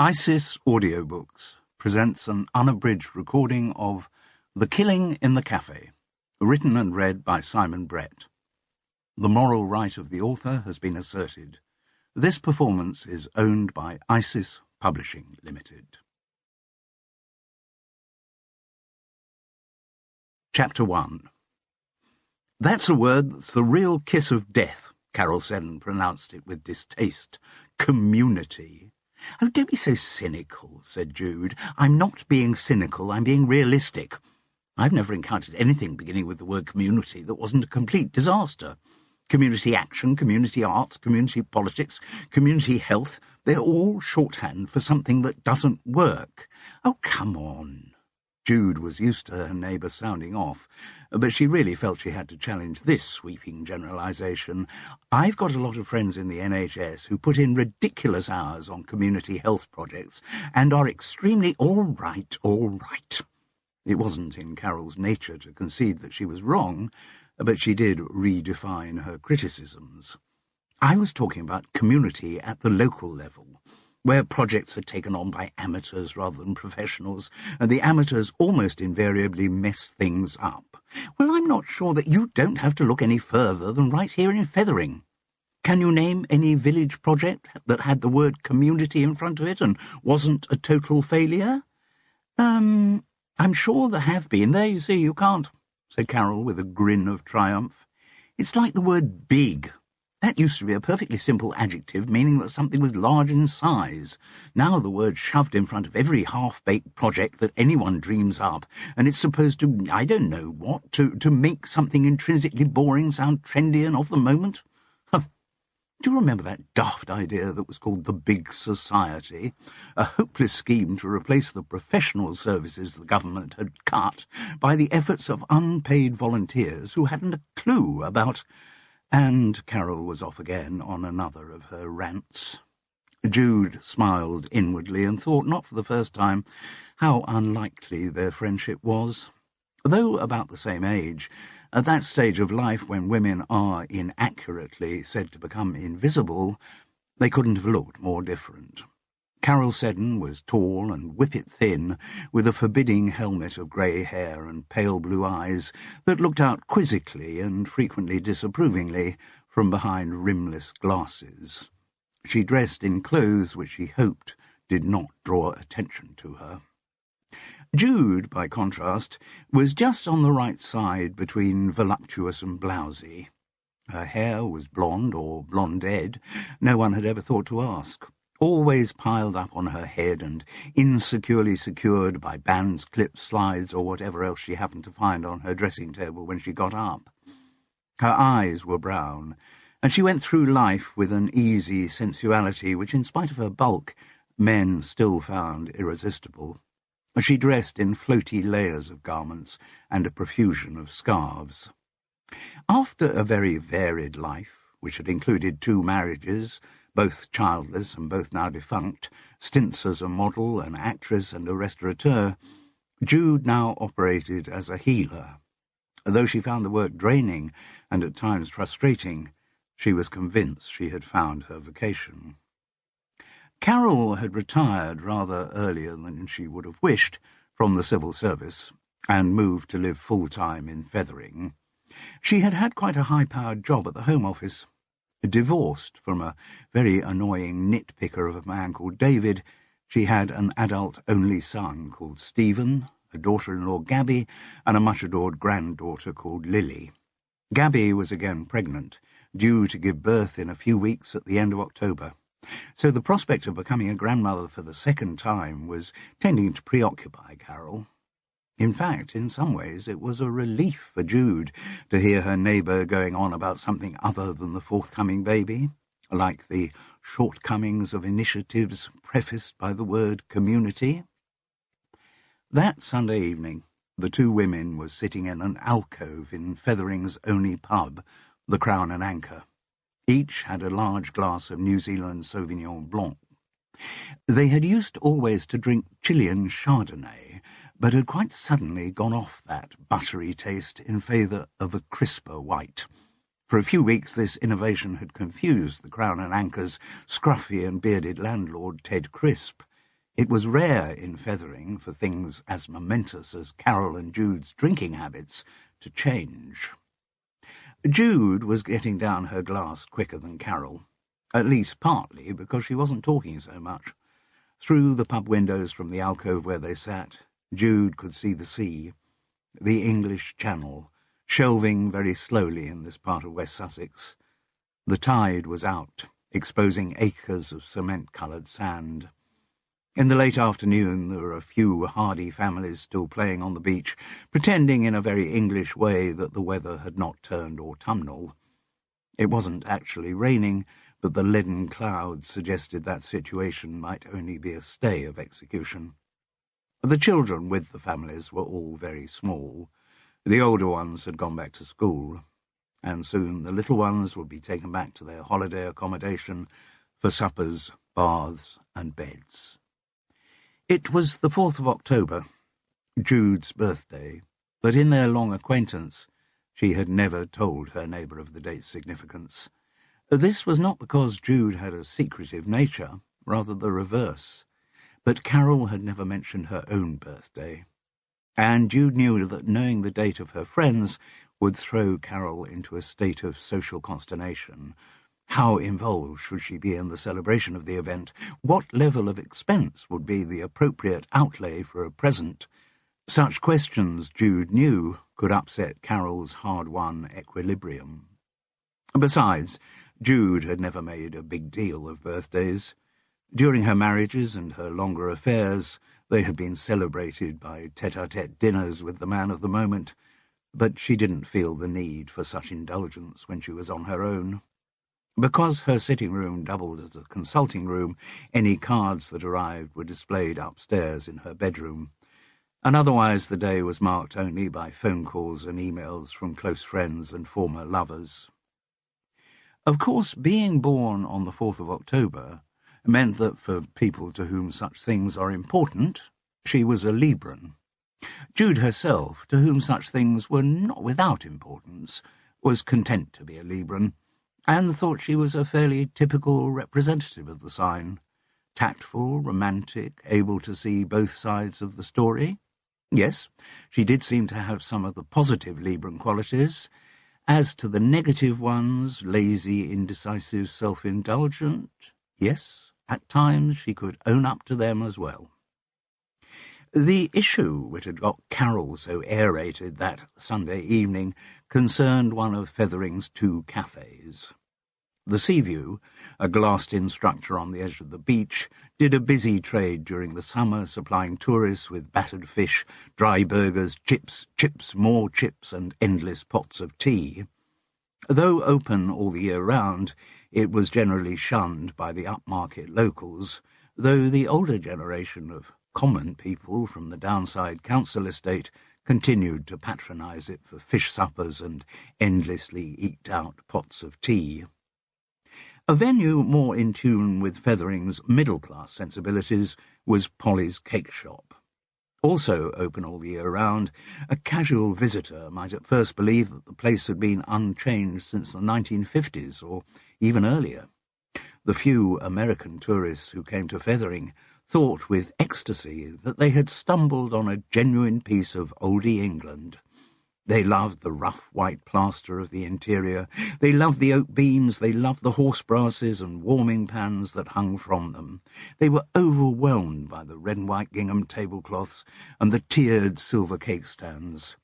ISIS Audiobooks presents an unabridged recording of The Killing in the Cafe, written and read by Simon Brett. The moral right of the author has been asserted. This performance is owned by ISIS Publishing Limited. Chapter 1. "That's a word that's the real kiss of death," Carol said and pronounced it with distaste. Community. "Oh, don't be so cynical," said Jude. "I'm not being cynical, I'm being realistic. I've never encountered anything beginning with the word community that wasn't a complete disaster. Community action, community arts, community politics, community health, they're all shorthand for something that doesn't work. Oh, come on." Jude was used to her neighbour sounding off, but she really felt she had to challenge this sweeping generalisation. "I've got a lot of friends in the NHS who put in ridiculous hours on community health projects and are extremely all right. It wasn't in Carol's nature to concede that she was wrong, but she did redefine her criticisms. "I was talking about community at the local level, where projects are taken on by amateurs rather than professionals, and the amateurs almost invariably mess things up. Well, I'm not sure that you don't have to look any further than right here in Fethering. Can you name any village project that had the word community in front of it and wasn't a total failure?" I'm sure there have been. There, you see, you can't," said Carol with a grin of triumph. "It's like the word big. That used to be a perfectly simple adjective meaning that something was large in size. Now the word's shoved in front of every half-baked project that anyone dreams up, and it's supposed to, I don't know what, to make something intrinsically boring sound trendy and of the moment. Do you remember that daft idea that was called the Big Society? A hopeless scheme to replace the professional services the government had cut by the efforts of unpaid volunteers who hadn't a clue about—" And Carol was off again on another of her rants. Jude smiled inwardly and thought, not for the first time, how unlikely their friendship was. Though about the same age, at that stage of life when women are inaccurately said to become invisible, they couldn't have looked more different. Carol Seddon was tall and whippet-thin, with a forbidding helmet of grey hair and pale blue eyes that looked out quizzically and frequently disapprovingly from behind rimless glasses. She dressed in clothes which she hoped did not draw attention to her. Jude, by contrast, was just on the right side between voluptuous and blousy. Her hair was blonde or blonde-ed. No one had ever thought to ask. Always piled up on her head and insecurely secured by bands, clips, slides, or whatever else she happened to find on her dressing table when she got up. Her eyes were brown, and she went through life with an easy sensuality which, in spite of her bulk, men still found irresistible. She dressed in floaty layers of garments and a profusion of scarves. After a very varied life, which had included 2 marriages, both childless and both now defunct, stints as a model, an actress, and a restaurateur, Jude now operated as a healer. Though she found the work draining and at times frustrating, she was convinced she had found her vocation. Carol had retired rather earlier than she would have wished from the civil service and moved to live full-time in Fethering. She had had quite a high-powered job at the Home Office. Divorced from a very annoying nitpicker of a man called David, she had an adult-only son called Stephen, a daughter-in-law Gabby, and a much-adored granddaughter called Lily. Gabby was again pregnant, due to give birth in a few weeks at the end of October. So the prospect of becoming a grandmother for the second time was tending to preoccupy Carol. In fact, in some ways, it was a relief for Jude to hear her neighbour going on about something other than the forthcoming baby, like the shortcomings of initiatives prefaced by the word community. That Sunday evening, the 2 women were sitting in an alcove in Fethering's only pub, the Crown and Anchor. Each had a large glass of New Zealand Sauvignon Blanc. They had used always to drink Chilean Chardonnay, but had quite suddenly gone off that buttery taste in favour of a crisper white. For a few weeks this innovation had confused the Crown and Anchor's scruffy and bearded landlord, Ted Crisp. It was rare in Fethering for things as momentous as Carol and Jude's drinking habits to change. Jude was getting down her glass quicker than Carol, at least partly because she wasn't talking so much. Through the pub windows from the alcove where they sat, Jude could see the sea, the English Channel, shelving very slowly in this part of West Sussex. The tide was out, exposing acres of cement-coloured sand. In the late afternoon there were a few hardy families still playing on the beach, pretending in a very English way that the weather had not turned autumnal. It wasn't actually raining, but the leaden clouds suggested that situation might only be a stay of execution. The children with the families were all very small. The older ones had gone back to school, and soon the little ones would be taken back to their holiday accommodation for suppers, baths, and beds. It was the 4th of October, Jude's birthday, but in their long acquaintance she had never told her neighbour of the date's significance. This was not because Jude had a secretive nature, rather the reverse, but Carol had never mentioned her own birthday, and Jude knew that knowing the date of her friends would throw Carol into a state of social consternation. How involved should she be in the celebration of the event? What level of expense would be the appropriate outlay for a present? Such questions, Jude knew, could upset Carol's hard-won equilibrium. Besides, Jude had never made a big deal of birthdays. During her marriages and her longer affairs, they had been celebrated by tete-a-tete dinners with the man of the moment, but she didn't feel the need for such indulgence when she was on her own. Because her sitting room doubled as a consulting room, any cards that arrived were displayed upstairs in her bedroom, and otherwise the day was marked only by phone calls and emails from close friends and former lovers. Of course, being born on the 4th of October meant that for people to whom such things are important, she was a Libran. Jude herself, to whom such things were not without importance, was content to be a Libran, and thought she was a fairly typical representative of the sign. Tactful, romantic, able to see both sides of the story. Yes, she did seem to have some of the positive Libran qualities. As to the negative ones, lazy, indecisive, self-indulgent, yes, at times she could own up to them as well. The issue which had got Carol so aerated that Sunday evening concerned one of Fethering's 2 cafes. The Seaview, a glassed-in structure on the edge of the beach, did a busy trade during the summer, supplying tourists with battered fish, dry burgers, chips, more chips, and endless pots of tea. Though open all the year round, it was generally shunned by the upmarket locals, though the older generation of common people from the downside council estate continued to patronise it for fish suppers and endlessly eked-out pots of tea. A venue more in tune with Fethering's middle-class sensibilities was Polly's Cake Shop. Also open all the year round, a casual visitor might at first believe that the place had been unchanged since the 1950s, or even earlier. The few American tourists who came to Fethering thought with ecstasy that they had stumbled on a genuine piece of oldie England. They loved the rough white plaster of the interior, they loved the oak beams, they loved the horse brasses and warming pans that hung from them. They were overwhelmed by the red and white gingham tablecloths and the tiered silver cake stands.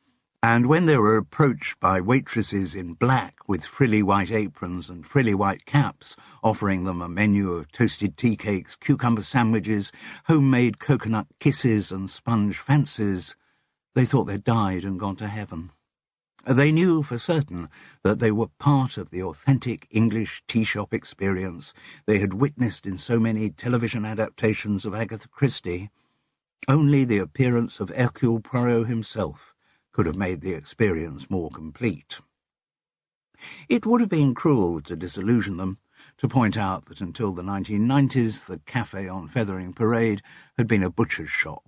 And when they were approached by waitresses in black with frilly white aprons and frilly white caps, offering them a menu of toasted tea cakes, cucumber sandwiches, homemade coconut kisses and sponge fancies, they thought they'd died and gone to heaven. They knew for certain that they were part of the authentic English tea-shop experience they had witnessed in so many television adaptations of Agatha Christie. Only the appearance of Hercule Poirot himself could have made the experience more complete. It would have been cruel to disillusion them, to point out that until the 1990s the cafe on Fethering Parade had been a butcher's shop,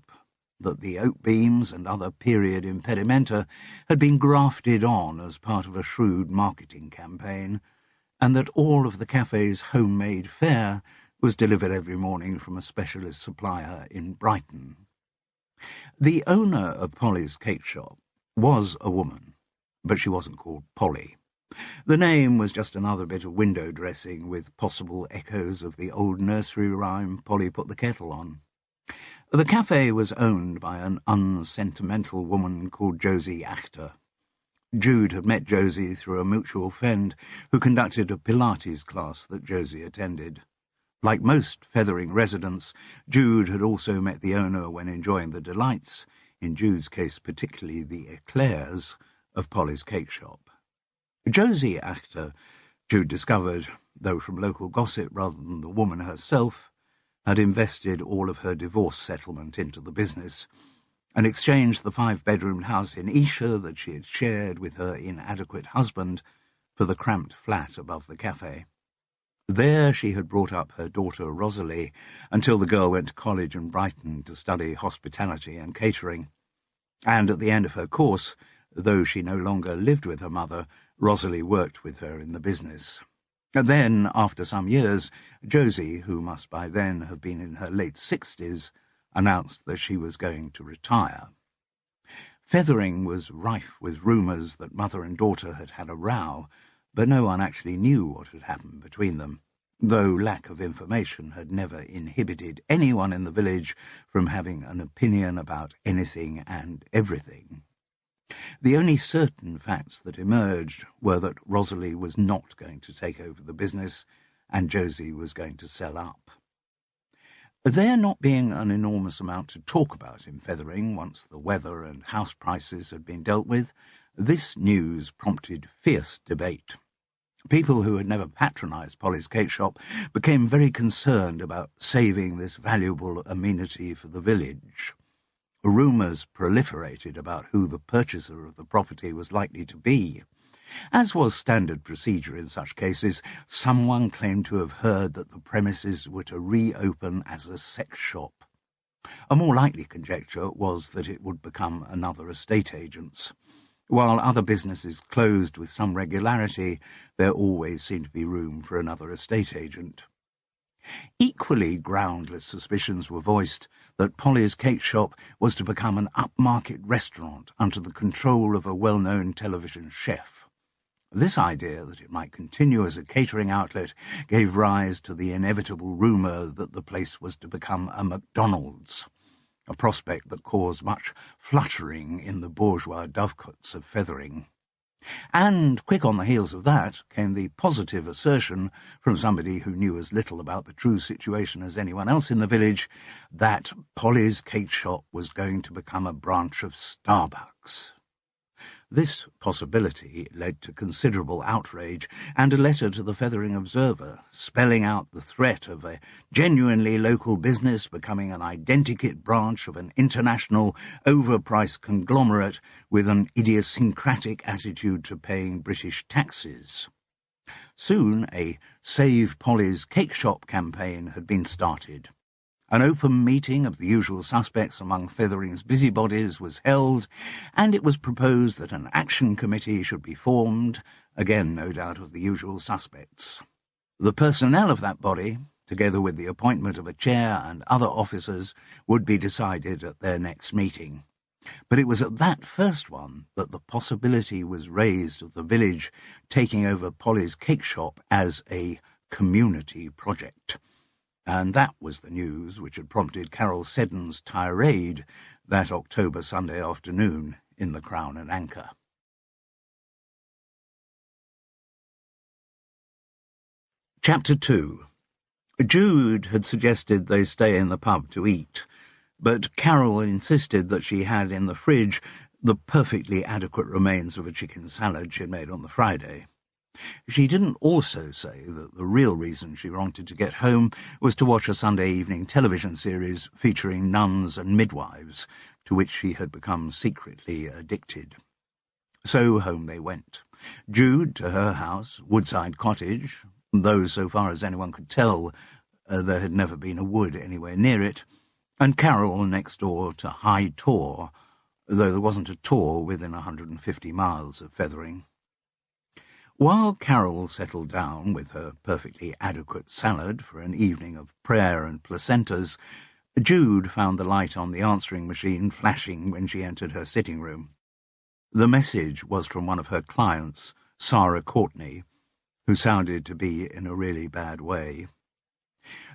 that the oak beams and other period impedimenta had been grafted on as part of a shrewd marketing campaign, and that all of the cafe's homemade fare was delivered every morning from a specialist supplier in Brighton. The owner of Polly's cake shop was a woman, but she wasn't called Polly. The name was just another bit of window dressing with possible echoes of the old nursery rhyme, Polly put the kettle on. The cafe was owned by an unsentimental woman called EVA-IA. Jude had met Josie through a mutual friend who conducted a Pilates class that Josie attended. Like most Fethering residents, Jude had also met the owner when enjoying the delights, in Jude's case particularly the eclairs, of Polly's cake shop. EVA-IA, Jude discovered, though from local gossip rather than the woman herself, had invested all of her divorce settlement into the business and exchanged the 5-bedroomed house in Esher that she had shared with her inadequate husband for the cramped flat above the cafe. There she had brought up her daughter Rosalie until the girl went to college in Brighton to study hospitality and catering. And at the end of her course, though she no longer lived with her mother, Rosalie worked with her in the business. And then, after some years, Josie, who must by then have been in her late 60s, announced that she was going to retire. Fethering was rife with rumours that mother and daughter had had a row, but no one actually knew what had happened between them, though lack of information had never inhibited anyone in the village from having an opinion about anything and everything. The only certain facts that emerged were that Rosalie was not going to take over the business and Josie was going to sell up. There not being an enormous amount to talk about in Fethering once the weather and house prices had been dealt with, this news prompted fierce debate. People who had never patronised Polly's cake shop became very concerned about saving this valuable amenity for the village. Rumours proliferated about who the purchaser of the property was likely to be. As was standard procedure in such cases, someone claimed to have heard that the premises were to reopen as a sex shop. A more likely conjecture was that it would become another estate agent's. While other businesses closed with some regularity, there always seemed to be room for another estate agent. Equally groundless suspicions were voiced that Polly's cake shop was to become an upmarket restaurant under the control of a well-known television chef. This idea that it might continue as a catering outlet gave rise to the inevitable rumour that the place was to become a McDonald's, a prospect that caused much fluttering in the bourgeois dovecotes of Fethering. And, quick on the heels of that, came the positive assertion from somebody who knew as little about the true situation as anyone else in the village that Polly's cake shop was going to become a branch of Starbucks. This possibility led to considerable outrage and a letter to the Fethering Observer, spelling out the threat of a genuinely local business becoming an identikit branch of an international, overpriced conglomerate with an idiosyncratic attitude to paying British taxes. Soon a Save Polly's Cake Shop campaign had been started. An open meeting of the usual suspects among Fethering's busybodies was held, and it was proposed that an action committee should be formed, again no doubt of the usual suspects. The personnel of that body, together with the appointment of a chair and other officers, would be decided at their next meeting. But it was at that first one that the possibility was raised of the village taking over Polly's cake shop as a community project. And that was the news which had prompted Carol Seddon's tirade that October Sunday afternoon in the Crown and Anchor. Chapter 2. Jude had suggested they stay in the pub to eat, but Carol insisted that she had in the fridge the perfectly adequate remains of a chicken salad she'd made on the Friday. She didn't also say that the real reason she wanted to get home was to watch a Sunday evening television series featuring nuns and midwives, to which she had become secretly addicted. So home they went. Jude to her house, Woodside Cottage, though so far as anyone could tell there had never been a wood anywhere near it, and Carol next door to High Tor, though there wasn't a Tor within 150 miles of Fethering. While Carol settled down with her perfectly adequate salad for an evening of prayer and placentas, Jude found the light on the answering machine flashing when she entered her sitting room. The message was from one of her clients, Sarah Courtney, who sounded to be in a really bad way.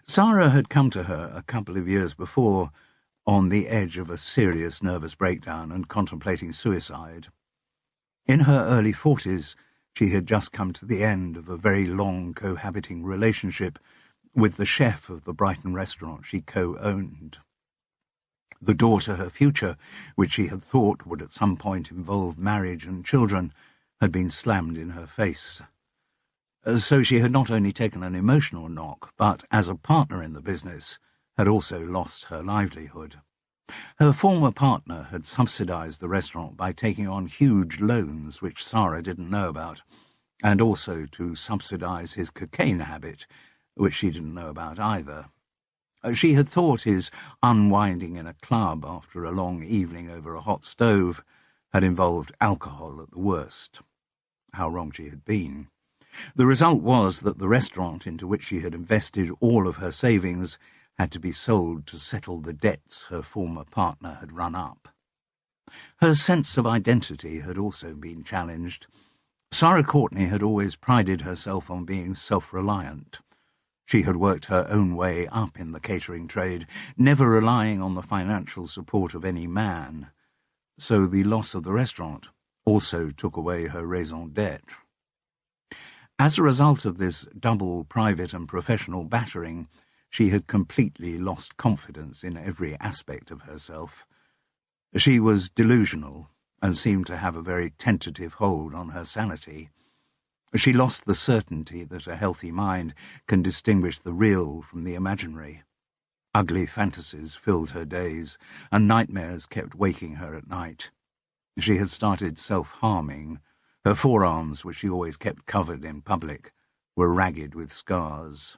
Sarah had come to her a couple of years before, on the edge of a serious nervous breakdown and contemplating suicide. In her early 40s, she had just come to the end of a very long cohabiting relationship with the chef of the Brighton restaurant she co-owned. The door to her future, which she had thought would at some point involve marriage and children, had been slammed in her face. So she had not only taken an emotional knock, but, as a partner in the business, had also lost her livelihood. Her former partner had subsidized the restaurant by taking on huge loans which Sarah didn't know about, and also to subsidize his cocaine habit, which she didn't know about either. She had thought his unwinding in a club after a long evening over a hot stove had involved alcohol at the worst. How wrong she had been. The result was that the restaurant into which she had invested all of her savings had to be sold to settle the debts her former partner had run up. Her sense of identity had also been challenged. Sarah Courtney had always prided herself on being self-reliant. She had worked her own way up in the catering trade, never relying on the financial support of any man. So the loss of the restaurant also took away her raison d'etre. As a result of this double private and professional battering, she had completely lost confidence in every aspect of herself. She was delusional and seemed to have a very tentative hold on her sanity. She lost the certainty that a healthy mind can distinguish the real from the imaginary. Ugly fantasies filled her days, and nightmares kept waking her at night. She had started self-harming. Her forearms, which she always kept covered in public, were ragged with scars.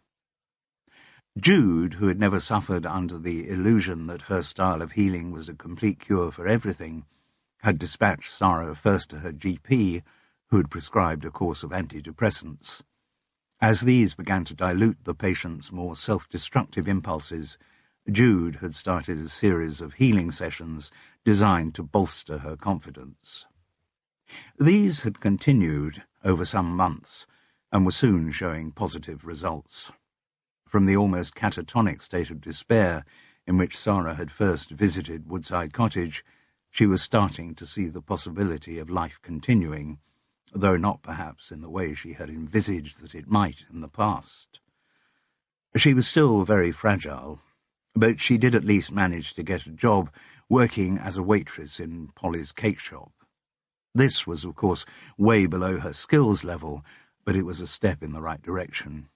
Jude, who had never suffered under the illusion that her style of healing was a complete cure for everything, had dispatched Sarah first to her GP, who had prescribed a course of antidepressants. As these began to dilute the patient's more self-destructive impulses, Jude had started a series of healing sessions designed to bolster her confidence. These had continued over some months and were soon showing positive results. From the almost catatonic state of despair in which Sarah had first visited Woodside Cottage, she was starting to see the possibility of life continuing, though not perhaps in the way she had envisaged that it might in the past. She was still very fragile, but she did at least manage to get a job working as a waitress in Polly's cake shop. This was, of course, way below her skills level, but it was a step in the right direction.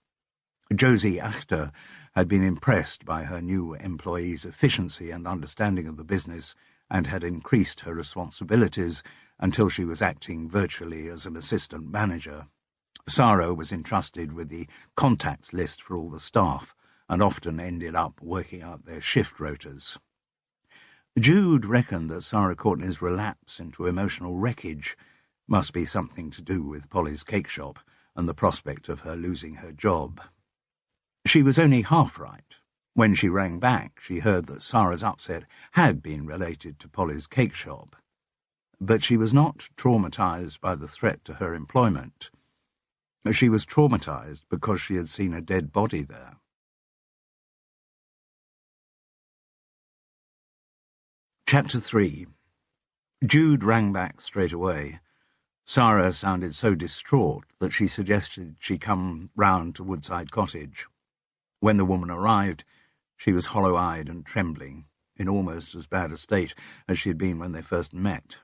Josie Achter had been impressed by her new employee's efficiency and understanding of the business and had increased her responsibilities until she was acting virtually as an assistant manager. Sarah was entrusted with the contacts list for all the staff and often ended up working out their shift rotas. Jude reckoned that Sarah Courtney's relapse into emotional wreckage must be something to do with Polly's cake shop and the prospect of her losing her job. She was only half right. When she rang back, she heard that Sarah's upset had been related to Polly's cake shop. But she was not traumatized by the threat to her employment. She was traumatized because she had seen a dead body there. Chapter 3. Jude rang back straight away. Sarah sounded so distraught that she suggested she come round to Woodside Cottage. When the woman arrived, she was hollow-eyed and trembling, in almost as bad a state as she had been when they first met.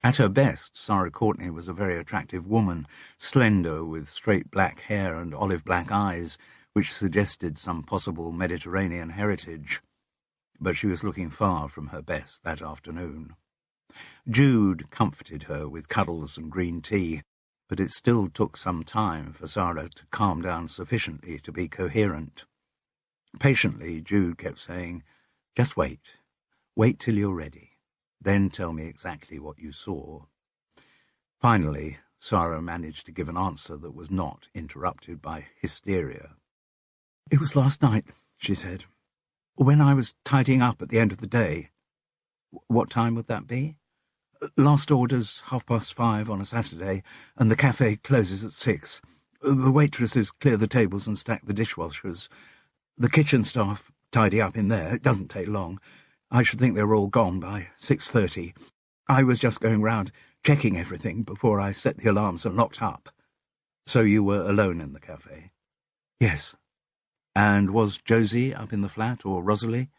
At her best, Sarah Courtney was a very attractive woman, slender, with straight black hair and olive-black eyes, which suggested some possible Mediterranean heritage. But she was looking far from her best that afternoon. Jude comforted her with cuddles and green tea, but it still took some time for Sarah to calm down sufficiently to be coherent. Patiently, Jude kept saying, "Just wait. Wait till you're ready. Then tell me exactly what you saw." Finally, Sarah managed to give an answer that was not interrupted by hysteria. "It was last night," she said, "when I was tidying up at the end of the day." "What time would that be?" "Last orders 5:30 on a Saturday, and the cafe closes at 6. The waitresses clear the tables and stack the dishwashers. The kitchen staff tidy up in there. It doesn't take long. I should think they were all gone by 6:30. I was just going round checking everything before I set the alarms and locked up." "So you were alone in the cafe?" "Yes." "And was Josie up in the flat, or Rosalie?"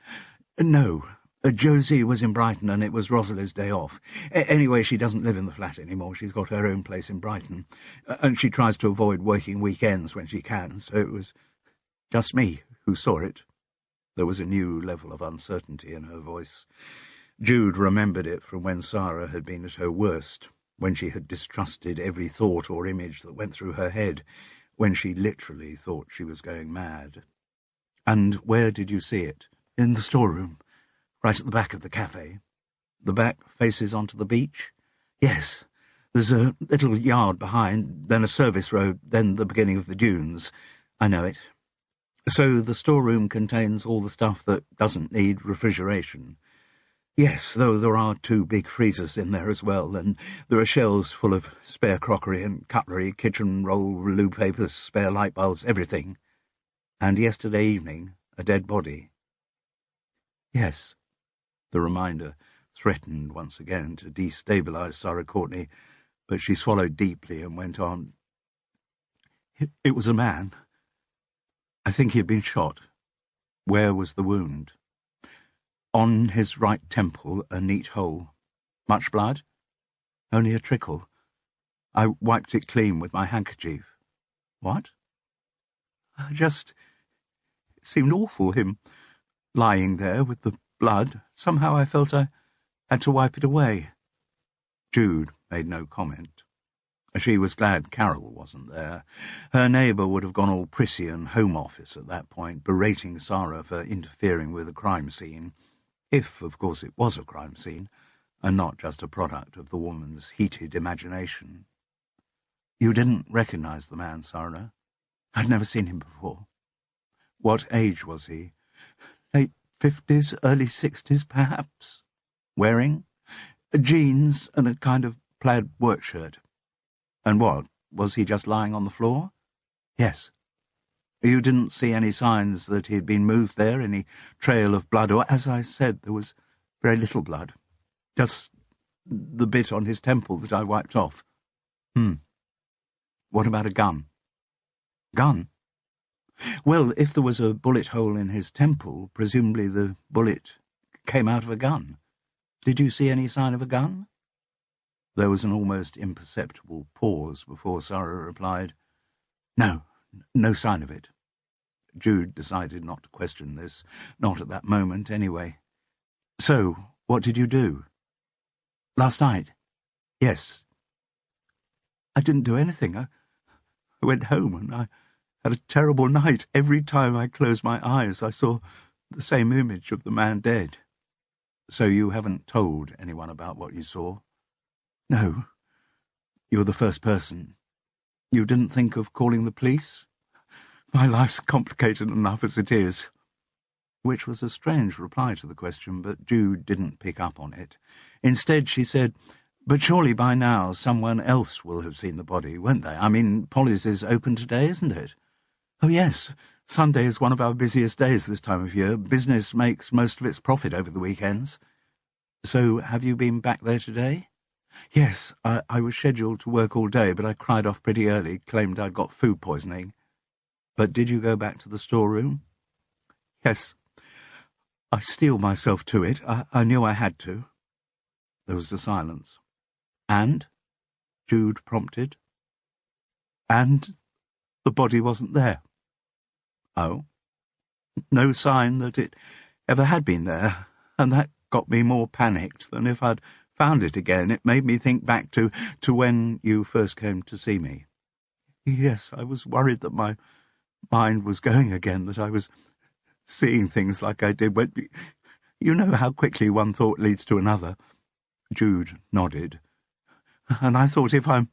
"No. Josie was in Brighton, and it was Rosalie's day off. Anyway, she doesn't live in the flat anymore. She's got her own place in Brighton, and she tries to avoid working weekends when she can, so it was just me who saw it." There was a new level of uncertainty in her voice. Jude remembered it from when Sarah had been at her worst, when she had distrusted every thought or image that went through her head, when she literally thought she was going mad. "And where did you see it?" "In the storeroom, right at the back of the cafe." "The back faces onto the beach?" "Yes. There's a little yard behind, then a service road, then the beginning of the dunes." "I know it." "So the storeroom contains all the stuff that doesn't need refrigeration?" "Yes, though there are 2 big freezers in there as well, and there are shelves full of spare crockery and cutlery, kitchen roll, loo papers, spare light bulbs, everything." "And yesterday evening, a dead body?" "Yes." The reminder threatened once again to destabilize Sarah Courtney, but she swallowed deeply and went on. "It was a man. I think he had been shot." "Where was the wound?" "On his right temple, a neat hole." "Much blood?" "Only a trickle. I wiped it clean with my handkerchief." "What?" It seemed awful, him lying there with the blood. Somehow I felt I had to wipe it away." Jude made no comment. She was glad Carol wasn't there. Her neighbour would have gone all prissy and Home Office at that point, berating Sarah for interfering with a crime scene, if, of course, it was a crime scene, and not just a product of the woman's heated imagination. "You didn't recognise the man, Sarah?" "I'd never seen him before." "What age was he?" "Late 50s, early 60s, perhaps." "Wearing?" "Jeans and a kind of plaid work shirt." "And what? Was he just lying on the floor?" "Yes." "You didn't see any signs that he had been moved there, any trail of blood, or, as I said, there was very little blood. Just the bit on his temple that I wiped off." "What about a gun?" "Gun?" "Well, if there was a bullet hole in his temple, presumably the bullet came out of a gun. Did you see any sign of a gun?" There was an almost imperceptible pause before Sarah replied, "No, no sign of it." Jude decided not to question this, not at that moment anyway. "So, what did you do?" "Last night?" "Yes." "I didn't do anything. I went home and I had a terrible night. Every time I closed my eyes, I saw the same image of the man dead." "So you haven't told anyone about what you saw?" "No. You're the first person. You didn't think of calling the police?" "My life's complicated enough as it is." Which was a strange reply to the question, but Jude didn't pick up on it. Instead, she said, "But surely by now someone else will have seen the body, won't they? I mean, Polly's is open today, isn't it?" "Oh, yes. Sunday is one of our busiest days this time of year. Business makes most of its profit over the weekends." "So have you been back there today?" "Yes, I was scheduled to work all day, but I cried off pretty early, claimed I'd got food poisoning." "But did you go back to the storeroom?" "Yes. I steeled myself to it. I knew I had to." There was a silence. "And?" Jude prompted. "And the body wasn't there." "Oh?" "No sign that it ever had been there, and that got me more panicked than if I'd found it again. It made me think back to when you first came to see me." "Yes, I was worried that my mind was going again, that I was seeing things like I did when... You know how quickly one thought leads to another." Jude nodded. "And I thought if I'm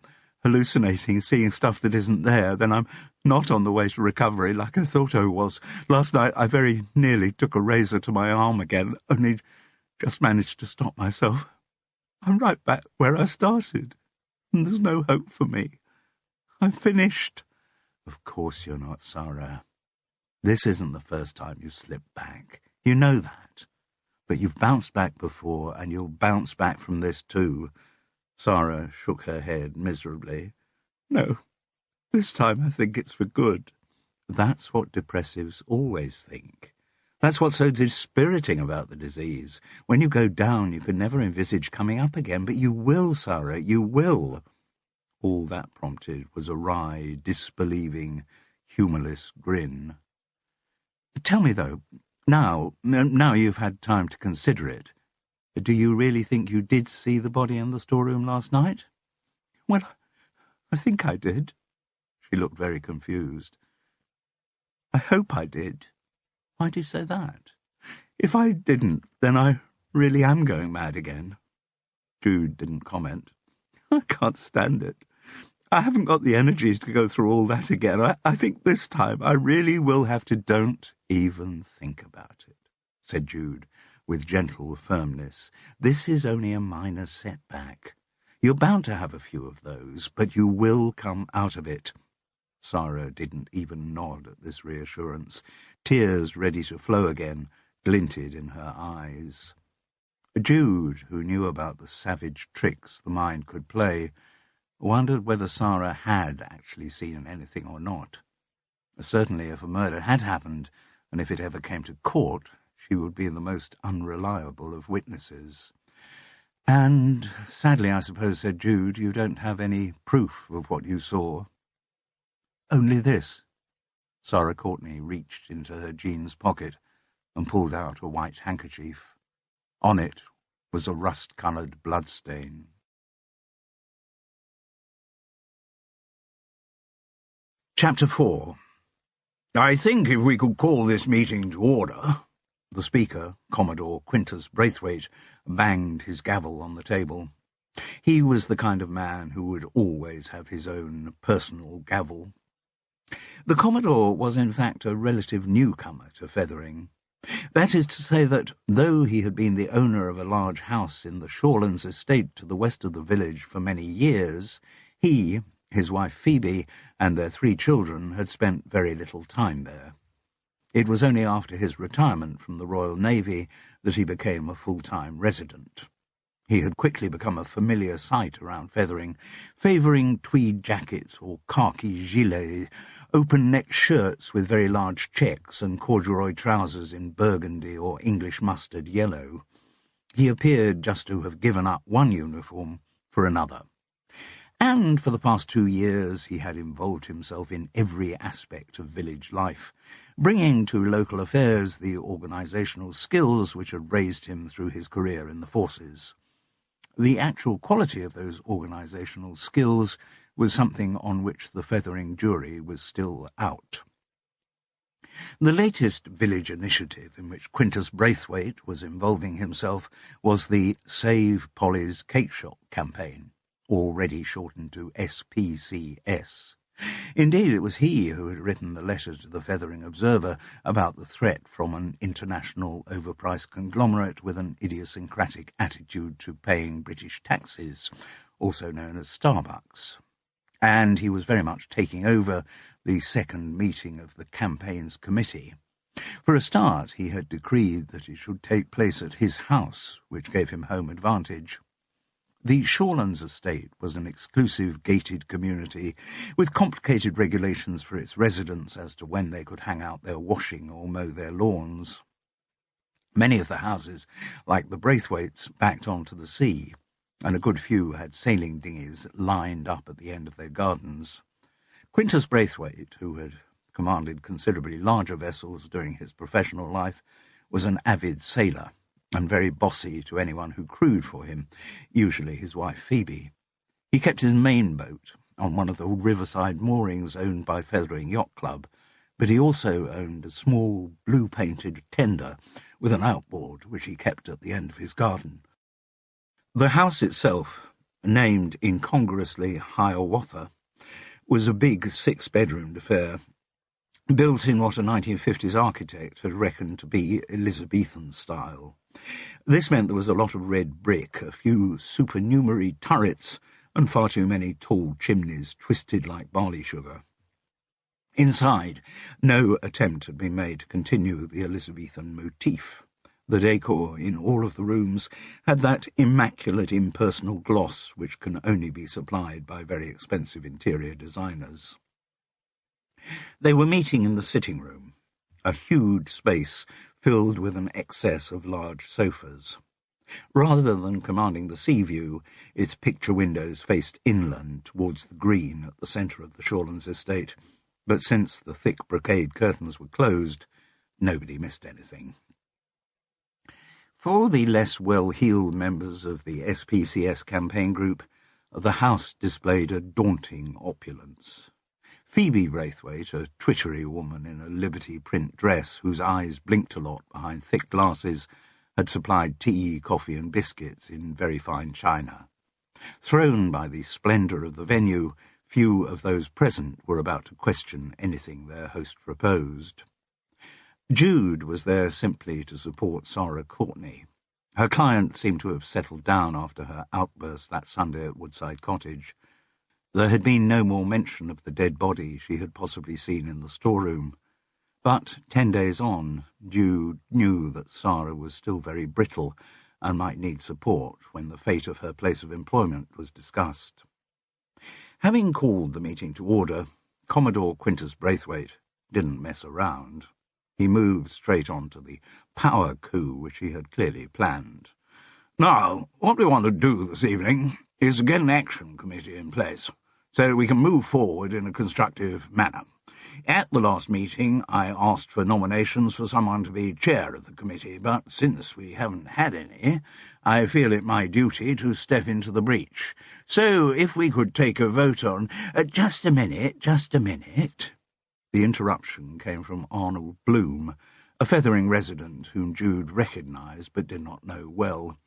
hallucinating, seeing stuff that isn't there, then I'm not on the way to recovery like I thought I was. Last night I very nearly took a razor to my arm again, only just managed to stop myself. I'm right back where I started, and there's no hope for me. I'm finished. Of course you're not, Sarah. This isn't the first time you've slipped back. You know that. But you've bounced back before, and you'll bounce back from this too. Sarah shook her head miserably. No, this time I think it's for good. That's what depressives always think. That's what's so dispiriting about the disease. When you go down, you can never envisage coming up again, but you will, Sarah, you will. All that prompted was a wry, disbelieving, humourless grin. Tell me, though, now you've had time to consider it, do you really think you did see the body in the storeroom last night? Well, I think I did. She looked very confused. I hope I did. Why do you say that? If I didn't, then I really am going mad again. Jude didn't comment. I can't stand it. I haven't got the energy to go through all that again. I think this time I really will have to. Don't even think about it, said Jude, with gentle firmness. This is only a minor setback. You're bound to have a few of those, but you will come out of it. Sarah didn't even nod at this reassurance. Tears, ready to flow again, glinted in her eyes. Jude, who knew about the savage tricks the mind could play, wondered whether Sarah had actually seen anything or not. Certainly, if a murder had happened, and if it ever came to court, she would be the most unreliable of witnesses. And, sadly, I suppose, said Jude, you don't have any proof of what you saw. Only this. Sarah Courtney reached into her jeans pocket and pulled out a white handkerchief. On it was a rust-coloured bloodstain. Chapter 4. I think if we could call this meeting to order. The speaker, Commodore Quintus Braithwaite, banged his gavel on the table. He was the kind of man who would always have his own personal gavel. The Commodore was in fact a relative newcomer to Fethering. That is to say that, though he had been the owner of a large house in the Shawlands estate to the west of the village for many years, he, his wife Phoebe, and their 3 children had spent very little time there. It was only after his retirement from the Royal Navy that he became a full-time resident. He had quickly become a familiar sight around Fethering, favouring tweed jackets or khaki gilets, open-necked shirts with very large checks, and corduroy trousers in burgundy or English mustard yellow. He appeared just to have given up one uniform for another. And for the past 2 years he had involved himself in every aspect of village life, bringing to local affairs the organisational skills which had raised him through his career in the forces. The actual quality of those organisational skills was something on which the Fethering jury was still out. The latest village initiative in which Quintus Braithwaite was involving himself was the Save Polly's Cake Shop campaign, already shortened to SPCS. Indeed, it was he who had written the letter to the Fethering Observer about the threat from an international overpriced conglomerate with an idiosyncratic attitude to paying British taxes, also known as Starbucks. And he was very much taking over the second meeting of the campaign's committee. For a start, he had decreed that it should take place at his house, which gave him home advantage. The Shawlands estate was an exclusive gated community with complicated regulations for its residents as to when they could hang out their washing or mow their lawns. Many of the houses, like the Braithwaites, backed onto the sea, and a good few had sailing dinghies lined up at the end of their gardens. Quintus Braithwaite, who had commanded considerably larger vessels during his professional life, was an avid sailor, and very bossy to anyone who crewed for him, usually his wife Phoebe. He kept his main boat on one of the riverside moorings owned by Fethering Yacht Club, but he also owned a small blue-painted tender with an outboard which he kept at the end of his garden. The house itself, named incongruously Hiawatha, was a big 6-bedroomed affair, built in what a 1950s architect had reckoned to be Elizabethan style. This meant there was a lot of red brick, a few supernumerary turrets, and far too many tall chimneys twisted like barley sugar. Inside, no attempt had been made to continue the Elizabethan motif. The decor in all of the rooms had that immaculate impersonal gloss which can only be supplied by very expensive interior designers. They were meeting in the sitting room, a huge space filled with an excess of large sofas. Rather than commanding the sea view, its picture windows faced inland towards the green at the centre of the Shawlands estate, but since the thick brocade curtains were closed, nobody missed anything. For the less well-heeled members of the SPCS campaign group, the house displayed a daunting opulence. Phoebe Braithwaite, a twittery woman in a Liberty print dress whose eyes blinked a lot behind thick glasses, had supplied tea, coffee and biscuits in very fine china. Thrown by the splendour of the venue, few of those present were about to question anything their host proposed. Jude was there simply to support Sarah Courtney. Her client seemed to have settled down after her outburst that Sunday at Woodside Cottage. There had been no more mention of the dead body she had possibly seen in the storeroom. But 10 days on, Jude knew that Sarah was still very brittle and might need support when the fate of her place of employment was discussed. Having called the meeting to order, Commodore Quintus Braithwaite didn't mess around. He moved straight on to the power coup which he had clearly planned. Now, what we want to do this evening is to get an action committee in place, so we can move forward in a constructive manner. At the last meeting, I asked for nominations for someone to be chair of the committee, but since we haven't had any, I feel it my duty to step into the breach. So if we could take a vote on— Just a minute. The interruption came from Arnold Bloom, a Fethering resident whom Jude recognised but did not know well.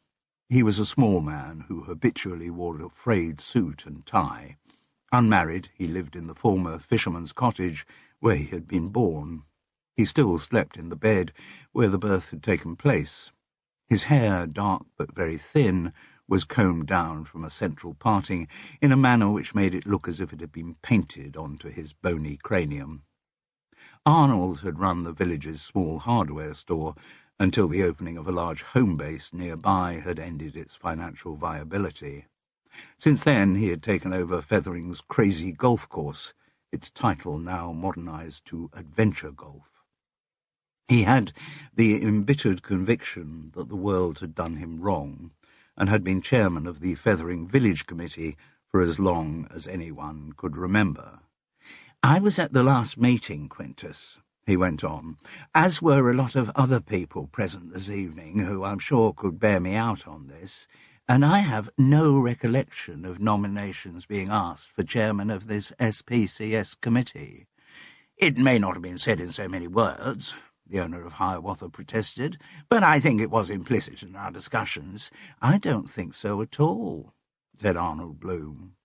He was a small man who habitually wore a frayed suit and tie. Unmarried, he lived in the former fisherman's cottage where he had been born. He still slept in the bed where the birth had taken place. His hair, dark but very thin, was combed down from a central parting in a manner which made it look as if it had been painted onto his bony cranium. Arnold had run the village's small hardware store until the opening of a large home base nearby had ended its financial viability. Since then he had taken over Fethering's crazy golf course, its title now modernised to Adventure Golf. He had the embittered conviction that the world had done him wrong, and had been chairman of the Fethering Village Committee for as long as anyone could remember. I was at the last meeting, Quintus, he went on, as were a lot of other people present this evening who I'm sure could bear me out on this, and I have no recollection of nominations being asked for chairman of this SPCS committee. It may not have been said in so many words, the owner of Hiawatha protested, but I think it was implicit in our discussions. I don't think so at all, said Arnold Bloom.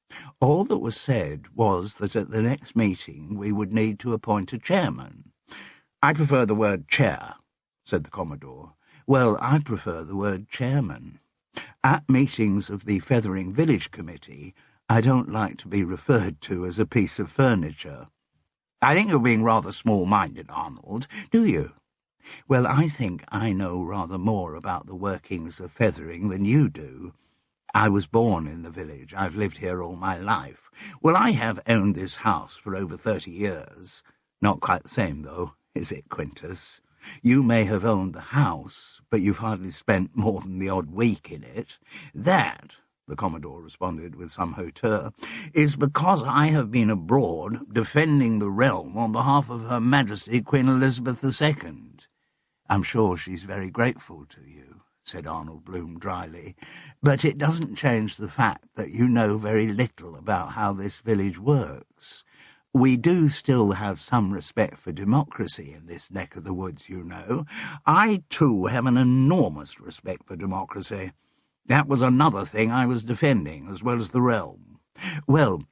All that was said was that at the next meeting we would need to appoint a chairman. I prefer the word chair, said the Commodore. Well, I prefer the word chairman. At meetings of the Fethering Village Committee, I don't like to be referred to as a piece of furniture. I think you're being rather small-minded, Arnold, do you? Well, I think I know rather more about the workings of Fethering than you do. I was born in the village. I've lived here all my life. Well, I have owned this house for over 30 years. Not quite the same, though, is it, Quintus? You may have owned the house, but you've hardly spent more than the odd week in it. That, the Commodore responded with some hauteur, is because I have been abroad defending the realm on behalf of Her Majesty Queen Elizabeth II. I'm sure she's very grateful to you, said Arnold Bloom dryly, but it doesn't change the fact that you know very little about how this village works. We do still have some respect for democracy in this neck of the woods, you know. I, too, have an enormous respect for democracy. That was another thing I was defending, as well as the realm. Well,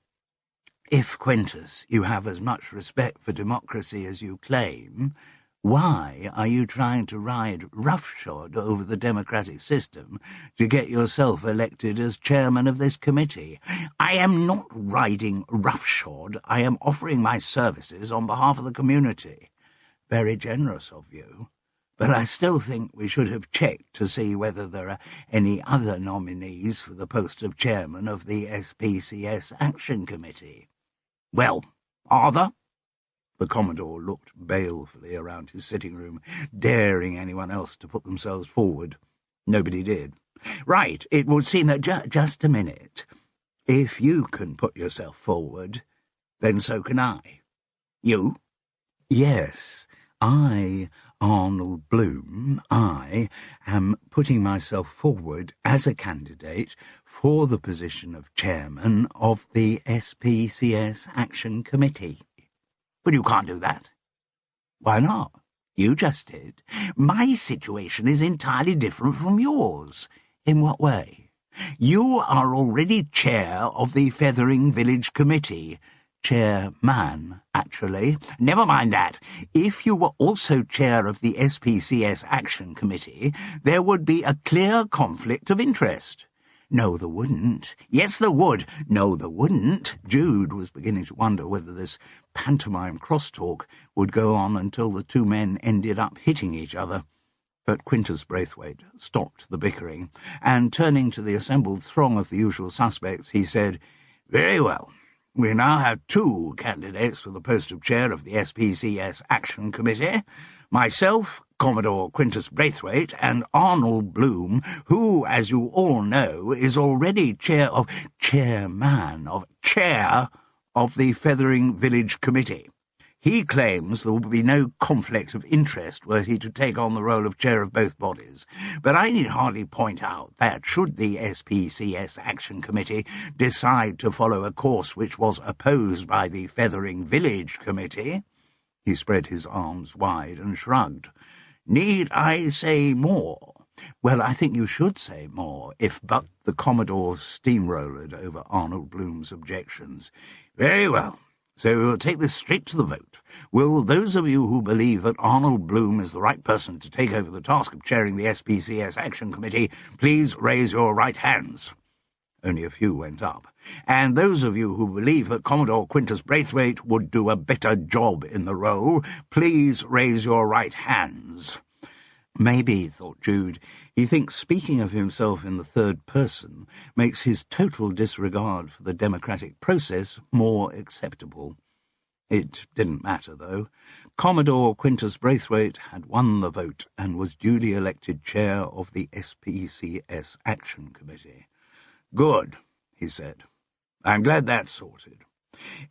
if, Quintus, you have as much respect for democracy as you claim, why are you trying to ride roughshod over the democratic system to get yourself elected as chairman of this committee? I am not riding roughshod. I am offering my services on behalf of the community. Very generous of you. But I still think we should have checked to see whether there are any other nominees for the post of chairman of the SPCS Action Committee. Well, are there? The Commodore looked balefully around his sitting room, daring anyone else to put themselves forward. Nobody did. Right, it would seem that just a minute. If you can put yourself forward, then so can I. You? Yes, I, Arnold Bloom, I am putting myself forward as a candidate for the position of chairman of the SPCS Action Committee. But you can't do that. Why not? You just did. My situation is entirely different from yours. In what way? You are already chair of the Fethering Village Committee. Chairman, actually. Never mind that. If you were also chair of the SPCS Action Committee, there would be a clear conflict of interest. No, there wouldn't. Yes, there would. No, there wouldn't. Jude was beginning to wonder whether this pantomime crosstalk would go on until the two men ended up hitting each other. But Quintus Braithwaite stopped the bickering, and turning to the assembled throng of the usual suspects, he said, "Very well. We now have two candidates for the post of chair of the SPCS Action Committee, myself, Commodore Quintus Braithwaite, and Arnold Bloom, who, as you all know, is already chair of the Fethering Village Committee. He claims there will be no conflict of interest were he to take on the role of chair of both bodies, but I need hardly point out that, should the SPCS Action Committee decide to follow a course which was opposed by the Fethering Village Committee—" He spread his arms wide and shrugged. "Need I say more?" "Well, I think you should say more, if but—" The Commodore steamrolled over Arnold Bloom's objections. "Very well. So we'll take this straight to the vote. Will those of you who believe that Arnold Bloom is the right person to take over the task of chairing the SPCS Action Committee please raise your right hands?" Only a few went up. "And those of you who believe that Commodore Quintus Braithwaite would do a better job in the role, please raise your right hands." Maybe, thought Jude, he thinks speaking of himself in the third person makes his total disregard for the democratic process more acceptable. It didn't matter, though. Commodore Quintus Braithwaite had won the vote and was duly elected chair of the SPCS Action Committee. "Good," he said. "I'm glad that's sorted.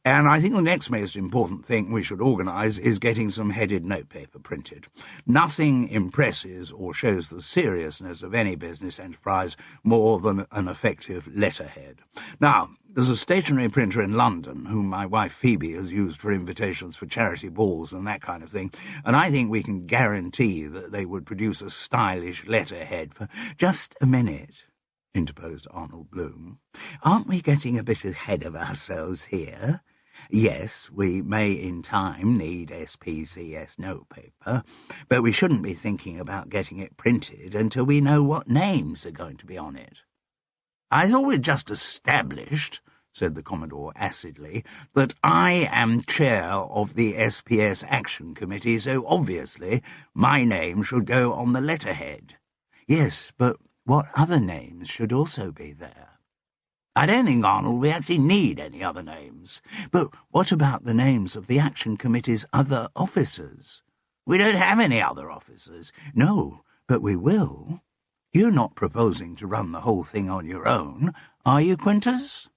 And I think the next most important thing we should organise is getting some headed notepaper printed. Nothing impresses or shows the seriousness of any business enterprise more than an effective letterhead. Now, there's a stationery printer in London whom my wife Phoebe has used for invitations for charity balls and that kind of thing, and I think we can guarantee that they would produce a stylish letterhead for—" "Just a minute," interposed Arnold Bloom. "Aren't we getting a bit ahead of ourselves here? Yes, we may in time need SPCS notepaper, but we shouldn't be thinking about getting it printed until we know what names are going to be on it." "I thought we'd just established," said the Commodore acidly, "that I am chair of the SPS Action Committee, so obviously my name should go on the letterhead." "Yes, but what other names should also be there?" "I don't think, Arnold, we actually need any other names." "But what about the names of the Action Committee's other officers?" "We don't have any other officers." "No, but we will. You're not proposing to run the whole thing on your own, are you, Quintus?"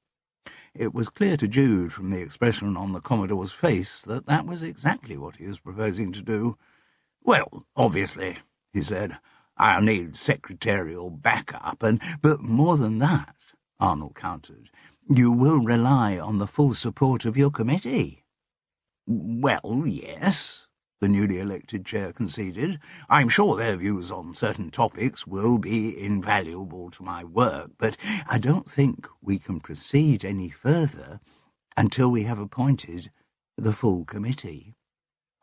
It was clear to Jude from the expression on the Commodore's face that that was exactly what he was proposing to do. "Well, obviously," he said, "I'll need secretarial backup, but more than that," Arnold countered, "you will rely on the full support of your committee." "Well, yes." the newly elected chair conceded. "I'm sure their views on certain topics will be invaluable to my work, but I don't think we can proceed any further until we have appointed the full committee."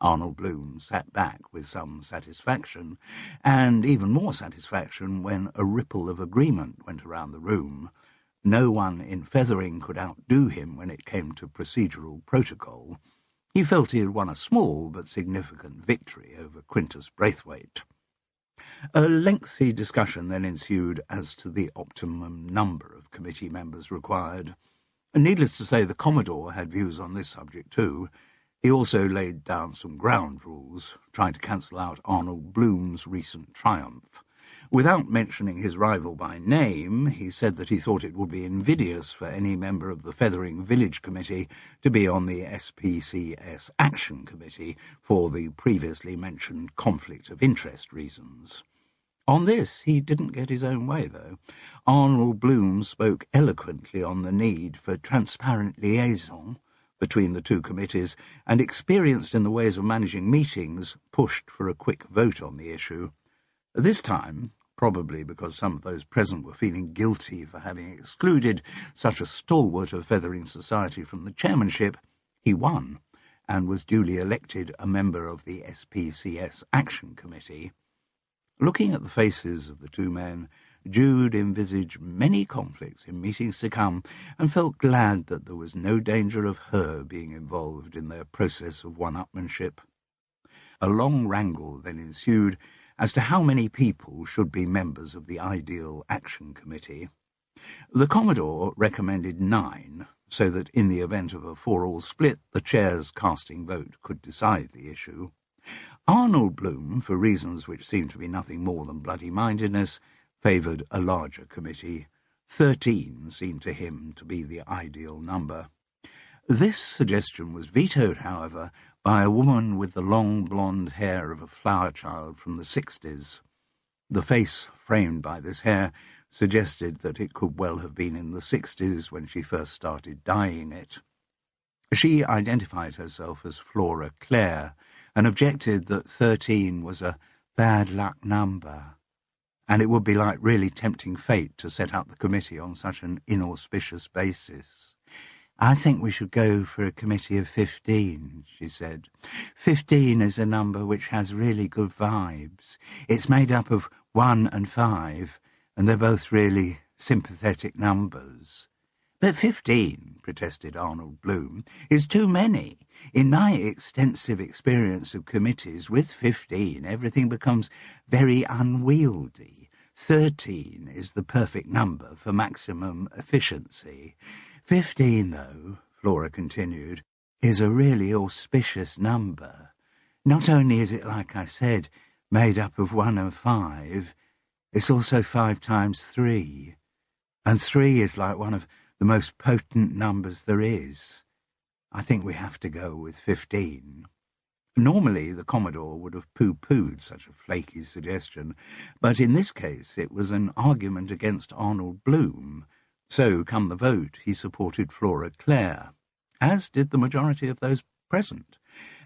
Arnold Bloom sat back with some satisfaction, and even more satisfaction when a ripple of agreement went around the room. No one in Fethering could outdo him when it came to procedural protocol. He felt he had won a small but significant victory over Quintus Braithwaite. A lengthy discussion then ensued as to the optimum number of committee members required. Needless to say, the Commodore had views on this subject too. He also laid down some ground rules, trying to cancel out Arnold Bloom's recent triumph. Without mentioning his rival by name, he said that he thought it would be invidious for any member of the Fethering Village Committee to be on the SPCS Action Committee for the previously mentioned conflict of interest reasons. On this, he didn't get his own way, though. Arnold Bloom spoke eloquently on the need for transparent liaison between the two committees, and, experienced in the ways of managing meetings, pushed for a quick vote on the issue. This time, probably because some of those present were feeling guilty for having excluded such a stalwart of Fethering society from the chairmanship, he won, and was duly elected a member of the SPCS Action Committee. Looking at the faces of the two men, Jude envisaged many conflicts in meetings to come, and felt glad that there was no danger of her being involved in their process of one-upmanship. A long wrangle then ensued as to how many people should be members of the ideal Action Committee. The Commodore recommended 9, so that in the event of a 4-all split, the chair's casting vote could decide the issue. Arnold Bloom, for reasons which seemed to be nothing more than bloody-mindedness, favoured a larger committee. 13 seemed to him to be the ideal number. This suggestion was vetoed, however, by a woman with the long blonde hair of a flower child from the 60s. The face framed by this hair suggested that it could well have been in the 60s when she first started dyeing it. She identified herself as Flora Clare, and objected that 13 was a bad luck number, and it would be like really tempting fate to set up the committee on such an inauspicious basis. "I think we should go for a committee of 15, she said. 15 is a number which has really good vibes. It's made up of 1 and 5, and they're both really sympathetic numbers." "But 15, protested Arnold Bloom, "is too many. In my extensive experience of committees, with 15, everything becomes very unwieldy. 13 is the perfect number for maximum efficiency. 15, though," Flora continued, "is a really auspicious number. Not only is it, like I said, made up of 1 and 5, it's also 5 times 3. And 3 is like one of the most potent numbers there is. I think we have to go with 15. Normally, the Commodore would have pooh-poohed such a flaky suggestion, but in this case it was an argument against Arnold Bloom, so, come the vote, he supported Flora Clare, as did the majority of those present,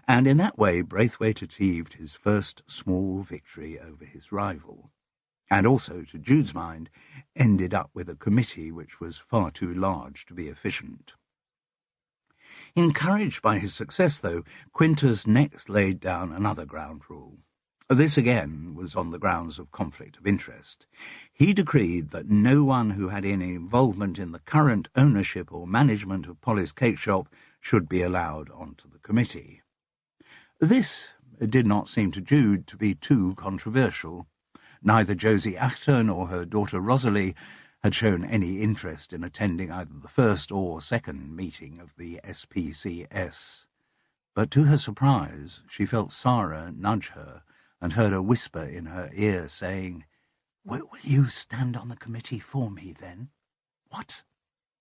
and in that way Braithwaite achieved his first small victory over his rival, and also, to Jude's mind, ended up with a committee which was far too large to be efficient. Encouraged by his success, though, Quintus next laid down another ground rule. This again was on the grounds of conflict of interest. He decreed that no one who had any involvement in the current ownership or management of Polly's Cake Shop should be allowed onto the committee. This did not seem to Jude to be too controversial. Neither Josie Achter nor her daughter Rosalie had shown any interest in attending either the first or second meeting of the SPCS. But to her surprise, she felt Sarah nudge her and heard a whisper in her ear saying, "Will you stand on the committee for me, then?" "What?"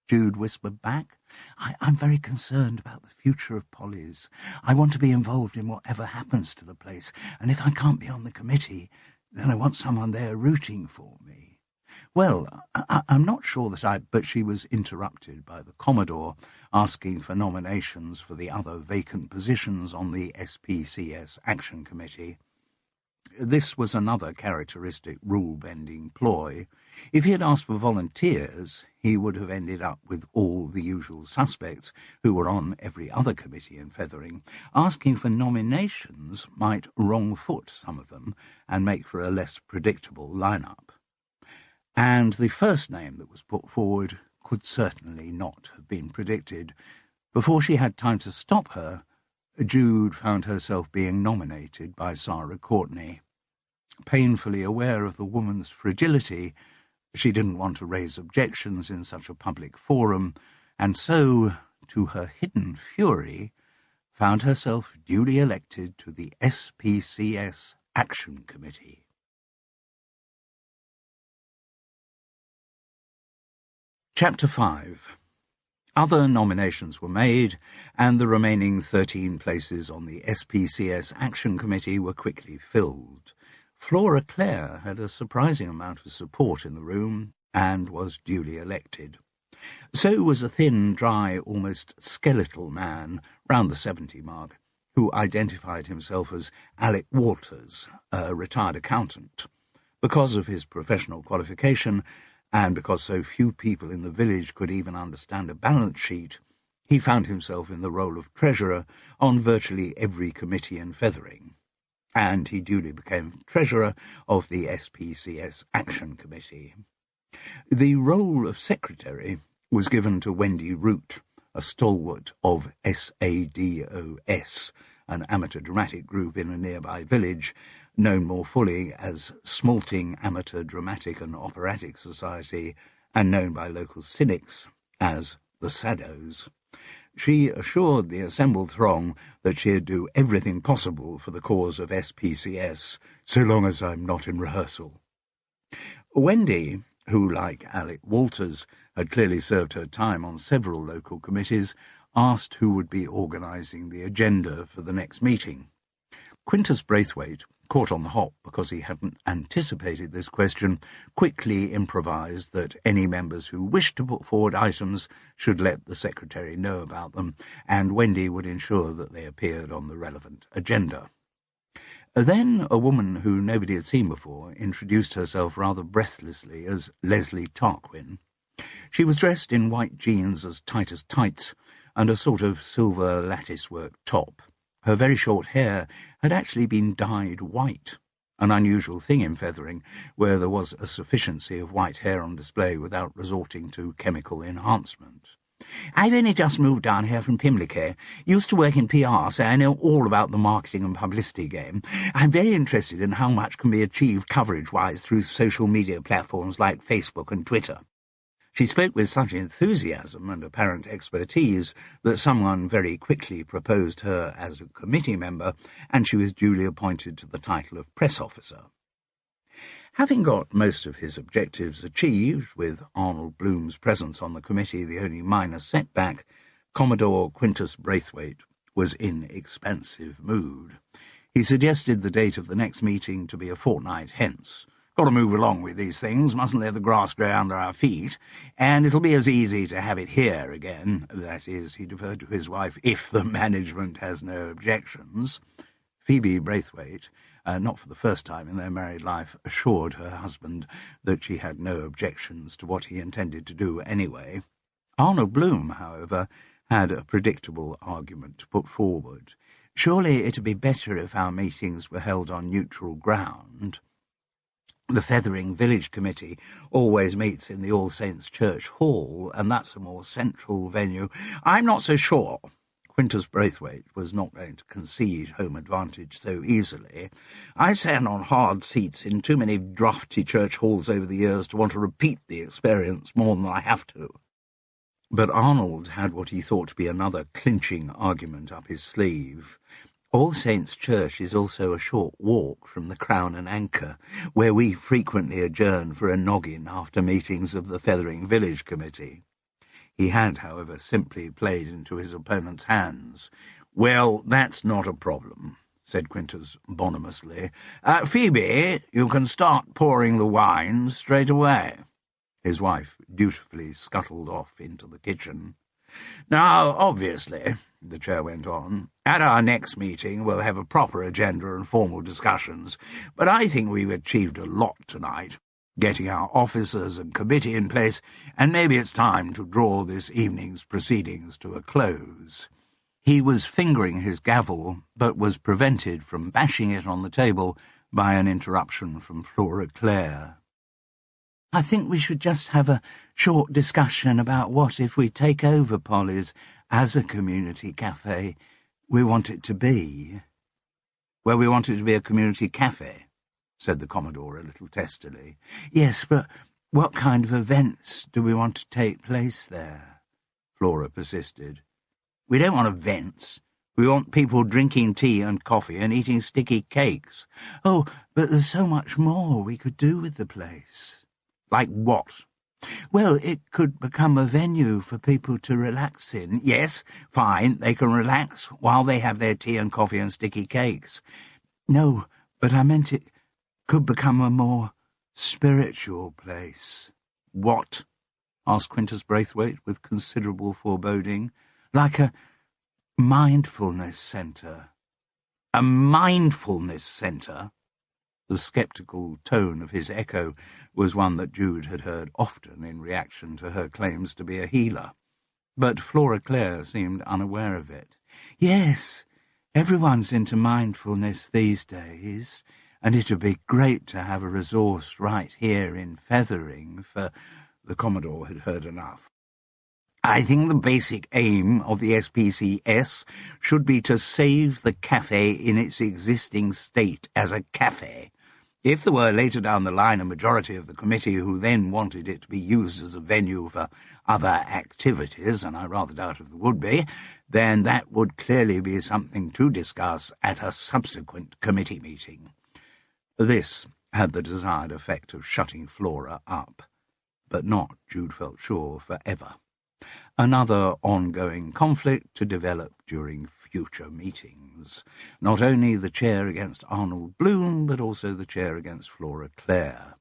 Jude whispered back. I'm very concerned about the future of Polly's. I want to be involved in whatever happens to the place, and if I can't be on the committee, then I want someone there rooting for me." Well, I'm not sure but she was interrupted by the Commodore asking for nominations for the other vacant positions on the SPCS Action Committee. This was another characteristic rule-bending ploy. If he had asked for volunteers, he would have ended up with all the usual suspects who were on every other committee in Fethering. Asking for nominations might wrong-foot some of them and make for a less predictable lineup. And the first name that was put forward could certainly not have been predicted. Before she had time to stop her, Jude found herself being nominated by Sarah Courtney. Painfully aware of the woman's fragility, she didn't want to raise objections in such a public forum, and so, to her hidden fury, found herself duly elected to the SPCS Action Committee. Chapter 5. Other nominations were made, and the remaining 13 places on the SPCS Action Committee were quickly filled. Flora Clare had a surprising amount of support in the room and was duly elected. So was a thin, dry, almost skeletal man, round the 70 mark, who identified himself as Alec Walters, a retired accountant. Because of his professional qualification, and because so few people in the village could even understand a balance sheet, he found himself in the role of treasurer on virtually every committee in Fethering, and he duly became treasurer of the SPCS Action Committee. The role of secretary was given to Wendy Root, a stalwart of SADOS, an amateur dramatic group in a nearby village, known more fully as Smalting Amateur Dramatic and Operatic Society, and known by local cynics as the Sados. She assured the assembled throng that she'd do everything possible for the cause of SPCS, so long as I'm not in rehearsal. Wendy, who, like Alec Walters, had clearly served her time on several local committees, asked who would be organising the agenda for the next meeting. Quintus Braithwaite, caught on the hop because he hadn't anticipated this question, quickly improvised that any members who wished to put forward items should let the secretary know about them, and Wendy would ensure that they appeared on the relevant agenda. Then a woman who nobody had seen before introduced herself rather breathlessly as Leslie Tarquin. She was dressed in white jeans as tight as tights and a sort of silver lattice-work top. Her very short hair had actually been dyed white, an unusual thing in Fethering, where there was a sufficiency of white hair on display without resorting to chemical enhancement. "I've only just moved down here from Pimlico. Used to work in PR, so I know all about the marketing and publicity game. I'm very interested in how much can be achieved coverage-wise through social media platforms like Facebook and Twitter." She spoke with such enthusiasm and apparent expertise that someone very quickly proposed her as a committee member, and she was duly appointed to the title of press officer. Having got most of his objectives achieved, with Arnold Bloom's presence on the committee the only minor setback, Commodore Quintus Braithwaite was in expansive mood. He suggested the date of the next meeting to be a fortnight hence. "Got to move along with these things, mustn't let the grass grow under our feet, and it'll be as easy to have it here again, that is," he deferred to his wife, "if the management has no objections." Phoebe Braithwaite, not for the first time in their married life, assured her husband that she had no objections to what he intended to do anyway. Arnold Bloom, however, had a predictable argument to put forward. Surely it would be better if our meetings were held on neutral ground. The Fethering Village Committee always meets in the All Saints' Church Hall, and that's a more central venue. "I'm not so sure." Quintus Braithwaite was not going to concede home advantage so easily. "I've sat on hard seats in too many draughty church halls over the years to want to repeat the experience more than I have to." But Arnold had what he thought to be another clinching argument up his sleeve. All Saints' Church is also a short walk from the Crown and Anchor, where we frequently adjourn for a noggin after meetings of the Fethering Village Committee. He had, however, simply played into his opponent's hands. "Well, that's not a problem," said Quintus bonhomously. Phoebe, you can start pouring the wine straight away. His wife dutifully scuttled off into the kitchen. Now, obviously, the chair went on, at our next meeting we'll have a proper agenda and formal discussions, but I think we've achieved a lot tonight, getting our officers and committee in place, and maybe it's time to draw this evening's proceedings to a close. He was fingering his gavel, but was prevented from bashing it on the table by an interruption from Flora Clare. I think we should just have a short discussion about what, if we take over Polly's as a community cafe, we want it to be. Well, we want it to be a community cafe, said the Commodore a little testily. Yes, but what kind of events do we want to take place there? Flora persisted. We don't want events. We want people drinking tea and coffee and eating sticky cakes. Oh, but there's so much more we could do with the place. Like what? Well, it could become a venue for people to relax in. Yes, fine, they can relax while they have their tea and coffee and sticky cakes. No, but I meant it could become a more spiritual place. What? Asked Quintus Braithwaite with considerable foreboding. Like a mindfulness centre. A mindfulness centre? The sceptical tone of his echo was one that Jude had heard often in reaction to her claims to be a healer. But Flora Clare seemed unaware of it. Yes, everyone's into mindfulness these days, and it would be great to have a resource right here in Fethering for... The Commodore had heard enough. I think the basic aim of the SPCS should be to save the cafe in its existing state as a cafe. If there were later down the line a majority of the committee who then wanted it to be used as a venue for other activities, and I rather doubt if there would be, then that would clearly be something to discuss at a subsequent committee meeting. This had the desired effect of shutting Flora up, but not, Jude felt sure, forever. Another ongoing conflict to develop during future meetings. Not only the chair against Arnold Bloom, but also the chair against Flora Clare.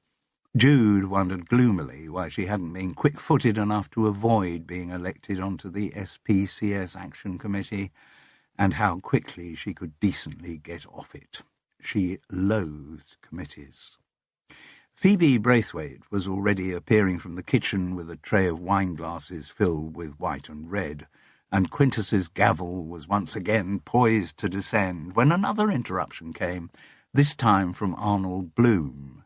Jude wondered gloomily why she hadn't been quick-footed enough to avoid being elected onto the SPCS Action Committee, and how quickly she could decently get off it. She loathed committees. Phoebe Braithwaite was already appearing from the kitchen with a tray of wine-glasses filled with white and red, and Quintus's gavel was once again poised to descend when another interruption came, this time from Arnold Bloom.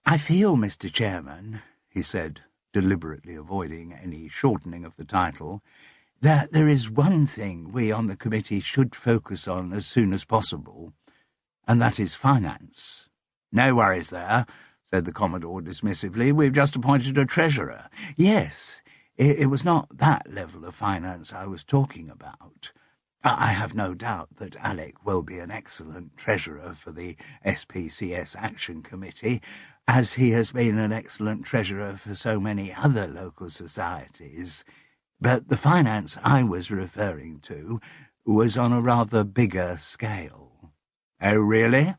"I feel, Mr. Chairman," he said, deliberately avoiding any shortening of the title, "that there is one thing we on the committee should focus on as soon as possible, and that is finance." "No worries there," said the Commodore dismissively. "We've just appointed a treasurer." "Yes, it was not that level of finance I was talking about. I have no doubt that Alec will be an excellent treasurer for the SPCS Action Committee, as he has been an excellent treasurer for so many other local societies. But the finance I was referring to was on a rather bigger scale." "Oh, really?"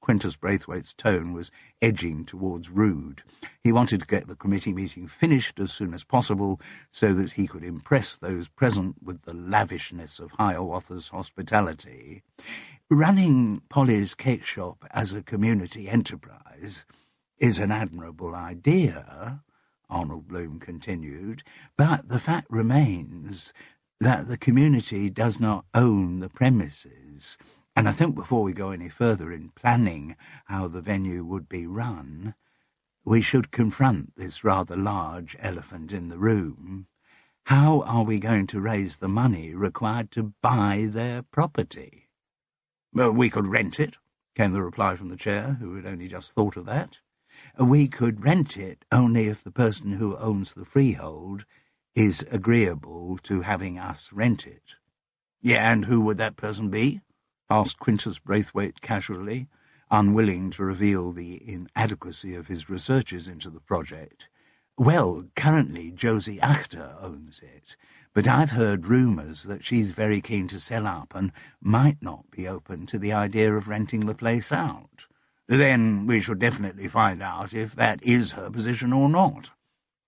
Quintus Braithwaite's tone was edging towards rude. He wanted to get the committee meeting finished as soon as possible so that he could impress those present with the lavishness of Hiawatha's hospitality. "Running Polly's cake shop as a community enterprise is an admirable idea," Arnold Bloom continued, "but the fact remains that the community does not own the premises. And I think before we go any further in planning how the venue would be run, we should confront this rather large elephant in the room. How are we going to raise the money required to buy their property?" "Well, we could rent it," came the reply from the chair, who had only just thought of that. "We could rent it only if the person who owns the freehold is agreeable to having us rent it." "Yeah, and who would that person be?" asked Quintus Braithwaite casually, unwilling to reveal the inadequacy of his researches into the project. "Well, currently Josie Achter owns it, But I've heard rumours that she's very keen to sell up and might not be open to the idea of renting the place out. Then we should definitely find out if that is her position or not.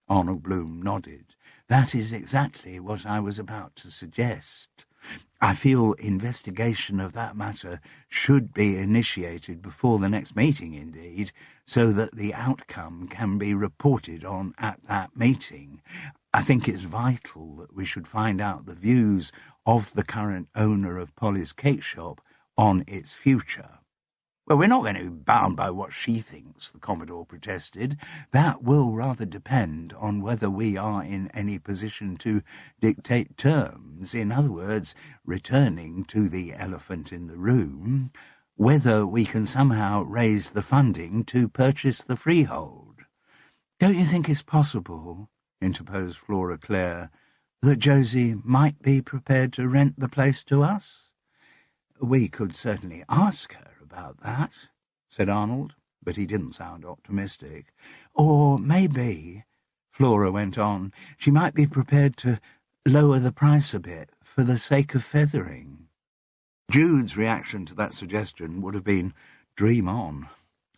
Arnold Bloom nodded. That is exactly what I was about to suggest. I feel investigation of that matter should be initiated before the next meeting, indeed, so that the outcome can be reported on at that meeting. I think it's vital that we should find out the views of the current owner of Polly's cake shop on its future. Well, we're not going to be bound by what she thinks, the Commodore protested. That will rather depend on whether we are in any position to dictate terms. In other words, returning to the elephant in the room, whether we can somehow raise the funding to purchase the freehold. Don't you think it's possible, interposed Flora Clare, that Josie might be prepared to rent the place to us? We could certainly ask her about that, said Arnold, but he didn't sound optimistic. Or maybe, Flora went on, she might be prepared to lower the price a bit for the sake of Fethering. Jude's reaction to that suggestion would have been, dream on,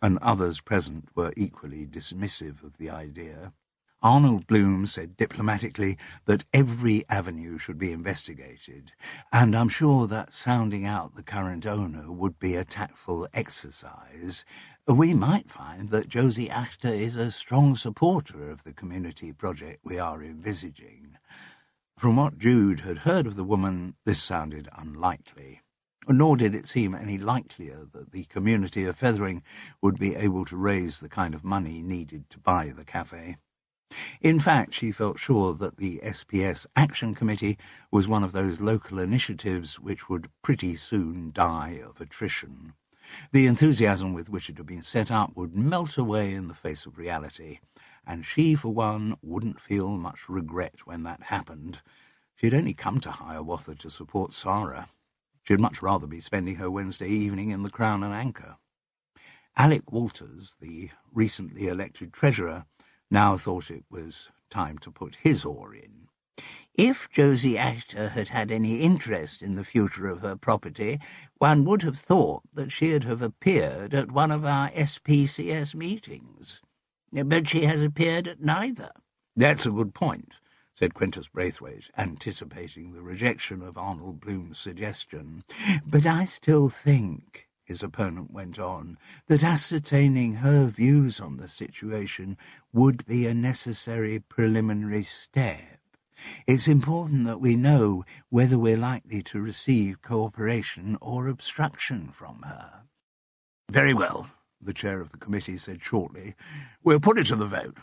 and others present were equally dismissive of the idea. Arnold Bloom said diplomatically that every avenue should be investigated, and I'm sure that sounding out the current owner would be a tactful exercise. We might find that Josie Achter is a strong supporter of the community project we are envisaging. From what Jude had heard of the woman, this sounded unlikely. Nor did it seem any likelier that the community of Fethering would be able to raise the kind of money needed to buy the cafe. In fact, she felt sure that the SPS Action Committee was one of those local initiatives which would pretty soon die of attrition. The enthusiasm with which it had been set up would melt away in the face of reality, and she, for one, wouldn't feel much regret when that happened. She had only come to Hiawatha to support Sarah. She'd much rather be spending her Wednesday evening in the Crown and Anchor. Alec Walters, the recently elected treasurer, now thought it was time to put his oar in. If Josie Achter had had any interest in the future of her property, one would have thought that she'd have appeared at one of our SPCS meetings. But she has appeared at neither. That's a good point, said Quintus Braithwaite, anticipating the rejection of Arnold Bloom's suggestion. But I still think, his opponent went on, that ascertaining her views on the situation would be a necessary preliminary step. It's important that we know whether we're likely to receive cooperation or obstruction from her. Very well, the chair of the committee said shortly. We'll put it to the vote.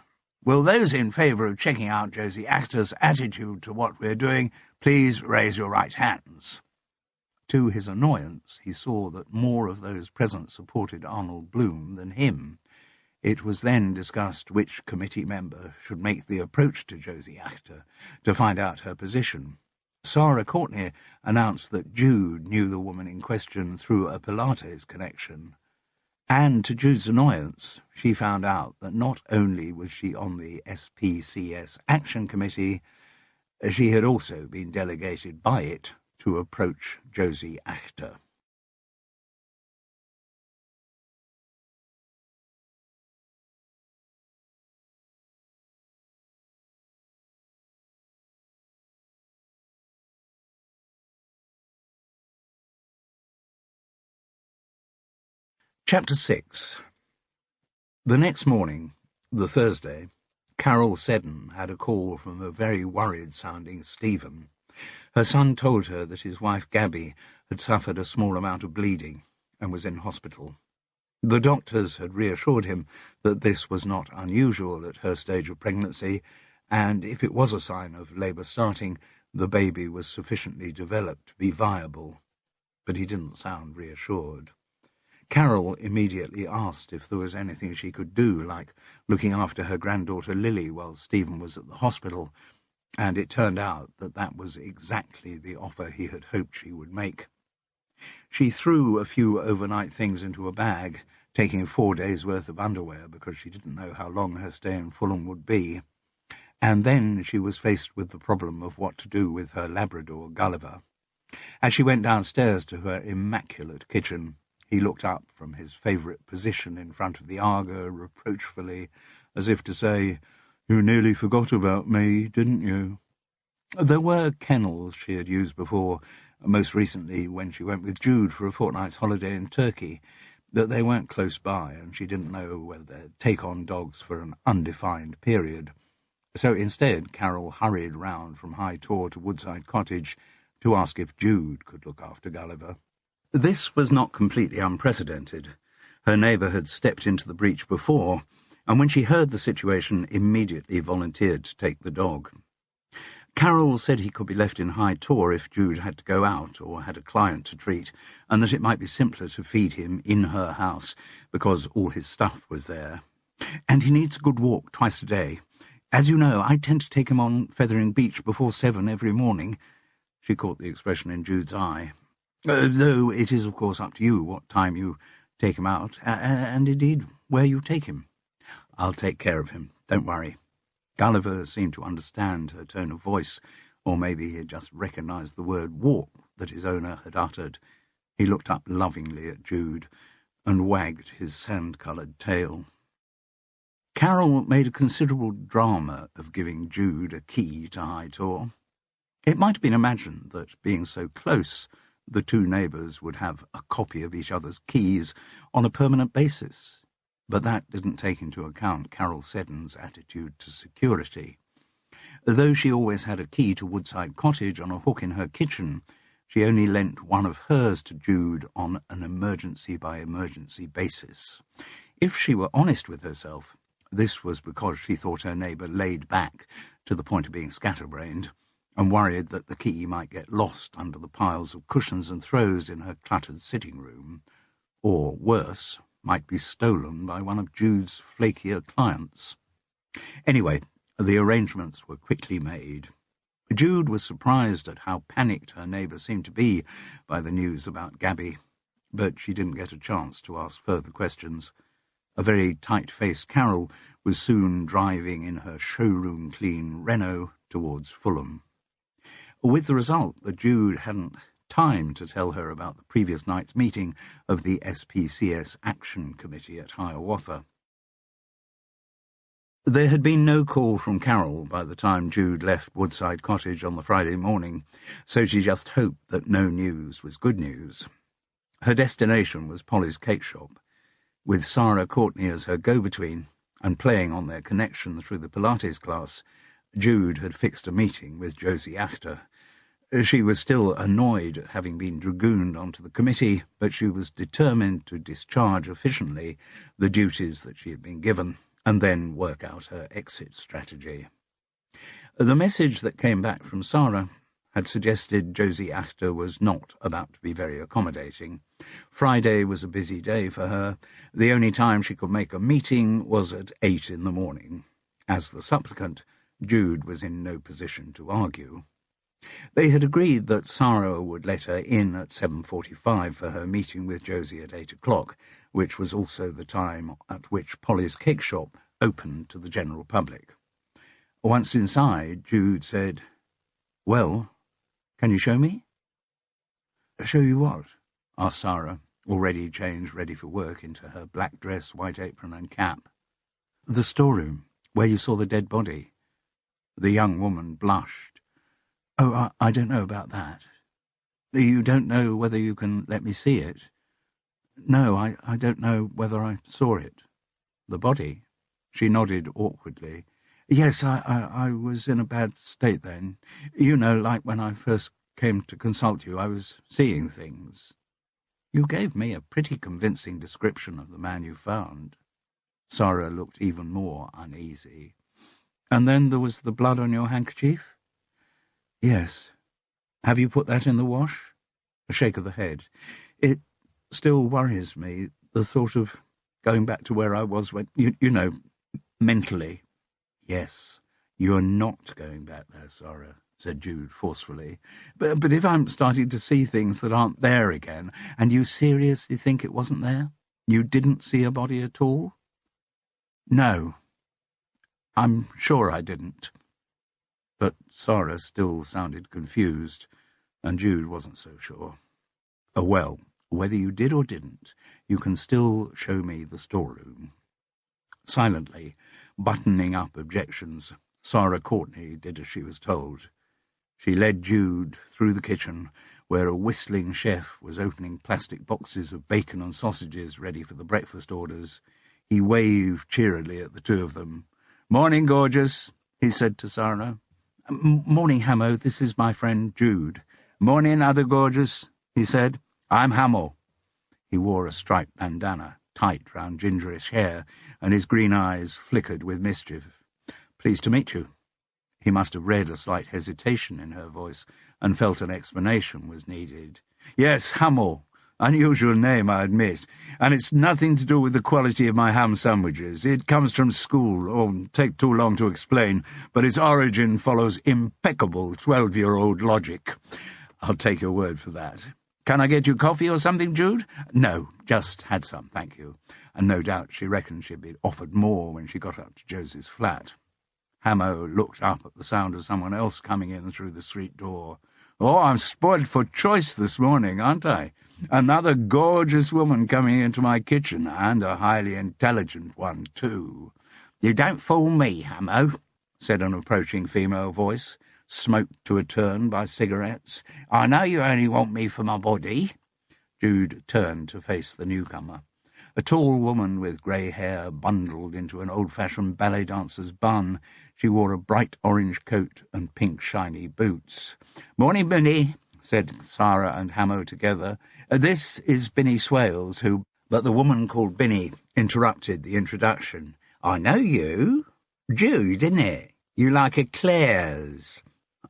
Will those in favour of checking out Josie Achter's attitude to what we're doing please raise your right hands? To his annoyance, he saw that more of those present supported Arnold Bloom than him. It was then discussed which committee member should make the approach to Josie Achter to find out her position. Sarah Courtney announced that Jude knew the woman in question through a Pilates connection. And to Jude's annoyance, she found out that not only was she on the SPCS Action Committee, she had also been delegated by it to approach Josie Achter. Chapter 6. The next morning, the Thursday, Carol Seddon had a call from a very worried-sounding Stephen. Her son told her that his wife Gabby had suffered a small amount of bleeding and was in hospital. The doctors had reassured him that this was not unusual at her stage of pregnancy, and if it was a sign of labour starting, the baby was sufficiently developed to be viable. But he didn't sound reassured. Carol immediately asked if there was anything she could do, like looking after her granddaughter Lily while Stephen was at the hospital, and it turned out that that was exactly the offer he had hoped she would make. She threw a few overnight things into a bag, taking 4 days' worth of underwear because she didn't know how long her stay in Fulham would be, And then she was faced with the problem of what to do with her Labrador, Gulliver. As she went downstairs to her immaculate kitchen, he looked up from his favourite position in front of the Aga reproachfully, as if to say, "You nearly forgot about me, didn't you?" There were kennels she had used before, most recently when she went with Jude for a fortnight's holiday in Turkey, that they weren't close by, and she didn't know whether they'd take on dogs for an undefined period. So instead, Carol hurried round from High Tor to Woodside Cottage to ask if Jude could look after Gulliver. This was not completely unprecedented. Her neighbour had stepped into the breach before, and when she heard the situation, immediately volunteered to take the dog. Carol said he could be left in High Tor if Jude had to go out or had a client to treat, and that it might be simpler to feed him in her house because all his stuff was there. And he needs a good walk twice a day. As you know, I tend to take him on Fethering Beach before 7 every morning. She caught the expression in Jude's eye. Though it is, of course, up to you what time you take him out, and indeed where you take him. I'll take care of him, don't worry. Gulliver seemed to understand her tone of voice, or maybe he had just recognised the word walk that his owner had uttered. He looked up lovingly at Jude and wagged his sand-coloured tail. Carol made a considerable drama of giving Jude a key to High Tor. It might have been imagined that, being so close, the two neighbours would have a copy of each other's keys on a permanent basis, but that didn't take into account Carol Seddon's attitude to security. Though she always had a key to Woodside Cottage on a hook in her kitchen, she only lent one of hers to Jude on an emergency-by-emergency basis. If she were honest with herself, this was because she thought her neighbour laid back to the point of being scatterbrained, and worried that the key might get lost under the piles of cushions and throws in her cluttered sitting room, or, worse, might be stolen by one of Jude's flakier clients. Anyway, the arrangements were quickly made. Jude was surprised at how panicked her neighbour seemed to be by the news about Gabby, but she didn't get a chance to ask further questions. A very tight-faced Carol was soon driving in her showroom-clean Renault towards Fulham, with the result that Jude hadn't time to tell her about the previous night's meeting of the SPCS Action Committee at Hiawatha. There had been no call from Carol by the time Jude left Woodside Cottage on the Friday morning, so she just hoped that no news was good news. Her destination was Polly's cake shop, with Sarah Courtney as her go-between, and playing on their connection through the Pilates class. Jude had fixed a meeting with Josie Achter. She was still annoyed at having been dragooned onto the committee, but she was determined to discharge efficiently the duties that she had been given, and then work out her exit strategy. The message that came back from Sarah had suggested Josie Achter was not about to be very accommodating. Friday was a busy day for her. The only time she could make a meeting was at 8 in the morning. As the supplicant, Jude was in no position to argue. They had agreed that Sarah would let her in at 7:45 for her meeting with Josie at 8 o'clock, which was also the time at which Polly's cake shop opened to the general public. Once inside, Jude said, "Well, can you show me?" "Show you what?" asked Sarah, already changed ready for work into her black dress, white apron and cap. "The storeroom, where you saw the dead body." The young woman blushed. "Oh, I don't know about that." "You don't know whether you can let me see it?" "No, I don't know whether I saw it." "The body?" She nodded awkwardly. "Yes, I was in a bad state then. You know, like when I first came to consult you, I was seeing things." "You gave me a pretty convincing description of the man you found." Sarah looked even more uneasy. "And then there was the blood on your handkerchief?" "Yes." "Have you put that in the wash?" A shake of the head. "It still worries me, the thought of going back to where I was when, you know, mentally." "Yes, you're not going back there, Sarah," said Jude forcefully. But if I'm starting to see things that aren't there again, and you seriously think it wasn't there? You didn't see a body at all?" "No, I'm sure I didn't." But Sarah still sounded confused, and Jude wasn't so sure. "Oh, well, whether you did or didn't, you can still show me the storeroom." Silently, buttoning up objections, Sarah Courtney did as she was told. She led Jude through the kitchen, where a whistling chef was opening plastic boxes of bacon and sausages ready for the breakfast orders. He waved cheerily at the two of them. "Morning, gorgeous," he said to Sarah. "Morning, Hamo. This is my friend Jude." "Morning, other gorgeous," he said. "I'm Hamo." He wore a striped bandana, tight round gingerish hair, and his green eyes flickered with mischief. "Pleased to meet you." He must have read a slight hesitation in her voice and felt an explanation was needed. "Yes, Hamo. Unusual name, I admit, and it's nothing to do with the quality of my ham sandwiches. It comes from school, or take too long to explain, but its origin follows impeccable 12-year-old logic. I'll take your word for that. Can I get you coffee or something, Jude?" "No, just had some, thank you." And no doubt she reckoned she'd be offered more when she got up to Josie's flat. Hamo looked up at the sound of someone else coming in through the street door. "Oh, I'm spoiled for choice this morning, aren't I? Another gorgeous woman coming into my kitchen, and a highly intelligent one, too." "You don't fool me, Hamo," said an approaching female voice, smoked to a turn by cigarettes. "I know you only want me for my body." Jude turned to face the newcomer. A tall woman with grey hair bundled into an old-fashioned ballet dancer's bun. She wore a bright orange coat and pink shiny boots. "Morning, Binny," said Sarah and Hamo together. "This is Binny Swales, who—" But the woman called Binny interrupted the introduction. "I know you. Jude, isn't it? You like eclairs."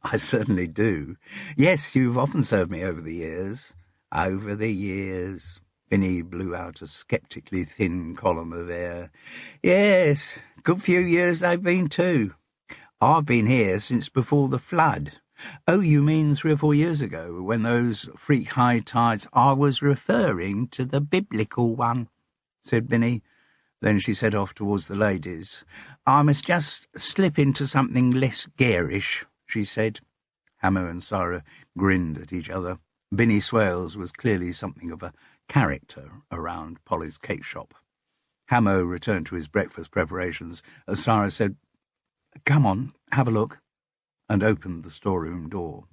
"I certainly do. Yes, you've often served me over the years." "Over the years." Binny blew out a sceptically thin column of air. "Yes, good few years they've been too. I've been here since before the flood." "Oh, you mean 3 or 4 years ago, when those freak high tides—" "I was referring to the biblical one," said Binny. Then she set off towards the ladies. "I must just slip into something less garish," she said. Hamo and Sarah grinned at each other. Binny Swales was clearly something of a character around Polly's cake shop. Hamo returned to his breakfast preparations as Sarah said, "Come on, have a look," and opened the storeroom door.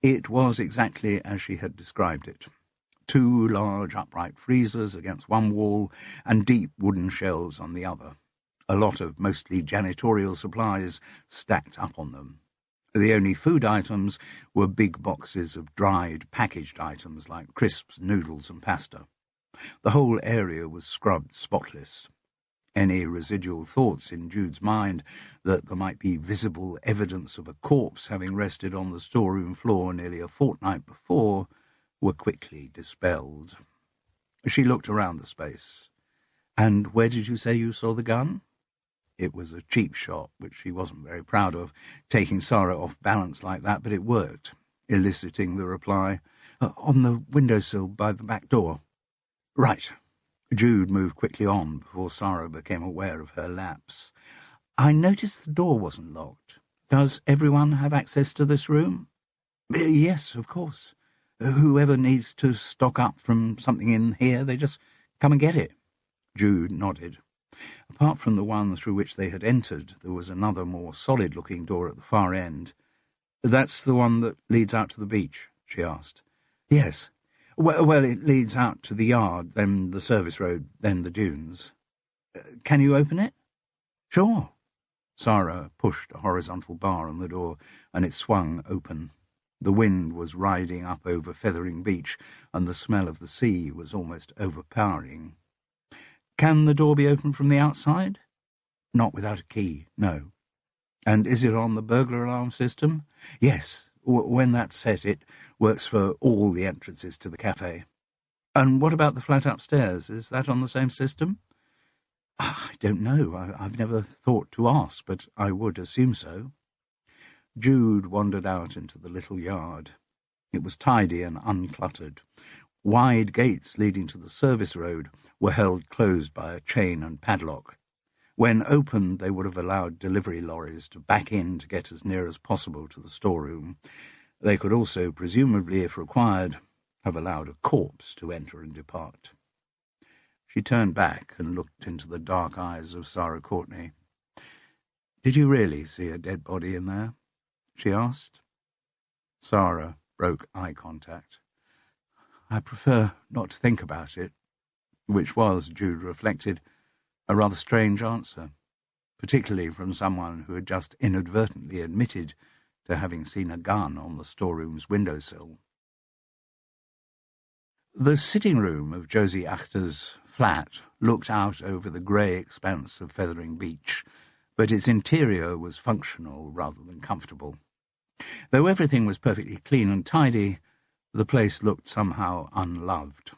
It was exactly as she had described it. 2 large upright freezers against one wall and deep wooden shelves on the other. A lot of mostly janitorial supplies stacked up on them. The only food items were big boxes of dried, packaged items like crisps, noodles, and pasta. The whole area was scrubbed spotless. Any residual thoughts in Jude's mind that there might be visible evidence of a corpse having rested on the storeroom floor nearly a fortnight before were quickly dispelled. She looked around the space. "And where did you say you saw the gun?" It was a cheap shot, which she wasn't very proud of, taking Sarah off balance like that, but it worked, eliciting the reply, "On the windowsill by the back door." "Right." Jude moved quickly on before Sarah became aware of her lapse. "I noticed the door wasn't locked. Does everyone have access to this room?" "Yes, of course. Whoever needs to stock up from something in here, they just come and get it." Jude nodded. Apart from the one through which they had entered, there was another more solid-looking door at the far end. "That's the one that leads out to the beach?" she asked. "Yes. Well, it leads out to the yard, then the service road, then the dunes." "Can you open it?" "Sure." Sarah pushed a horizontal bar on the door, and it swung open. The wind was riding up over Fethering Beach, and the smell of the sea was almost overpowering. "Can the door be opened from the outside?" "Not without a key, no." "And is it on the burglar alarm system?" "Yes. When that's set, it works for all the entrances to the cafe." "And what about the flat upstairs? Is that on the same system?" "I don't know. I've never thought to ask, but I would assume so." Jude wandered out into the little yard. It was tidy and uncluttered. Wide gates leading to the service road were held closed by a chain and padlock. When opened, they would have allowed delivery lorries to back in to get as near as possible to the storeroom. They could also, presumably if required, have allowed a corpse to enter and depart. She turned back and looked into the dark eyes of Sarah Courtney. "Did you really see a dead body in there?" she asked. Sarah broke eye contact. "I prefer not to think about it," which was, Jude reflected, a rather strange answer, particularly from someone who had just inadvertently admitted to having seen a gun on the storeroom's windowsill. The sitting room of Josie Achter's flat looked out over the grey expanse of Fethering Beach, but its interior was functional rather than comfortable. Though everything was perfectly clean and tidy, the place looked somehow unloved.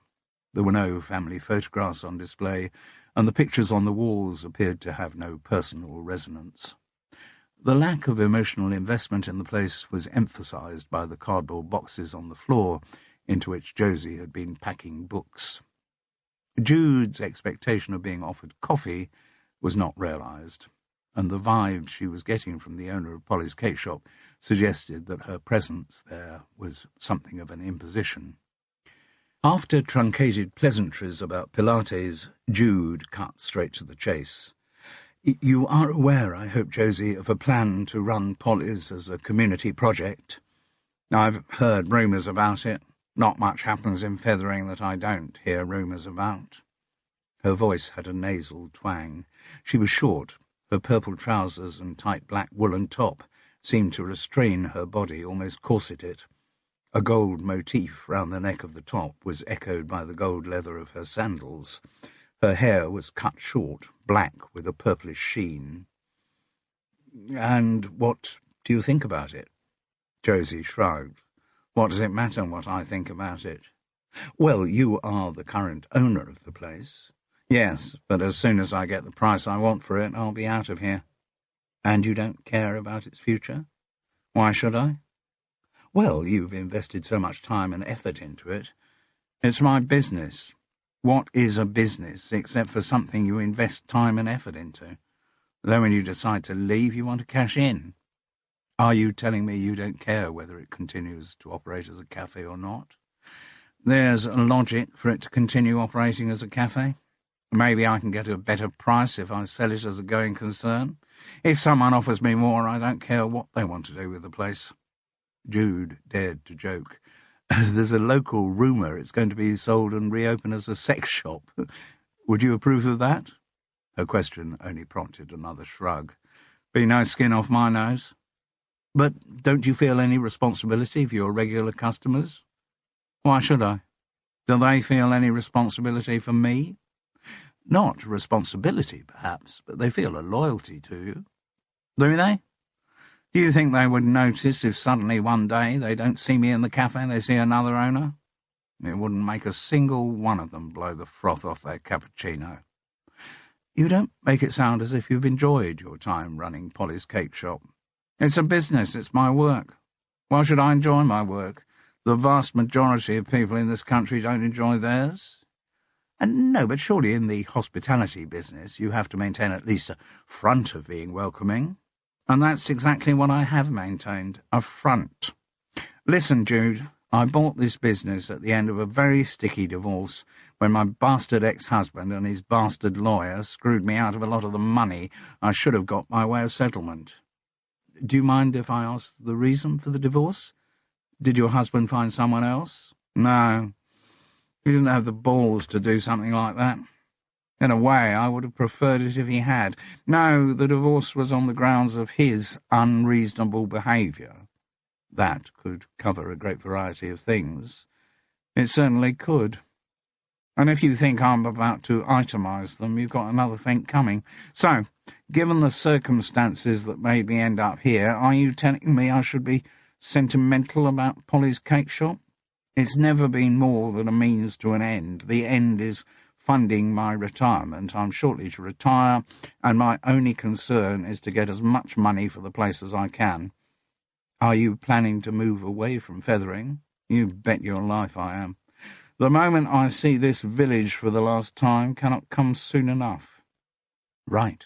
There were no family photographs on display, and the pictures on the walls appeared to have no personal resonance. The lack of emotional investment in the place was emphasized by the cardboard boxes on the floor into which Josie had been packing books. Jude's expectation of being offered coffee was not realized, and the vibe she was getting from the owner of Polly's cake shop suggested that her presence there was something of an imposition. After truncated pleasantries about Pilates, Jude cut straight to the chase. "You are aware, I hope, Josie, of a plan to run Polly's as a community project?" "I've heard rumours about it. Not much happens in Fethering that I don't hear rumours about." Her voice had a nasal twang. She was short. Her purple trousers and tight black woolen top seemed to restrain her body, almost corset it. A gold motif round the neck of the top was echoed by the gold leather of her sandals. Her hair was cut short, black with a purplish sheen. "And what do you think about it?" Josie shrugged. "What does it matter what I think about it?" "Well, you are the current owner of the place." "Yes, but as soon as I get the price I want for it, I'll be out of here." "And you don't care about its future?" "Why should I?" "Well, you've invested so much time and effort into it." "It's my business." "What is a business, except for something you invest time and effort into? Then when you decide to leave, you want to cash in." "Are you telling me you don't care whether it continues to operate as a cafe or not?" "There's a logic for it to continue operating as a cafe. Maybe I can get a better price if I sell it as a going concern. If someone offers me more, I don't care what they want to do with the place." Jude dared to joke. "There's a local rumour it's going to be sold and reopen as a sex shop. Would you approve of that?" Her question only prompted another shrug. "Be no skin off my nose." "But don't you feel any responsibility for your regular customers?" "Why should I? Do they feel any responsibility for me?" "Not responsibility, perhaps, but they feel a loyalty to you." "Do they? Do you think they would notice if suddenly one day they don't see me in the cafe and they see another owner?" "It wouldn't make a single one of them blow the froth off their cappuccino." "You don't make it sound as if you've enjoyed your time running Polly's cake shop." "It's a business. It's my work. Why should I enjoy my work? The vast majority of people in this country don't enjoy theirs." "And no, but surely in the hospitality business you have to maintain at least a front of being welcoming." "And that's exactly what I have maintained, a front. Listen, Jude, I bought this business at the end of a very sticky divorce when my bastard ex-husband and his bastard lawyer screwed me out of a lot of the money I should have got by way of settlement." "Do you mind if I ask the reason for the divorce? Did your husband find someone else?" "No. He didn't have the balls to do something like that. In a way, I would have preferred it if he had. No, the divorce was on the grounds of his unreasonable behaviour." That could cover a great variety of things. It certainly could. And if you think I'm about to itemize them, you've got another thing coming. So, given the circumstances that made me end up here, are you telling me I should be sentimental about Polly's cake shop? It's never been more than a means to an end. The end is funding my retirement. I'm shortly to retire, and my only concern is to get as much money for the place as I can. Are you planning to move away from Fethering? You bet your life I am. The moment I see this village for the last time cannot come soon enough." "Right,"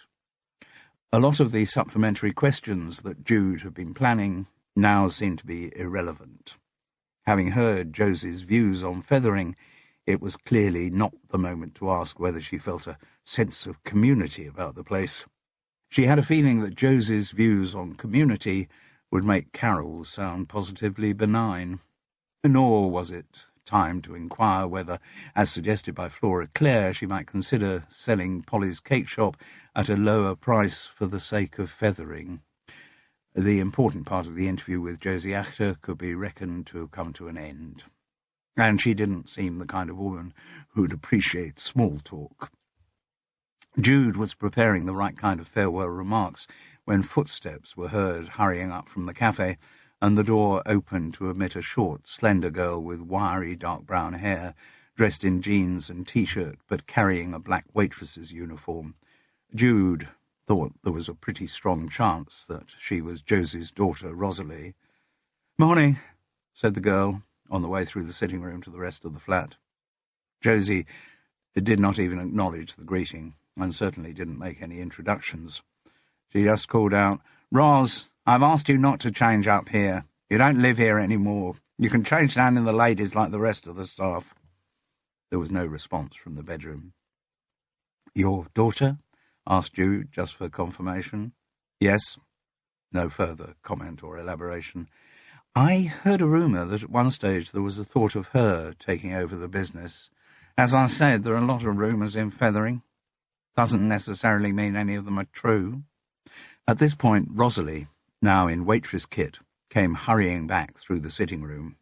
A lot of the supplementary questions that Jude had been planning now seemed to be irrelevant. Having heard Josie's views on Fethering, it was clearly not the moment to ask whether she felt a sense of community about the place. She had a feeling that Josie's views on community would make Carol's sound positively benign. Nor was it time to inquire whether, as suggested by Flora Clare, she might consider selling Polly's cake shop at a lower price for the sake of Fethering. The important part of the interview with EVA-IA could be reckoned to have come to an end. And she didn't seem the kind of woman who'd appreciate small talk. Jude was preparing the right kind of farewell remarks when footsteps were heard hurrying up from the cafe, and the door opened to admit a short, slender girl with wiry dark brown hair, dressed in jeans and T-shirt, but carrying a black waitress's uniform. Jude thought there was a pretty strong chance that she was Josie's daughter, Rosalie. "Morning," said the girl, on the way through the sitting room to the rest of the flat. Josie did not even acknowledge the greeting, and certainly didn't make any introductions. She just called out, "Ros, I've asked you not to change up here. You don't live here anymore. You can change down in the ladies like the rest of the staff." There was no response from the bedroom. "Your daughter?" asked Jude, just for confirmation. "Yes." No further comment or elaboration. "I heard a rumour that at one stage there was a thought of her taking over the business. As I said, there are a lot of rumours in Fethering. Doesn't necessarily mean any of them are true." At this point, Rosalie, now in waitress kit, came hurrying back through the sitting room.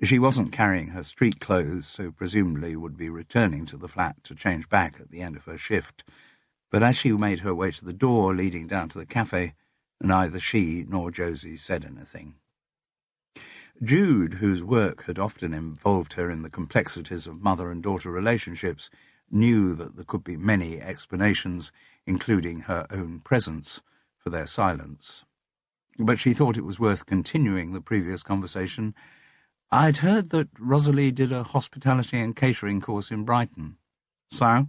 She wasn't carrying her street clothes, so presumably would be returning to the flat to change back at the end of her shift. But as she made her way to the door leading down to the cafe, neither she nor Josie said anything. Jude, whose work had often involved her in the complexities of mother and daughter relationships, knew that there could be many explanations, including her own presence, for their silence. But she thought it was worth continuing the previous conversation. "I'd heard that Rosalie did a hospitality and catering course in Brighton." "So?"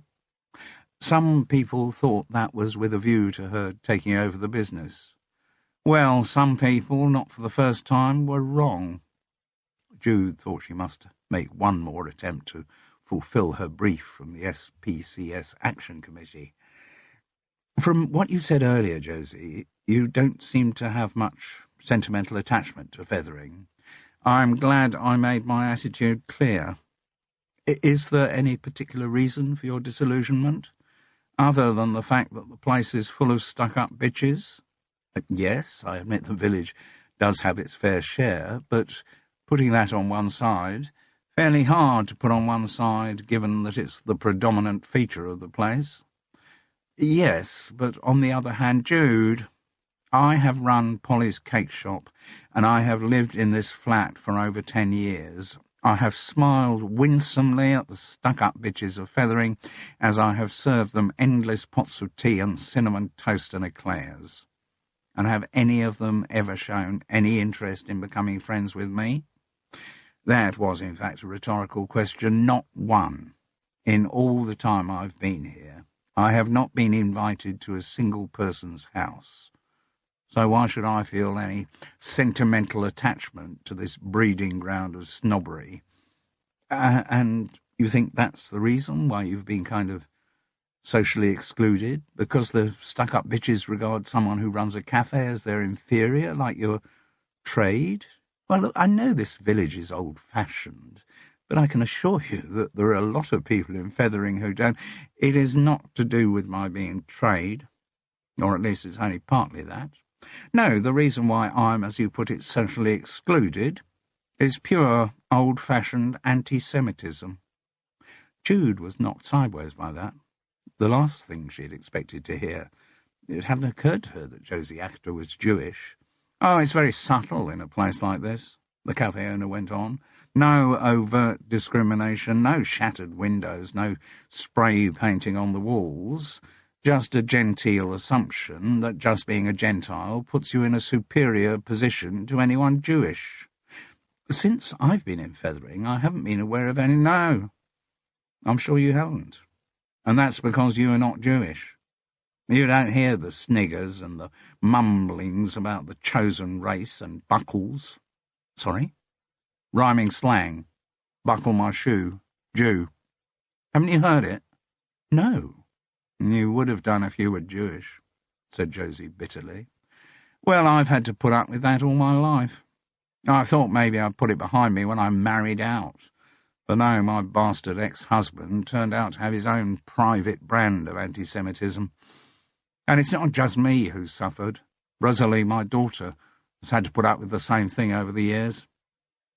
"Some people thought that was with a view to her taking over the business." "Well, some people, not for the first time, were wrong." Jude thought she must make one more attempt to fulfill her brief from the SPCS Action Committee. "From what you said earlier, Josie, you don't seem to have much sentimental attachment to Fethering. I'm glad I made my attitude clear. Is there any particular reason for your disillusionment, other than the fact that the place is full of stuck-up bitches?" "Yes, I admit the village does have its fair share, but putting that on one side, fairly hard to put on one side, given that it's the predominant feature of the place." "Yes, but on the other hand, Jude, I have run Polly's cake shop, and I have lived in this flat for over 10 years. I have smiled winsomely at the stuck-up bitches of Fethering, as I have served them endless pots of tea and cinnamon toast and eclairs. And have any of them ever shown any interest in becoming friends with me?" That was, in fact, a rhetorical question. "Not one. In all the time I've been here, I have not been invited to a single person's house. So why should I feel any sentimental attachment to this breeding ground of snobbery? And you think that's the reason why you've been kind of socially excluded? Because the stuck-up bitches regard someone who runs a cafe as their inferior, like your trade? Well, look, I know this village is old-fashioned, but I can assure you that there are a lot of people in Fethering who don't. It is not to do with my being trade, or at least it's only partly that. No, the reason why I'm, as you put it, socially excluded is pure old-fashioned anti-Semitism." Jude was knocked sideways by that. The last thing she had expected to hear. It hadn't occurred to her that EVA-IA was Jewish. "Oh, it's very subtle in a place like this," the cafe owner went on. "No overt discrimination, no shattered windows, no spray painting on the walls. Just a genteel assumption that just being a Gentile puts you in a superior position to anyone Jewish. Since I've been in Fethering, I haven't been aware of any." "No, I'm sure you haven't. And that's because you are not Jewish." You don't hear the sniggers and the mumblings about the chosen race and buckles. Sorry? Rhyming slang. Buckle my shoe. Jew. Haven't you heard it? No. You would have done if you were Jewish, said Josie bitterly. Well, I've had to put up with that all my life. I thought maybe I'd put it behind me when I married out. But no, my bastard ex-husband turned out to have his own private brand of anti-Semitism. And it's not just me who's suffered. Rosalie, my daughter, has had to put up with the same thing over the years.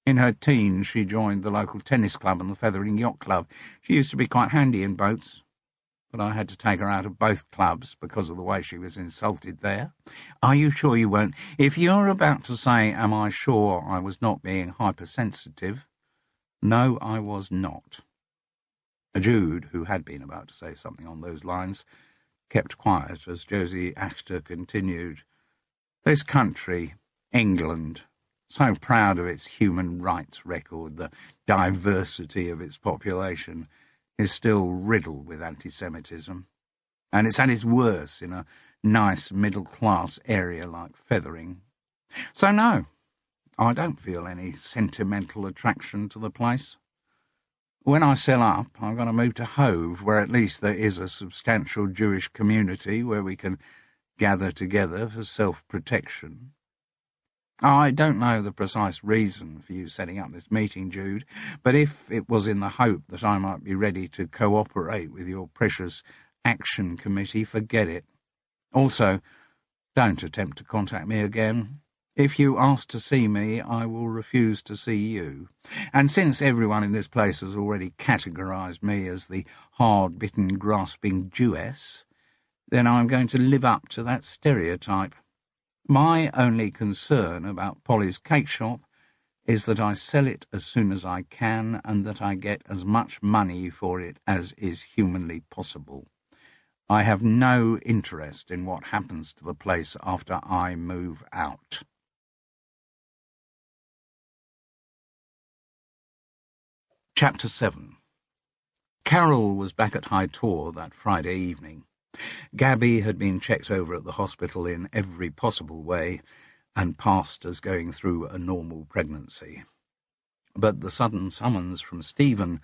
In her teens, she joined the local tennis club and the Fethering yacht club. She used to be quite handy in boats, but I had to take her out of both clubs because of the way she was insulted there. Are you sure you won't? If you're about to say, am I sure I was not being hypersensitive? No, I was not. Jude, who had been about to say something on those lines, kept quiet as Josie Actor continued. This country, England, so proud of its human rights record, the diversity of its population, is still riddled with anti-Semitism. And it's at its worst in a nice middle-class area like Fethering. So no, I don't feel any sentimental attraction to the place. When I sell up, I'm going to move to Hove, where at least there is a substantial Jewish community where we can gather together for self-protection. I don't know the precise reason for you setting up this meeting, Jude, but if it was in the hope that I might be ready to cooperate with your precious Action Committee, forget it. Also, don't attempt to contact me again. If you ask to see me, I will refuse to see you. And since everyone in this place has already categorised me as the hard-bitten, grasping Jewess, then I'm going to live up to that stereotype. My only concern about Polly's cake shop is that I sell it as soon as I can and that I get as much money for it as is humanly possible. I have no interest in what happens to the place after I move out. Chapter 7. Carol was back at High Tor that Friday evening. Gabby had been checked over at the hospital in every possible way and passed as going through a normal pregnancy. But the sudden summons from Stephen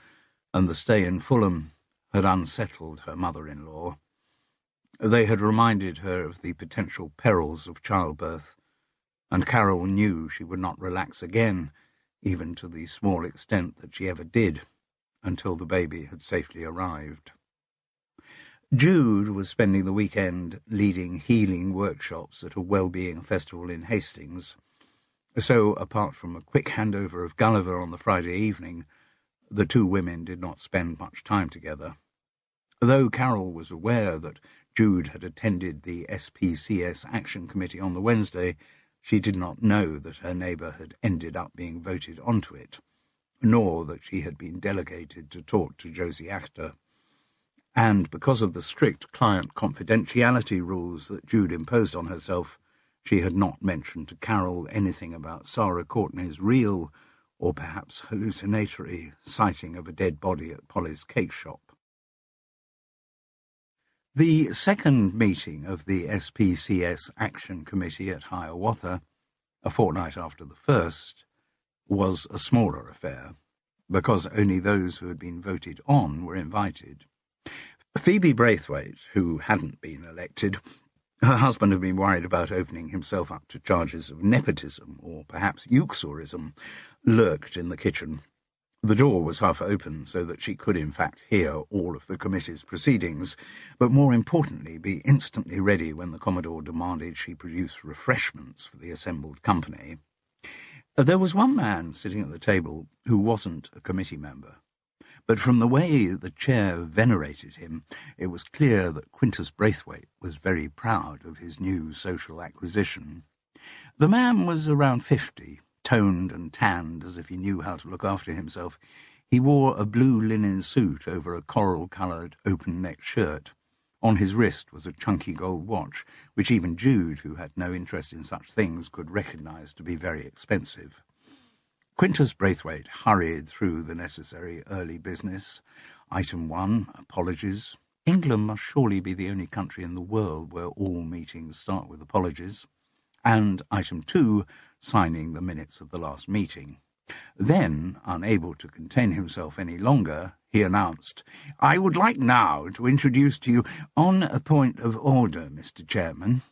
and the stay in Fulham had unsettled her mother-in-law. They had reminded her of the potential perils of childbirth, and Carol knew she would not relax again, even to the small extent that she ever did, until the baby had safely arrived. Jude was spending the weekend leading healing workshops at a well-being festival in Hastings, so apart from a quick handover of Gulliver on the Friday evening, the two women did not spend much time together. Though Carol was aware that Jude had attended the SPCS Action Committee on the Wednesday, she did not know that her neighbour had ended up being voted onto it, nor that she had been delegated to talk to Josie Actor. And because of the strict client confidentiality rules that Jude imposed on herself, she had not mentioned to Carol anything about Sarah Courtney's real, or perhaps hallucinatory, sighting of a dead body at Polly's cake shop. The second meeting of the SPCS Action Committee at Hiawatha, a fortnight after the first, was a smaller affair, because only those who had been voted on were invited. Phoebe Braithwaite, who hadn't been elected, her husband had been worried about opening himself up to charges of nepotism or perhaps uxorism, lurked in the kitchen. The door was half open so that she could in fact hear all of the committee's proceedings, but more importantly be instantly ready when the Commodore demanded she produce refreshments for the assembled company. There was one man sitting at the table who wasn't a committee member, but from the way the chair venerated him, it was clear that Quintus Braithwaite was very proud of his new social acquisition. The man was around 50, toned and tanned as if he knew how to look after himself. He wore a blue linen suit over a coral-coloured open-necked shirt. On his wrist was a chunky gold watch, which even Jude, who had no interest in such things, could recognise to be very expensive. Quintus Braithwaite hurried through the necessary early business. Item 1, apologies. England must surely be the only country in the world where all meetings start with apologies. And item 2, signing the minutes of the last meeting. Then, unable to contain himself any longer, he announced, "I would like now to introduce to you, on a point of order, Mr. Chairman."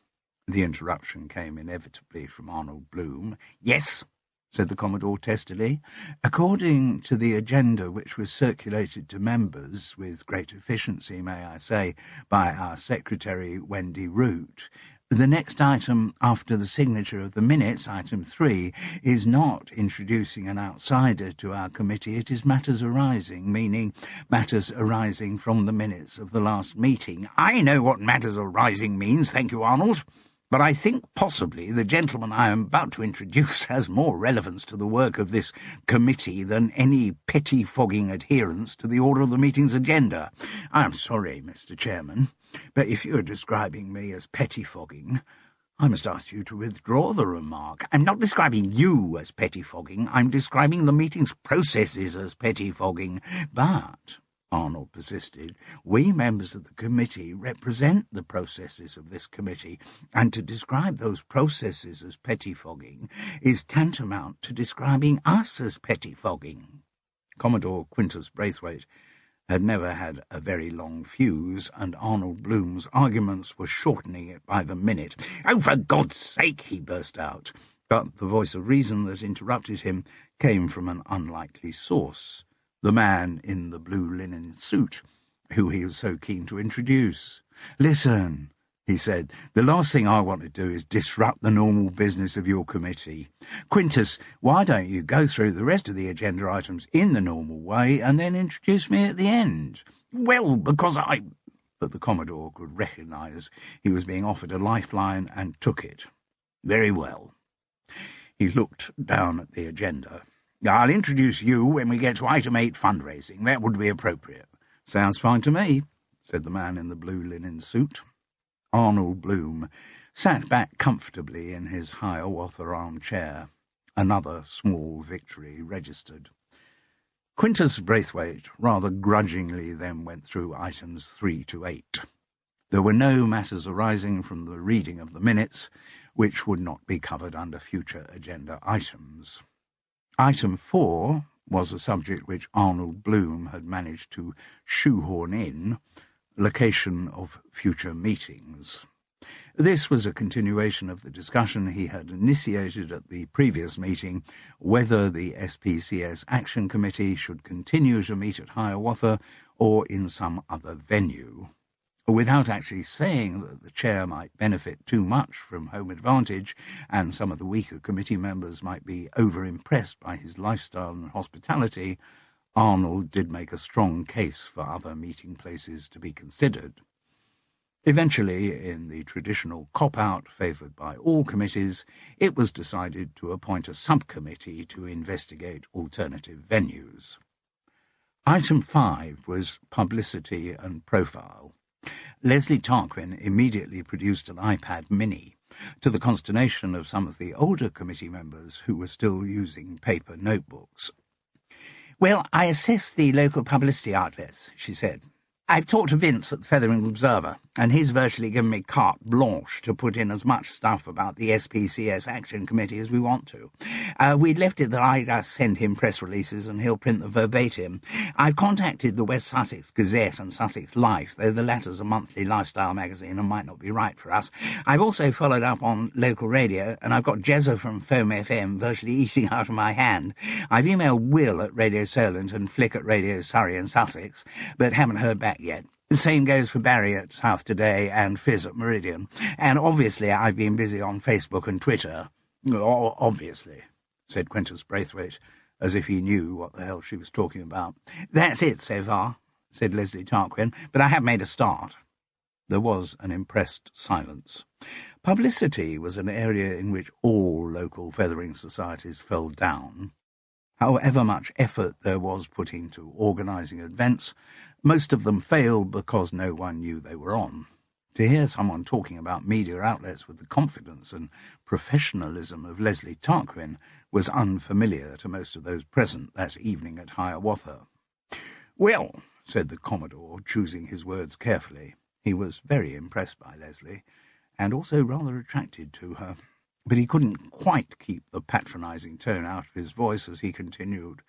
The interruption came inevitably from Arnold Bloom. "Yes," said the Commodore testily. "According to the agenda which was circulated to members, with great efficiency, may I say, by our Secretary, Wendy Root, the next item after the signature of the minutes, item 3, is not introducing an outsider to our committee. It is matters arising, meaning matters arising from the minutes of the last meeting." "I know what matters arising means, thank you, Arnold. But I think possibly the gentleman I am about to introduce has more relevance to the work of this committee than any pettifogging adherence to the order of the meeting's agenda. I am sorry, Mr. Chairman, but if you are describing me as pettifogging, I must ask you to withdraw the remark." "I'm not describing you as pettifogging. I'm describing the meeting's processes as pettifogging. But," Arnold persisted, "we members of the committee represent the processes of this committee, and to describe those processes as pettifogging is tantamount to describing us as pettifogging." Commodore Quintus Braithwaite had never had a very long fuse, and Arnold Bloom's arguments were shortening it by the minute. "Oh, for God's sake!" he burst out. But the voice of reason that interrupted him came from an unlikely source. The man in the blue linen suit, who he was so keen to introduce. "Listen," he said, "the last thing I want to do is disrupt the normal business of your committee. Quintus, why don't you go through the rest of the agenda items in the normal way and then introduce me at the end?" "Well, because I—" But the Commodore could recognise he was being offered a lifeline and took it. "Very well." He looked down at the agenda. "I'll introduce you when we get to item 8, fundraising. That would be appropriate." "Sounds fine to me," said the man in the blue linen suit. Arnold Bloom sat back comfortably in his Hiawatha armchair. Another small victory registered. Quintus Braithwaite rather grudgingly then went through items 3 to 8. There were no matters arising from the reading of the minutes, which would not be covered under future agenda items. Item 4 was a subject which Arnold Bloom had managed to shoehorn in, location of future meetings. This was a continuation of the discussion he had initiated at the previous meeting, whether the SPCS Action Committee should continue to meet at Hiawatha or in some other venue. Without actually saying that the chair might benefit too much from home advantage and some of the weaker committee members might be over-impressed by his lifestyle and hospitality, Arnold did make a strong case for other meeting places to be considered. Eventually, in the traditional cop-out favoured by all committees, it was decided to appoint a subcommittee to investigate alternative venues. Item 5 was publicity and profile. Leslie Tarquin immediately produced an iPad mini, to the consternation of some of the older committee members who were still using paper notebooks. "Well, I assess the local publicity outlets," she said. "I've talked to Vince at the Fethering Observer, and he's virtually given me carte blanche to put in as much stuff about the SPCS Action Committee as we want to. We'd left it that I just send him press releases and he'll print them verbatim. I've contacted the West Sussex Gazette and Sussex Life, though the latter's a monthly lifestyle magazine and might not be right for us. I've also followed up on local radio, and I've got Jezza from Foam FM virtually eating out of my hand. I've emailed Will at Radio Solent and Flick at Radio Surrey and Sussex, but haven't heard back yet. The same goes for Barry at South Today and Fizz at Meridian. And obviously I've been busy on Facebook and Twitter." "Obviously," said Quintus Braithwaite, as if he knew what the hell she was talking about. "That's it so far," said Leslie Tarquin, "but I have made a start." There was an impressed silence. Publicity was an area in which all local feathering societies fell down. However much effort there was put into organising events, most of them failed because no one knew they were on. To hear someone talking about media outlets with the confidence and professionalism of Leslie Tarquin was unfamiliar to most of those present that evening at Hiawatha. "Well," said the Commodore, choosing his words carefully. He was very impressed by Leslie, and also rather attracted to her. But he couldn't quite keep the patronising tone out of his voice as he continued.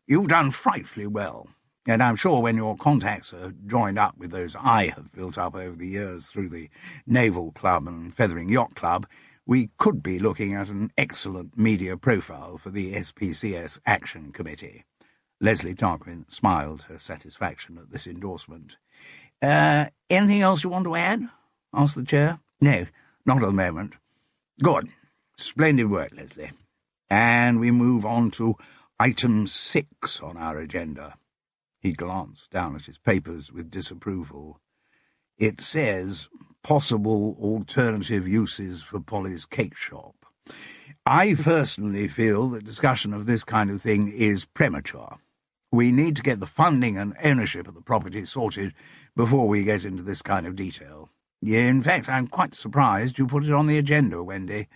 "You've done frightfully well, and I'm sure when your contacts are joined up with those I have built up over the years through the Naval Club and Fethering Yacht Club, we could be looking at an excellent media profile for the SPCS Action Committee." Leslie Tarquin smiled her satisfaction at this endorsement. "Anything else you want to add?" asked the chair. "No, not at the moment." "Good. Splendid work, Leslie. And we move on to Item 6 on our agenda." He glanced down at his papers with disapproval. "It says, possible alternative uses for Polly's cake shop. I personally feel that discussion of this kind of thing is premature. We need to get the funding and ownership of the property sorted before we get into this kind of detail. In fact, I'm quite surprised you put it on the agenda, Wendy."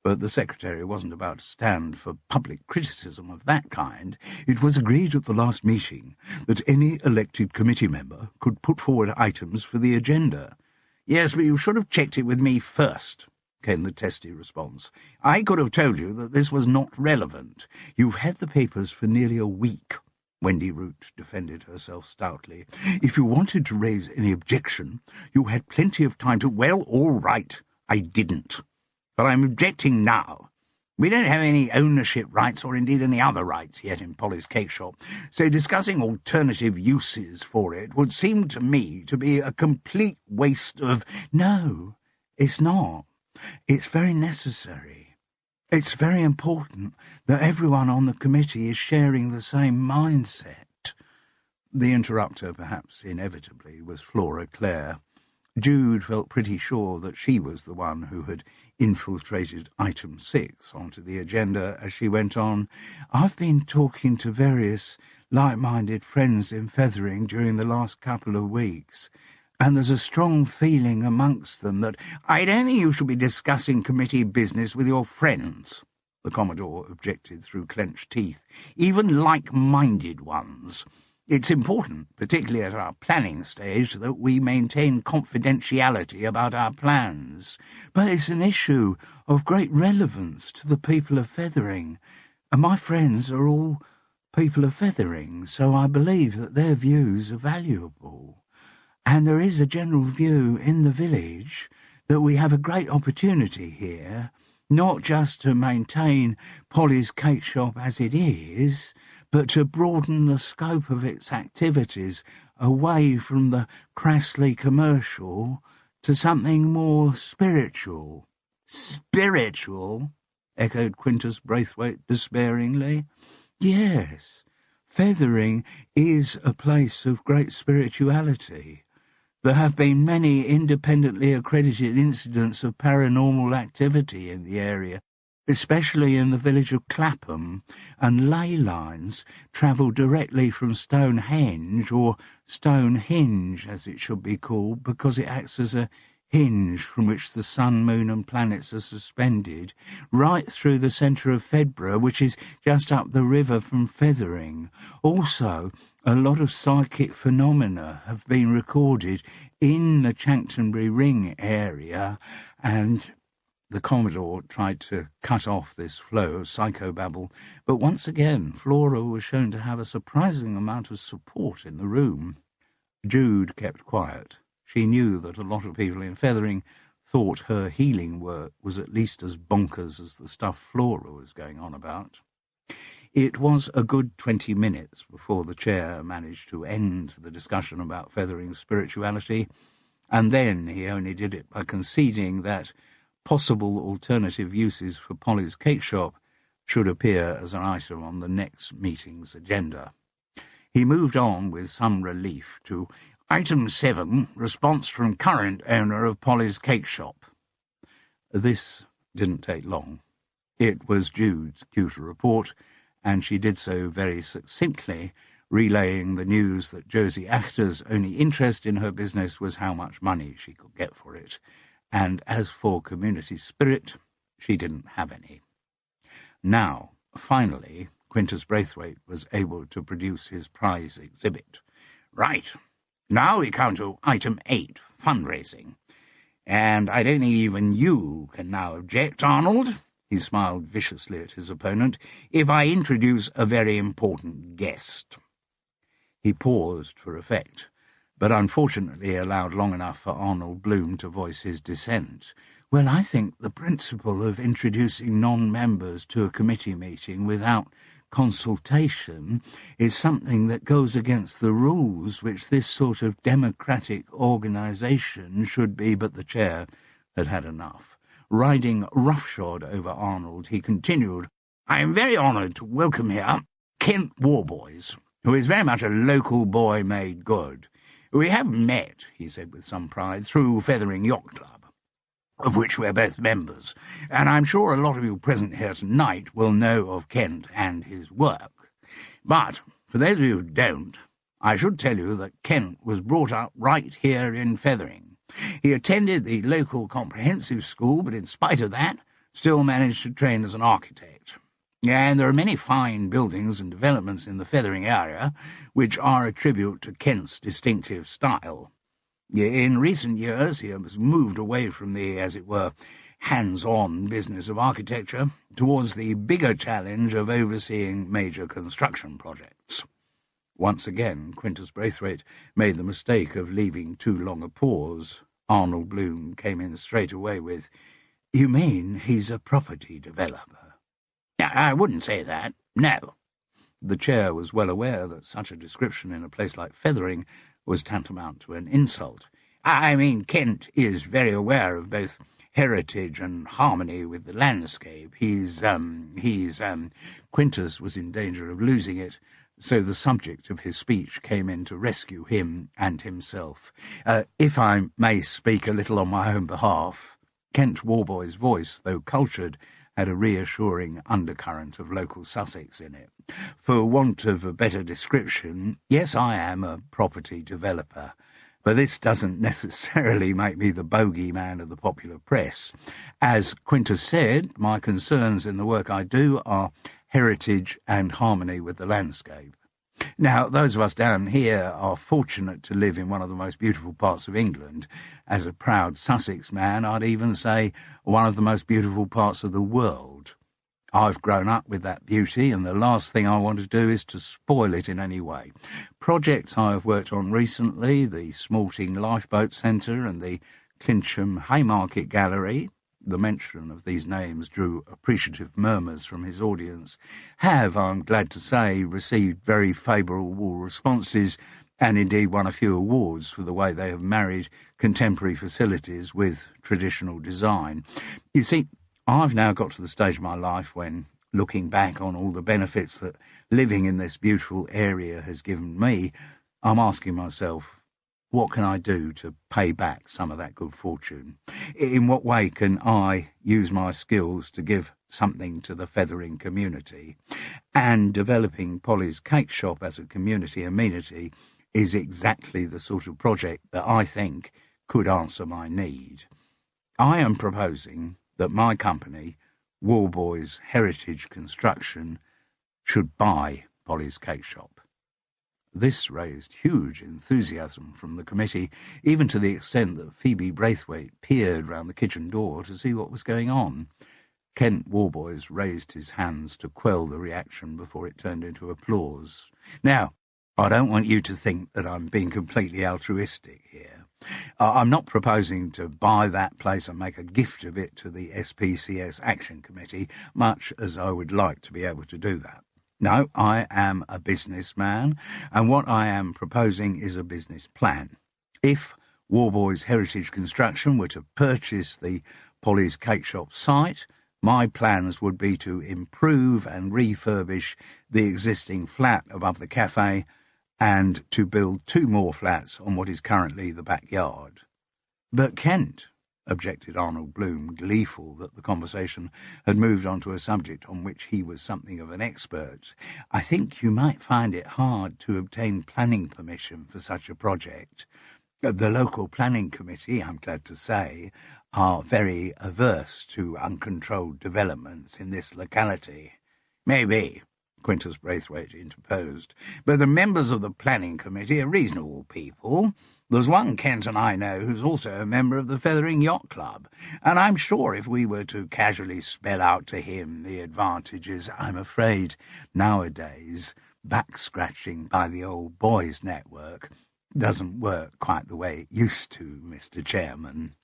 But the secretary wasn't about to stand for public criticism of that kind. "It was agreed at the last meeting that any elected committee member could put forward items for the agenda." "Yes, but you should have checked it with me first," came the testy response. "I could have told you that this was not relevant." "You've had the papers for nearly a week," Wendy Root defended herself stoutly. "If you wanted to raise any objection, you had plenty of time to—" "Well, all right, I didn't. But I'm objecting now. We don't have any ownership rights or indeed any other rights yet in Polly's cake shop, so discussing alternative uses for it would seem to me to be a complete waste of—" "No, it's not. It's very necessary. It's very important that everyone on the committee is sharing the same mindset." The interrupter, perhaps inevitably, was Flora Clare. Jude felt pretty sure that she was the one who had infiltrated Item 6 onto the agenda as she went on. "I've been talking to various like-minded friends in Fethering during the last couple of weeks, and there's a strong feeling amongst them that—" "I don't think you should be discussing committee business with your friends," the Commodore objected through clenched teeth, "even like-minded ones. It's important, particularly at our planning stage, that we maintain confidentiality about our plans." "But it's an issue of great relevance to the people of Fethering, and my friends are all people of Fethering, so I believe that their views are valuable. And there is a general view in the village that we have a great opportunity here, not just to maintain Polly's cake shop as it is, but to broaden the scope of its activities away from the crassly commercial to something more spiritual." "Spiritual?" echoed Quintus Braithwaite despairingly. "Yes, Fethering is a place of great spirituality. There have been many independently accredited incidents of paranormal activity in the area, especially in the village of Clapham, and ley lines travel directly from Stonehenge, or Stonehenge as it should be called, because it acts as a hinge from which the sun, moon and planets are suspended, right through the centre of Fedborough, which is just up the river from Fethering. Also, a lot of psychic phenomena have been recorded in the Chanctonbury Ring area, and—" The Commodore tried to cut off this flow of psychobabble, but once again Flora was shown to have a surprising amount of support in the room. Jude kept quiet. She knew that a lot of people in Fethering thought her healing work was at least as bonkers as the stuff Flora was going on about. It was a good 20 minutes before the chair managed to end the discussion about Fethering's spirituality, and then he only did it by conceding that possible alternative uses for Polly's cake shop should appear as an item on the next meeting's agenda. He moved on with some relief to Item 7, response from current owner of Polly's cake shop. This didn't take long. It was Jude's cue to report, and she did so very succinctly, relaying the news that Josie Achter's only interest in her business was how much money she could get for it, and as for community spirit, she didn't have any. Now, finally, Quintus Braithwaite was able to produce his prize exhibit. Right. Now we come to item 8, fundraising. And I don't think even you can now object, Arnold, he smiled viciously at his opponent, if I introduce a very important guest. He paused for effect, but unfortunately allowed long enough for Arnold Bloom to voice his dissent. Well, I think the principle of introducing non-members to a committee meeting without consultation is something that goes against the rules which this sort of democratic organisation should be, but the chair had had enough. Riding roughshod over Arnold, he continued, I am very honoured to welcome here Kent Warboys, who is very much a local boy made good. We have met, he said with some pride, through Fethering Yacht Club, of which we're both members, and I'm sure a lot of you present here tonight will know of Kent and his work. But, for those of you who don't, I should tell you that Kent was brought up right here in Fethering. He attended the local comprehensive school, but in spite of that, still managed to train as an architect. And there are many fine buildings and developments in the Fethering area which are a tribute to Kent's distinctive style. In recent years he has moved away from the, as it were, hands-on business of architecture towards the bigger challenge of overseeing major construction projects. Once again, Quintus Braithwaite made the mistake of leaving too long a pause. Arnold Bloom came in straight away with, You mean he's a property developer? I wouldn't say that, no. The chair was well aware that such a description in a place like Fethering was tantamount to an insult. I mean, Kent is very aware of both heritage and harmony with the landscape. Quintus was in danger of losing it, so the subject of his speech came in to rescue him and himself. If I may speak a little on my own behalf, Kent Warboy's voice, though cultured, had a reassuring undercurrent of local Sussex in it. For want of a better description, yes, I am a property developer, but this doesn't necessarily make me the bogeyman of the popular press. As Quintus said, my concerns in the work I do are heritage and harmony with the landscape. Now, those of us down here are fortunate to live in one of the most beautiful parts of England. As a proud Sussex man, I'd even say one of the most beautiful parts of the world. I've grown up with that beauty, and the last thing I want to do is to spoil it in any way. Projects I have worked on recently, the Smalting Lifeboat Centre and the Clincham Haymarket Gallery, the mention of these names drew appreciative murmurs from his audience, have, I'm glad to say, received very favourable responses and indeed won a few awards for the way they have married contemporary facilities with traditional design. You see, I've now got to the stage of my life when, looking back on all the benefits that living in this beautiful area has given me, I'm asking myself, what can I do to pay back some of that good fortune? In what way can I use my skills to give something to the Fethering community? And developing Polly's Cake Shop as a community amenity is exactly the sort of project that I think could answer my need. I am proposing that my company, Warboys Heritage Construction, should buy Polly's Cake Shop. This raised huge enthusiasm from the committee, even to the extent that Phoebe Braithwaite peered round the kitchen door to see what was going on. Kent Warboys raised his hands to quell the reaction before it turned into applause. Now, I don't want you to think that I'm being completely altruistic here. I'm not proposing to buy that place and make a gift of it to the SPCS Action Committee, much as I would like to be able to do that. No, I am a businessman, and what I am proposing is a business plan. If Warboys Heritage Construction were to purchase the Polly's Cake Shop site, my plans would be to improve and refurbish the existing flat above the cafe and to build 2 more flats on what is currently the backyard. But Kent, objected Arnold Bloom, gleeful that the conversation had moved on to a subject on which he was something of an expert, I think you might find it hard to obtain planning permission for such a project. The local planning committee, I'm glad to say, are very averse to uncontrolled developments in this locality. Maybe, Quintus Braithwaite interposed. "But the members of the planning committee are reasonable people. There's one Kent I know who's also a member of the Fethering Yacht Club, and I'm sure if we were to casually spell out to him the advantages, I'm afraid nowadays back-scratching by the old boys' network doesn't work quite the way it used to, Mr. Chairman."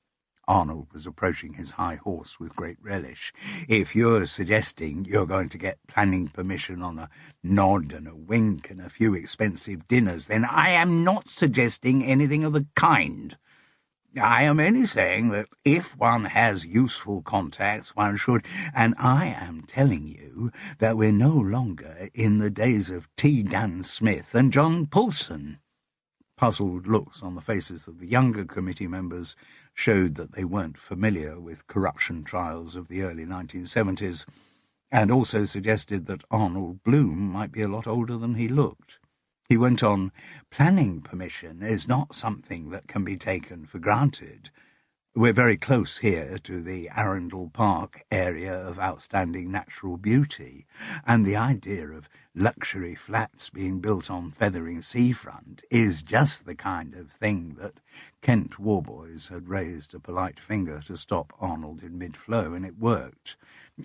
Arnold was approaching his high horse with great relish. "If you're suggesting you're going to get planning permission on a nod and a wink and a few expensive dinners, then I am not suggesting anything of the kind. I am only saying that if one has useful contacts, one should, and I am telling you that we're no longer in the days of T. Dan Smith and John Poulsen." Puzzled looks on the faces of the younger committee members showed that they weren't familiar with corruption trials of the early 1970s, and also suggested that Arnold Bloom might be a lot older than he looked. He went on, "Planning permission is not something that can be taken for granted. We're very close here to the Arundel Park area of outstanding natural beauty, and the idea of luxury flats being built on Fethering seafront is just the kind of thing that—" Kent Warboys had raised a polite finger to stop Arnold in mid-flow, and it worked.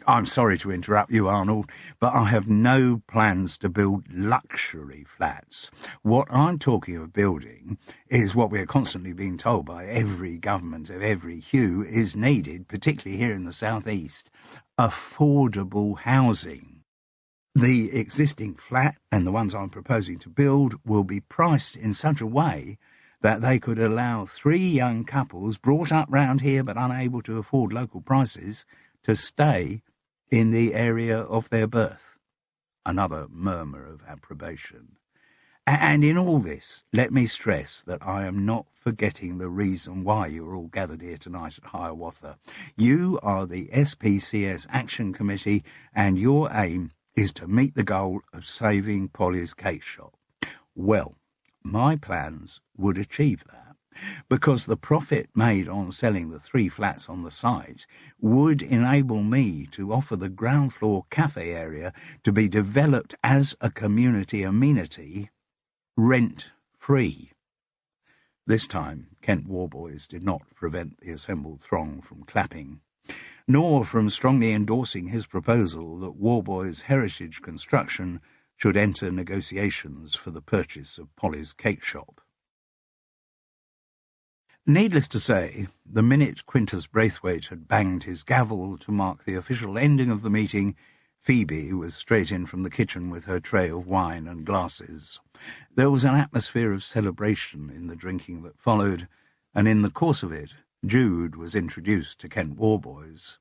"I'm sorry to interrupt you, Arnold, but I have no plans to build luxury flats. What I'm talking of building is what we're constantly being told by every government of every hue is needed, particularly here in the southeast: affordable housing. The existing flat and the ones I'm proposing to build will be priced in such a way that they could allow 3 young couples brought up round here but unable to afford local prices to stay in the area of their birth." Another murmur of approbation. "And in all this, let me stress that I am not forgetting the reason why you are all gathered here tonight at Hiawatha. You are the SPCS Action Committee, and your aim is to meet the goal of saving Polly's cake shop. Well, my plans would achieve that, because the profit made on selling the 3 flats on the site would enable me to offer the ground floor cafe area to be developed as a community amenity, rent-free." This time, Kent Warboys did not prevent the assembled throng from clapping, nor from strongly endorsing his proposal that Warboys Heritage Construction should enter negotiations for the purchase of Polly's cake shop. Needless to say, the minute Quintus Braithwaite had banged his gavel to mark the official ending of the meeting, Phoebe was straight in from the kitchen with her tray of wine and glasses. There was an atmosphere of celebration in the drinking that followed, and in the course of it, Jude was introduced to Kent Warboys.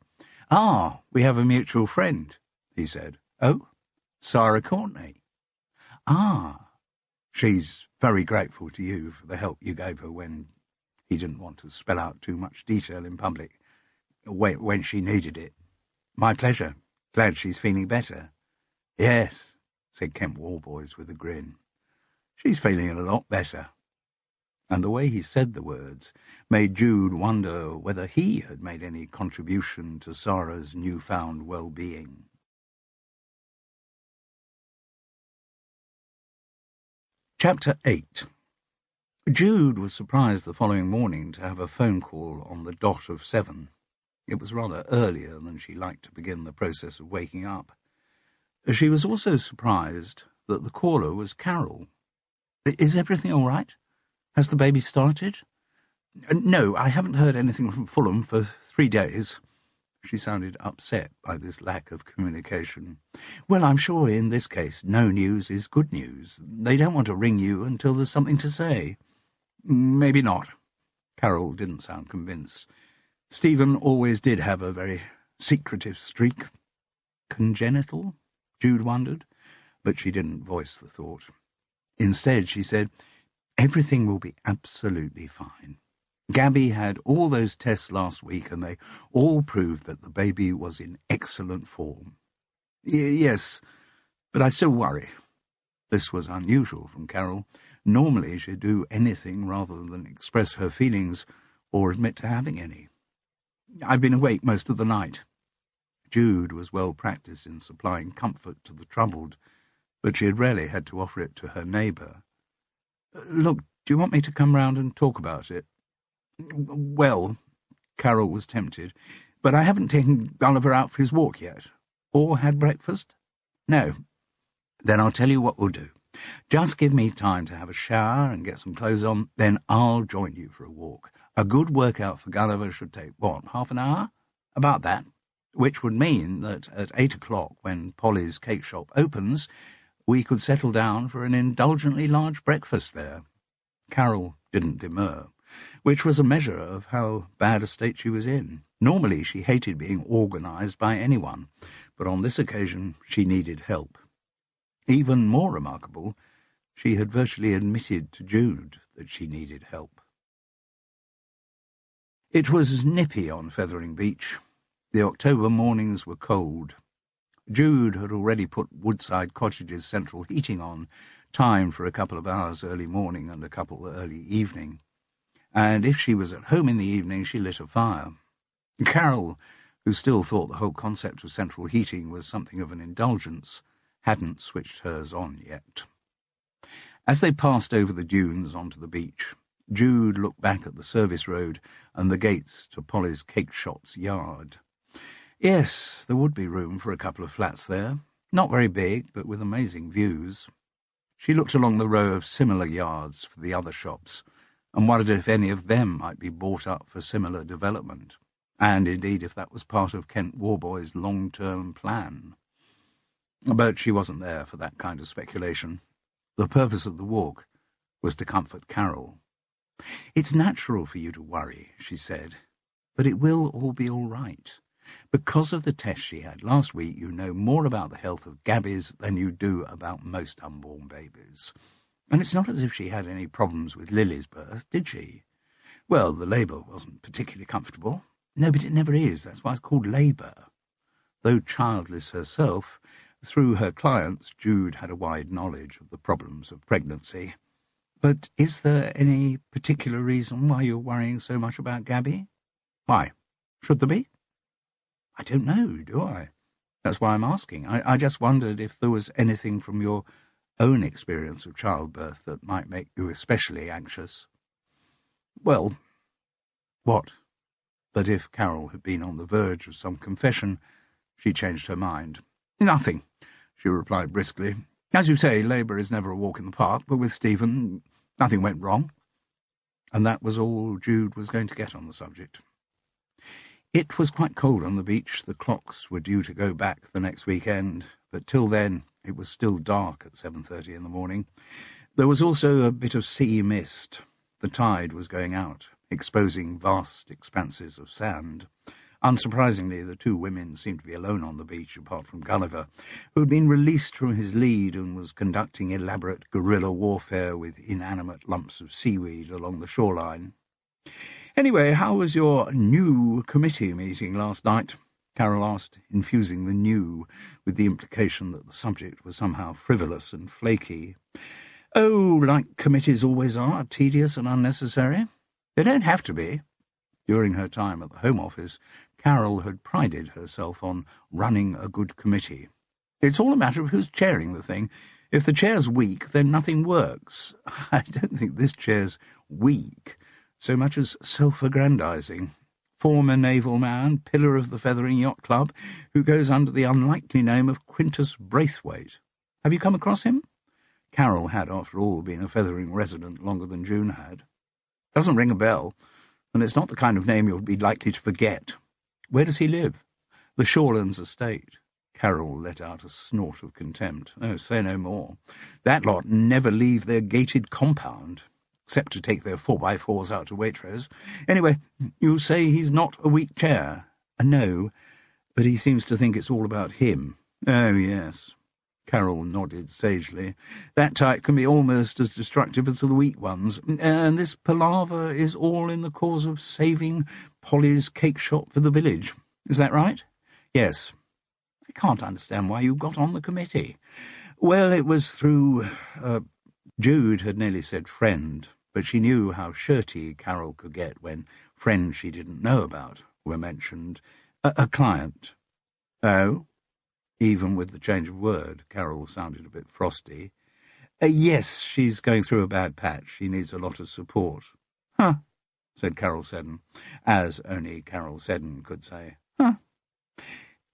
"Ah, we have a mutual friend," he said. "Oh, Sarah Courtney. Ah, she's very grateful to you for the help you gave her when—" He didn't want to spell out too much detail in public. "When she needed it." "My pleasure. Glad she's feeling better." "Yes," said Kent Warboys with a grin. "She's feeling a lot better." And the way he said the words made Jude wonder whether he had made any contribution to Sarah's newfound well-being. Chapter 8. Jude was surprised the following morning to have a phone call on the dot of 7. It was rather earlier than she liked to begin the process of waking up. She was also surprised that the caller was Carol. "Is everything all right? Has the baby started?" "No, I haven't heard anything from Fulham for 3 days." She sounded upset by this lack of communication. "Well, I'm sure in this case no news is good news. They don't want to ring you until there's something to say." "Maybe not." Carol didn't sound convinced. Stephen always did have a very secretive streak. Congenital? Jude wondered, but she didn't voice the thought. Instead, she said, "Everything will be absolutely fine. Gabby had all those tests last week, and they all proved that the baby was in excellent form." Yes, but I still worry." This was unusual from Carol. Normally she'd do anything rather than express her feelings or admit to having any. "I've been awake most of the night." Jude was well practiced in supplying comfort to the troubled, but she had rarely had to offer it to her neighbour. "Look, do you want me to come round and talk about it?" "Well," Carol was tempted, "but I haven't taken Gulliver out for his walk yet. Or had breakfast?" "No." "Then I'll tell you what we'll do. Just give me time to have a shower and get some clothes on, then I'll join you for a walk. A good workout for Gulliver should take, what, half an hour? About that. Which would mean that at 8 o'clock, when Polly's cake shop opens, we could settle down for an indulgently large breakfast there." Carol didn't demur, which was a measure of how bad a state she was in. Normally she hated being organised by anyone, but on this occasion she needed help. Even more remarkable, she had virtually admitted to Jude that she needed help. It was nippy on Fethering Beach. The October mornings were cold. Jude had already put Woodside Cottage's central heating on, timed for a couple of hours early morning and a couple early evening. And if she was at home in the evening, she lit a fire. Carol, who still thought the whole concept of central heating was something of an indulgence, hadn't switched hers on yet. As they passed over the dunes onto the beach, Jude looked back at the service road and the gates to Polly's cake shop's yard. Yes, there would be room for a couple of flats there. Not very big, but with amazing views. She looked along the row of similar yards for the other shops and wondered if any of them might be bought up for similar development, and indeed if that was part of Kent Warboy's long-term plan. But she wasn't there for that kind of speculation. The purpose of the walk was to comfort Carol. "It's natural for you to worry," she said, "but it will all be all right. Because of the test she had last week, you know more about the health of Gabbies than you do about most unborn babies. And it's not as if she had any problems with Lily's birth, did she? Well, the labour wasn't particularly comfortable. No, but it never is. That's why it's called labour." Though childless herself, through her clients, Jude had a wide knowledge of the problems of pregnancy. "But is there any particular reason why you're worrying so much about Gabby?" "Why? Should there be?" "I don't know, do I? That's why I'm asking. I just wondered if there was anything from your own experience of childbirth that might make you especially anxious." "Well—" What? But if Carol had been on the verge of some confession, she changed her mind. "Nothing," she replied briskly. "As you say, labour is never a walk in the park, but with Stephen, nothing went wrong." And that was all Jude was going to get on the subject. It was quite cold on the beach. The clocks were due to go back the next weekend, but till then it was still dark at 7:30 in the morning. There was also a bit of sea mist. The tide was going out, exposing vast expanses of sand. Unsurprisingly, the two women seemed to be alone on the beach, apart from Gulliver, who had been released from his lead and was conducting elaborate guerrilla warfare with inanimate lumps of seaweed along the shoreline. "Anyway, how was your new committee meeting last night?" Carol asked, infusing the new with the implication that the subject was somehow frivolous and flaky. "Oh, like committees always are, tedious and unnecessary. They don't have to be." During her time at the Home Office, Carol had prided herself on running a good committee. "It's all a matter of who's chairing the thing. If the chair's weak, then nothing works. I don't think this chair's weak so much as self-aggrandizing. Former naval man, pillar of the Fethering Yacht Club, who goes under the unlikely name of Quintus Braithwaite. Have you come across him?" Carol had, after all, been a Fethering resident longer than June had. "Doesn't ring a bell, and it's not the kind of name you'll be likely to forget. Where does he live?" "The Shorelands estate." Carol let out a snort of contempt. "Oh, say no more. That lot never leave their gated compound, except to take their 4x4s out to Waitrose. Anyway, you say he's not a weak chair?" "No, but he seems to think it's all about him." "Oh, yes." Carol nodded sagely. "That type can be almost as destructive as the weak ones. And this palaver is all in the cause of saving Polly's cake shop for the village. Is that right?" "Yes." "I can't understand why you got on the committee." "Well, it was through—" Jude had nearly said friend, but she knew how shirty Carol could get when friends she didn't know about were mentioned. A client." "Oh?" Even with the change of word, Carol sounded a bit frosty. Yes, she's going through a bad patch. She needs a lot of support. Huh, said Carol Seddon, as only Carol Seddon could say. Huh.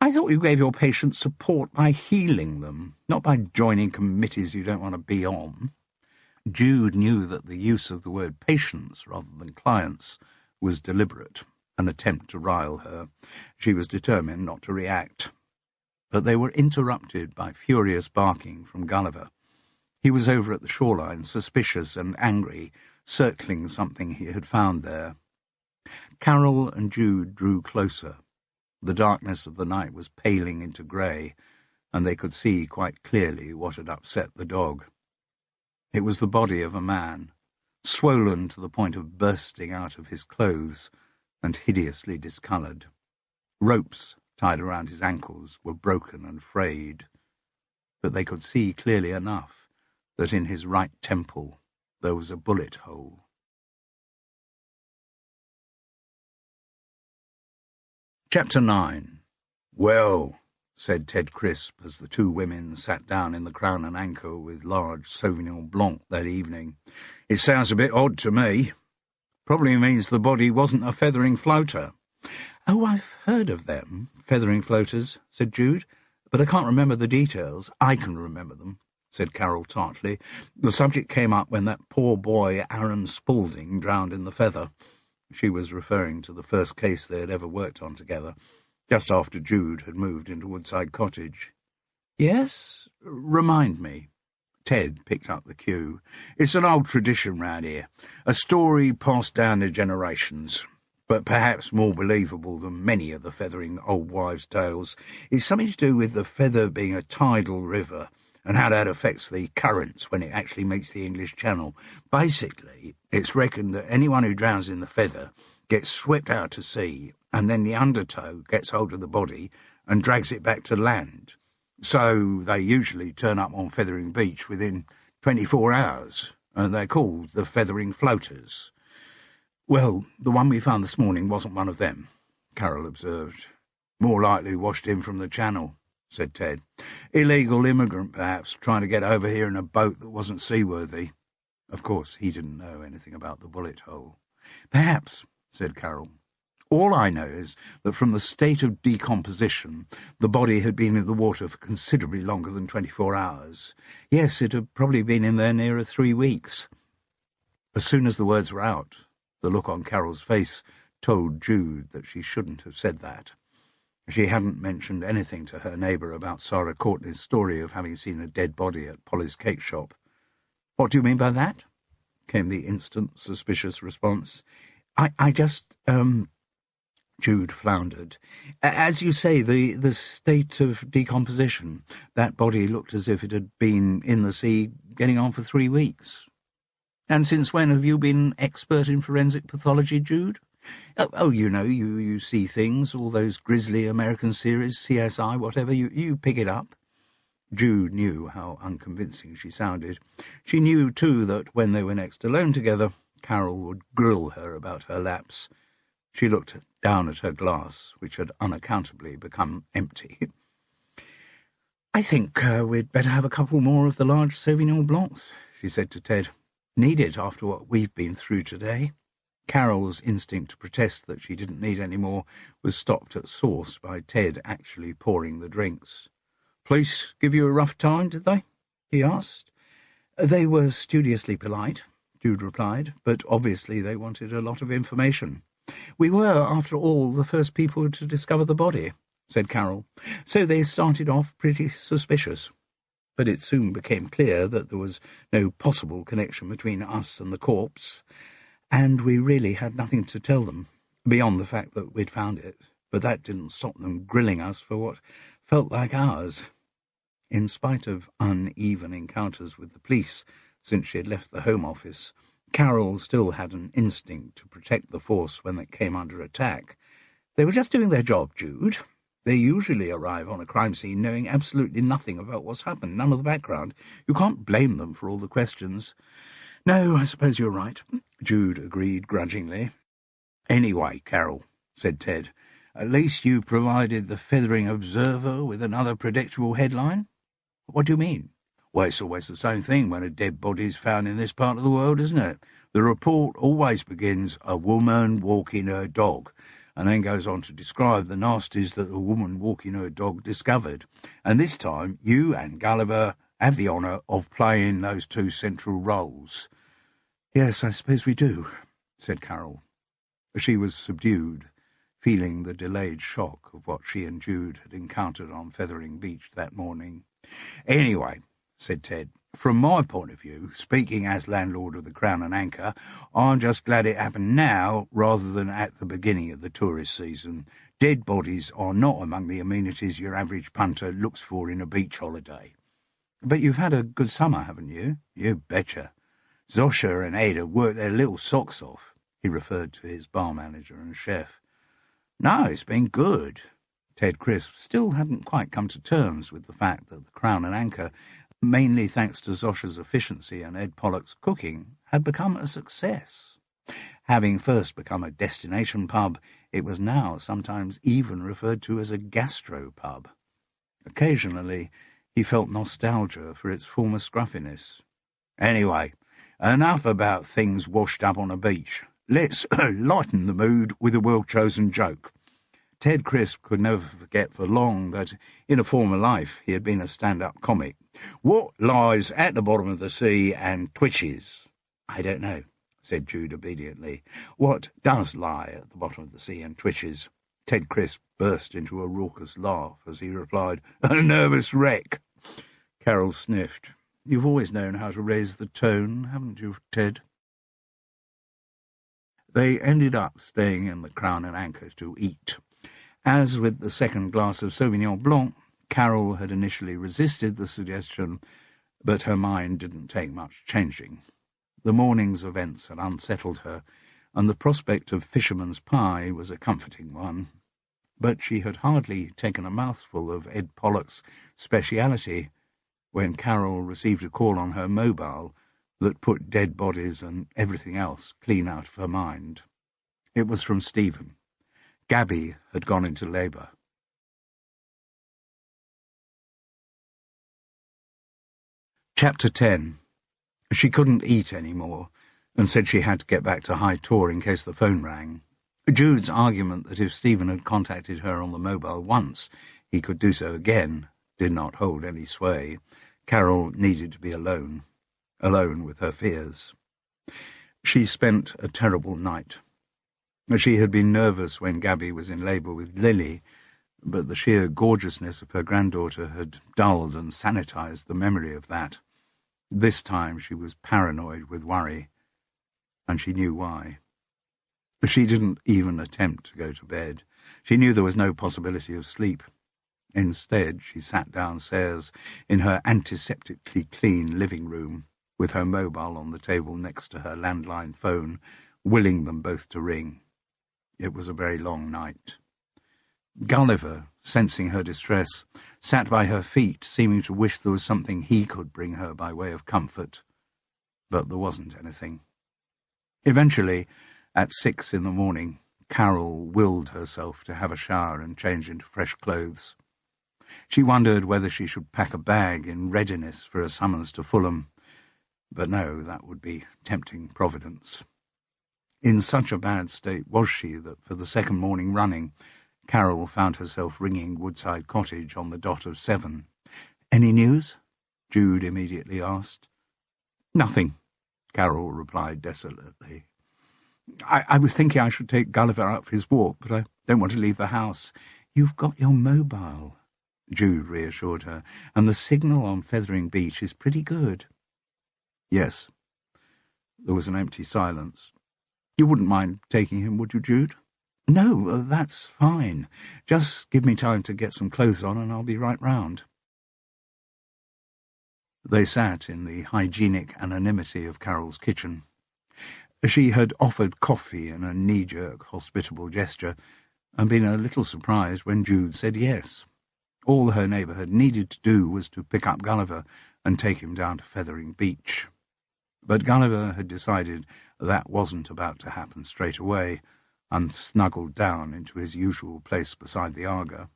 I thought you gave your patients support by healing them, not by joining committees you don't want to be on. Jude knew that the use of the word patients rather than clients was deliberate, an attempt to rile her. She was determined not to react. But they were interrupted by furious barking from Gulliver. He was over at the shoreline, suspicious and angry, circling something he had found there. Carol and Jude drew closer. The darkness of the night was paling into grey, and they could see quite clearly what had upset the dog. It was the body of a man, swollen to the point of bursting out of his clothes and hideously discoloured. Ropes tied around his ankles were broken and frayed, but they could see clearly enough that in his right temple there was a bullet hole. Chapter 9. Well, said Ted Crisp as the two women sat down in the Crown and Anchor with large Sauvignon Blanc that evening. It sounds a bit odd to me. Probably means the body wasn't a feathering floater. Oh, I've heard of them, feathering floaters, said Jude, but I can't remember the details. I can remember them, said Carol tartly. The subject came up when that poor boy Aaron Spaulding drowned in the Feather. She was referring to the first case they had ever worked on together, just after Jude had moved into Woodside Cottage. Yes? Remind me. Ted picked up the cue. It's an old tradition round here, a story passed down the generations, but perhaps more believable than many of the feathering old wives' tales. It's something to do with the Feather being a tidal river, and how that affects the currents when it actually meets the English Channel. Basically, it's reckoned that anyone who drowns in the Feather gets swept out to sea, and then the undertow gets hold of the body and drags it back to land. So they usually turn up on Fethering Beach within 24 hours, and they're called the feathering floaters. Well, the one we found this morning wasn't one of them, Carol observed. More likely washed in from the Channel, said Ted. Illegal immigrant, perhaps, trying to get over here in a boat that wasn't seaworthy. Of course, he didn't know anything about the bullet hole. Perhaps, said Carol. All I know is that from the state of decomposition, the body had been in the water for considerably longer than 24 hours. Yes, it had probably been in there nearer 3 weeks. As soon as the words were out, the look on Carol's face told Jude that she shouldn't have said that. She hadn't mentioned anything to her neighbour about Sarah Courtney's story of having seen a dead body at Polly's cake shop. What do you mean by that? Came the instant, suspicious response. I just, Jude floundered. As you say, the state of decomposition. That body looked as if it had been in the sea getting on for 3 weeks. And since when have you been expert in forensic pathology, Jude? Oh, you know, you see things, all those grisly American series, CSI, whatever, you pick it up. Jude knew how unconvincing she sounded. She knew, too, that when they were next alone together, Carol would grill her about her lapse. She looked down at her glass, which had unaccountably become empty. I think we'd better have a couple more of the large Sauvignon Blancs, she said to Ted. Need it after what we've been through today. Carol's instinct to protest that she didn't need any more was stopped at source by Ted actually pouring the drinks. Police give you a rough time, did they? He asked. They were studiously polite, Jude replied, but obviously they wanted a lot of information. We were, after all, the first people to discover the body, said Carol, so they started off pretty suspicious. But it soon became clear that there was no possible connection between us and the corpse, and we really had nothing to tell them, beyond the fact that we'd found it. But that didn't stop them grilling us for what felt like hours. In spite of uneven encounters with the police since she had left the Home Office, Carol still had an instinct to protect the force when it came under attack. They were just doing their job, Jude. They usually arrive on a crime scene knowing absolutely nothing about what's happened, none of the background. You can't blame them for all the questions. No, I suppose you're right, Jude agreed grudgingly. Anyway, Carol, said Ted, At least you provided the Fethering Observer with another predictable headline? What do you mean? Well, it's always the same thing when a dead body is found in this part of the world, isn't it? The report always begins, "A woman walking her dog," and then goes on to describe the nasties that the woman walking her dog discovered. And this time, you and Gulliver have the honour of playing those two central roles. Yes, I suppose we do, said Carol. She was subdued, feeling the delayed shock of what she and Jude had encountered on Fethering Beach that morning. Anyway, said Ted, from my point of view, speaking as landlord of the Crown and Anchor, I'm just glad it happened now rather than at the beginning of the tourist season. Dead bodies are not among the amenities your average punter looks for in a beach holiday. But you've had a good summer, haven't you? You betcha. Zosha and Ed have worked their little socks off. He referred to his bar manager and chef. No, it's been good. Ted Crisp still hadn't quite come to terms with the fact that the Crown and Anchor, mainly thanks to Zosha's efficiency and Ed Pollock's cooking, had become a success. Having first become a destination pub, it was now sometimes even referred to as a gastropub. Occasionally, he felt nostalgia for its former scruffiness. Anyway, enough about things washed up on a beach. Let's lighten the mood with a well-chosen joke. Ted Crisp could never forget for long that, in a former life, he had been a stand-up comic. What lies at the bottom of the sea and twitches? I don't know, said Jude obediently. What does lie at the bottom of the sea and twitches? Ted Crisp burst into a raucous laugh as he replied, a nervous wreck. Carol sniffed. You've always known how to raise the tone, haven't you, Ted? They ended up staying in the Crown and Anchor to eat. As with the second glass of Sauvignon Blanc, Carol had initially resisted the suggestion, but her mind didn't take much changing. The morning's events had unsettled her, and the prospect of fisherman's pie was a comforting one. But she had hardly taken a mouthful of Ed Pollock's speciality when Carol received a call on her mobile that put dead bodies and everything else clean out of her mind. It was from Stephen. Gabby had gone into labour. Chapter 10. She couldn't eat any more, and said she had to get back to High Tor in case the phone rang. Jude's argument that if Stephen had contacted her on the mobile once, he could do so again, did not hold any sway. Carol needed to be alone with her fears. She spent a terrible night. She had been nervous when Gabby was in labour with Lily, but the sheer gorgeousness of her granddaughter had dulled and sanitized the memory of that. This time she was paranoid with worry, and she knew why. She didn't even attempt to go to bed. She knew there was no possibility of sleep. Instead, she sat downstairs in her antiseptically clean living room, with her mobile on the table next to her landline phone, willing them both to ring. It was a very long night. Gulliver, sensing her distress, sat by her feet, seeming to wish there was something he could bring her by way of comfort. But there wasn't anything. Eventually, at 6 a.m, Carol willed herself to have a shower and change into fresh clothes. She wondered whether she should pack a bag in readiness for a summons to Fulham. But no, that would be tempting Providence. In such a bad state was she that for the second morning running, Carol found herself ringing Woodside Cottage on the dot of 7. "Any news?" Jude immediately asked. "Nothing," Carol replied desolately. I was thinking I should take Gulliver out for his walk, but I don't want to leave the house." "You've got your mobile," Jude reassured her, "and the signal on Fethering Beach is pretty good." "Yes." There was an empty silence. "You wouldn't mind taking him, would you, Jude?" "No, that's fine. Just give me time to get some clothes on and I'll be right round." They sat in the hygienic anonymity of Carol's kitchen. She had offered coffee in a knee-jerk, hospitable gesture, and been a little surprised when Jude said yes. All her neighbour had needed to do was to pick up Gulliver and take him down to Fethering Beach. But Gulliver had decided that wasn't about to happen straight away, and snuggled down into his usual place beside the Aga.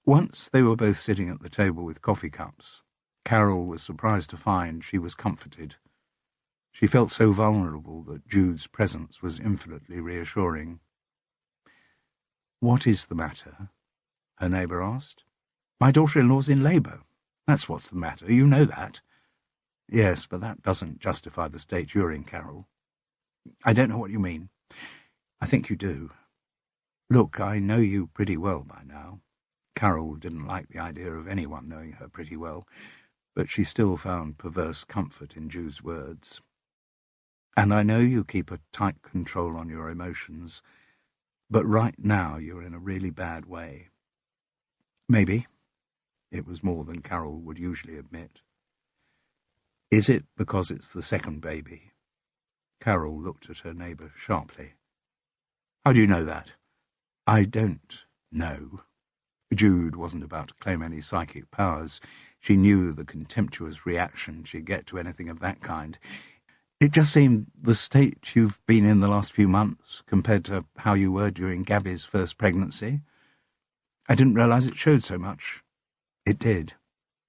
Once they were both sitting at the table with coffee cups, Carol was surprised to find she was comforted. She felt so vulnerable that Jude's presence was infinitely reassuring. "What is the matter?" her neighbour asked. "My daughter-in-law's in labour. That's what's the matter. You know that." "Yes, but that doesn't justify the state you're in, Carol." "I don't know what you mean." "I think you do. Look, I know you pretty well by now." Carol didn't like the idea of anyone knowing her pretty well, but she still found perverse comfort in Jude's words. "And I know you keep a tight control on your emotions, but right now you're in a really bad way." "Maybe." It was more than Carol would usually admit. "Is it because it's the second baby?" Carol looked at her neighbour sharply. "How do you know that?" "I don't know." Jude wasn't about to claim any psychic powers. She knew the contemptuous reaction she'd get to anything of that kind. "It just seemed the state you've been in the last few months compared to how you were during Gabby's first pregnancy. I didn't realise it showed so much." "It did.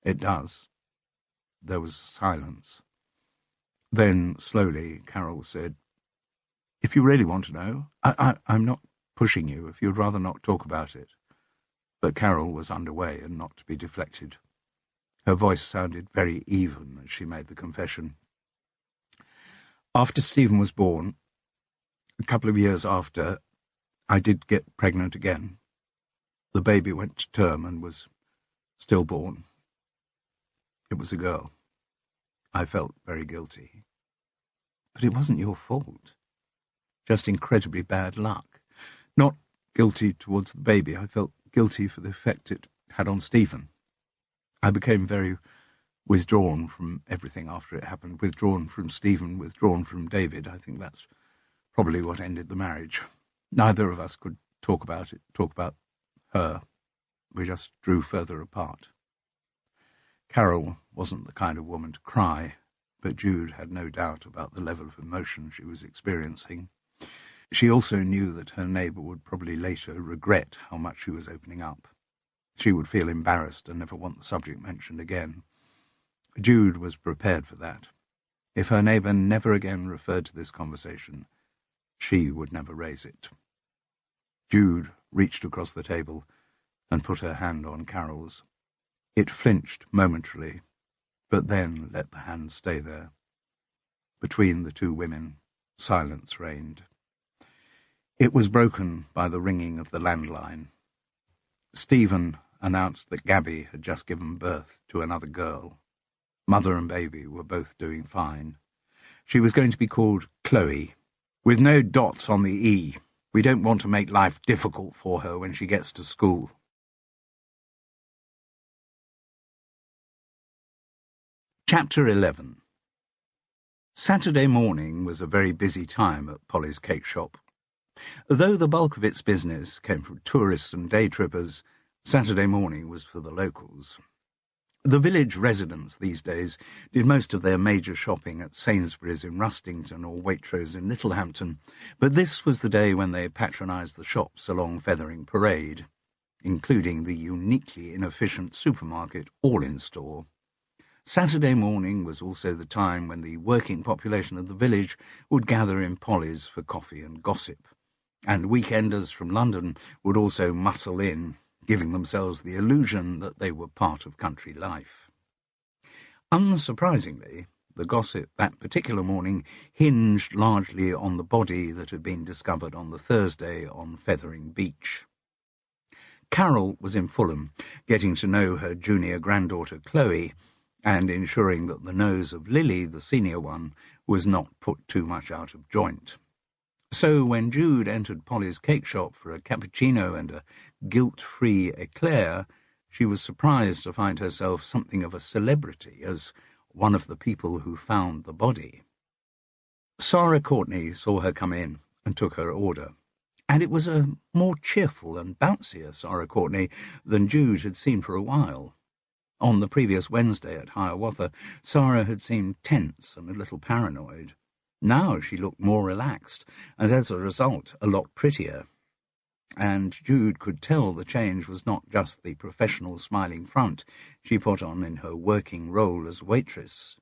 It does." There was silence. Then, slowly, Carol said, "If you really want to know, I'm not pushing you if you'd rather not talk about it." But Carol was underway and not to be deflected. Her voice sounded very even as she made the confession. "After Stephen was born, a couple of years after, I did get pregnant again. The baby went to term and was stillborn. It was a girl. I felt very guilty. But it wasn't your fault. Just incredibly bad luck. Not guilty towards the baby. I felt guilty for the effect it had on Stephen. I became very withdrawn from everything after it happened. Withdrawn from Stephen, withdrawn from David. I think that's probably what ended the marriage. Neither of us could talk about it, talk about her. We just drew further apart." Carol wasn't the kind of woman to cry, but Jude had no doubt about the level of emotion she was experiencing. She also knew that her neighbour would probably later regret how much she was opening up. She would feel embarrassed and never want the subject mentioned again. Jude was prepared for that. If her neighbour never again referred to this conversation, she would never raise it. Jude reached across the table and put her hand on Carol's. It flinched momentarily, but then let the hand stay there. Between the two women, silence reigned. It was broken by the ringing of the landline. Stephen announced that Gabby had just given birth to another girl. Mother and baby were both doing fine. She was going to be called Chloe, with no dots on the E. We don't want to make life difficult for her when she gets to school. Chapter 11. Saturday morning was a very busy time at Polly's cake shop. Though the bulk of its business came from tourists and day-trippers, Saturday morning was for the locals. The village residents these days did most of their major shopping at Sainsbury's in Rustington or Waitrose in Littlehampton, but this was the day when they patronised the shops along Fethering Parade, including the uniquely inefficient supermarket all in store. Saturday morning was also the time when the working population of the village would gather in Polly's for coffee and gossip, and weekenders from London would also muscle in, giving themselves the illusion that they were part of country life. Unsurprisingly, the gossip that particular morning hinged largely on the body that had been discovered on the Thursday on Fethering Beach. Carol was in Fulham, getting to know her junior granddaughter Chloe, and ensuring that the nose of Lily, the senior one, was not put too much out of joint. So when Jude entered Polly's cake shop for a cappuccino and a guilt-free eclair, she was surprised to find herself something of a celebrity as one of the people who found the body. Sarah Courtney saw her come in and took her order, and it was a more cheerful and bouncier Sarah Courtney than Jude had seen for a while. On the previous Wednesday at Hiawatha, Sarah had seemed tense and a little paranoid. Now she looked more relaxed, and as a result a lot prettier. And Jude could tell the change was not just the professional smiling front she put on in her working role as waitress.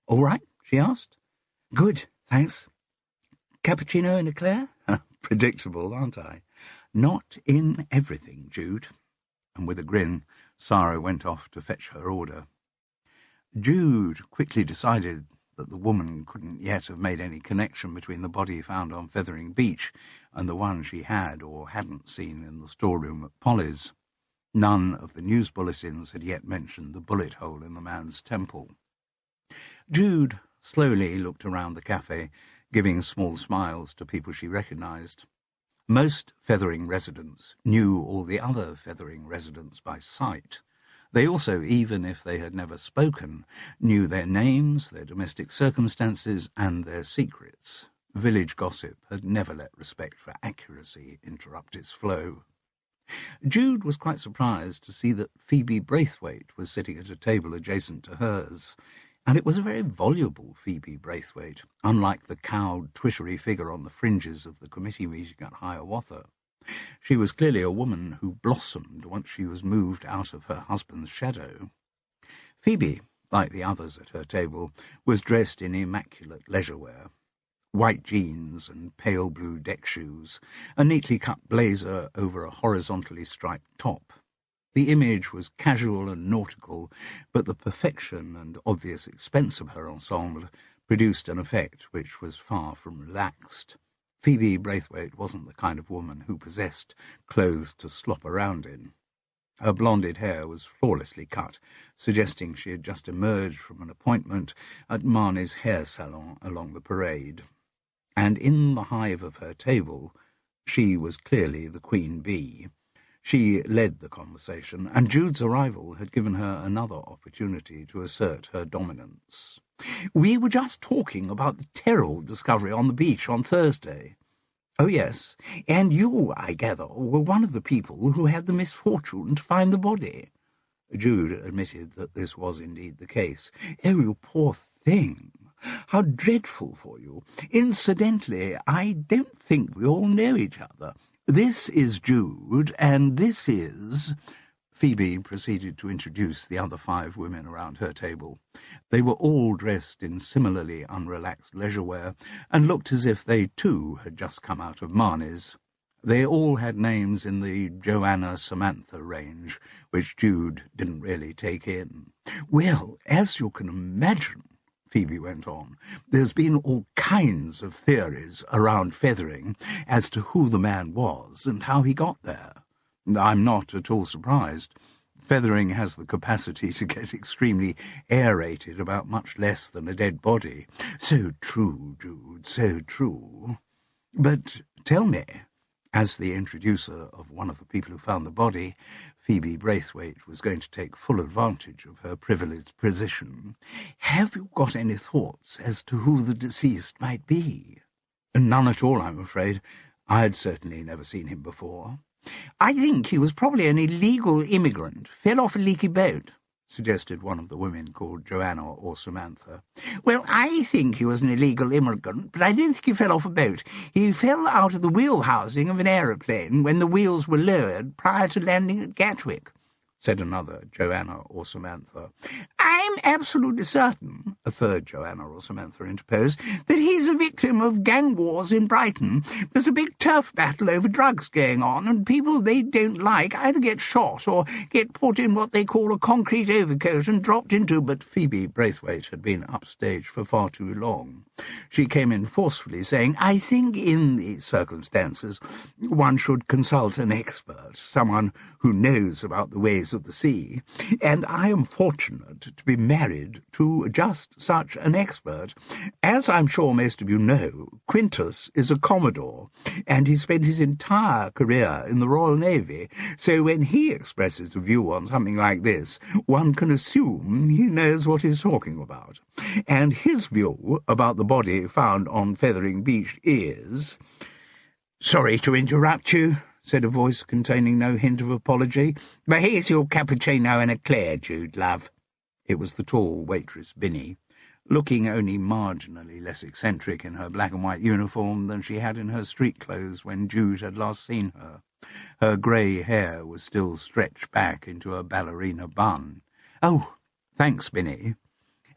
"All right?" she asked. "Good, thanks. Cappuccino and eclair?" Predictable, aren't I? "Not in everything, Jude." And with a grin, Sarah went off to fetch her order. Jude quickly decided that the woman couldn't yet have made any connection between the body found on Fethering Beach and the one she had or hadn't seen in the storeroom at Polly's. None of the news bulletins had yet mentioned the bullet hole in the man's temple. Jude slowly looked around the cafe, giving small smiles to people she recognized. Most Fethering residents knew all the other Fethering residents by sight. They also, even if they had never spoken, knew their names, their domestic circumstances, and their secrets. Village gossip had never let respect for accuracy interrupt its flow. Jude was quite surprised to see that Phoebe Braithwaite was sitting at a table adjacent to hers, and it was a very voluble Phoebe Braithwaite, unlike the cowed, twittery figure on the fringes of the committee meeting at Hiawatha. She was clearly a woman who blossomed once she was moved out of her husband's shadow. Phoebe, like the others at her table, was dressed in immaculate leisure wear. White jeans and pale blue deck shoes, a neatly cut blazer over a horizontally striped top. The image was casual and nautical, but the perfection and obvious expense of her ensemble produced an effect which was far from relaxed. Phoebe Braithwaite wasn't the kind of woman who possessed clothes to slop around in. Her blonded hair was flawlessly cut, suggesting she had just emerged from an appointment at Marnie's hair salon along the parade. And in the hive of her table, she was clearly the queen bee. She led the conversation, and Jude's arrival had given her another opportunity to assert her dominance. "We were just talking about the Terrell discovery on the beach on Thursday." "Oh, yes. And you, I gather, were one of the people who had the misfortune to find the body." Jude admitted that this was indeed the case. "Oh, you poor thing. How dreadful for you. Incidentally, I don't think we all know each other. This is Jude, and this is—" Phoebe proceeded to introduce the other 5 women around her table. They were all dressed in similarly unrelaxed leisure wear, and looked as if they too had just come out of Marnie's. They all had names in the Joanna Samantha range, which Jude didn't really take in. "Well, as you can imagine," Phoebe went on, "there's been all kinds of theories around Fethering as to who the man was and how he got there. I'm not at all surprised. Fethering has the capacity to get extremely aerated about much less than a dead body. So true, Jude, so true. But tell me," as the introducer of one of the people who found the body, Phoebe Braithwaite was going to take full advantage of her privileged position, "have you got any thoughts as to who the deceased might be?" "None at all, I'm afraid. I'd certainly never seen him before." "I think he was probably an illegal immigrant, fell off a leaky boat," suggested one of the women called Joanna or Samantha. "Well, I think he was an illegal immigrant, but I don't think he fell off a boat. He fell out of the wheel housing of an aeroplane when the wheels were lowered prior to landing at Gatwick," said another Joanna or Samantha. "I'm absolutely certain," a third Joanna or Samantha interposed, "that he's a victim of gang wars in Brighton. There's a big turf battle over drugs going on, and people they don't like either get shot or get put in what they call a concrete overcoat and dropped into—" But Phoebe Braithwaite had been upstage for far too long. She came in forcefully, saying, "I think in these circumstances one should consult an expert, someone who knows about the ways of the sea, and I am fortunate to be married to just such an expert. As I'm sure most of you know, Quintus is a Commodore, and he spent his entire career in the Royal Navy, so when he expresses a view on something like this, one can assume he knows what he's talking about. And his view about the body found on Fethering Beach is—" "Sorry to interrupt you," said a voice containing no hint of apology, "but here's your cappuccino and eclair, Jude, love." It was the tall waitress, Binny. looking only marginally less eccentric in her black and white uniform than she had in her street clothes when Jude had last seen her. Her grey hair was still stretched back into a ballerina bun. "Oh, thanks, Binny.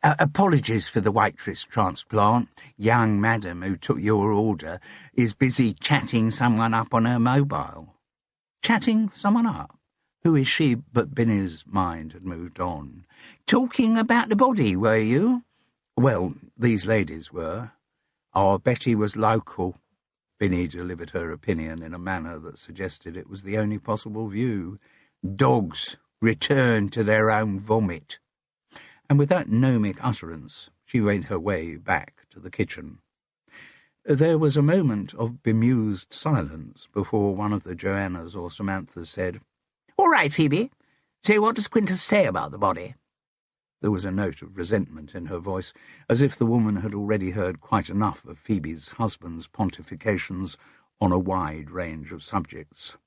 Apologies for the waitress transplant. Young madam who took your order is busy chatting someone up on her mobile." Chatting someone up? Who is she? But Binny's mind had moved on. "Talking about the body, were you?" "Well, these ladies were." "Oh, Betty was local." Binny delivered her opinion in a manner that suggested it was the only possible view. "Dogs return to their own vomit." And with that gnomic utterance, she made her way back to the kitchen. There was a moment of bemused silence before one of the Joannas or Samanthas said, "All right, Phoebe. So what does Quintus say about the body?" There was a note of resentment in her voice, as if the woman had already heard quite enough of Phoebe's husband's pontifications on a wide range of subjects.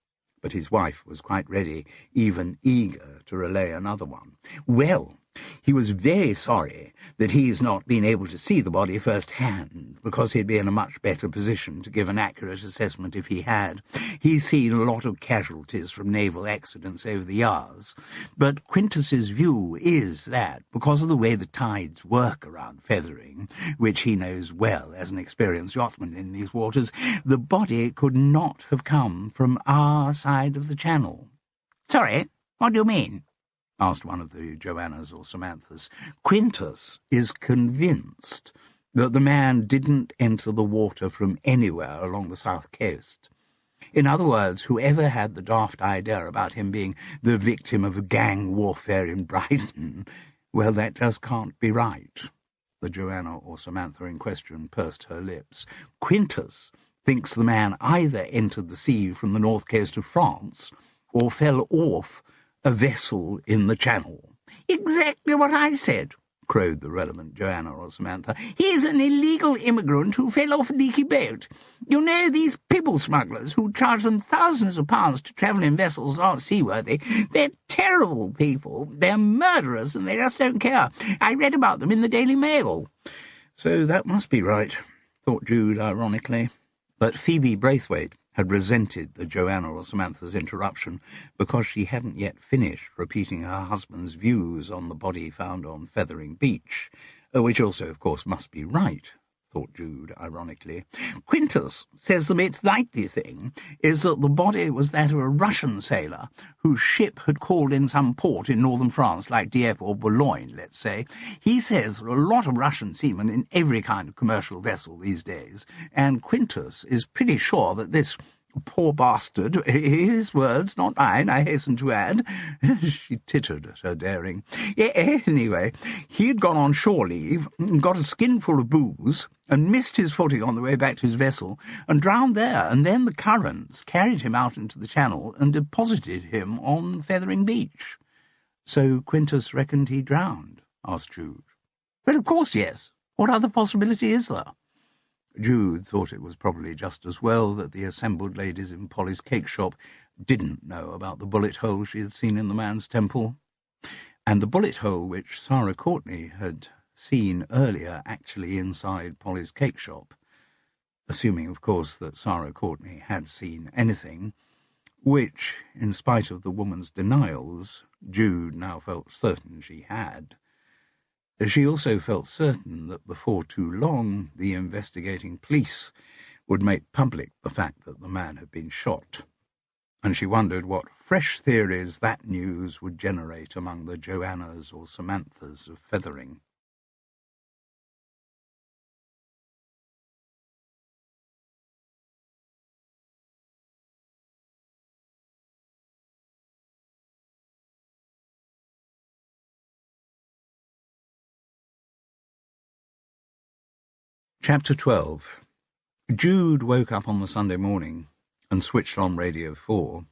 But his wife was quite ready, even eager, to relay another one. "Well, he was very sorry that he's not been able to see the body first-hand, because he'd be in a much better position to give an accurate assessment if he had. He's seen a lot of casualties from naval accidents over the years, but Quintus's view is that, because of the way the tides work around Fethering, which he knows well as an experienced yachtsman in these waters, the body could not have come from our side of the channel." "Sorry, what do you mean?" asked one of the Joannas or Samanthas. "Quintus is convinced that the man didn't enter the water from anywhere along the south coast. In other words, whoever had the daft idea about him being the victim of gang warfare in Brighton, well, that just can't be right." The Joanna or Samantha in question pursed her lips. "Quintus thinks the man either entered the sea from the north coast of France or fell off a vessel in the channel." "Exactly what I said," crowed the relevant Joanna or Samantha. "He's an illegal immigrant who fell off a leaky boat. You know, these pibble smugglers who charge them thousands of pounds to travel in vessels that aren't seaworthy, they're terrible people. They're murderers, and they just don't care. I read about them in the Daily Mail." So that must be right, thought Jude ironically. But Phoebe Braithwaite had resented the Joanna or Samantha's interruption because she hadn't yet finished repeating her husband's views on the body found on Fethering Beach, which also, of course, must be right, thought Jude ironically. "Quintus says the most likely thing is that the body was that of a Russian sailor whose ship had called in some port in northern France, like Dieppe or Boulogne, let's say. He says there are a lot of Russian seamen in every kind of commercial vessel these days, and Quintus is pretty sure that this poor bastard, his words, not mine, I hasten to add," she tittered at her daring. "Anyway, he'd gone on shore leave, got a skinful of booze, and missed his footing on the way back to his vessel, and drowned there, and then the currents carried him out into the channel and deposited him on Fethering Beach." "So Quintus reckoned he drowned?" asked Jude. "Well, of course, yes. What other possibility is there?" Jude thought it was probably just as well that the assembled ladies in Polly's cake shop didn't know about the bullet hole she had seen in the man's temple, and the bullet hole which Sarah Courtney had seen earlier actually inside Polly's cake shop, assuming, of course, that Sarah Courtney had seen anything, which, in spite of the woman's denials, Jude now felt certain she had. She also felt certain that before too long the investigating police would make public the fact that the man had been shot, and she wondered what fresh theories that news would generate among the Joannas or Samanthas of Fethering. Chapter 12. Jude woke up on the Sunday morning and switched on Radio 4.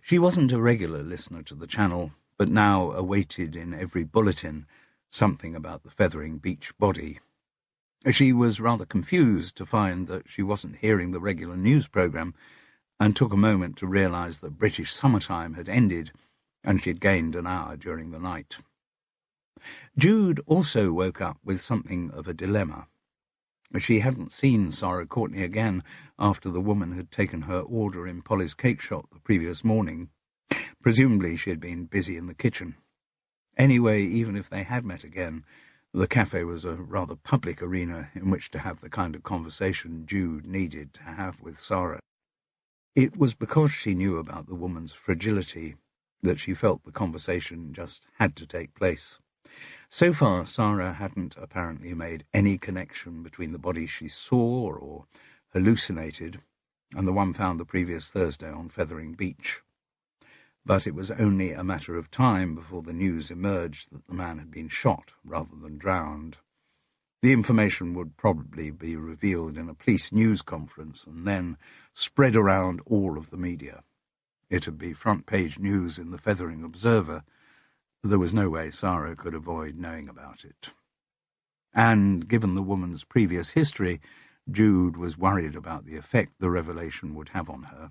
She wasn't a regular listener to the channel, but now awaited in every bulletin something about the Fethering Beach body. She was rather confused to find that she wasn't hearing the regular news programme, and took a moment to realise that British summertime had ended and she had gained an hour during the night. Jude also woke up with something of a dilemma. She hadn't seen Sarah Courtney again after the woman had taken her order in Polly's cake shop the previous morning. Presumably she had been busy in the kitchen. Anyway, even if they had met again, the cafe was a rather public arena in which to have the kind of conversation Jude needed to have with Sarah. It was because she knew about the woman's fragility that she felt the conversation just had to take place. So far, Sarah hadn't apparently made any connection between the body she saw or hallucinated and the one found the previous Thursday on Fethering Beach. But it was only a matter of time before the news emerged that the man had been shot rather than drowned. The information would probably be revealed in a police news conference and then spread around all of the media. It'd be front-page news in the Fethering Observer. There was no way Sarah could avoid knowing about it. And given the woman's previous history, Jude was worried about the effect the revelation would have on her.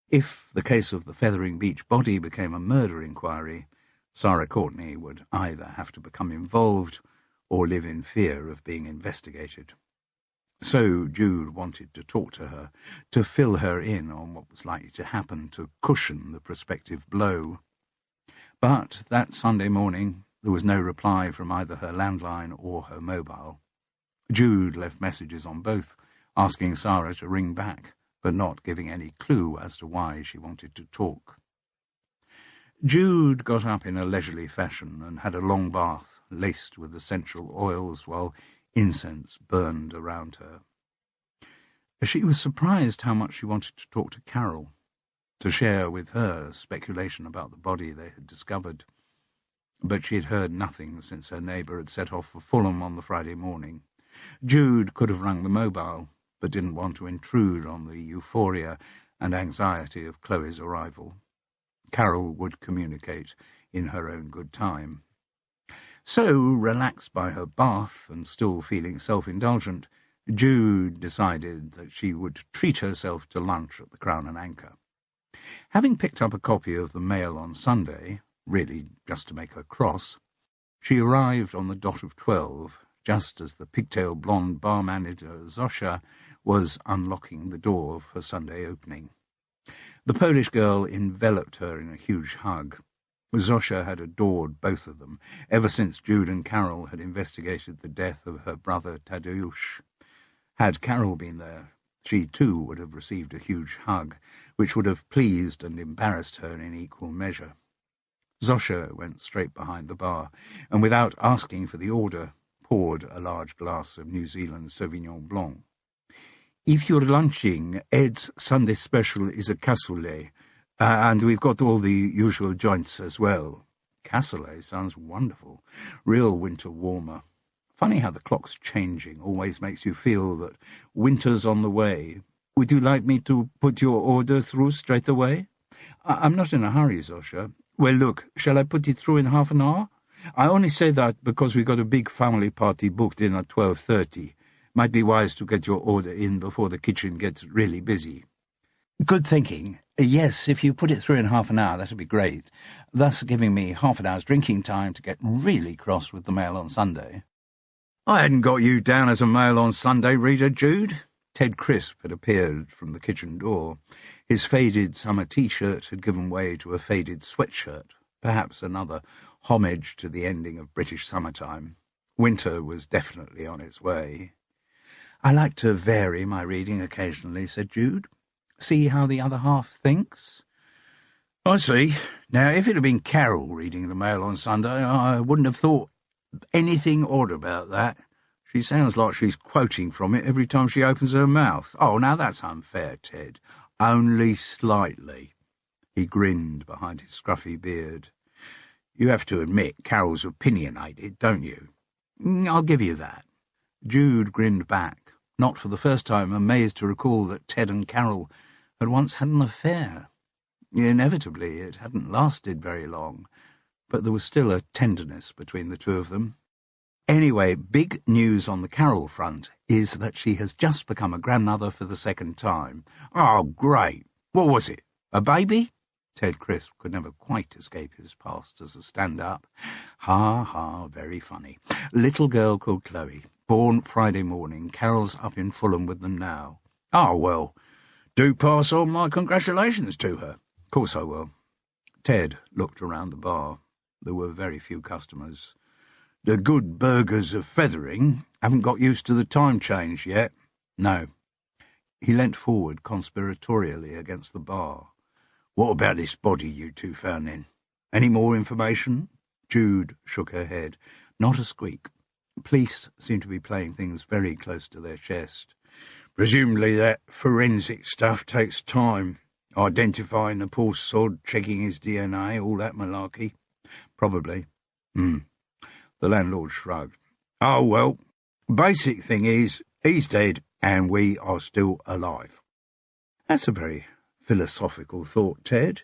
If the case of the Fethering Beach body became a murder inquiry, Sarah Courtney would either have to become involved or live in fear of being investigated. So Jude wanted to talk to her, to fill her in on what was likely to happen, to cushion the prospective blow. But that Sunday morning there was no reply from either her landline or her mobile. Jude left messages on both, asking Sarah to ring back, but not giving any clue as to why she wanted to talk. Jude got up in a leisurely fashion and had a long bath laced with essential oils while incense burned around her. She was surprised how much she wanted to talk to Carol, to share with her speculation about the body they had discovered. But she had heard nothing since her neighbour had set off for Fulham on the Friday morning. Jude could have rung the mobile, but didn't want to intrude on the euphoria and anxiety of Chloe's arrival. Carol would communicate in her own good time. So, relaxed by her bath and still feeling self-indulgent, Jude decided that she would treat herself to lunch at the Crown and Anchor. Having picked up a copy of the Mail on Sunday, really just to make her cross, she arrived on the dot of 12, just as the pigtail blonde bar manager Zosha was unlocking the door for Sunday opening. The Polish girl enveloped her in a huge hug. Zosha had adored both of them ever since Jude and Carol had investigated the death of her brother Tadeusz. Had Carol been there, she too would have received a huge hug, which would have pleased and embarrassed her in equal measure. Zosha went straight behind the bar, and without asking for the order, poured a large glass of New Zealand Sauvignon Blanc. "If you're lunching, Ed's Sunday special is a cassoulet, and we've got all the usual joints as well." Cassoulet sounds wonderful. Real winter warmer. Funny how the clock's changing always makes you feel that winter's on the way. "Would you like me to put your order through straight away?" "I'm not in a hurry, Zosha." "Well, look, shall I put it through in half an hour?" "I only say that because we got a big family party booked in at 12:30. Might be wise to get your order in before the kitchen gets really busy." "Good thinking. Yes, if you put it through in half an hour, that'd be great, thus giving me half an hour's drinking time to get really cross with the Mail on Sunday." "I hadn't got you down as a Mail on Sunday reader, Jude." Ted Crisp had appeared from the kitchen door. His faded summer T-shirt had given way to a faded sweatshirt, perhaps another homage to the ending of British summertime. Winter was definitely on its way. "I like to vary my reading occasionally," said Jude. "See how the other half thinks." "I see. Now, if it had been Carol reading the Mail on Sunday, I wouldn't have thought anything odd about that. She sounds like she's quoting from it every time she opens her mouth." "Oh, now that's unfair, Ted." "Only slightly." He grinned behind his scruffy beard. "You have to admit Carol's opinionated, don't you?" "I'll give you that." Jude grinned back, not for the first time amazed to recall that Ted and Carol had once had an affair. Inevitably, it hadn't lasted very long, but there was still a tenderness between the two of them. Anyway, big news on the Carol front is that she has just become a grandmother for the second time. "Oh, great. What was it? A baby?" Ted Crisp could never quite escape his past as a stand-up. Ha, ha, very funny. Little girl called Chloe, born Friday morning. Carol's up in Fulham with them now. Oh, well, do pass on my congratulations to her. Of course I will. Ted looked around the bar. There were very few customers. The good burghers of Fethering haven't got used to the time change yet. No. He leant forward conspiratorially against the bar. What about this body you two found then? Any more information? Jude shook her head. Not a squeak. Police seem to be playing things very close to their chest. Presumably that forensic stuff takes time. Identifying the poor sod, checking his DNA, all that malarkey. Probably. The landlord shrugged. Oh, well, basic thing is, he's dead and we are still alive. That's a very philosophical thought, Ted.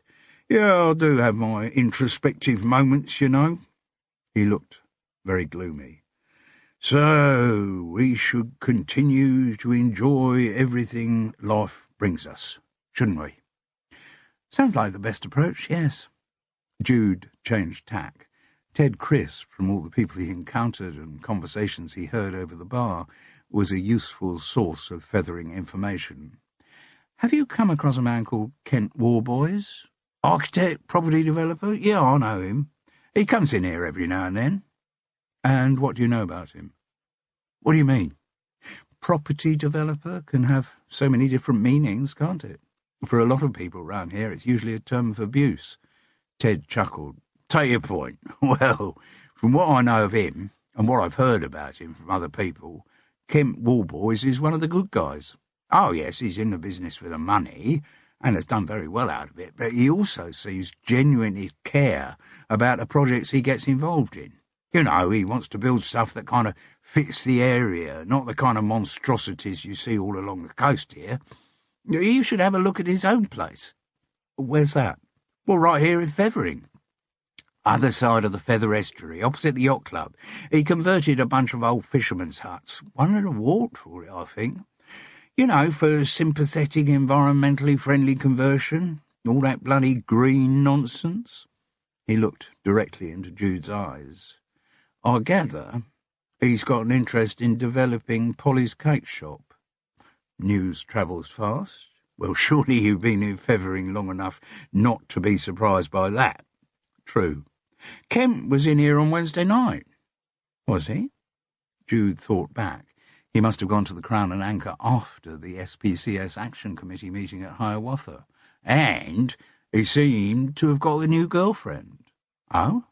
Yeah, I do have my introspective moments, you know. He looked very gloomy. So, we should continue to enjoy everything life brings us, shouldn't we? Sounds like the best approach, yes. Jude changed tack. Ted Crisp, from all the people he encountered and conversations he heard over the bar, was a useful source of feathering information. Have you come across a man called Kent Warboys? Architect, property developer? Yeah, I know him. He comes in here every now and then. And what do you know about him? What do you mean? Property developer can have so many different meanings, can't it? For a lot of people round here, it's usually a term of abuse. Ted chuckled. Take your point. Well, from what I know of him, and what I've heard about him from other people, Kent Warboys is one of the good guys. Oh, yes, he's in the business for the money, and has done very well out of it, but he also seems genuinely care about the projects he gets involved in. You know, he wants to build stuff that kind of fits the area, not the kind of monstrosities you see all along the coast here. You should have a look at his own place. Where's that? Well, right here in Fethering. Other side of the Feather Estuary, opposite the yacht club. He converted a bunch of old fishermen's huts. Won an award for it, I think. You know, for sympathetic, environmentally friendly conversion. All that bloody green nonsense. He looked directly into Jude's eyes. I gather he's got an interest in developing Polly's cake shop. News travels fast. Well, surely you've been in Fethering long enough not to be surprised by that. True. Kemp was in here on Wednesday night. Was he? Jude thought back. He must have gone to the Crown and Anchor after the SPCS Action Committee meeting at Hiawatha. And he seemed to have got a new girlfriend. Oh?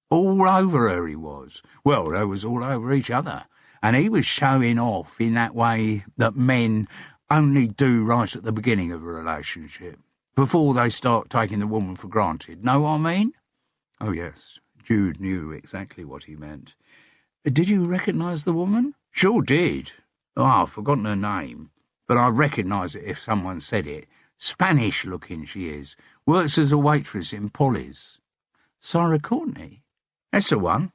All over her he was. Well, they was all over each other. And he was showing off in that way that men only do right at the beginning of a relationship, before they start taking the woman for granted. Know what I mean? Oh, yes. Jude knew exactly what he meant. Did you recognise the woman? Sure did. Oh, I've forgotten her name, but I'd recognise it if someone said it. Spanish-looking she is. Works as a waitress in Polly's. Sarah Courtney? That's the one.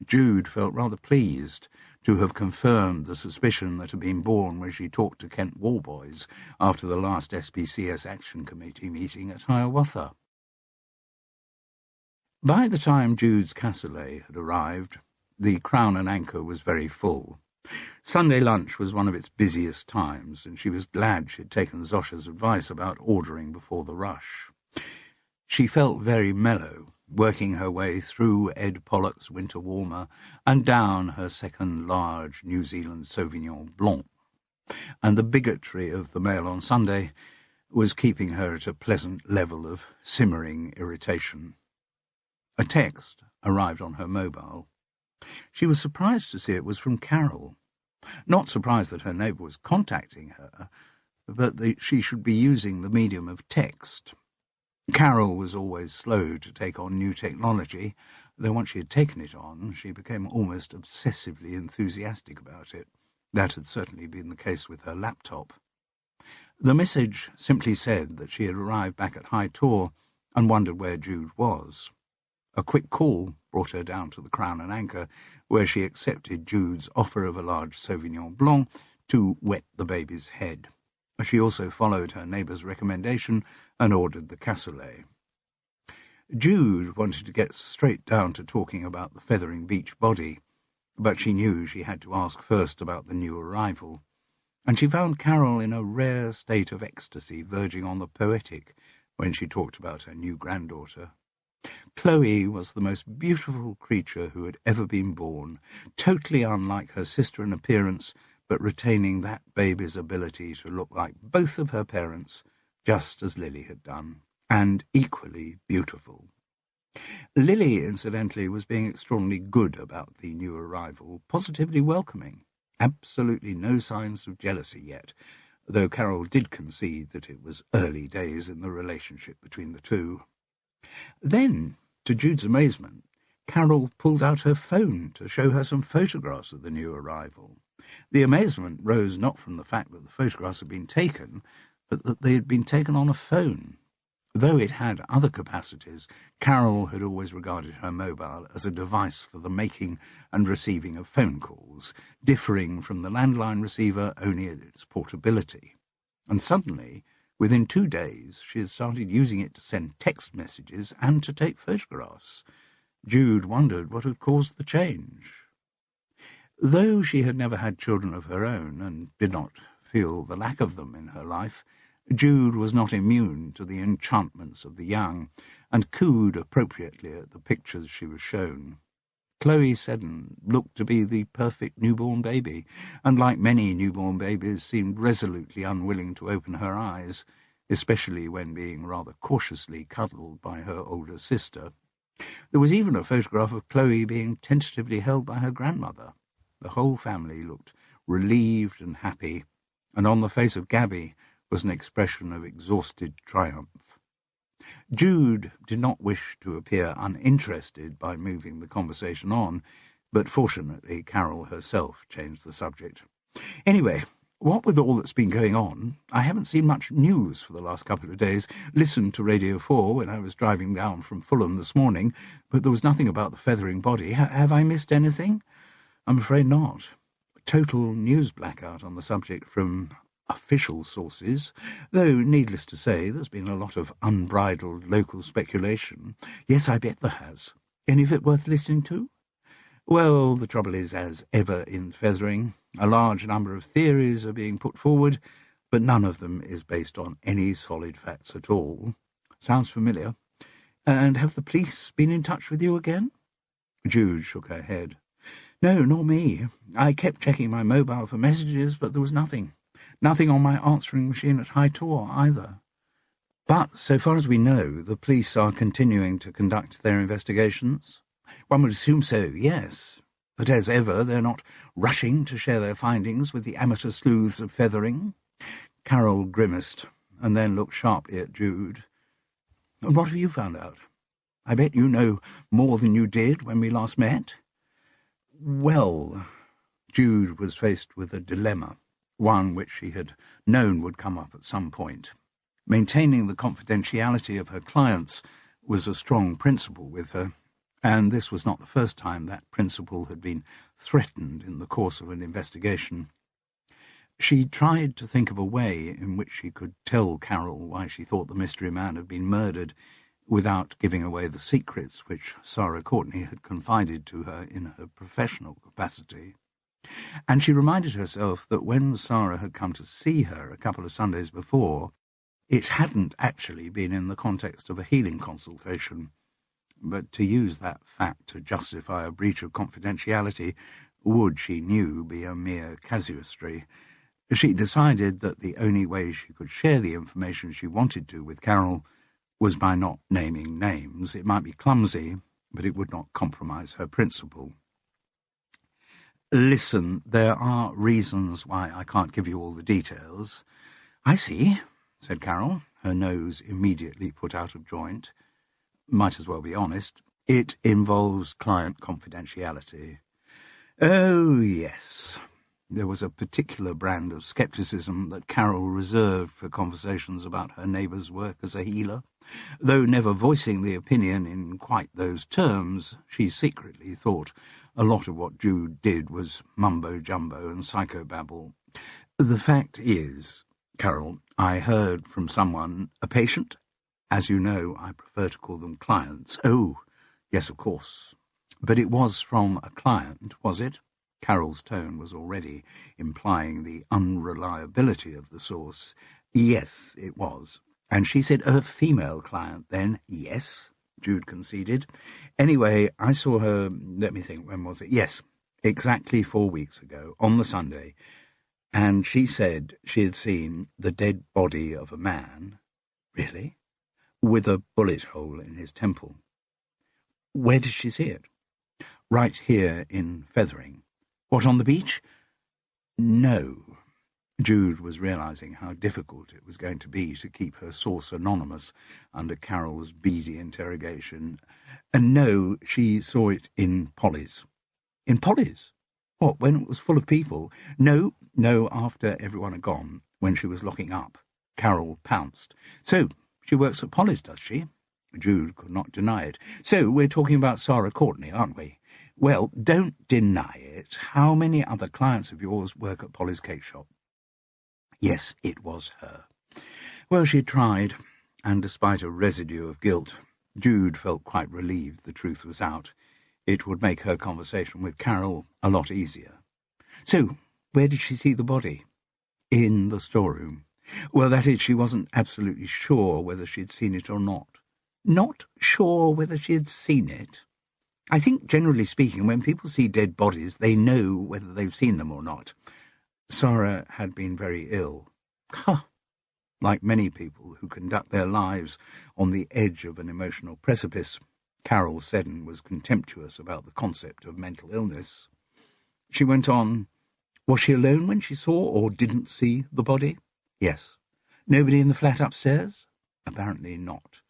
Jude felt rather pleased to have confirmed the suspicion that had been born when she talked to Kent Warboys after the last SPCS Action Committee meeting at Hiawatha. By the time Jude's cassoulet had arrived, the Crown and Anchor was very full. Sunday lunch was one of its busiest times, and she was glad she had taken Zosha's advice about ordering before the rush. She felt very mellow, working her way through Ed Pollock's Winter Warmer and down her second large New Zealand Sauvignon Blanc, and the bigotry of the Mail on Sunday was keeping her at a pleasant level of simmering irritation. A text arrived on her mobile. She was surprised to see it was from Carol. Not surprised that her neighbour was contacting her, but that she should be using the medium of text. Carol was always slow to take on new technology, though once she had taken it on, she became almost obsessively enthusiastic about it. That had certainly been the case with her laptop. The message simply said that she had arrived back at High Tor and wondered where Jude was. A quick call brought her down to the Crown and Anchor, where she accepted Jude's offer of a large Sauvignon Blanc to wet the baby's head. She also followed her neighbour's recommendation and ordered the cassoulet. Jude wanted to get straight down to talking about the Fethering beach body, but she knew she had to ask first about the new arrival, and she found Carol in a rare state of ecstasy verging on the poetic when she talked about her new granddaughter. Chloe was the most beautiful creature who had ever been born, totally unlike her sister in appearance, but retaining that baby's ability to look like both of her parents, just as Lily had done, and equally beautiful. Lily, incidentally, was being extraordinarily good about the new arrival, positively welcoming. Absolutely no signs of jealousy yet, though Carol did concede that it was early days in the relationship between the two. Then, to Jude's amazement, Carol pulled out her phone to show her some photographs of the new arrival. The amazement rose not from the fact that the photographs had been taken, but that they had been taken on a phone. Though it had other capacities, Carol had always regarded her mobile as a device for the making and receiving of phone calls, differing from the landline receiver only in its portability. And suddenly, within 2 days, she had started using it to send text messages and to take photographs. Jude wondered what had caused the change. Though she had never had children of her own and did not feel the lack of them in her life, Jude was not immune to the enchantments of the young, and cooed appropriately at the pictures she was shown. Chloe Seddon looked to be the perfect newborn baby, and like many newborn babies seemed resolutely unwilling to open her eyes, especially when being rather cautiously cuddled by her older sister. There was even a photograph of Chloe being tentatively held by her grandmother. The whole family looked relieved and happy, and on the face of Gabby was an expression of exhausted triumph. Jude did not wish to appear uninterested by moving the conversation on, but fortunately Carol herself changed the subject. Anyway, what with all that's been going on, I haven't seen much news for the last couple of days. Listened to Radio 4 when I was driving down from Fulham this morning, but there was nothing about the Fethering body. Have I missed anything? I'm afraid not. Total news blackout on the subject from official sources, though, needless to say, there's been a lot of unbridled local speculation. Yes, I bet there has. Any of it worth listening to? Well, the trouble is, as ever in Fethering, a large number of theories are being put forward, but none of them is based on any solid facts at all. Sounds familiar. And have the police been in touch with you again? Jude shook her head. No, nor me. I kept checking my mobile for messages, but there was nothing. Nothing on my answering machine at High Tor either. But, so far as we know, the police are continuing to conduct their investigations. One would assume so, yes. But as ever, they're not rushing to share their findings with the amateur sleuths of Fethering. Carol grimaced, and then looked sharply at Jude. And what have you found out? I bet you know more than you did when we last met. Well, Jude was faced with a dilemma, one which she had known would come up at some point. Maintaining the confidentiality of her clients was a strong principle with her, and this was not the first time that principle had been threatened in the course of an investigation. She tried to think of a way in which she could tell Carol why she thought the mystery man had been murdered without giving away the secrets which Sarah Courtney had confided to her in her professional capacity. And she reminded herself that when Sarah had come to see her a couple of Sundays before, it hadn't actually been in the context of a healing consultation. But to use that fact to justify a breach of confidentiality would, she knew, be a mere casuistry. She decided that the only way she could share the information she wanted to with Carol was by not naming names. It might be clumsy, but it would not compromise her principle. Listen, there are reasons why I can't give you all the details. I see, said Carol, her nose immediately put out of joint. Might as well be honest. It involves client confidentiality. Oh, yes. There was a particular brand of scepticism that Carol reserved for conversations about her neighbour's work as a healer. Though never voicing the opinion in quite those terms, she secretly thought a lot of what Jude did was mumbo-jumbo and psychobabble. The fact is, Carol, I heard from someone, a patient, As you know, I prefer to call them clients. Oh, yes, of course. But it was from a client, was it? Carol's tone was already implying the unreliability of the source. Yes, it was. And she said a female client then. Yes, Jude conceded. Anyway, I saw her, let me think, when was it? Yes, exactly 4 weeks ago, on the Sunday. And she said she had seen the dead body of a man. Really? With a bullet hole in his temple. Where did she see it? Right here in Fethering. What, on the beach? No. Jude was realizing how difficult it was going to be to keep her source anonymous under Carol's beady interrogation. And no, she saw it in Polly's. In Polly's? What, when it was full of people? No, after everyone had gone, when she was locking up. Carol pounced. So, she works at Polly's, does she? Jude could not deny it. So, we're talking about Sarah Courtney, aren't we? Well, don't deny it. How many other clients of yours work at Polly's cake shop? Yes, it was her. Well, she tried, and despite a residue of guilt, Jude felt quite relieved the truth was out. It would make her conversation with Carol a lot easier. So, where did she see the body? In the storeroom. Well, that is, she wasn't absolutely sure whether she'd seen it or not. Not sure whether she had seen it? I think, generally speaking, when people see dead bodies, they know whether they've seen them or not. Sarah had been very ill. Ha! Like many people who conduct their lives on the edge of an emotional precipice, Carol Seddon was contemptuous about the concept of mental illness. She went on, was she alone when she saw or didn't see the body? Yes. Nobody in the flat upstairs? Apparently not.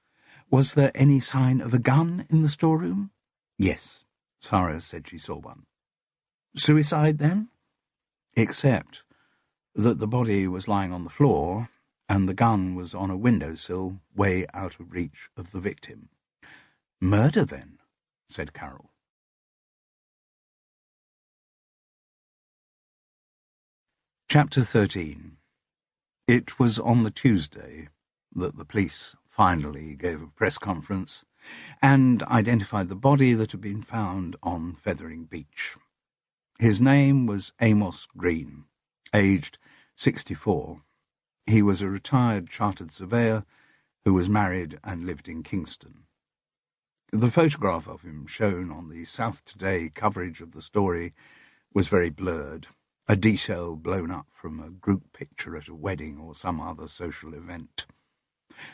Was there any sign of a gun in the storeroom? Yes. Sarah said she saw one. Suicide, then? Except that the body was lying on the floor and the gun was on a windowsill way out of reach of the victim. Murder, then, said Carol. Chapter 13. It was on the Tuesday that the police finally gave a press conference and identified the body that had been found on Fethering Beach. His name was Amos Green, aged 64. He was a retired chartered surveyor who was married and lived in Kingston. The photograph of him shown on the South Today coverage of the story was very blurred, a detail blown up from a group picture at a wedding or some other social event.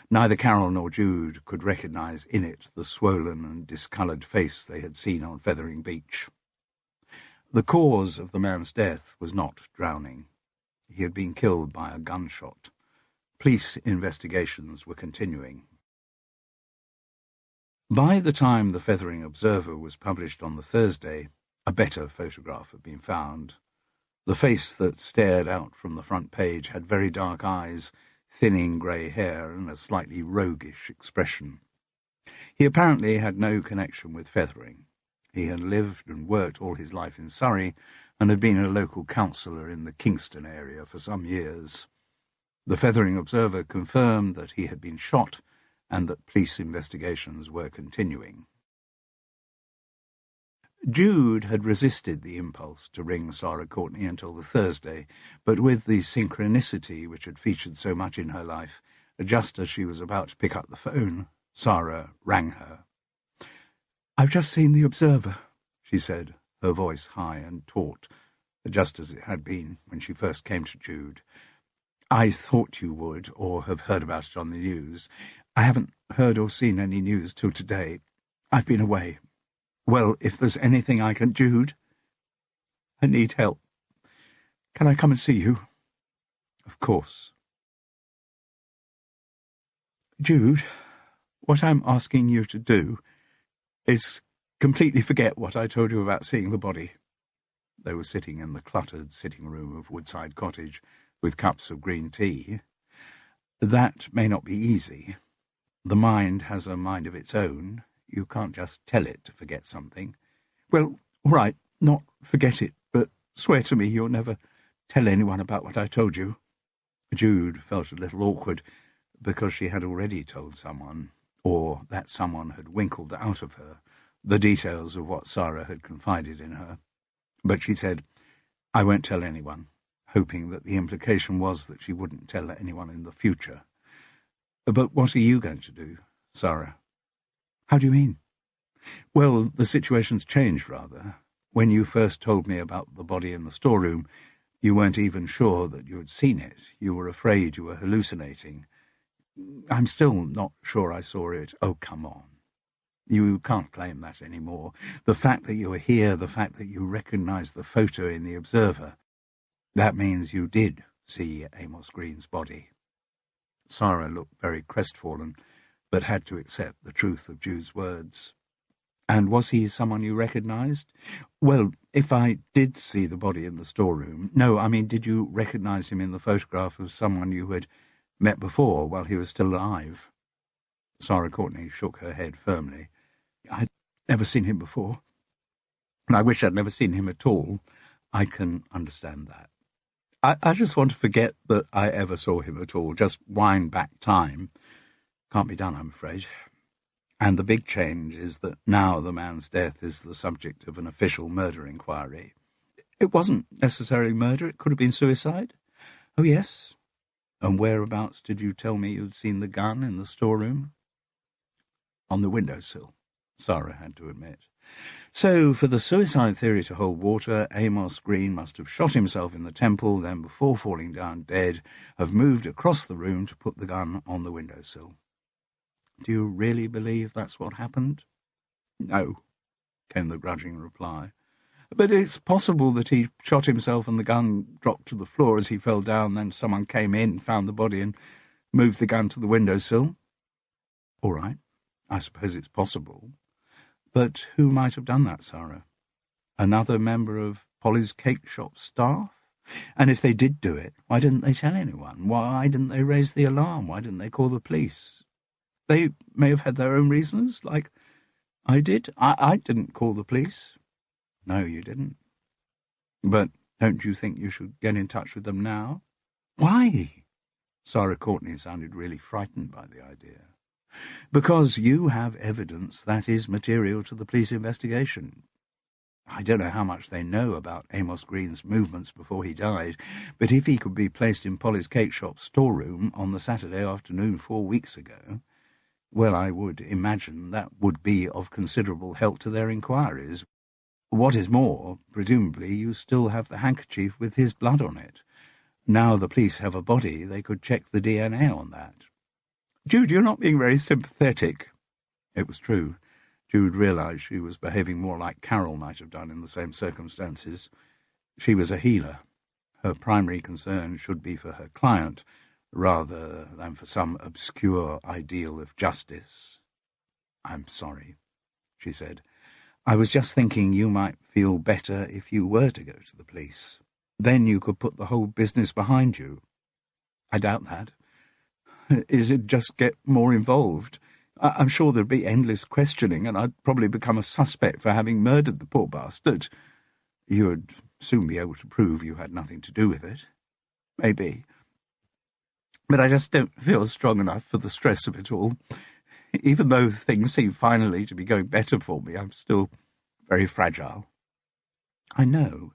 Neither Carol nor Jude could recognize in it the swollen and discoloured face they had seen on Fethering Beach. The cause of the man's death was not drowning. He had been killed by a gunshot. Police investigations were continuing. By the time the Fethering Observer was published on the Thursday, a better photograph had been found. The face that stared out from the front page had very dark eyes, thinning grey hair, and a slightly roguish expression. He apparently had no connection with Fethering. He had lived and worked all his life in Surrey and had been a local councillor in the Kingston area for some years. The Fethering Observer confirmed that he had been shot and that police investigations were continuing. Jude had resisted the impulse to ring Sarah Courtney until the Thursday, but with the synchronicity which had featured so much in her life, just as she was about to pick up the phone, Sarah rang her. "I've just seen the Observer," she said, her voice high and taut, just as it had been when she first came to Jude. "I thought you would, or have heard about it on the news. I haven't heard or seen any news till today. I've been away. Well, if there's anything I can... Jude, I need help. Can I come and see you?" "Of course." "Jude, what I'm asking you to do is completely forget what I told you about seeing the body." They were sitting in the cluttered sitting room of Woodside Cottage with cups of green tea. "That may not be easy. The mind has a mind of its own. You can't just tell it to forget something." "Well, all right, not forget it, but swear to me you'll never tell anyone about what I told you." Jude felt a little awkward. because she had already told someone, or that someone had winkled out of her, the details of what Sarah had confided in her. But she said, "I won't tell anyone," hoping that the implication was that she wouldn't tell anyone in the future. "But what are you going to do, Sarah?" "How do you mean?" "Well, the situation's changed, rather. When you first told me about the body in the storeroom, you weren't even sure that you had seen it. You were afraid you were hallucinating. I'm still not sure I saw it." "Oh, come on. You can't claim that anymore. The fact that you were here, the fact that you recognized the photo in the Observer, that means you did see Amos Green's body." Sarah looked very crestfallen, but had to accept the truth of Jude's words. "And was he someone you recognized?" "Well, if I did see the body in the storeroom—" "No, I mean, did you recognize him in the photograph of someone you had met before while he was still alive?" Sarah Courtney shook her head firmly. "I'd never seen him before, and I wish I'd never seen him at all." "I can understand that. I just want to forget that I ever saw him at all, just wind back time. Can't be done, I'm afraid. And the big change is that now the man's death is the subject of an official murder inquiry." "It wasn't necessarily murder, it could have been suicide." "Oh, yes. And whereabouts did you tell me you'd seen the gun in the storeroom?" "On the windowsill," Sarah had to admit. So, for the suicide theory to hold water, Amos Green must have shot himself in the temple, then before falling down dead, have moved across the room to put the gun on the windowsill. "Do you really believe that's what happened?" "No," came the grudging reply. "But it's possible that he shot himself and the gun dropped to the floor as he fell down, then someone came in, found the body and moved the gun to the windowsill." "All right, I suppose it's possible. But who might have done that, Sarah? Another member of Polly's cake shop staff? And if they did do it, why didn't they tell anyone? Why didn't they raise the alarm? Why didn't they call the police? They may have had their own reasons, like I did. I didn't call the police." "No, you didn't. But don't you think you should get in touch with them now?" "Why?" Sarah Courtney sounded really frightened by the idea. "Because you have evidence that is material to the police investigation. I don't know how much they know about Amos Green's movements before he died, but if he could be placed in Polly's cake shop storeroom on the Saturday afternoon 4 weeks ago, well, I would imagine that would be of considerable help to their inquiries. What is more, presumably you still have the handkerchief with his blood on it. Now the police have a body, they could check the DNA on that." "Jude, you're not being very sympathetic." It was true. Jude realized she was behaving more like Carol might have done in the same circumstances. She was a healer. Her primary concern should be for her client, rather than for some obscure ideal of justice. "I'm sorry," she said. "I was just thinking you might feel better if you were to go to the police. Then you could put the whole business behind you." "I doubt that. It'd just get more involved. I'm sure there'd be endless questioning, and I'd probably become a suspect for having murdered the poor bastard." "You'd soon be able to prove you had nothing to do with it." "Maybe. But I just don't feel strong enough for the stress of it all. Even though things seem finally to be going better for me, I'm still very fragile." "I know,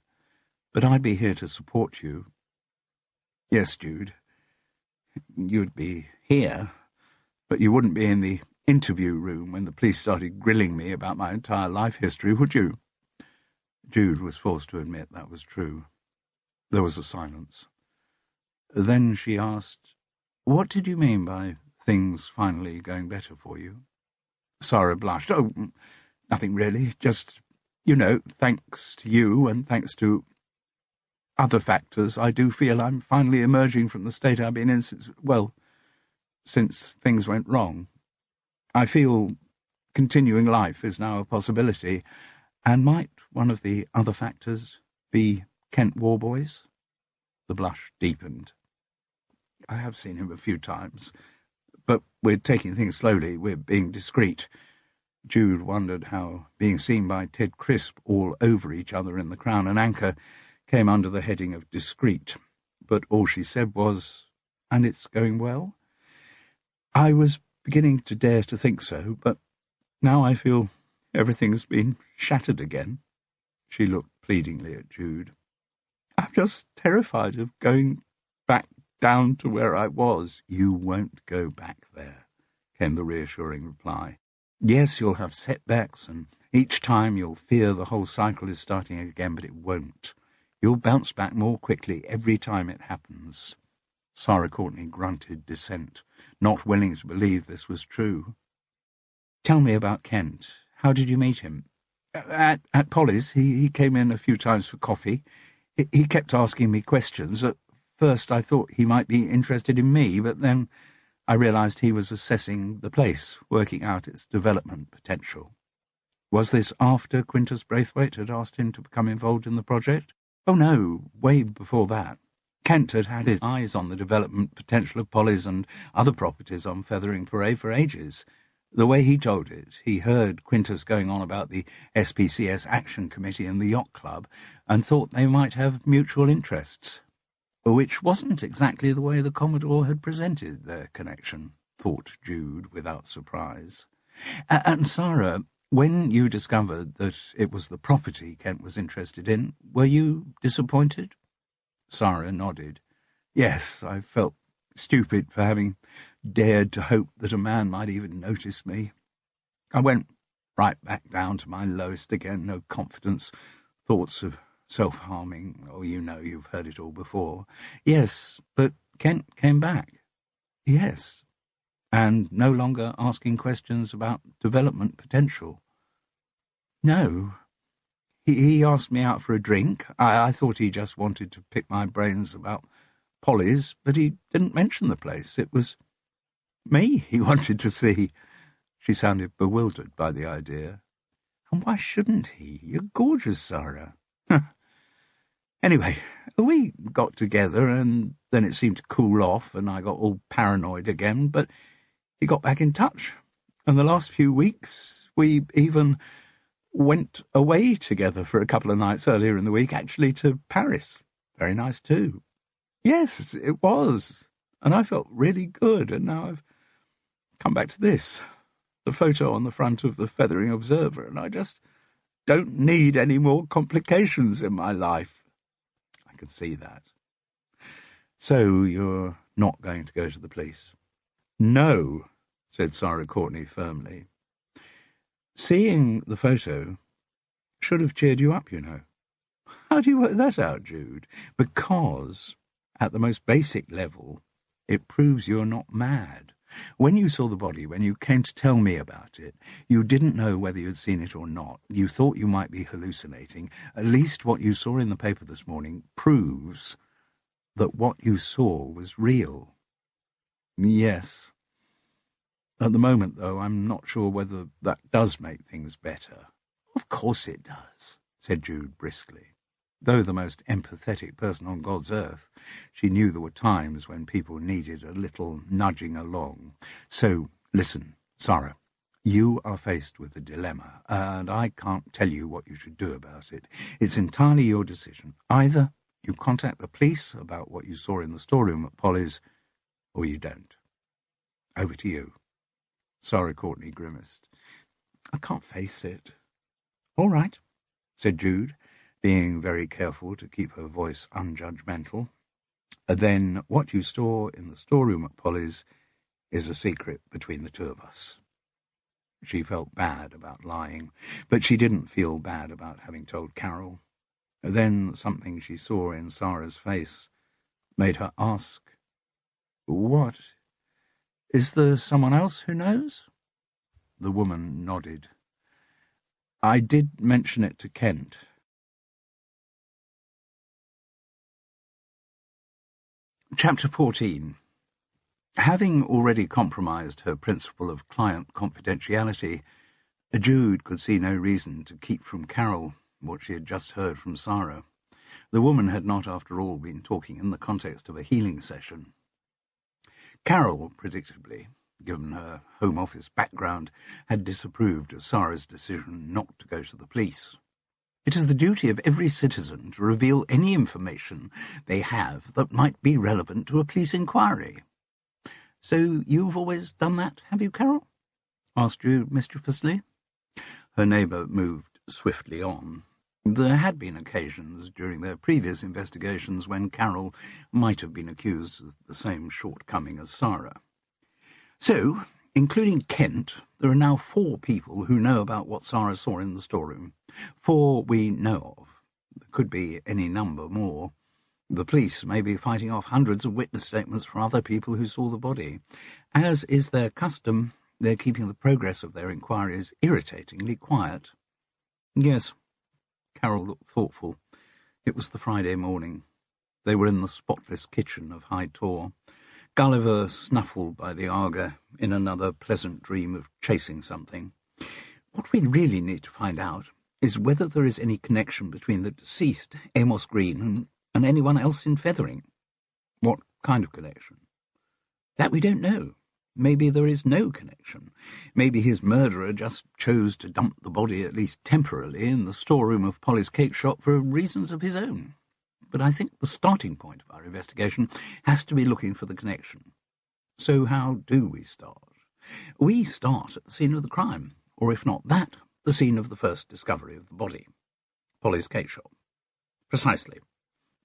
but I'd be here to support you." "Yes, Jude. You'd be here, but you wouldn't be in the interview room when the police started grilling me about my entire life history, would you?" Jude was forced to admit that was true. There was a silence. Then she asked, "What did you mean by things finally going better for you?" Sarah blushed. "Oh, nothing really. Just, thanks to you and thanks to other factors, I do feel I'm finally emerging from the state I've been in since things went wrong. I feel continuing life is now a possibility, and might one of the other factors be Kent Warboys?" The blush deepened. "I have seen him a few times, but we're taking things slowly. We're being discreet." Jude wondered how being seen by Ted Crisp all over each other in the Crown and Anchor came under the heading of discreet, but all she said was, "And it's going well?" I was beginning to dare to think so, but now I feel everything's been shattered again. She looked pleadingly at Jude. I'm just terrified of going back down to where I was. You won't go back there, came the reassuring reply. Yes, you'll have setbacks, and each time you'll fear the whole cycle is starting again, but it won't. You'll bounce back more quickly every time it happens. Sarah Courtney grunted dissent, not willing to believe this was true. Tell me about Kent. How did you meet him? At Polly's. He came in a few times for coffee. He kept asking me questions. At first I thought he might be interested in me, but then I realised he was assessing the place, working out its development potential. Was this after Quintus Braithwaite had asked him to become involved in the project? Oh no, way before that. Kent had had his eyes on the development potential of Polly's and other properties on Fethering Parade for ages. The way he told it, he heard Quintus going on about the SPCS Action Committee and the Yacht Club and thought they might have mutual interests, which wasn't exactly the way the Commodore had presented their connection, thought Jude without surprise. And Sarah, when you discovered that it was the property Kent was interested in, were you disappointed? Sarah nodded. Yes, I felt stupid for having dared to hope that a man might even notice me. I went right back down to my lowest again, no confidence, thoughts of self-harming. Oh, you know, you've heard it all before. Yes, but Kent came back. Yes, and no longer asking questions about development potential. No. He asked me out for a drink. I thought he just wanted to pick my brains about Polly's, but he didn't mention the place. It was me he wanted to see. She sounded bewildered by the idea. And why shouldn't he? You're gorgeous, Sarah. Anyway, we got together, and then it seemed to cool off, and I got all paranoid again, but he got back in touch. And the last few weeks, we even went away together for a couple of nights earlier in the week, actually to Paris. Very nice, too. Yes, it was. And I felt really good, and now I've come back to this. The photo on the front of the Fethering Observer, and I just don't need any more complications in my life. I can see that. So you're not going to go to the police? No, said Sarah Courtney firmly. Seeing the photo should have cheered you up, you know. How do you work that out, Jude? Because, at the most basic level, it proves you're not mad. When you saw the body, when you came to tell me about it, you didn't know whether you'd seen it or not. You thought you might be hallucinating. At least what you saw in the paper this morning proves that what you saw was real. Yes. At the moment, though, I'm not sure whether that does make things better. Of course it does, said Jude briskly. Though the most empathetic person on God's earth, she knew there were times when people needed a little nudging along. So, listen, Sarah, you are faced with a dilemma, and I can't tell you what you should do about it. It's entirely your decision. Either you contact the police about what you saw in the storeroom at Polly's, or you don't. Over to you. Sarah Courtney grimaced. I can't face it. All right, said Jude, being very careful to keep her voice unjudgmental. Then what you saw in the storeroom at Polly's is a secret between the two of us. She felt bad about lying, but she didn't feel bad about having told Carol. Then something she saw in Sarah's face made her ask, What? Is there someone else who knows? The woman nodded. I did mention it to Kent. Chapter 14. Having already compromised her principle of client confidentiality, Jude could see no reason to keep from Carol what she had just heard from Sarah. The woman had not, after all, been talking in the context of a healing session. Carol, predictably, given her Home Office background, had disapproved of Sarah's decision not to go to the police. It is the duty of every citizen to reveal any information they have that might be relevant to a police inquiry. "So you've always done that, have you, Carol?" asked Jude mischievously. Her neighbour moved swiftly on. There had been occasions during their previous investigations when Carol might have been accused of the same shortcoming as Sarah. "So, including Kent, there are now 4 people who know about what Sarah saw in the storeroom. 4 we know of. There could be any number more. The police may be fighting off hundreds of witness statements from other people who saw the body. As is their custom, they're keeping the progress of their inquiries irritatingly quiet." Yes, Carol looked thoughtful. It was the Friday morning. They were in the spotless kitchen of High Tor. Gulliver snuffled by the Aga in another pleasant dream of chasing something. "What we really need to find out is whether there is any connection between the deceased, Amos Green, and anyone else in Fethering." "What kind of connection?" "That we don't know. Maybe there is no connection. Maybe his murderer just chose to dump the body, at least temporarily, in the storeroom of Polly's cake shop for reasons of his own. But I think the starting point of our investigation has to be looking for the connection. So how do we start? We start at the scene of the crime, or if not that, the scene of the first discovery of the body. Polly's cake shop." "Precisely.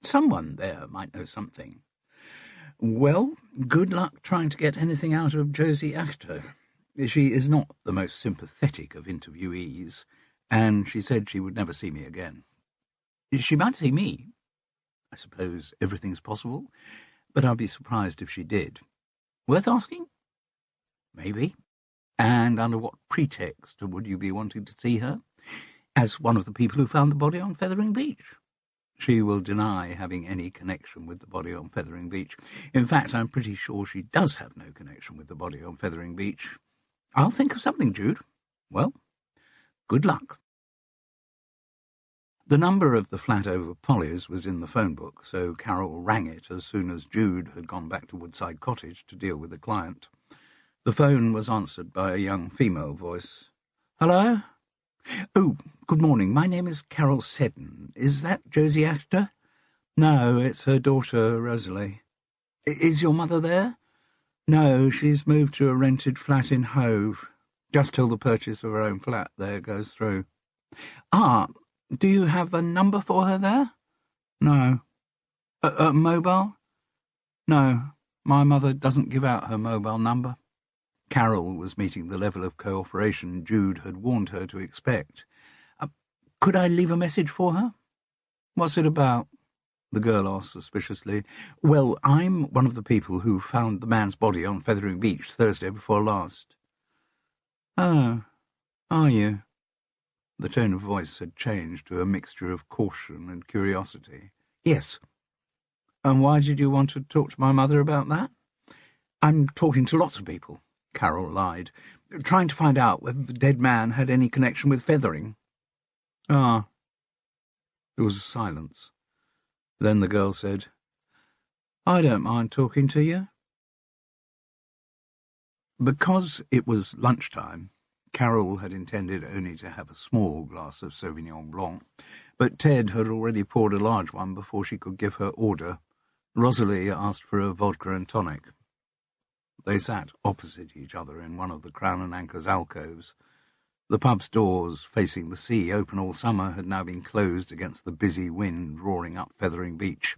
Someone there might know something." "Well, good luck trying to get anything out of Josie Actor. She is not the most sympathetic of interviewees, and she said she would never see me again." "She might see me." "I suppose everything's possible, but I'd be surprised if she did." "Worth asking?" "Maybe. And under what pretext would you be wanting to see her? As one of the people who found the body on Fethering Beach?" "She will deny having any connection with the body on Fethering Beach. In fact, I'm pretty sure she does have no connection with the body on Fethering Beach." "I'll think of something, Jude." "Well, good luck." The number of the flat over Polly's was in the phone book, so Carol rang it as soon as Jude had gone back to Woodside Cottage to deal with the client. The phone was answered by a young female voice. "Hello? Oh, good morning. My name is Carol Seddon. Is that Josie Actor?" "No, it's her daughter, Rosalie." "Is your mother there?" "No, she's moved to a rented flat in Hove. Just till the purchase of her own flat there goes through." "Ah, do you have a number for her there?" "No." A mobile?" "No, my mother doesn't give out her mobile number." Carol was meeting the level of cooperation Jude had warned her to expect. "Could I leave a message for her?" "What's it about?" the girl asked suspiciously. "Well, I'm one of the people who found the man's body on Fethering Beach Thursday before last." "Oh, are you?" The tone of voice had changed to a mixture of caution and curiosity. "Yes." "And why did you want to talk to my mother about that?" "I'm talking to lots of people," Carol lied, "trying to find out whether the dead man had any connection with Fethering." "Ah." There was a silence. Then the girl said, "I don't mind talking to you." Because it was lunchtime, Carol had intended only to have a small glass of Sauvignon Blanc, but Ted had already poured a large one before she could give her order. Rosalie asked for a vodka and tonic. They sat opposite each other in one of the Crown and Anchor's alcoves. The pub's doors, facing the sea, open all summer, had now been closed against the busy wind roaring up Fethering Beach.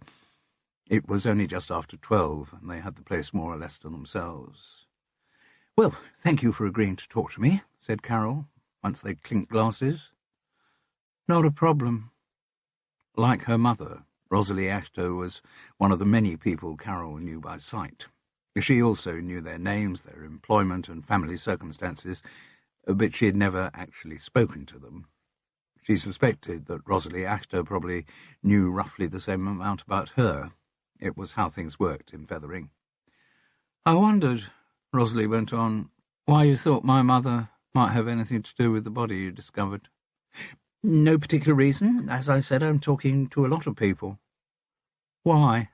It was only just after 12, and they had the place more or less to themselves. "Well, thank you for agreeing to talk to me," said Carol, once they'd clinked glasses. "Not a problem." Like her mother, Rosalie Actor was one of the many people Carol knew by sight. She also knew their names, their employment and family circumstances, but she had never actually spoken to them. She suspected that Rosalie Actor probably knew roughly the same amount about her. It was how things worked in Fethering. "I wondered," Rosalie went on, "why you thought my mother might have anything to do with the body you discovered." "No particular reason. As I said, I'm talking to a lot of people." "Why?"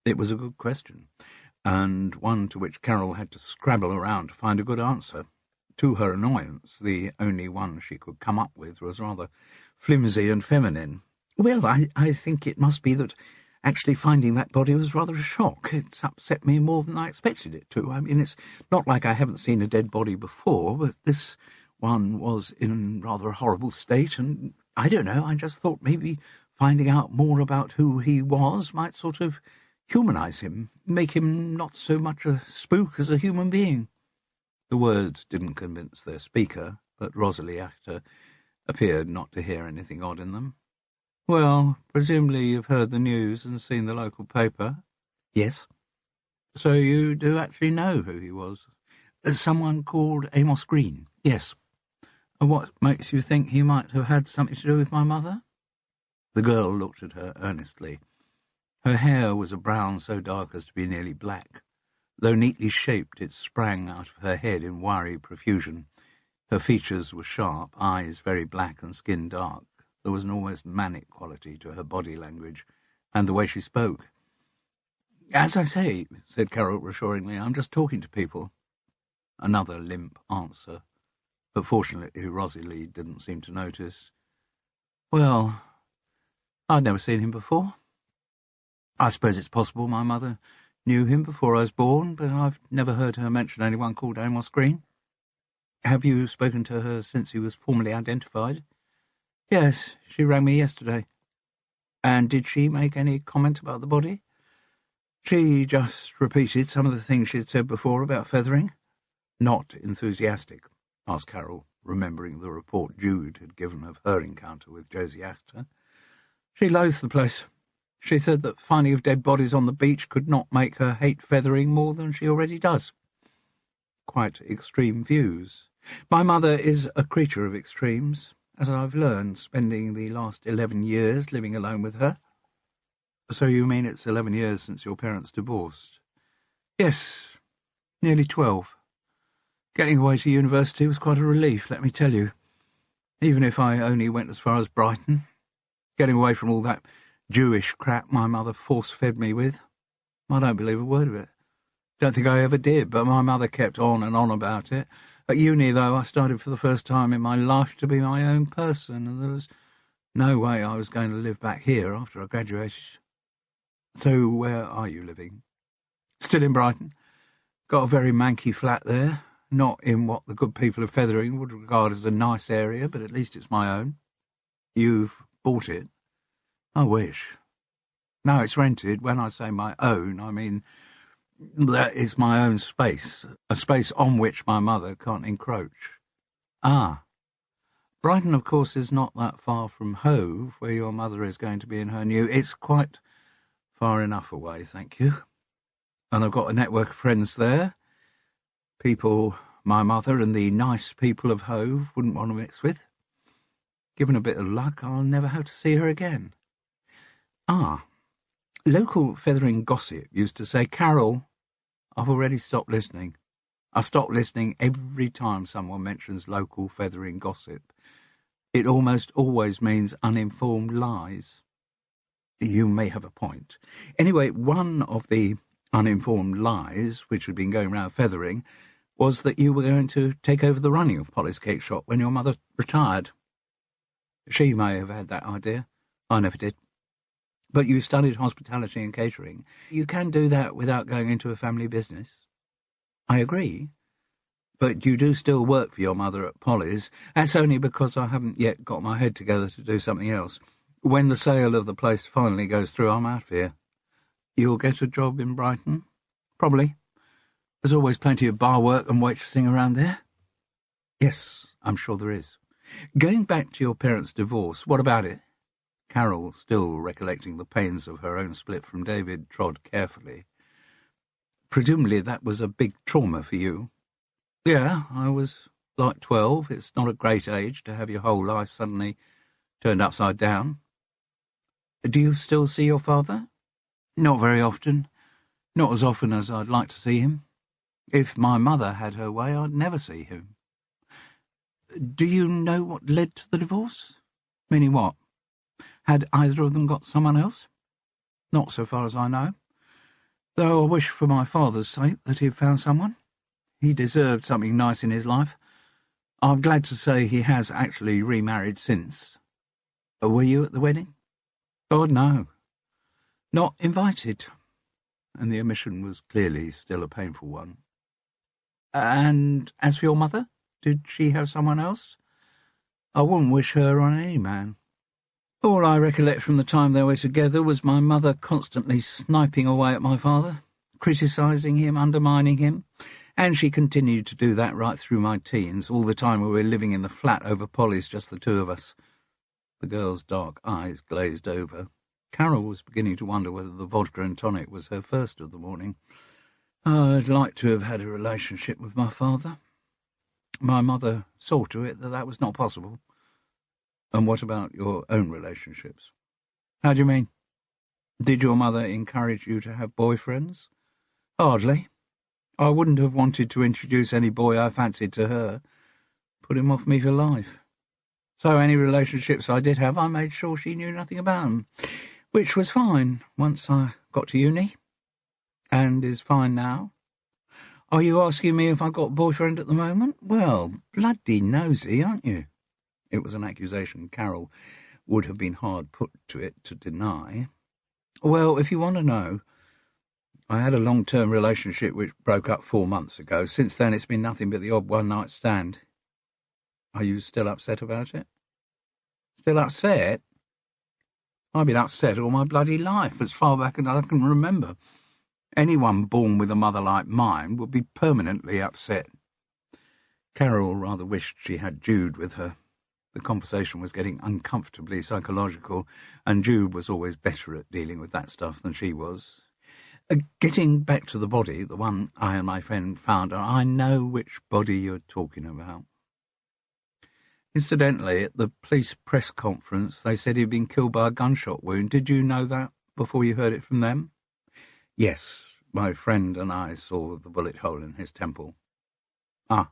It was a good question, and one to which Carol had to scrabble around to find a good answer. To her annoyance, the only one she could come up with was rather flimsy and feminine. "Well, I think it must be that Actually, finding that body was rather a shock. It's upset me more than I expected it to. I mean, it's not like I haven't seen a dead body before, but this one was in rather a horrible state, and I don't know, I just thought maybe finding out more about who he was might sort of humanize him, make him not so much a spook as a human being. The words didn't convince their speaker, but EVA-IA appeared not to hear anything odd in them. Well, presumably you've heard the news and seen the local paper. Yes. So you do actually know who he was? Someone called Amos Green. Yes. And what makes you think he might have had something to do with my mother? The girl looked at her earnestly. Her hair was a brown so dark as to be nearly black. Though neatly shaped, it sprang out of her head in wiry profusion. Her features were sharp, eyes very black and skin dark. There was an almost manic quality to her body language, and the way she spoke. "As I say," said Carol reassuringly, "I'm just talking to people." Another limp answer, but fortunately Rosalie didn't seem to notice. "Well, I'd never seen him before. I suppose it's possible my mother knew him before I was born, but I've never heard her mention anyone called Amos Green." "Have you spoken to her since he was formally identified?" "Yes, she rang me yesterday." "And did she make any comment about the body?" "She just repeated some of the things she'd said before about Fethering." "Not enthusiastic?" asked Carol, remembering the report Jude had given of her encounter with Josie Actor. "She loathed the place. She said that finding of dead bodies on the beach could not make her hate Fethering more than she already does." Quite extreme views. My mother is a creature of extremes, as I've learned, spending the last 11 years living alone with her." "So you mean it's 11 years since your parents divorced?" "Yes, nearly 12. Getting away to university was quite a relief, let me tell you, even if I only went as far as Brighton. Getting away from all that Jewish crap my mother force-fed me with. I don't believe a word of it. Don't think I ever did, but my mother kept on and on about it. At uni, though, I started for the first time in my life to be my own person, and there was no way I was going to live back here after I graduated." "So where are you living?" "Still in Brighton. Got a very manky flat there. Not in what the good people of Fethering would regard as a nice area, but at least it's my own." "You've bought it?" "I wish. No, it's rented. When I say my own, I mean that is my own space, a space on which my mother can't encroach." "Ah. Brighton, of course, is not that far from Hove, where your mother is going to be in her new... It's quite far enough away, thank you. And I've got a network of friends there. People my mother and the nice people of Hove wouldn't want to mix with. Given a bit of luck, I'll never have to see her again." "Ah. Local Fethering gossip used to say, Carol, I've already stopped listening. I stop listening every time someone mentions local Fethering gossip. It almost always means uninformed lies." "You may have a point. Anyway, one of the uninformed lies which had been going round Fethering was that you were going to take over the running of Polly's cake shop when your mother retired." "She may have had that idea. I never did." "But you studied hospitality and catering. You can do that without going into a family business." "I agree. But you do still work for your mother at Polly's. That's only because I haven't yet got my head together to do something else. When the sale of the place finally goes through, I'm out of here." "You'll get a job in Brighton?" "Probably. There's always plenty of bar work and waitressing around there." "Yes, I'm sure there is. Going back to your parents' divorce, what about it?" Carol, still recollecting the pains of her own split from David, trod carefully. "Presumably that was a big trauma for you." "Yeah, I was like 12. It's not a great age to have your whole life suddenly turned upside down." "Do you still see your father?" "Not very often. Not as often as I'd like to see him. If my mother had her way, I'd never see him." "Do you know what led to the divorce?" "Meaning what? Had either of them got someone else?" "Not so far as I know. Though I wish for my father's sake that he'd found someone. He deserved something nice in his life. I'm glad to say he has actually remarried since." "Were you at the wedding?" "God, no. Not invited, and the omission was clearly still a painful one. And as for your mother, did she have someone else? I wouldn't wish her on any man. All I recollect from the time they were together was my mother constantly sniping away at my father, criticising him, undermining him, and she continued to do that right through my teens, all the time we were living in the flat over Polly's, just the two of us. The girl's dark eyes glazed over. Carol was beginning to wonder whether the vodka and tonic was her first of the morning. I'd like to have had a relationship with my father. My mother saw to it that was not possible. And what about your own relationships? How do you mean? Did your mother encourage you to have boyfriends? Hardly. I wouldn't have wanted to introduce any boy I fancied to her. Put him off me for life. So any relationships I did have, I made sure she knew nothing about them, which was fine once I got to uni. And is fine now. Are you asking me if I've got a boyfriend at the moment? Well, bloody nosy, aren't you? It was an accusation Carol would have been hard put to it to deny. Well, if you want to know, I had a long-term relationship which broke up 4 months ago. Since then, it's been nothing but the odd one-night stand. Are you still upset about it? Still upset? I've been upset all my bloody life, as far back as I can remember. Anyone born with a mother like mine would be permanently upset. Carol rather wished she had Jude with her. The conversation was getting uncomfortably psychological, and Jude was always better at dealing with that stuff than she was. Getting back to the body, the one I and my friend found, I know which body you're talking about. Incidentally, at the police press conference, they said he'd been killed by a gunshot wound. Did you know that before you heard it from them? Yes, my friend and I saw the bullet hole in his temple. Ah.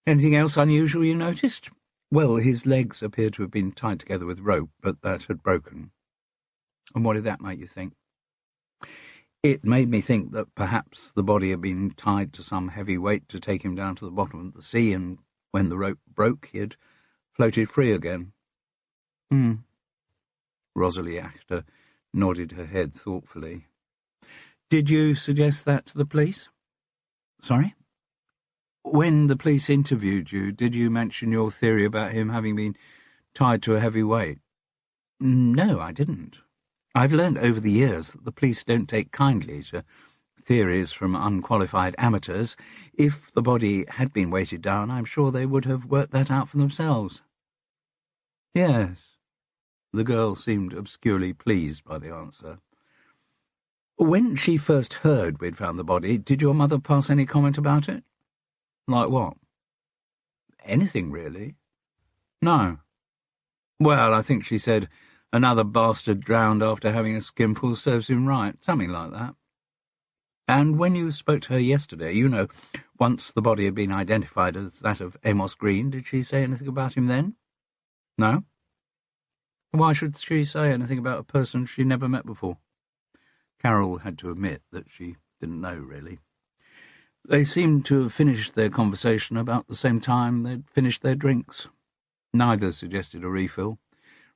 Anything else unusual you noticed? Well, his legs appeared to have been tied together with rope, but that had broken. And what did that make you think? It made me think that perhaps the body had been tied to some heavy weight to take him down to the bottom of the sea, and when the rope broke, he had floated free again. Rosalie Actor nodded her head thoughtfully. Did you suggest that to the police? Sorry? When the police interviewed you, did you mention your theory about him having been tied to a heavy weight? No, I didn't. I've learned over the years that the police don't take kindly to theories from unqualified amateurs. If the body had been weighted down, I'm sure they would have worked that out for themselves. Yes. The girl seemed obscurely pleased by the answer. When she first heard we'd found the body, did your mother pass any comment about it? Like what? Anything, really. No. Well, I think she said, another bastard drowned after having a skinful serves him right, something like that. And when you spoke to her yesterday, once the body had been identified as that of Amos Green, did she say anything about him then? No? Why should she say anything about a person she never met before? Carol had to admit that she didn't know, really. They seemed to have finished their conversation about the same time they'd finished their drinks. Neither suggested a refill.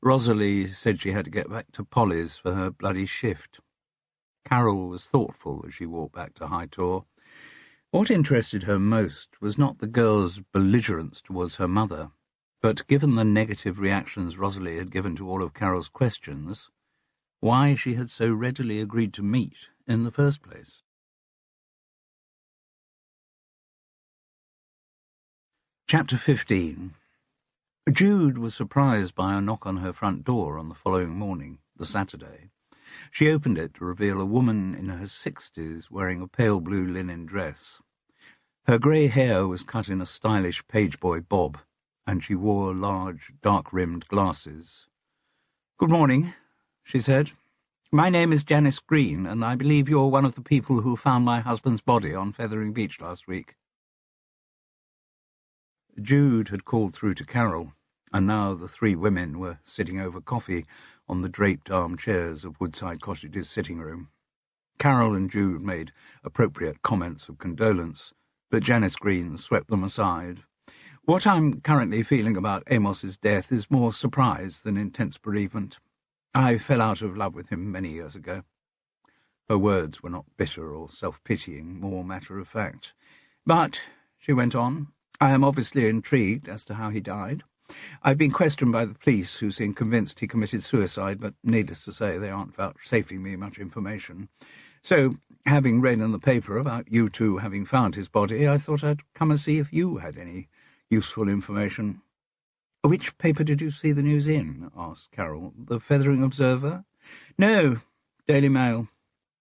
Rosalie said she had to get back to Polly's for her bloody shift. Carol was thoughtful as she walked back to High Tor. What interested her most was not the girl's belligerence towards her mother, but given the negative reactions Rosalie had given to all of Carol's questions, why she had so readily agreed to meet in the first place. Chapter 15. Jude was surprised by a knock on her front door on the following morning, the Saturday. She opened it to reveal a woman in her 60s wearing a pale blue linen dress. Her grey hair was cut in a stylish page-boy bob, and she wore large, dark-rimmed glasses. "Good morning," she said. "My name is Janice Green, and I believe you're one of the people who found my husband's body on Fethering Beach last week." Jude had called through to Carol, and now the three women were sitting over coffee on the draped armchairs of Woodside Cottage's sitting room. Carol and Jude made appropriate comments of condolence, but Janice Green swept them aside. "What I'm currently feeling about Amos's death is more surprise than intense bereavement. I fell out of love with him many years ago." Her words were not bitter or self-pitying, more matter-of-fact. "But," she went on, "I am obviously intrigued as to how he died. I've been questioned by the police, who seem convinced he committed suicide, but needless to say, they aren't vouchsafing me much information. So, having read in the paper about you two having found his body, I thought I'd come and see if you had any useful information." "Which paper did you see the news in?" asked Carol. "The Fethering Observer?" "No, Daily Mail.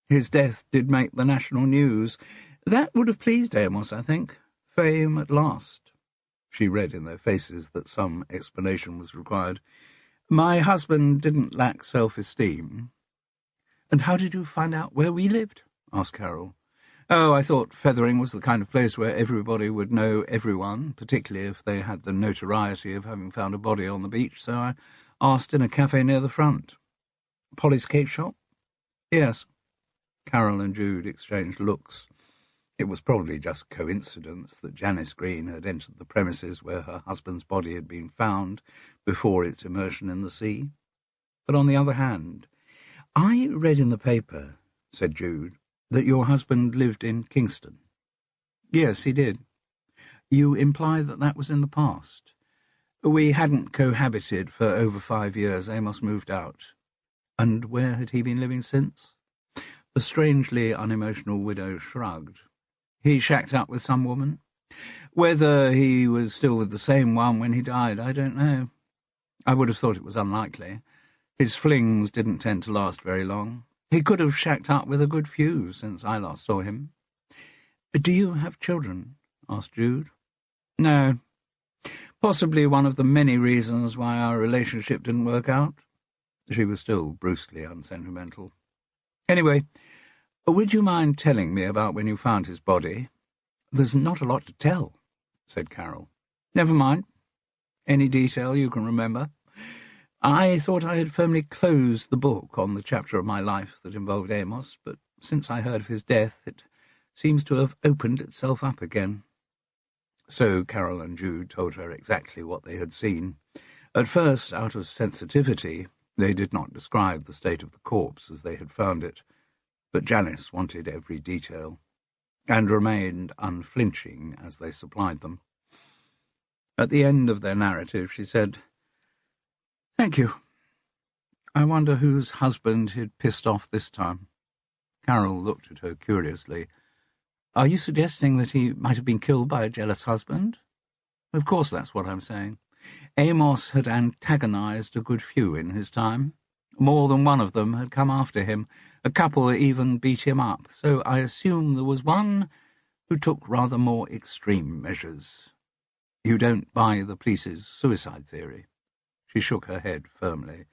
His death did make the national news. That would have pleased Amos, I think. Fame at last." She read in their faces that some explanation was required. "My husband didn't lack self-esteem." "And how did you find out where we lived?" asked Carol. "Oh, I thought Fethering was the kind of place where everybody would know everyone, particularly if they had the notoriety of having found a body on the beach, so I asked in a cafe near the front." "Polly's cake shop?" "Yes." Carol and Jude exchanged looks. It was probably just coincidence that Janice Green had entered the premises where her husband's body had been found before its immersion in the sea. But on the other hand, "I read in the paper," said Jude, "that your husband lived in Kingston." "Yes, he did." "You imply that that was in the past." "We hadn't cohabited for over 5 years. Amos moved out." "And where had he been living since?" The strangely unemotional widow shrugged. "He shacked up with some woman. Whether he was still with the same one when he died, I don't know. I would have thought it was unlikely. His flings didn't tend to last very long. He could have shacked up with a good few since I last saw him." "Do you have children?" asked Jude. "No. Possibly one of the many reasons why our relationship didn't work out." She was still brusquely unsentimental. "Anyway, would you mind telling me about when you found his body?" "There's not a lot to tell," said Carol. "Never mind. Any detail you can remember?" "I thought I had firmly closed the book on the chapter of my life that involved Amos, but since I heard of his death, it seems to have opened itself up again." So Carol and Jude told her exactly what they had seen. At first, out of sensitivity, they did not describe the state of the corpse as they had found it, but Janice wanted every detail, and remained unflinching as they supplied them. At the end of their narrative, she said, "Thank you. I wonder whose husband he'd pissed off this time." Carol looked at her curiously. "Are you suggesting that he might have been killed by a jealous husband?" "Of course that's what I'm saying. Amos had antagonized a good few in his time. More than one of them had come after him. A couple even beat him up, so I assume there was one who took rather more extreme measures. You don't buy the police's suicide theory?" She shook her head firmly.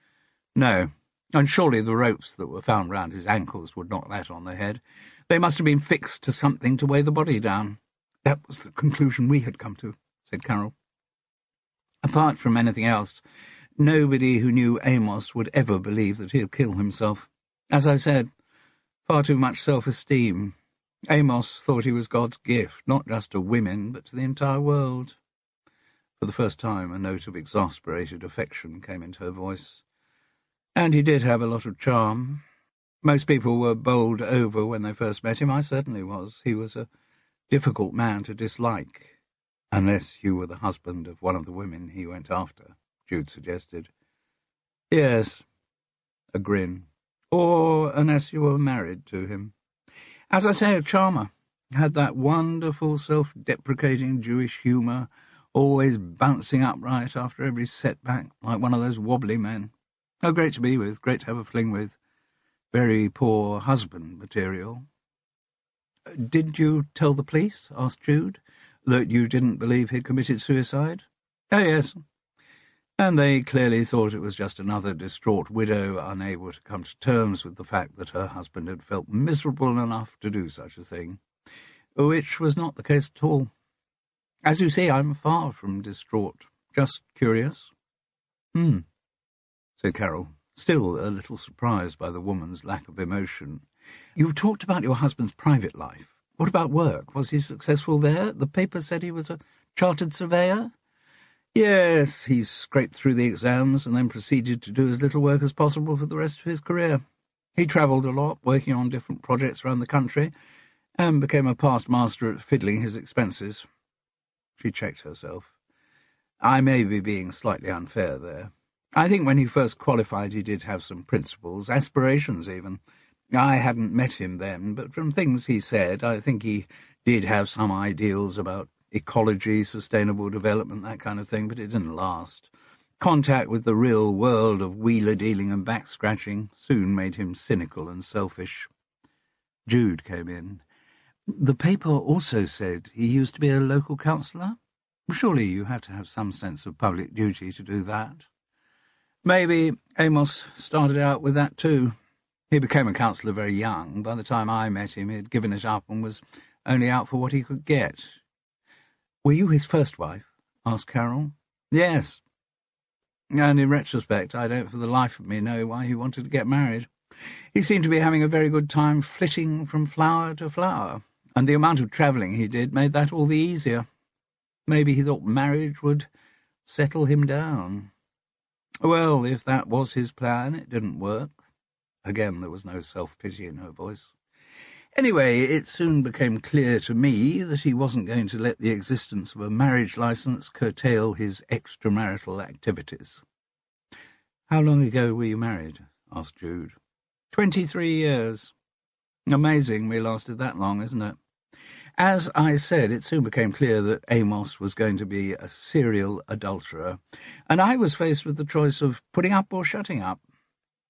"No, and surely the ropes that were found round his ankles would knock that on the head. They must have been fixed to something to weigh the body down." "That was the conclusion we had come to," said Carol. "Apart from anything else, nobody who knew Amos would ever believe that he'd kill himself. As I said, far too much self-esteem. Amos thought he was God's gift, not just to women, but to the entire world." For the first time, a note of exasperated affection came into her voice. "And he did have a lot of charm. Most people were bowled over when they first met him. I certainly was. He was a difficult man to dislike." "Unless you were the husband of one of the women he went after," Jude suggested. "Yes." A grin. "Or unless you were married to him. As I say, a charmer. Had that wonderful self-deprecating Jewish humour, always bouncing upright after every setback, like one of those wobbly men. Oh, great to be with, great to have a fling with. Very poor husband material." "Did you tell the police," asked Jude, "that you didn't believe he'd committed suicide?" "Oh, yes. And they clearly thought it was just another distraught widow unable to come to terms with the fact that her husband had felt miserable enough to do such a thing, which was not the case at all. As you see, I'm far from distraught, just curious." Said Carol, still a little surprised by the woman's lack of emotion. "You talked about your husband's private life. What about work? Was he successful there? The paper said he was a chartered surveyor." Yes, he scraped through the exams and then proceeded to do as little work as possible for the rest of his career. He travelled a lot, working on different projects around the country, and became a past master at fiddling his expenses. She checked herself. I may be being slightly unfair there. I think when he first qualified he did have some principles, aspirations even. I hadn't met him then, but from things he said, I think he did have some ideals about ecology, sustainable development, that kind of thing, but it didn't last. Contact with the real world of wheeler-dealing and back-scratching soon made him cynical and selfish. Jude came in. The paper also said he used to be a local councillor. Surely you have to have some sense of public duty to do that. Maybe Amos started out with that too. He became a councillor very young. By the time I met him, he had given it up and was only out for what he could get. Were you his first wife? Asked Carol. Yes. And in retrospect, I don't for the life of me know why he wanted to get married. He seemed to be having a very good time flitting from flower to flower, and the amount of travelling he did made that all the easier. Maybe he thought marriage would settle him down. Well, if that was his plan, it didn't work. Again, there was no self-pity in her voice. Anyway, it soon became clear to me that he wasn't going to let the existence of a marriage licence curtail his extramarital activities. How long ago were you married? Asked Jude. 23 years. Amazing we lasted that long, isn't it? As I said, it soon became clear that Amos was going to be a serial adulterer, and I was faced with the choice of putting up or shutting up.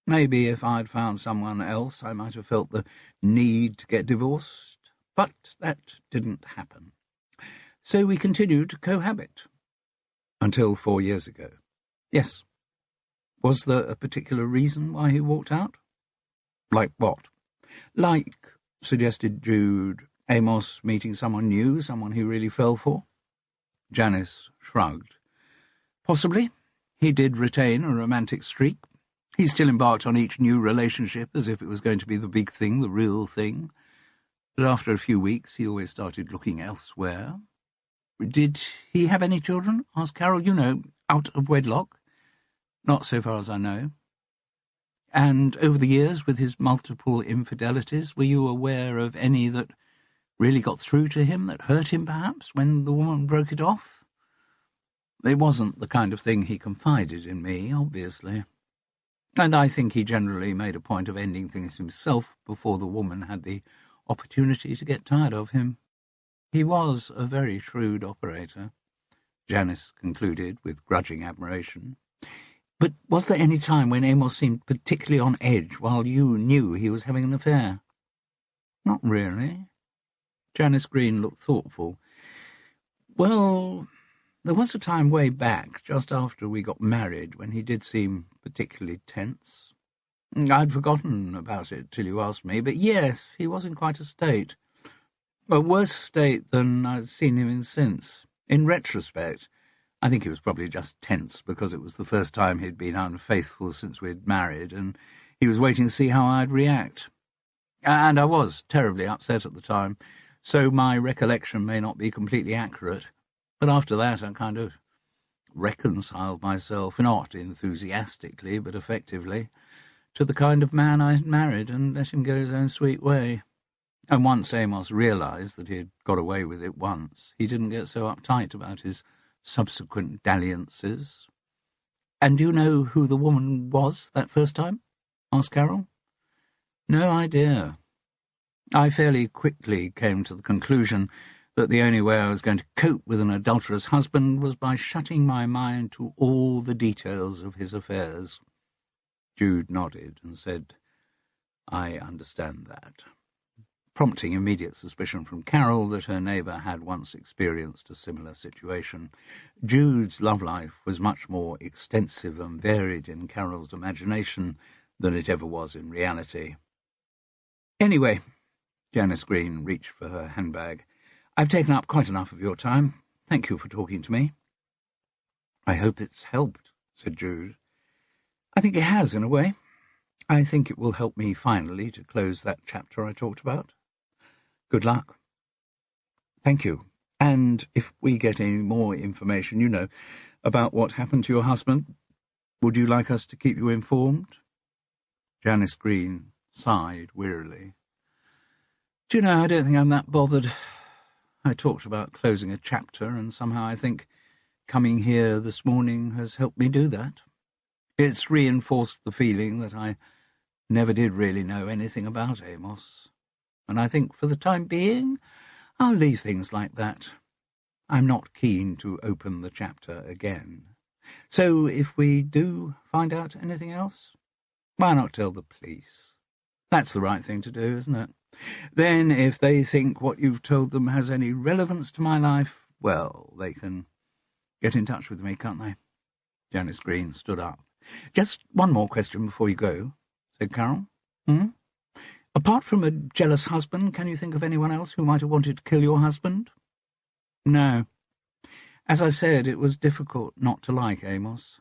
Maybe if I'd found someone else, I might have felt the need to get divorced, but that didn't happen. So we continued to cohabit. Until 4 years ago. Yes. Was there a particular reason why he walked out? Like what? Like, suggested Jude, Amos meeting someone new, someone he really fell for? Janice shrugged. Possibly. He did retain a romantic streak. He still embarked on each new relationship as if it was going to be the big thing, the real thing. But after a few weeks, he always started looking elsewhere. Did he have any children? Asked Carol. You know, out of wedlock. Not so far as I know. And over the years, with his multiple infidelities, were you aware of any that really got through to him, that hurt him perhaps, when the woman broke it off? It wasn't the kind of thing he confided in me, obviously. And I think he generally made a point of ending things himself before the woman had the opportunity to get tired of him. He was a very shrewd operator, Janice concluded with grudging admiration. But was there any time when Amos seemed particularly on edge while you knew he was having an affair? Not really. Janice Green looked thoughtful. Well, there was a time way back, just after we got married, when he did seem particularly tense. I'd forgotten about it till you asked me, but yes, he was in quite a state. A worse state than I've seen him in since. In retrospect, I think he was probably just tense because it was the first time he'd been unfaithful since we'd married, and he was waiting to see how I'd react. And I was terribly upset at the time, so my recollection may not be completely accurate. But after that, I kind of reconciled myself, not enthusiastically, but effectively, to the kind of man I had married and let him go his own sweet way. And once Amos realised that he had got away with it once, he didn't get so uptight about his subsequent dalliances. And do you know who the woman was that first time? Asked Carol. No idea. I fairly quickly came to the conclusion that the only way I was going to cope with an adulterous husband was by shutting my mind to all the details of his affairs. Jude nodded and said, I understand that, prompting immediate suspicion from Carol that her neighbour had once experienced a similar situation. Jude's love life was much more extensive and varied in Carol's imagination than it ever was in reality. Anyway, Janice Green reached for her handbag. I've taken up quite enough of your time. Thank you for talking to me. I hope it's helped, said Jude. I think it has, in a way. I think it will help me finally to close that chapter I talked about. Good luck. Thank you. And if we get any more information, About what happened to your husband? Would you like us to keep you informed? Janice Green sighed wearily. Do you know, I don't think I'm that bothered. I talked about closing a chapter, and somehow I think coming here this morning has helped me do that. It's reinforced the feeling that I never did really know anything about Amos, and I think for the time being I'll leave things like that. I'm not keen to open the chapter again. So if we do find out anything else, why not tell the police? That's the right thing to do, isn't it? Then if they think what you've told them has any relevance to my life, well, they can get in touch with me, can't they? Janice Green stood up. Just one more question before you go, said Carol. Apart from a jealous husband, can you think of anyone else who might have wanted to kill your husband? No. As I said, it was difficult not to like Amos.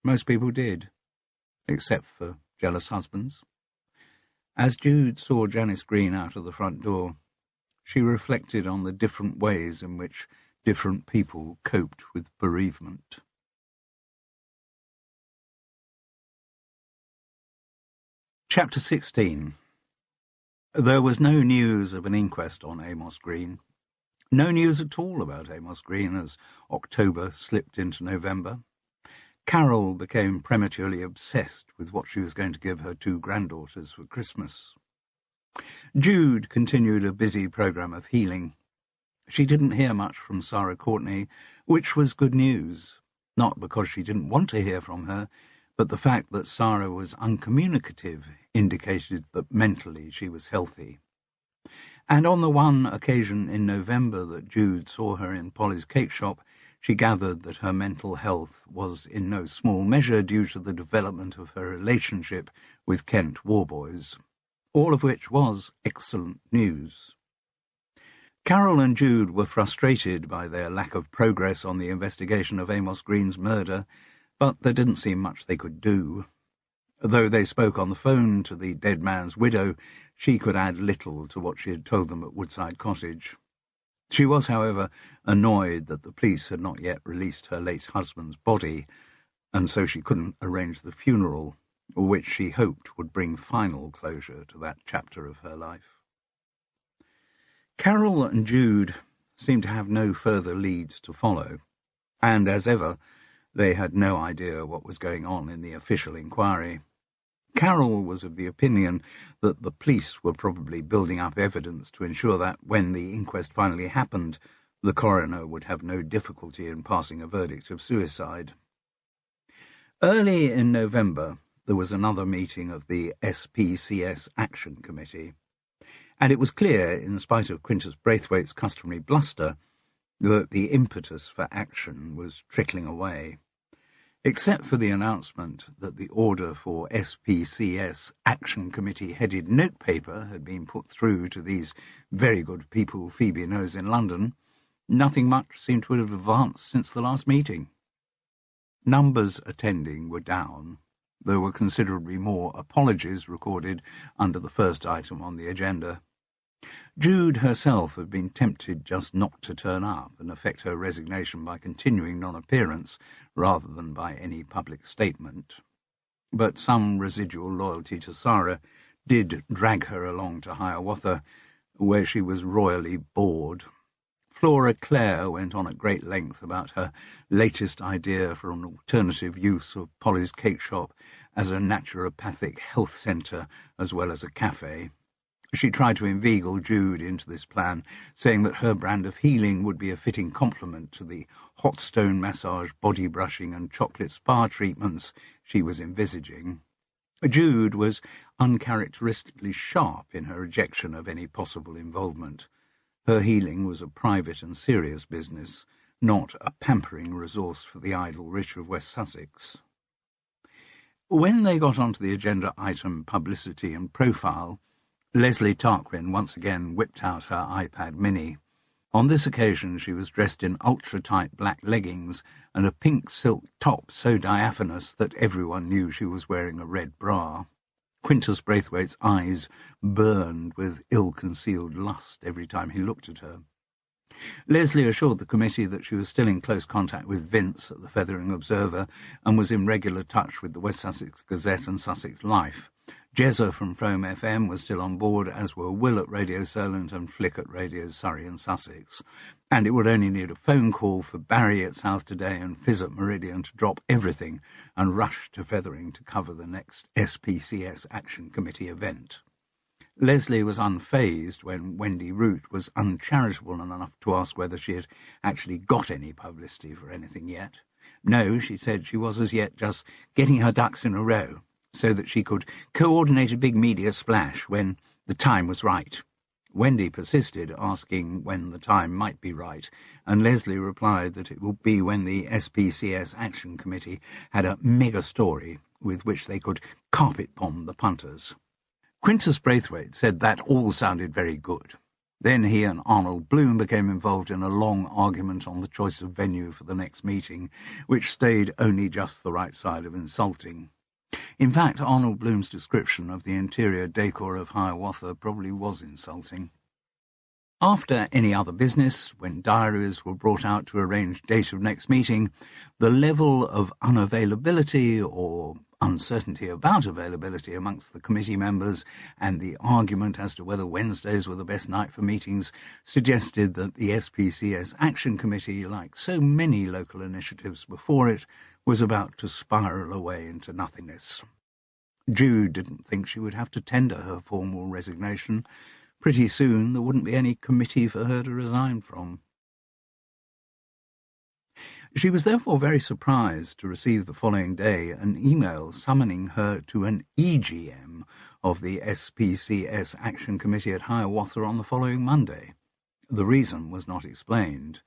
Most people did, except for jealous husbands. As Jude saw Janice Green out of the front door, she reflected on the different ways in which different people coped with bereavement. Chapter 16. There was no news of an inquest on Amos Green. No news at all about Amos Green as October slipped into November. Carol became prematurely obsessed with what she was going to give her 2 granddaughters for Christmas. Jude continued a busy program of healing. She didn't hear much from Sarah Courtney, which was good news, not because she didn't want to hear from her, but the fact that Sarah was uncommunicative indicated that mentally she was healthy. And on the one occasion in November that Jude saw her in Polly's cake shop, she gathered that her mental health was in no small measure due to the development of her relationship with Kent Warboys, all of which was excellent news. Carol and Jude were frustrated by their lack of progress on the investigation of Amos Green's murder, but there didn't seem much they could do. Though they spoke on the phone to the dead man's widow, she could add little to what she had told them at Woodside Cottage. She was, however, annoyed that the police had not yet released her late husband's body, and so she couldn't arrange the funeral, which she hoped would bring final closure to that chapter of her life. Carol and Jude seemed to have no further leads to follow, and, as ever, they had no idea what was going on in the official inquiry. Carol was of the opinion that the police were probably building up evidence to ensure that, when the inquest finally happened, the coroner would have no difficulty in passing a verdict of suicide. Early in November, there was another meeting of the SPCS Action Committee, and it was clear, in spite of Quintus Braithwaite's customary bluster, that the impetus for action was trickling away. Except for the announcement that the order for SPCS Action Committee-headed notepaper had been put through to these very good people Phoebe knows in London, nothing much seemed to have advanced since the last meeting. Numbers attending were down. There were considerably more apologies recorded under the first item on the agenda. Jude herself had been tempted just not to turn up and effect her resignation by continuing non-appearance rather than by any public statement. But some residual loyalty to Sarah did drag her along to Hiawatha, where she was royally bored. Flora Clare went on at great length about her latest idea for an alternative use of Polly's cake shop as a naturopathic health centre as well as a cafe. She tried to inveigle Jude into this plan, saying that her brand of healing would be a fitting complement to the hot stone massage, body brushing and chocolate spa treatments she was envisaging. Jude was uncharacteristically sharp in her rejection of any possible involvement. Her healing was a private and serious business, not a pampering resource for the idle rich of West Sussex. When they got onto the agenda item publicity and profile, Leslie Tarquin once again whipped out her iPad mini. On this occasion she was dressed in ultra-tight black leggings and a pink silk top so diaphanous that everyone knew she was wearing a red bra. Quintus Braithwaite's eyes burned with ill-concealed lust every time he looked at her. Leslie assured the committee that she was still in close contact with Vince at the Fethering Observer and was in regular touch with the West Sussex Gazette and Sussex Life. Jezza from Frome FM was still on board, as were Will at Radio Solent and Flick at Radio Surrey and Sussex. And it would only need a phone call for Barry at South Today and Fizz at Meridian to drop everything and rush to Fethering to cover the next SPCS Action Committee event. Leslie was unfazed when Wendy Root was uncharitable enough to ask whether she had actually got any publicity for anything yet. No, she said she was as yet just getting her ducks in a row so that she could coordinate a big media splash when the time was right. Wendy persisted, asking when the time might be right, and Leslie replied that it would be when the SPCS Action Committee had a mega story with which they could carpet bomb the punters. Quintus Braithwaite said that all sounded very good. Then he and Arnold Bloom became involved in a long argument on the choice of venue for the next meeting, which stayed only just the right side of insulting. In fact, Arnold Bloom's description of the interior decor of Hiawatha probably was insulting. After any other business, when diaries were brought out to arrange date of next meeting, the level of unavailability or uncertainty about availability amongst the committee members and the argument as to whether Wednesdays were the best night for meetings suggested that the SPCS Action Committee, like so many local initiatives before it, was about to spiral away into nothingness. Jude didn't think she would have to tender her formal resignation. Pretty soon there wouldn't be any committee for her to resign from. She was therefore very surprised to receive the following day an email summoning her to an EGM of the SPCS Action Committee at Hiawatha on the following Monday. The reason was not explained.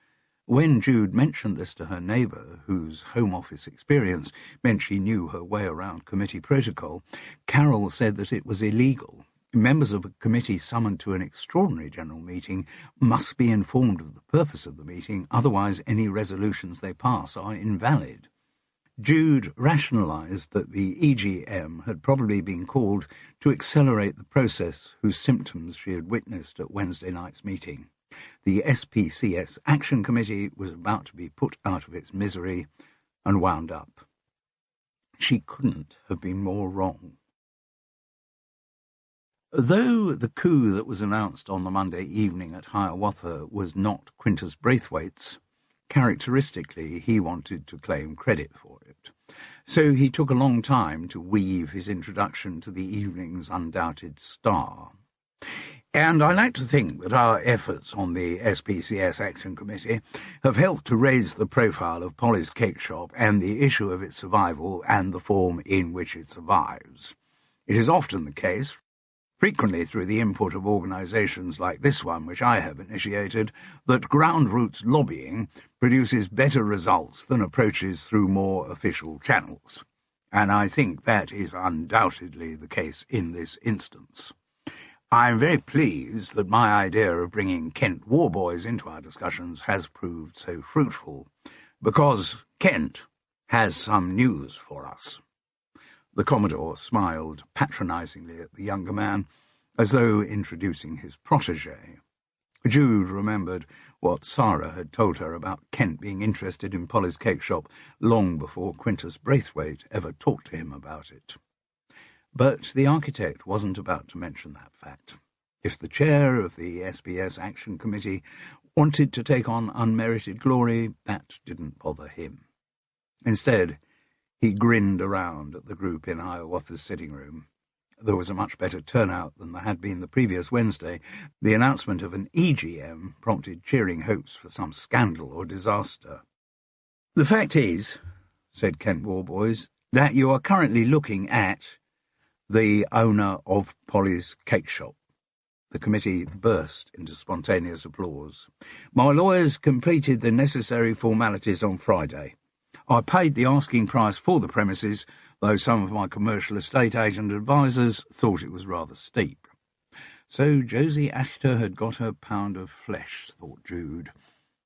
When Jude mentioned this to her neighbour, whose Home Office experience meant she knew her way around committee protocol, Carol said that it was illegal. Members of a committee summoned to an extraordinary general meeting must be informed of the purpose of the meeting, otherwise any resolutions they pass are invalid. Jude rationalised that the EGM had probably been called to accelerate the process whose symptoms she had witnessed at Wednesday night's meeting. The SPCS Action Committee was about to be put out of its misery and wound up. She couldn't have been more wrong. Though the coup that was announced on the Monday evening at Hiawatha was not Quintus Braithwaite's, characteristically he wanted to claim credit for it. So he took a long time to weave his introduction to the evening's undoubted star. And I like to think that our efforts on the SPCS Action Committee have helped to raise the profile of Polly's Cake Shop and the issue of its survival and the form in which it survives. It is often the case, frequently through the input of organisations like this one, which I have initiated, that ground roots lobbying produces better results than approaches through more official channels. And I think that is undoubtedly the case in this instance. I am very pleased that my idea of bringing Kent Warboys into our discussions has proved so fruitful, because Kent has some news for us. The Commodore smiled patronisingly at the younger man, as though introducing his protégé. Jude remembered what Sarah had told her about Kent being interested in Polly's Cake Shop long before Quintus Braithwaite ever talked to him about it. But the architect wasn't about to mention that fact. If the chair of the SBS Action Committee wanted to take on unmerited glory, that didn't bother him. Instead, he grinned around at the group in Hiawatha's sitting room. There was a much better turnout than there had been the previous Wednesday. The announcement of an EGM prompted cheering hopes for some scandal or disaster. "The fact is," said Kent Warboys, "that you are currently looking at the owner of Polly's Cake Shop." The committee burst into spontaneous applause. "My lawyers completed the necessary formalities on Friday. I paid the asking price for the premises, though some of my commercial estate agent advisers thought it was rather steep." So Josie Ashter had got her pound of flesh, thought Jude,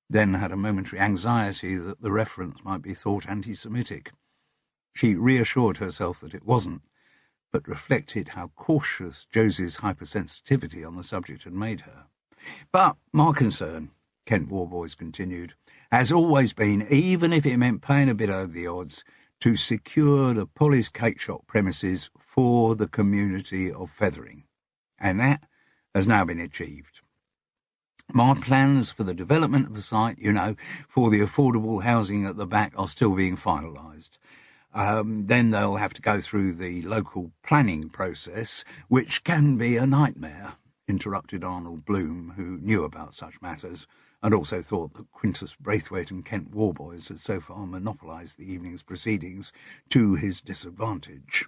then had a momentary anxiety that the reference might be thought anti-Semitic. She reassured herself that it wasn't, but reflected how cautious Josie's hypersensitivity on the subject had made her. "But my concern," Kent Warboys continued, has always been, even if it meant paying a bit over the odds, to secure the Polly's Cake Shop premises for the community of Fethering. And that has now been achieved. My plans for the development of the site, for the affordable housing at the back are still being finalised. Then they'll have to go through the local planning process, which can be a nightmare, interrupted Arnold Bloom, who knew about such matters, and also thought that Quintus Braithwaite and Kent Warboys had so far monopolised the evening's proceedings to his disadvantage.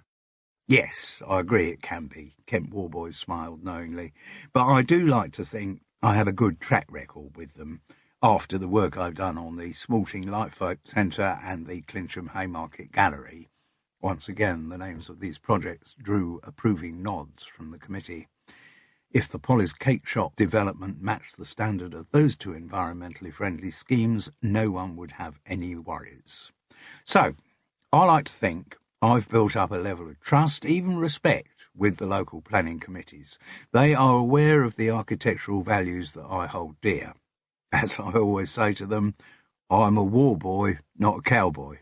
Yes, I agree it can be, Kent Warboys smiled knowingly, but I do like to think I have a good track record with them, after the work I've done on the Smalting Lightfolk Centre and the Clincham Haymarket Gallery. Once again, the names of these projects drew approving nods from the committee. If the Polly's Cake Shop development matched the standard of those two environmentally friendly schemes, no one would have any worries. So, I like to think I've built up a level of trust, even respect, with the local planning committees. They are aware of the architectural values that I hold dear. As I always say to them, I'm a war boy, not a cowboy.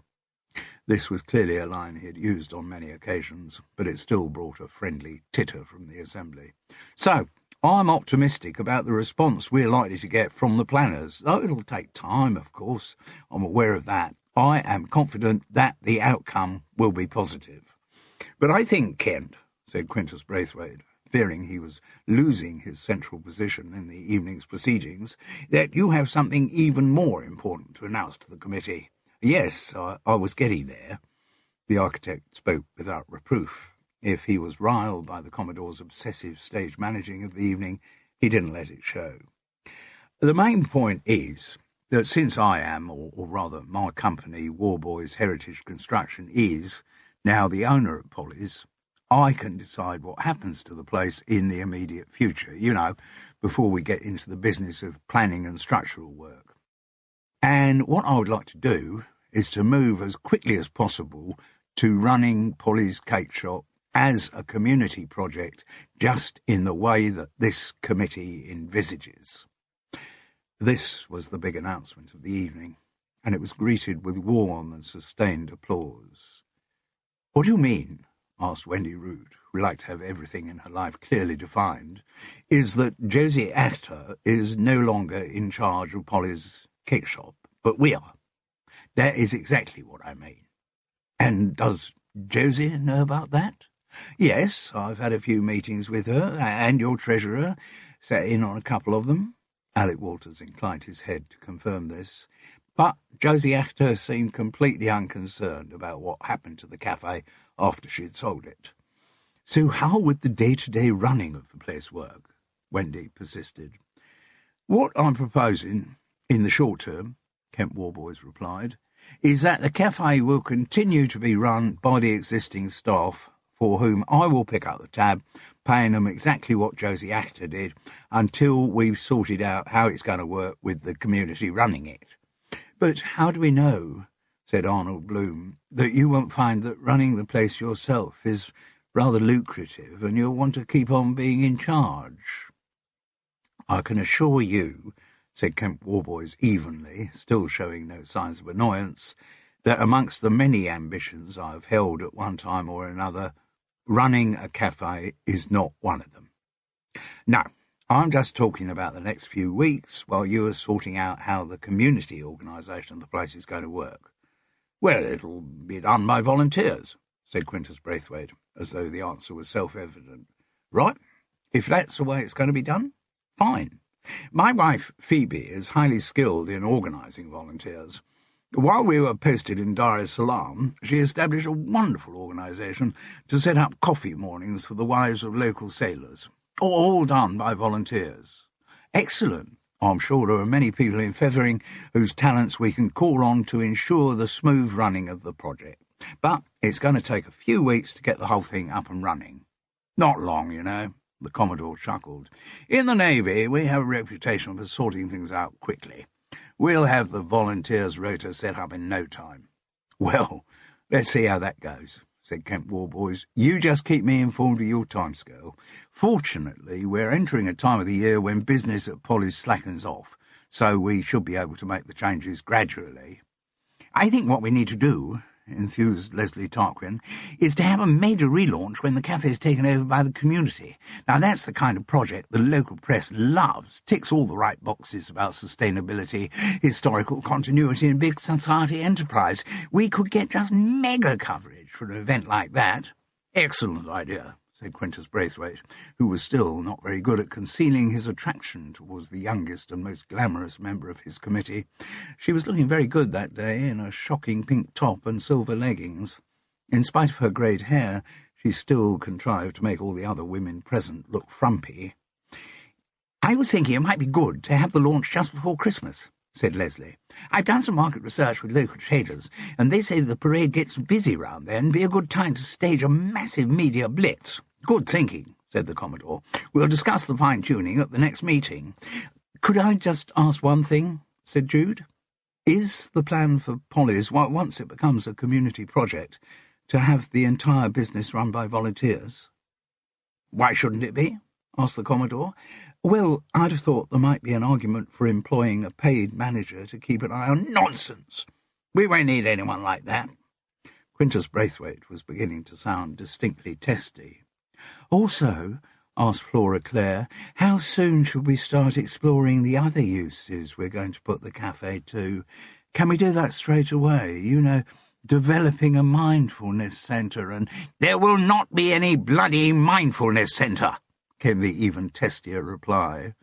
This was clearly a line he had used on many occasions, but it still brought a friendly titter from the assembly. So, I'm optimistic about the response we're likely to get from the planners, though it'll take time, of course. I'm aware of that. I am confident that the outcome will be positive. But I think, Kent, said Quintus Braithwaite, fearing he was losing his central position in the evening's proceedings, that you have something even more important to announce to the committee. Yes, I was getting there. The architect spoke without reproof. If he was riled by the Commodore's obsessive stage managing of the evening, he didn't let it show. The main point is that since I am, or rather my company, Warboys Heritage Construction, is now the owner of Polly's, I can decide what happens to the place in the immediate future, before we get into the business of planning and structural work. And what I would like to do is to move as quickly as possible to running Polly's Cake Shop as a community project, just in the way that this committee envisages. This was the big announcement of the evening, and it was greeted with warm and sustained applause. What do you mean? Asked Wendy Root, who liked to have everything in her life clearly defined, is that Josie Actor is no longer in charge of Polly's Cake Shop, but we are. That is exactly what I mean. And does Josie know about that? Yes, I've had a few meetings with her, and your treasurer sat in on a couple of them. Alec Walters inclined his head to confirm this. But Josie Actor seemed completely unconcerned about what happened to the cafe after she'd sold it. So how would the day-to-day running of the place work? Wendy persisted. What I'm proposing, in the short term, Kent Warboys replied, is that the cafe will continue to be run by the existing staff, for whom I will pick up the tab, paying them exactly what Josie Actor did, until we've sorted out how it's going to work with the community running it. But how do we know, said Arnold Bloom, that you won't find that running the place yourself is rather lucrative and you'll want to keep on being in charge? I can assure you, said Kent Warboys evenly, still showing no signs of annoyance, that amongst the many ambitions I've held at one time or another, running a cafe is not one of them. No, I'm just talking about the next few weeks while you are sorting out how the community organisation of the place is going to work. Well, it'll be done by volunteers, said Quintus Braithwaite, as though the answer was self-evident. Right? If that's the way it's going to be done, fine. My wife, Phoebe, is highly skilled in organising volunteers. While we were posted in Dar es Salaam, she established a wonderful organisation to set up coffee mornings for the wives of local sailors, all done by volunteers. Excellent. I'm sure there are many people in Fethering whose talents we can call on to ensure the smooth running of the project. But it's going to take a few weeks to get the whole thing up and running. Not long, the Commodore chuckled. In the Navy, we have a reputation for sorting things out quickly. We'll have the volunteers' rota set up in no time. Well, let's see how that goes, said Kent Warboys. You just keep me informed of your timescale. Fortunately, we're entering a time of the year when business at Polly's slackens off, so we should be able to make the changes gradually. I think what we need to do, enthused Leslie Tarquin, is to have a major relaunch when the cafe is taken over by the community. Now, that's the kind of project the local press loves, ticks all the right boxes about sustainability, historical continuity, and big society enterprise. We could get just mega coverage for an event like that. Excellent idea, said Quintus Braithwaite, who was still not very good at concealing his attraction towards the youngest and most glamorous member of his committee. She was looking very good that day in a shocking pink top and silver leggings. In spite of her greyed hair, she still contrived to make all the other women present look frumpy. I was thinking it might be good to have the launch just before Christmas, said Leslie. I've done some market research with local traders, and they say the parade gets busy round then, and be a good time to stage a massive media blitz. Good thinking, said the Commodore. We'll discuss the fine-tuning at the next meeting. Could I just ask one thing? Said Jude. Is the plan for Polly's, once it becomes a community project, to have the entire business run by volunteers? Why shouldn't it be? Asked the Commodore. Well, I'd have thought there might be an argument for employing a paid manager to keep an eye on nonsense. We won't need anyone like that. Quintus Braithwaite was beginning to sound distinctly testy. Also, asked Flora Clare, how soon should we start exploring the other uses we're going to put the cafe to? Can we do that straight away? You know, developing a mindfulness centre and— There will not be any bloody mindfulness centre, came the even testier reply.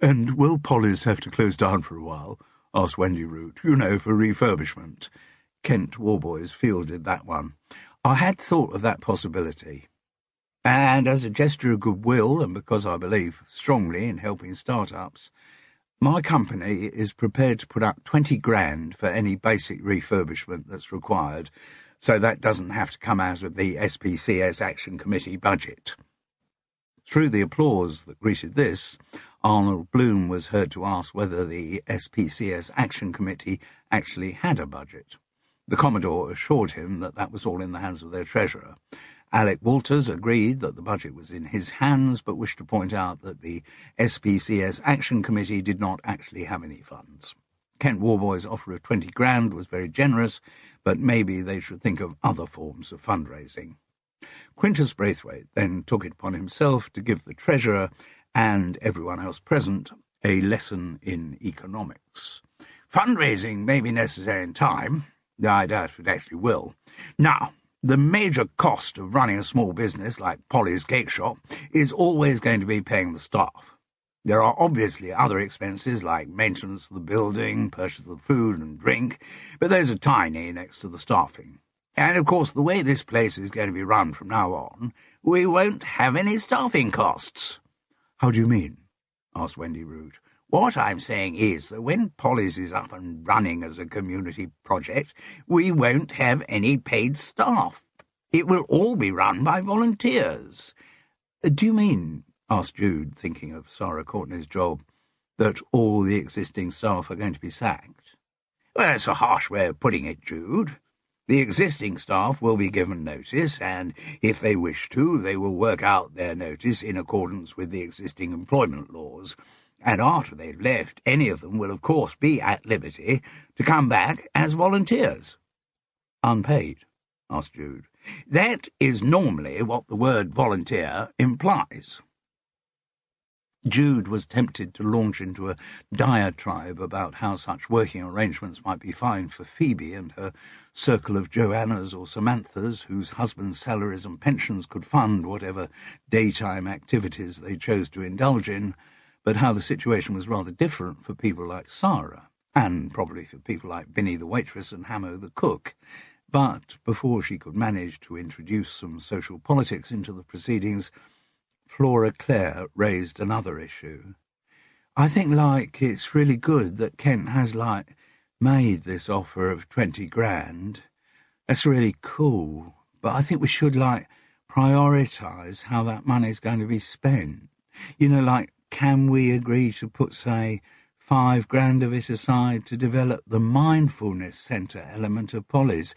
And will Polly's have to close down for a while? Asked Wendy Root. You know, for refurbishment. Kent Warboys fielded that one. I had thought of that possibility. And as a gesture of goodwill, and because I believe strongly in helping start-ups, my company is prepared to put up 20 grand for any basic refurbishment that's required, so that doesn't have to come out of the SPCS Action Committee budget. Through the applause that greeted this, Arnold Bloom was heard to ask whether the SPCS Action Committee actually had a budget. The Commodore assured him that that was all in the hands of their treasurer. Alec Walters agreed that the budget was in his hands, but wished to point out that the SPCS Action Committee did not actually have any funds. Kent Warboys' offer of 20 grand was very generous, but maybe they should think of other forms of fundraising. Quintus Braithwaite then took it upon himself to give the treasurer and everyone else present a lesson in economics. Fundraising may be necessary in time, though I doubt if it actually will. Now, the major cost of running a small business like Polly's Cake Shop is always going to be paying the staff. There are obviously other expenses like maintenance of the building, purchase of food and drink, but those are tiny next to the staffing. And, of course, the way this place is going to be run from now on, we won't have any staffing costs. How do you mean? Asked Wendy Root. What I'm saying is that when Polly's is up and running as a community project, we won't have any paid staff. It will all be run by volunteers. Do you mean, asked Jude, thinking of Sarah Courtney's job, that all the existing staff are going to be sacked? Well, that's a harsh way of putting it, Jude. The existing staff will be given notice, and if they wish to, they will work out their notice in accordance with the existing employment laws. And after they've left, any of them will, of course, be at liberty to come back as volunteers. Unpaid? Asked Jude. That is normally what the word volunteer implies. Jude was tempted to launch into a diatribe about how such working arrangements might be fine for Phoebe and her circle of Joannas or Samanthas, whose husbands' salaries and pensions could fund whatever daytime activities they chose to indulge in, but how the situation was rather different for people like Sarah, and probably for people like Binny the waitress and Hamo the cook. But before she could manage to introduce some social politics into the proceedings, Flora Clare raised another issue. I think, it's really good that Kent has, made this offer of 20 grand. That's really cool, but I think we should, prioritise how that money's going to be spent. You know, can we agree to put, say, 5 grand of it aside to develop the mindfulness centre element of Polly's?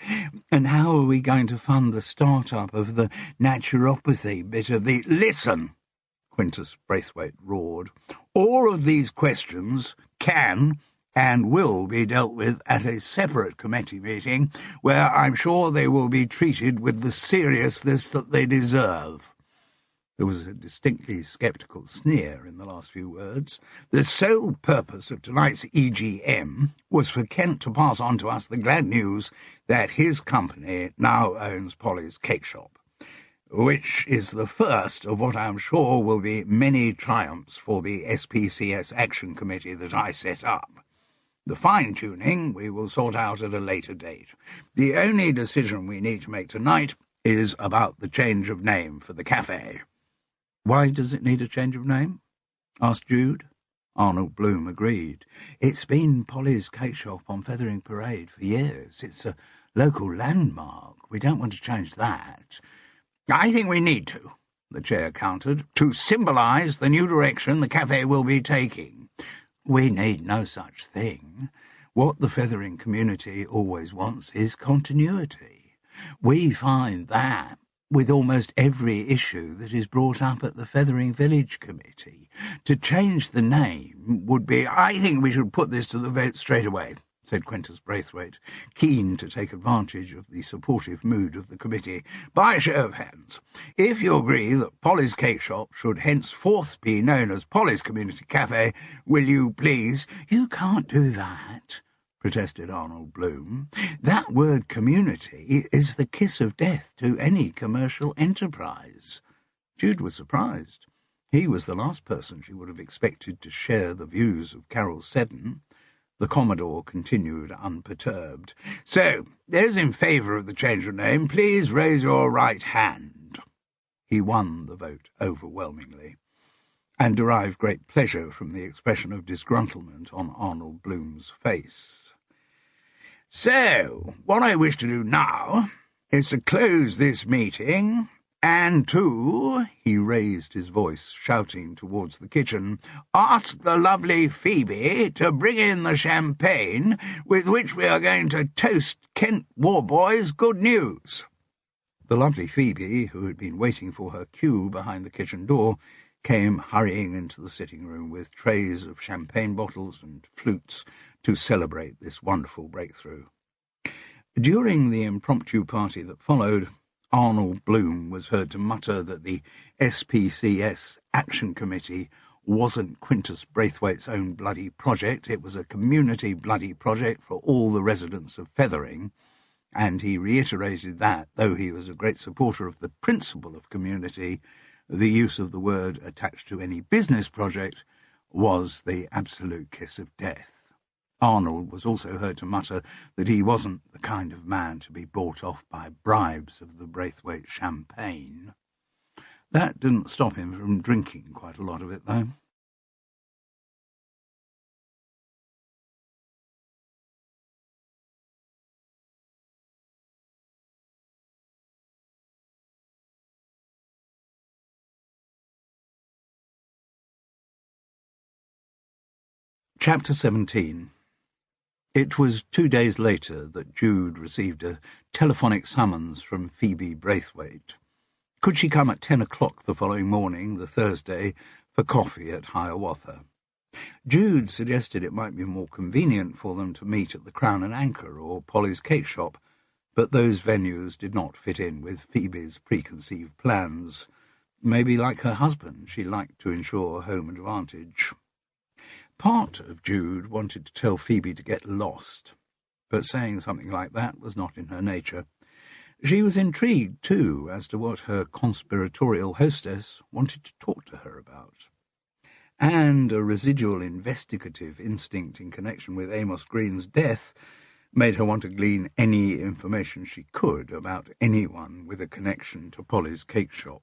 And how are we going to fund the start-up of the naturopathy bit of the— Listen, Quintus Braithwaite roared. "All of these questions can and will be dealt with at a separate committee meeting, where I'm sure they will be treated with the seriousness that they deserve." There was a distinctly sceptical sneer in the last few words. The sole purpose of tonight's EGM was for Kent to pass on to us the glad news that his company now owns Polly's Cake Shop, which is the first of what I'm sure will be many triumphs for the SPCS Action Committee that I set up. The fine-tuning we will sort out at a later date. The only decision we need to make tonight is about the change of name for the cafe. "Why does it need a change of name?" asked Jude. Arnold Bloom agreed. "It's been Polly's Cake Shop on Fethering Parade for years. It's a local landmark. We don't want to change that." "I think we need to," the chair countered, "to symbolise the new direction the cafe will be taking." "We need no such thing. What the Fethering community always wants is continuity. We find that with almost every issue that is brought up at the Fethering Village Committee. To change the name would be—" "I think we should put this to the vote straight away," said Quintus Braithwaite, keen to take advantage of the supportive mood of the committee. "By a show of hands, if you agree that Polly's Cake Shop should henceforth be known as Polly's Community Cafe, will you please—" "You can't do that," protested Arnold Bloom. "That word community is the kiss of death to any commercial enterprise." Jude was surprised. He was the last person she would have expected to share the views of Carol Seddon. The Commodore continued unperturbed. "So, those in favour of the change of name, please raise your right hand." He won the vote overwhelmingly, and derived great pleasure from the expression of disgruntlement on Arnold Bloom's face. "So, what I wish to do now is to close this meeting and to—" he raised his voice, shouting towards the kitchen, "ask the lovely Phoebe to bring in the champagne with which we are going to toast Kent Warboy's good news." The lovely Phoebe, who had been waiting for her cue behind the kitchen door, came hurrying into the sitting-room with trays of champagne bottles and flutes to celebrate this wonderful breakthrough. During the impromptu party that followed, Arnold Bloom was heard to mutter that the SPCS Action Committee wasn't Quintus Braithwaite's own bloody project, it was a community bloody project for all the residents of Fethering, and he reiterated that, though he was a great supporter of the principle of community, the use of the word attached to any business project was the absolute kiss of death. Arnold was also heard to mutter that he wasn't the kind of man to be bought off by bribes of the Braithwaite champagne. That didn't stop him from drinking quite a lot of it, though. Chapter 17. It was 2 days later that Jude received a telephonic summons from Phoebe Braithwaite. Could she come at 10 o'clock the following morning, the Thursday, for coffee at Hiawatha? Jude suggested it might be more convenient for them to meet at the Crown and Anchor or Polly's Cake Shop, but those venues did not fit in with Phoebe's preconceived plans. Maybe, like her husband, she liked to ensure home advantage. Part of Jude wanted to tell Phoebe to get lost, but saying something like that was not in her nature. She was intrigued, too, as to what her conspiratorial hostess wanted to talk to her about. And a residual investigative instinct in connection with Amos Green's death made her want to glean any information she could about anyone with a connection to Polly's Cake Shop.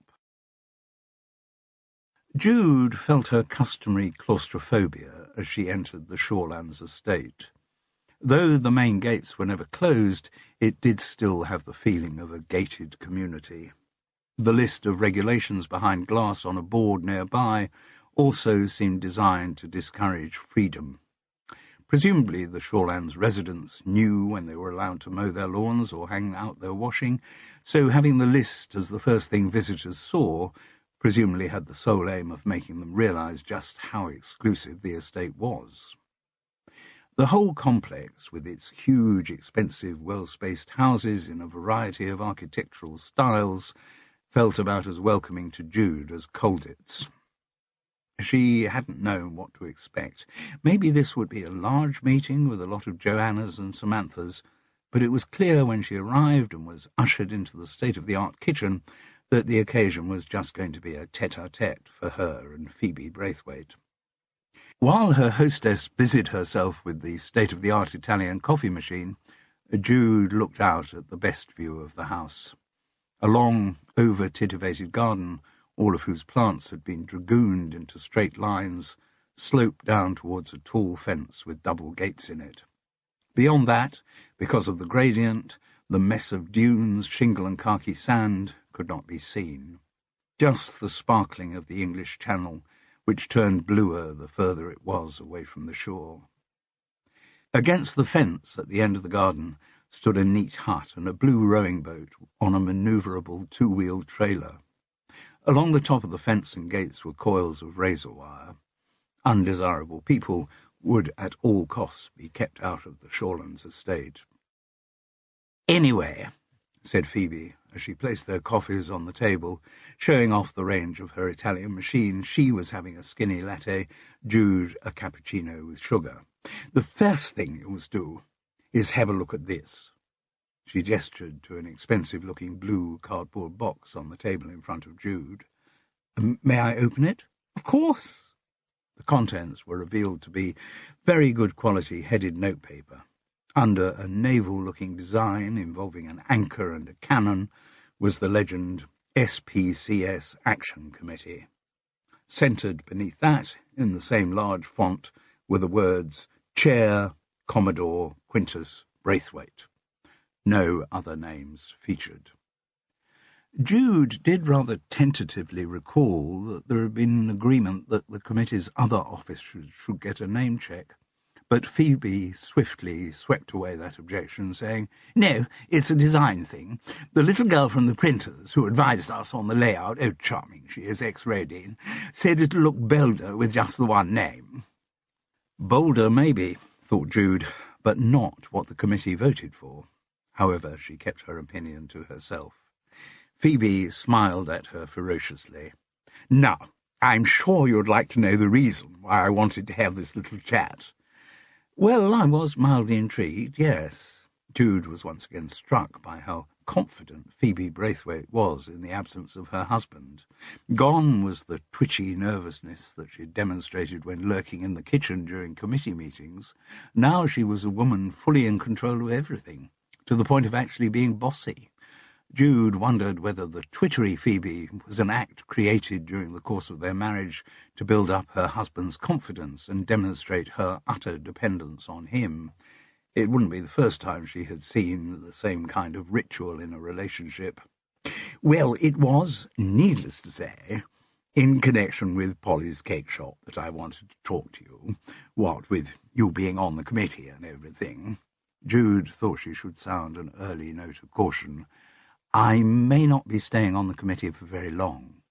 Jude felt her customary claustrophobia as she entered the Shorelands estate. Though the main gates were never closed, it did still have the feeling of a gated community. The list of regulations behind glass on a board nearby also seemed designed to discourage freedom. Presumably the Shorelands residents knew when they were allowed to mow their lawns or hang out their washing, so having the list as the first thing visitors saw presumably had the sole aim of making them realise just how exclusive the estate was. The whole complex, with its huge, expensive, well-spaced houses in a variety of architectural styles, felt about as welcoming to Jude as Colditz. She hadn't known what to expect. Maybe this would be a large meeting with a lot of Joannas and Samanthas, but it was clear when she arrived and was ushered into the state-of-the-art kitchen that the occasion was just going to be a tete-a-tete for her and Phoebe Braithwaite. While her hostess busied herself with the state-of-the-art Italian coffee machine, Jude looked out at the best view of the house. A long, over-titivated garden, all of whose plants had been dragooned into straight lines, sloped down towards a tall fence with double gates in it. Beyond that, because of the gradient, the mess of dunes, shingle and khaki sand could not be seen. Just the sparkling of the English Channel, which turned bluer the further it was away from the shore. Against the fence at the end of the garden stood a neat hut and a blue rowing boat on a manoeuvrable two-wheeled trailer. Along the top of the fence and gates were coils of razor wire. Undesirable people would at all costs be kept out of the Shawlands estate. "Anyway," said Phoebe, as she placed their coffees on the table, showing off the range of her Italian machine. She was having a skinny latte, Jude a cappuccino with sugar. "The first thing you must do is have a look at this." She gestured to an expensive-looking blue cardboard box on the table in front of Jude. "May I open it?" "Of course." The contents were revealed to be very good quality headed notepaper. Under a naval-looking design involving an anchor and a cannon was the legend SPCS Action Committee. Centred beneath that, in the same large font, were the words Chair Commodore Quintus Braithwaite. No other names featured. Jude did rather tentatively recall that there had been an agreement that the committee's other officers should get a name check, but Phoebe swiftly swept away that objection, saying, "No, it's a design thing. The little girl from the printers, who advised us on the layout, oh, charming she is, ex-Rodin, said it'll look bolder with just the one name." Bolder, maybe, thought Jude, but not what the committee voted for. However, she kept her opinion to herself. Phoebe smiled at her ferociously. "Now, I'm sure you'd like to know the reason why I wanted to have this little chat." "Well, I was mildly intrigued, yes." Jude was once again struck by how confident Phoebe Braithwaite was in the absence of her husband. Gone was the twitchy nervousness that she had demonstrated when lurking in the kitchen during committee meetings. Now she was a woman fully in control of everything, to the point of actually being bossy. Jude wondered whether the twittery Phoebe was an act created during the course of their marriage to build up her husband's confidence and demonstrate her utter dependence on him. It wouldn't be the first time she had seen the same kind of ritual in a relationship. "Well, it was, needless to say, in connection with Polly's cake shop that I wanted to talk to you. What with you being on the committee and everything." Jude thought she should sound an early note of caution. "I may not be staying on the committee for very long."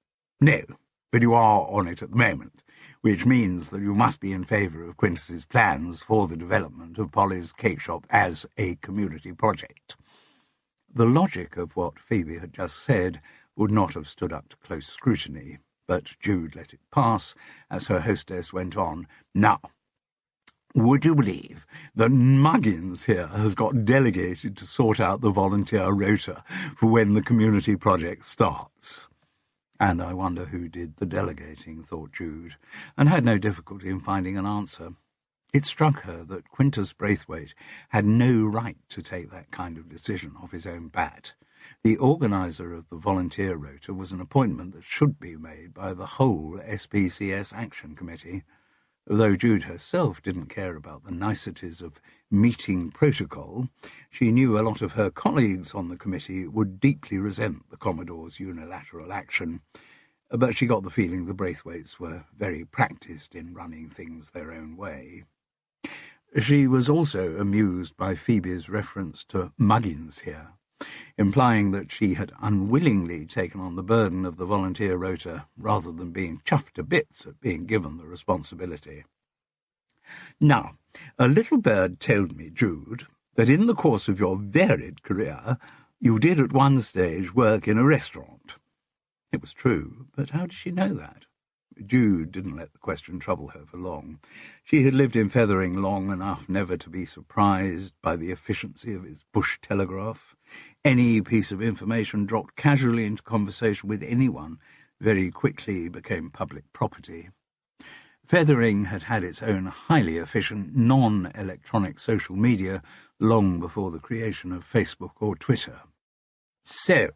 "No, but you are on it at the moment, which means that you must be in favour of Quintus's plans for the development of Polly's cake shop as a community project." The logic of what Phoebe had just said would not have stood up to close scrutiny, but Jude let it pass as her hostess went on. "Now, would you believe that Muggins here has got delegated to sort out the volunteer rota for when the community project starts?" And I wonder who did the delegating, thought Jude, and had no difficulty in finding an answer. It struck her that Quintus Braithwaite had no right to take that kind of decision off his own bat. The organiser of the volunteer rota was an appointment that should be made by the whole SPCS Action Committee. Though Jude herself didn't care about the niceties of meeting protocol, she knew a lot of her colleagues on the committee would deeply resent the Commodore's unilateral action, but she got the feeling the Braithwaites were very practised in running things their own way. She was also amused by Phoebe's reference to Muggins here. implying that she had unwillingly taken on the burden of the volunteer rota rather than being chuffed to bits at being given the responsibility. Now, a little bird told me, Jude, that in the course of your varied career you did at one stage work in a restaurant. It was true, but how did she know that? Jude didn't let the question trouble her for long. She had lived in Fethering long enough never to be surprised by the efficiency of its bush telegraph. Any piece of information dropped casually into conversation with anyone very quickly became public property. Fethering had had its own highly efficient, non-electronic social media long before the creation of Facebook or Twitter. So,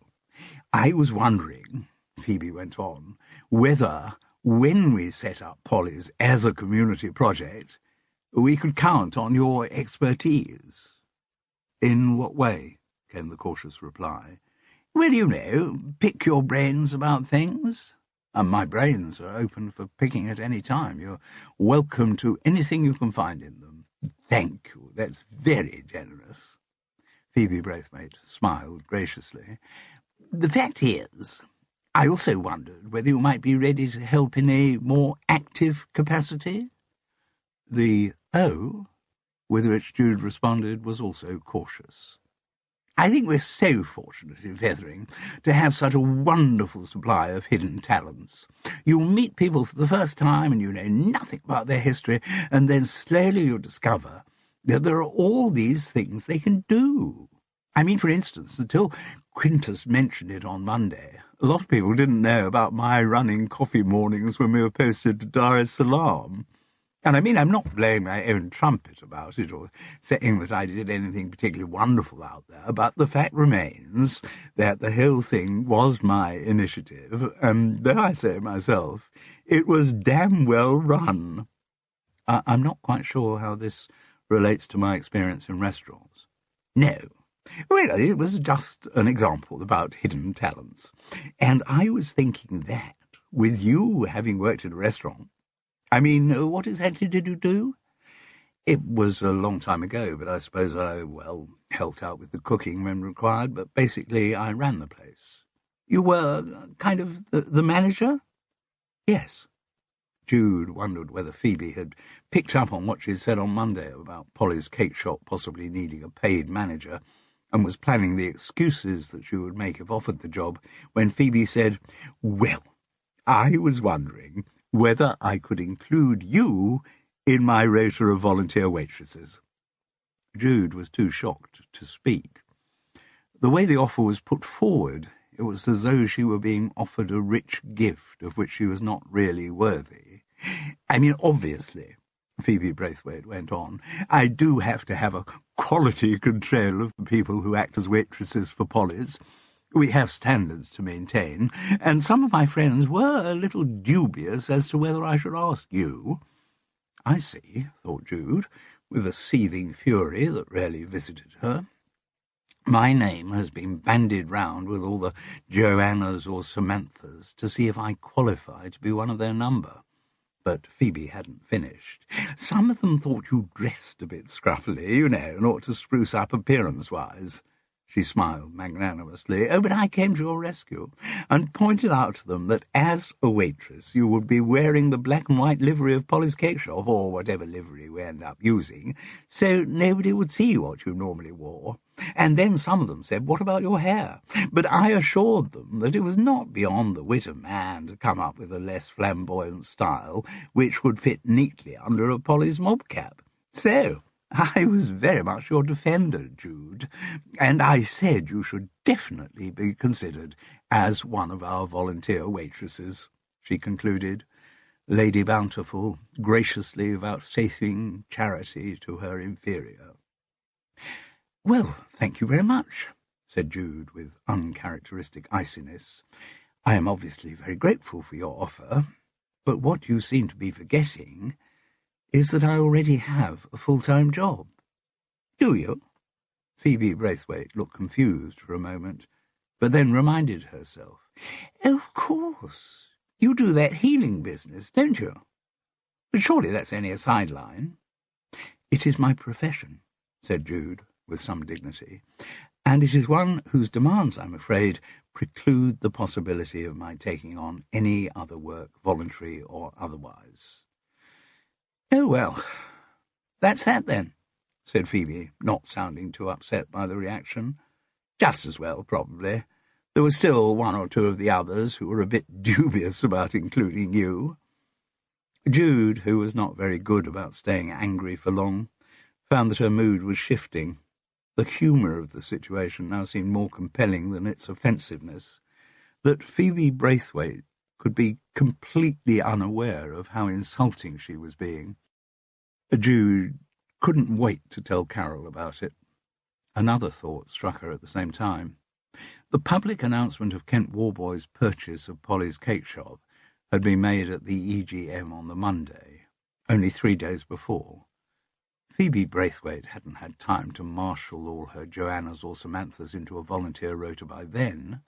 I was wondering, Phoebe went on, whether, when we set up Polly's as a community project, we could count on your expertise. In what way? Came the cautious reply. Well, you know, pick your brains about things. And my brains are open for picking at any time. You're welcome to anything you can find in them. Thank you. That's very generous. Phoebe Braithwaite smiled graciously. The fact is, I also wondered whether you might be ready to help in a more active capacity. The "oh" with which Jude responded was also cautious. I think we're so fortunate in Fethering to have such a wonderful supply of hidden talents. You meet people for the first time and you know nothing about their history, and then slowly you discover that there are all these things they can do. I mean, for instance, until Quintus mentioned it on Monday, a lot of people didn't know about my running coffee mornings when we were posted to Dar es Salaam. And I mean, I'm not blowing my own trumpet about it or saying that I did anything particularly wonderful out there, but the fact remains that the whole thing was my initiative, and dare I say myself, it was damn well run. I'm not quite sure how this relates to my experience in restaurants. No. Well, it was just an example about hidden talents. And I was thinking that, with you having worked in a restaurant, I mean, what exactly did you do? It was a long time ago, but I suppose I, helped out with the cooking when required, but basically I ran the place. You were kind of the manager? Yes. Jude wondered whether Phoebe had picked up on what she'd said on Monday about Polly's cake shop possibly needing a paid manager, and was planning the excuses that she would make if offered the job, when Phoebe said, Well, I was wondering whether I could include you in my rota of volunteer waitresses. Jude was too shocked to speak. The way the offer was put forward, it was as though she were being offered a rich gift of which she was not really worthy. I mean, obviously, Phoebe Braithwaite went on, I do have to have a quality control of the people who act as waitresses for Polly's. We have standards to maintain, and some of my friends were a little dubious as to whether I should ask you. I see, thought Jude, with a seething fury that rarely visited her. My name has been bandied round with all the Joannas or Samanthas to see if I qualify to be one of their number. But Phoebe hadn't finished. Some of them thought you dressed a bit scruffily, you know, and ought to spruce up appearance-wise. She smiled magnanimously. Oh, but I came to your rescue and pointed out to them that as a waitress you would be wearing the black and white livery of Polly's Cake Shop, or whatever livery we end up using, so nobody would see what you normally wore. And then some of them said, what about your hair? But I assured them that it was not beyond the wit of man to come up with a less flamboyant style which would fit neatly under a Polly's mob cap. So I was very much your defender, Jude, and I said you should definitely be considered as one of our volunteer waitresses, she concluded, Lady Bountiful graciously vouchsafing charity to her inferior. Well, thank you very much, said Jude with uncharacteristic iciness. I am obviously very grateful for your offer, but what you seem to be forgetting is that I already have a full-time job. Do you? Phoebe Braithwaite looked confused for a moment, but then reminded herself. Of course. You do that healing business, don't you? But surely that's only a sideline. It is my profession, said Jude with some dignity, and it is one whose demands, I'm afraid, preclude the possibility of my taking on any other work, voluntary or otherwise." "Oh, well, that's that then," said Phoebe, not sounding too upset by the reaction. "Just as well, probably. There were still one or two of the others who were a bit dubious about including you." Jude, who was not very good about staying angry for long, found that her mood was shifting. The humour of the situation now seemed more compelling than its offensiveness. That Phoebe Braithwaite could be completely unaware of how insulting she was being. Jude couldn't wait to tell Carol about it. Another thought struck her at the same time. The public announcement of Kent Warboy's purchase of Polly's cake shop had been made at the EGM on the Monday, only 3 days before. Phoebe Braithwaite hadn't had time to marshal all her Joannas or Samanthas into a volunteer rota by then.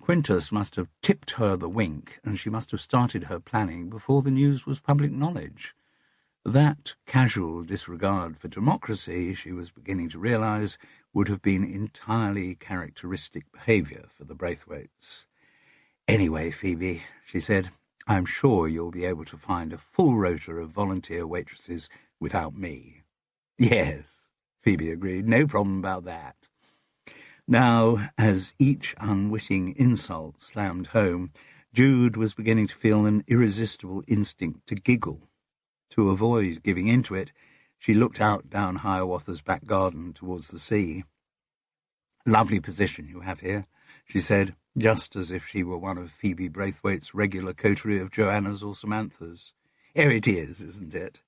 Quintus must have tipped her the wink, and she must have started her planning before the news was public knowledge. That casual disregard for democracy, she was beginning to realise, would have been entirely characteristic behaviour for the Braithwaites. "Anyway, Phoebe," she said, "I'm sure you'll be able to find a full rota of volunteer waitresses without me." "Yes," Phoebe agreed, "no problem about that." Now, as each unwitting insult slammed home, Jude was beginning to feel an irresistible instinct to giggle. To avoid giving into it, she looked out down Hiawatha's back garden towards the sea. "Lovely position you have here," she said, just as if she were one of Phoebe Braithwaite's regular coterie of Joannas or Samanthas. "Oh, it is, isn't it?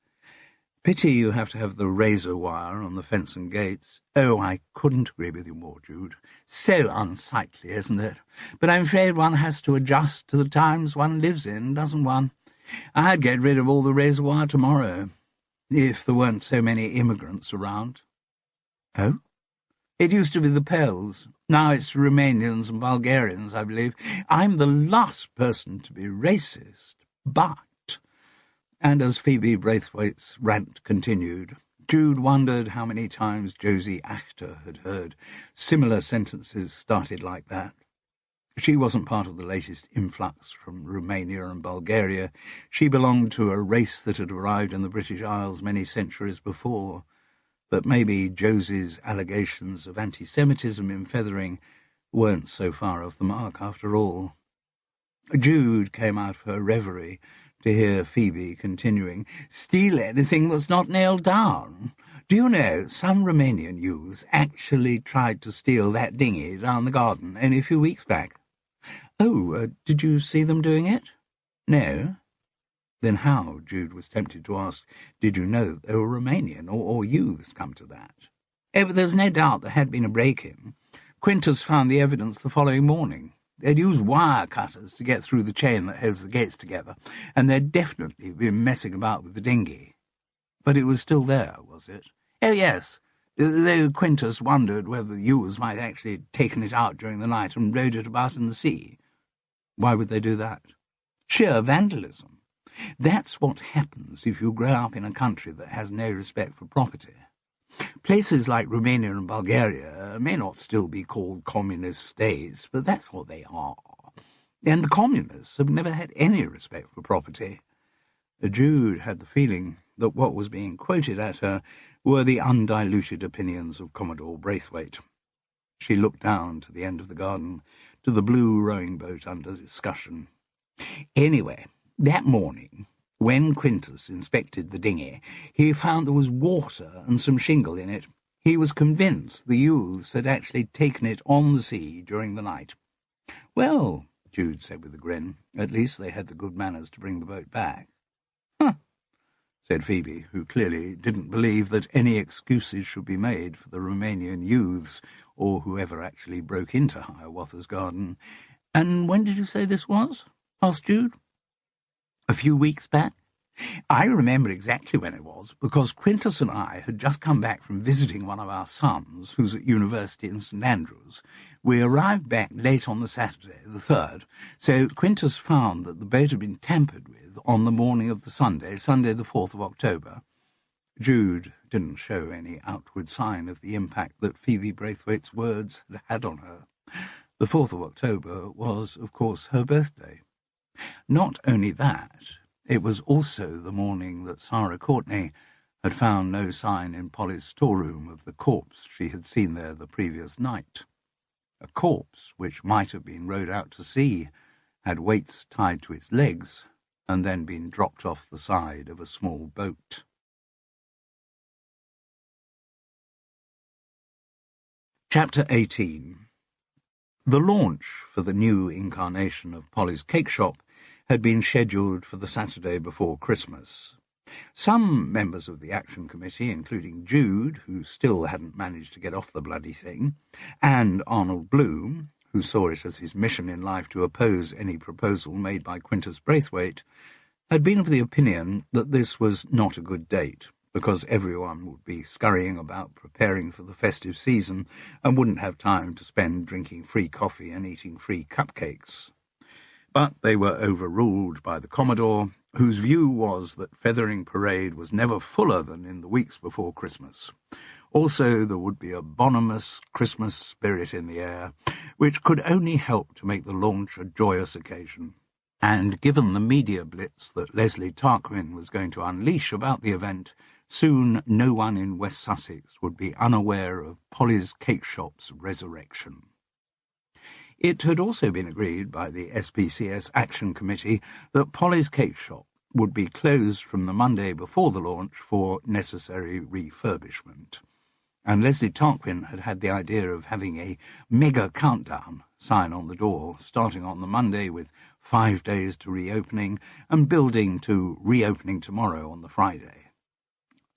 Pity you have to have the razor wire on the fence and gates." "Oh, I couldn't agree with you more, Jude. So unsightly, isn't it? But I'm afraid one has to adjust to the times one lives in, doesn't one? I'd get rid of all the razor wire tomorrow, if there weren't so many immigrants around." "Oh?" "It used to be the Pels. Now it's Romanians and Bulgarians, I believe. I'm the last person to be racist, but—" And as Phoebe Braithwaite's rant continued, Jude wondered how many times Josie Achter had heard similar sentences started like that. She wasn't part of the latest influx from Romania and Bulgaria. She belonged to a race that had arrived in the British Isles many centuries before. But maybe Josie's allegations of anti-Semitism in Fethering weren't so far off the mark after all. Jude came out of her reverie to hear Phoebe continuing, "Steal anything that's not nailed down. Do you know, some Romanian youths actually tried to steal that dinghy down the garden only a few weeks back." "Oh, did you see them doing it?" "No." Then how, Jude was tempted to ask, did you know that they were Romanian, or youths come to that? "Oh, but there's no doubt there had been a break-in. Quintus found the evidence the following morning. They'd used wire cutters to get through the chain that holds the gates together, and they'd definitely been messing about with the dinghy." "But it was still there, was it?" "Oh, yes, though Quintus wondered whether the youths might actually have taken it out during the night and rowed it about in the sea." "Why would they do that?" "Sheer vandalism. That's what happens if you grow up in a country that has no respect for property. Places like Romania and Bulgaria may not still be called communist states, but that's what they are. And the communists have never had any respect for property." Jude had the feeling that what was being quoted at her were the undiluted opinions of Commodore Braithwaite. She looked down to the end of the garden, to the blue rowing boat under discussion. "Anyway, that morning, when Quintus inspected the dinghy, he found there was water and some shingle in it. He was convinced the youths had actually taken it on the sea during the night." "Well," Jude said with a grin, "at least they had the good manners to bring the boat back." "Huh," said Phoebe, who clearly didn't believe that any excuses should be made for the Romanian youths, or whoever actually broke into Hiawatha's garden. "And when did you say this was?" asked Jude. "A few weeks back. I remember exactly when it was, because Quintus and I had just come back from visiting one of our sons, who's at university in St. Andrews. We arrived back late on the Saturday, the 3rd, so Quintus found that the boat had been tampered with on the morning of the Sunday the 4th of October. Jude didn't show any outward sign of the impact that Phoebe Braithwaite's words had had on her. The 4th of October was, of course, her birthday. Not only that, it was also the morning that Sarah Courtney had found no sign in Polly's storeroom of the corpse she had seen there the previous night. A corpse which might have been rowed out to sea, had weights tied to its legs, and then been dropped off the side of a small boat. Chapter 18. The launch for the new incarnation of Polly's Cake Shop had been scheduled for the Saturday before Christmas. Some members of the Action Committee, including Jude, who still hadn't managed to get off the bloody thing, and Arnold Bloom, who saw it as his mission in life to oppose any proposal made by Quintus Braithwaite, had been of the opinion that this was not a good date, because everyone would be scurrying about preparing for the festive season and wouldn't have time to spend drinking free coffee and eating free cupcakes. But they were overruled by the Commodore, whose view was that Fethering Parade was never fuller than in the weeks before Christmas. Also, there would be a bonhomous Christmas spirit in the air, which could only help to make the launch a joyous occasion. And given the media blitz that Leslie Tarquin was going to unleash about the event, soon no one in West Sussex would be unaware of Polly's Cake Shop's resurrection. It had also been agreed by the SPCS Action Committee that Polly's Cake Shop would be closed from the Monday before the launch for necessary refurbishment. And Leslie Tarquin had had the idea of having a mega countdown sign on the door, starting on the Monday with 5 days to reopening and building to reopening tomorrow on the Friday.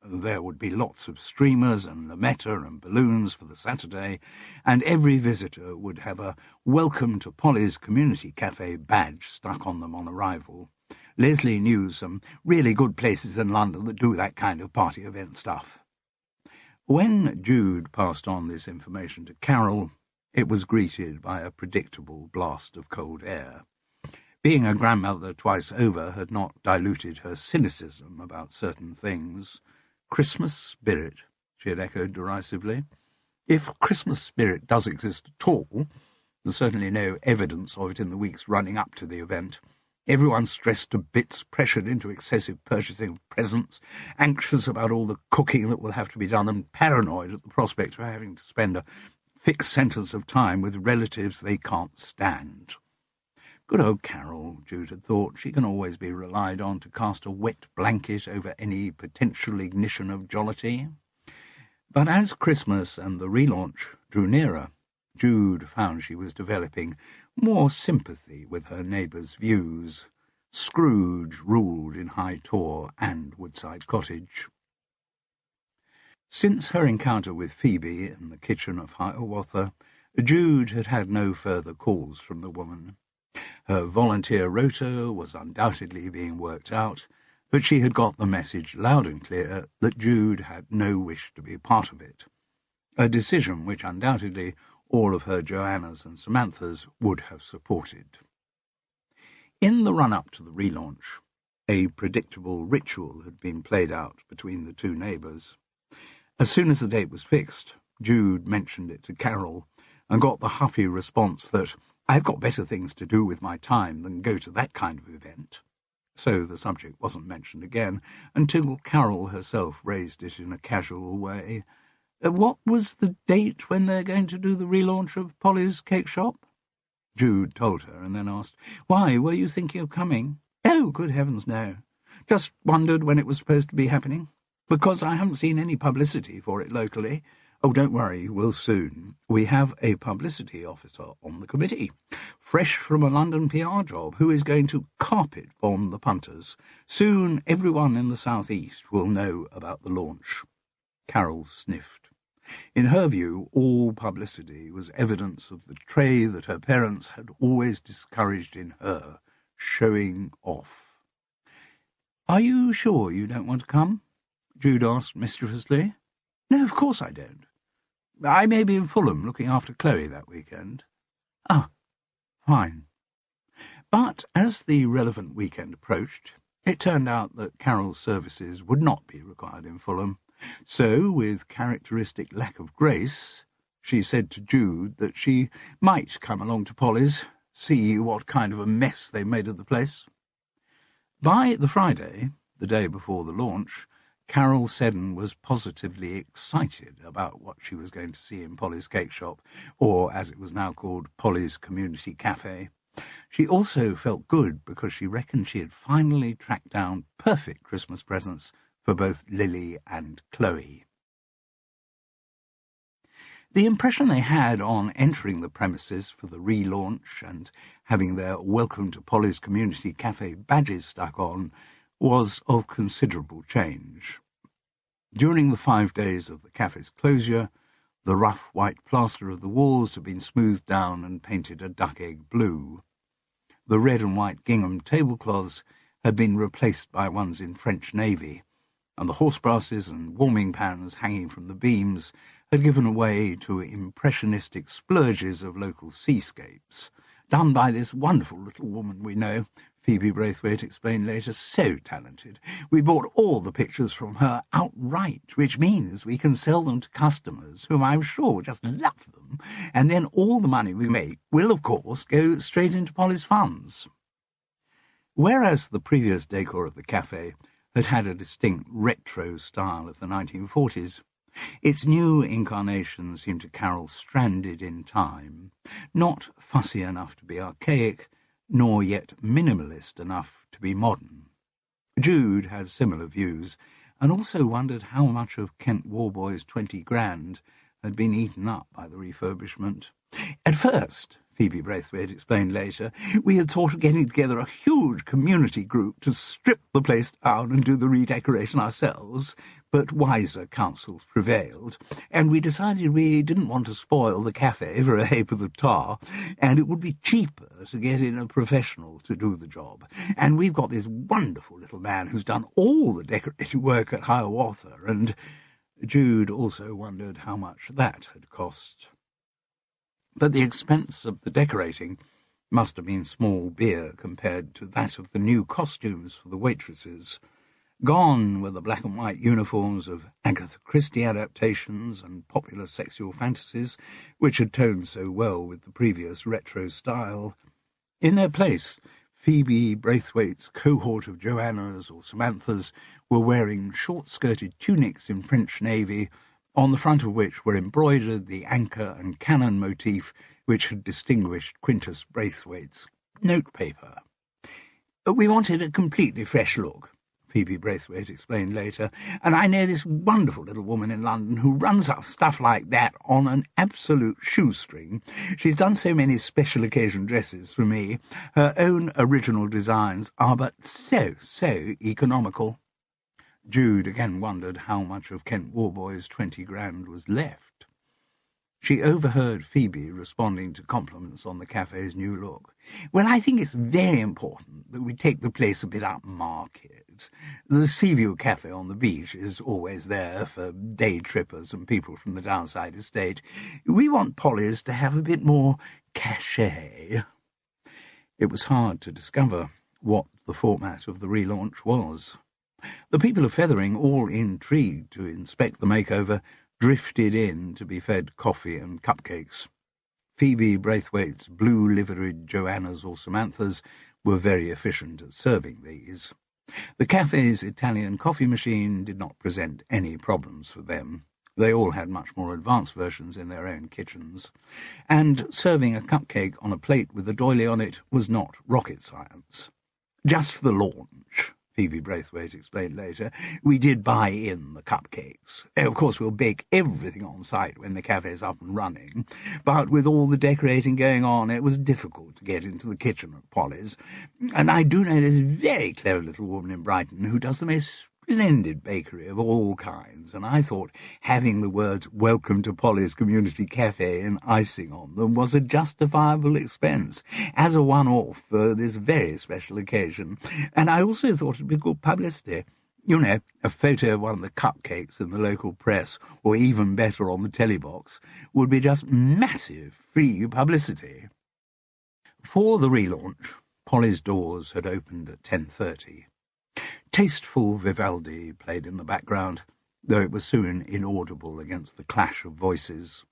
There would be lots of streamers and lametta and balloons for the Saturday, and every visitor would have a Welcome to Polly's Community Cafe badge stuck on them on arrival. Leslie knew some really good places in London that do that kind of party event stuff. When Jude passed on this information to Carol, it was greeted by a predictable blast of cold air. Being a grandmother twice over had not diluted her cynicism about certain things. Christmas spirit, she had echoed derisively. If Christmas spirit does exist at all, there's certainly no evidence of it in the weeks running up to the event. Everyone's stressed to bits, pressured into excessive purchasing of presents, anxious about all the cooking that will have to be done, and paranoid at the prospect of having to spend a fixed sentence of time with relatives they can't stand. Good old Carol, Jude had thought. She can always be relied on to cast a wet blanket over any potential ignition of jollity. But as Christmas and the relaunch drew nearer, Jude found she was developing more sympathy with her neighbours' views. Scrooge ruled in High Tor and Woodside Cottage. Since her encounter with Phoebe in the kitchen of Hiawatha, Jude had had no further calls from the woman. Her volunteer rota was undoubtedly being worked out, but she had got the message loud and clear that Jude had no wish to be part of it, a decision which undoubtedly all of her Joannas and Samanthas would have supported. In the run-up to the relaunch, a predictable ritual had been played out between the two neighbours. As soon as the date was fixed, Jude mentioned it to Carol and got the huffy response that "I've got better things to do with my time than go to that kind of event." So the subject wasn't mentioned again until Carol herself raised it in a casual way. What was the date when they're going to do the relaunch of Polly's Cake Shop? Jude told her and then asked, "Why, were you thinking of coming?" "Oh, good heavens, no. Just wondered when it was supposed to be happening. Because I haven't seen any publicity for it locally." "Oh, don't worry, we'll soon. We have a publicity officer on the committee, fresh from a London PR job, who is going to carpet bomb the punters. Soon everyone in the South East will know about the launch." Carol sniffed. In her view, all publicity was evidence of the trait that her parents had always discouraged in her, showing off. "Are you sure you don't want to come?" Jude asked mischievously. "No, of course I don't. I may be in Fulham looking after Chloe that weekend." "Ah, fine." But as the relevant weekend approached, It turned out that Carol's services would not be required in Fulham, so, with characteristic lack of grace, she said to Jude that she might come along to Polly's, see what kind of a mess they made of the place. By the Friday, the day before the launch, Carol Seddon was positively excited about what she was going to see in Polly's cake shop, or, as it was now called, Polly's Community Cafe. She also felt good because she reckoned she had finally tracked down perfect Christmas presents for both Lily and Chloe. The impression they had on entering the premises for the relaunch and having their Welcome to Polly's Community Cafe badges stuck on was of considerable change. During the 5 days of the cafe's closure, the rough white plaster of the walls had been smoothed down and painted a duck-egg blue. The red and white gingham tablecloths had been replaced by ones in French navy, and the horse brasses and warming pans hanging from the beams had given way to impressionistic splurges of local seascapes, done by this wonderful little woman we know, Phoebe Braithwaite explained later, so talented. We bought all the pictures from her outright, which means we can sell them to customers, whom I'm sure will just love them, and then all the money we make will, of course, go straight into Polly's funds. Whereas the previous decor of the cafe had had a distinct retro style of the 1940s, its new incarnation seemed to Carol stranded in time, not fussy enough to be archaic, nor yet minimalist enough to be modern. Jude had similar views, and also wondered how much of Kent Warboy's 20 grand had been eaten up by the refurbishment. At first, Phoebe Braithwaite explained later, we had thought of getting together a huge community group to strip the place down and do the redecoration ourselves, but wiser counsels prevailed, and we decided we didn't want to spoil the cafe for a ha'porth of tar, and it would be cheaper to get in a professional to do the job. And we've got this wonderful little man who's done all the decorating work at Hiawatha, and Jude also wondered how much that had cost. But the expense of the decorating must have been small beer compared to that of the new costumes for the waitresses. Gone were the black and white uniforms of Agatha Christie adaptations and popular sexual fantasies, which had toned so well with the previous retro style. In their place, Phoebe Braithwaite's cohort of Joannas or Samanthas were wearing short-skirted tunics in French navy, on the front of which were embroidered the anchor and cannon motif which had distinguished Quintus Braithwaite's notepaper. We wanted a completely fresh look, Phoebe Braithwaite explained later, and I know this wonderful little woman in London who runs up stuff like that on an absolute shoestring. She's done so many special occasion dresses for me. Her own original designs are but so economical. Jude again wondered how much of Kent Warboy's 20 grand was left. She overheard Phoebe responding to compliments on the cafe's new look. Well, I think it's very important that we take the place a bit upmarket. The Seaview Cafe on the beach is always there for day trippers and people from the Downside estate. We want Polly's to have a bit more cachet. It was hard to discover what the format of the relaunch was. The people of Fethering, all intrigued to inspect the makeover, drifted in to be fed coffee and cupcakes. Phoebe Braithwaite's blue-liveried Joannas or Samanthas were very efficient at serving these. The cafe's Italian coffee machine did not present any problems for them. They all had much more advanced versions in their own kitchens. And serving a cupcake on a plate with a doily on it was not rocket science. Just for the launch, Phoebe Braithwaite explained later, we did buy in the cupcakes. Of course, we'll bake everything on site when the cafe's up and running, but with all the decorating going on, it was difficult to get into the kitchen at Polly's. And I do know this very clever little woman in Brighton who does the most splendid bakery of all kinds, and I thought having the words "Welcome to Polly's Community Cafe" and icing on them was a justifiable expense, as a one-off for this very special occasion, and I also thought it'd be good publicity. You know, a photo of one of the cupcakes in the local press, or even better on the telebox, would be just massive free publicity. For the relaunch, Polly's doors had opened at 10:30. Tasteful Vivaldi played in the background, though it was soon inaudible against the clash of voices.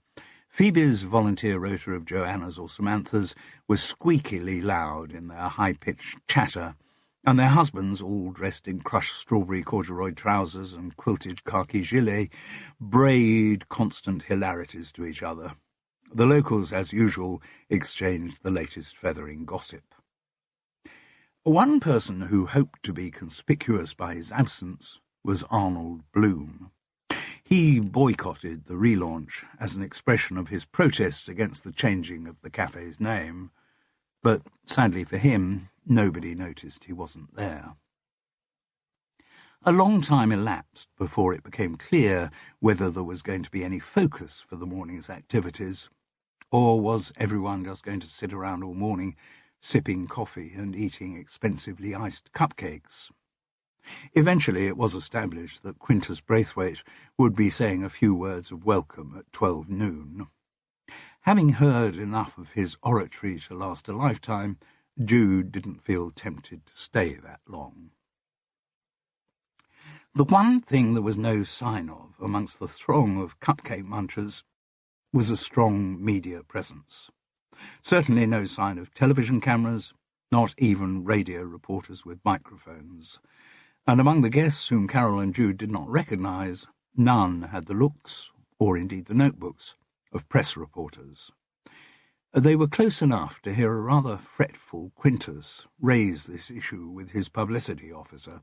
Phoebe's volunteer rota of Joanna's or Samantha's was squeakily loud in their high-pitched chatter, and their husbands, all dressed in crushed strawberry corduroy trousers and quilted khaki gilet, brayed constant hilarities to each other. The locals, as usual, exchanged the latest Fethering gossip. One person who hoped to be conspicuous by his absence was Arnold Bloom. He boycotted the relaunch as an expression of his protest against the changing of the cafe's name, but sadly for him, nobody noticed he wasn't there. A long time elapsed before it became clear whether there was going to be any focus for the morning's activities, or was everyone just going to sit around all morning sipping coffee and eating expensively iced cupcakes. Eventually it was established that Quintus Braithwaite would be saying a few words of welcome at 12 noon. Having heard enough of his oratory to last a lifetime, Jude didn't feel tempted to stay that long. The one thing there was no sign of amongst the throng of cupcake munchers was a strong media presence. Certainly no sign of television cameras, not even radio reporters with microphones. And among the guests whom Carol and Jude did not recognise, none had the looks, or indeed the notebooks, of press reporters. They were close enough to hear a rather fretful Quintus raise this issue with his publicity officer,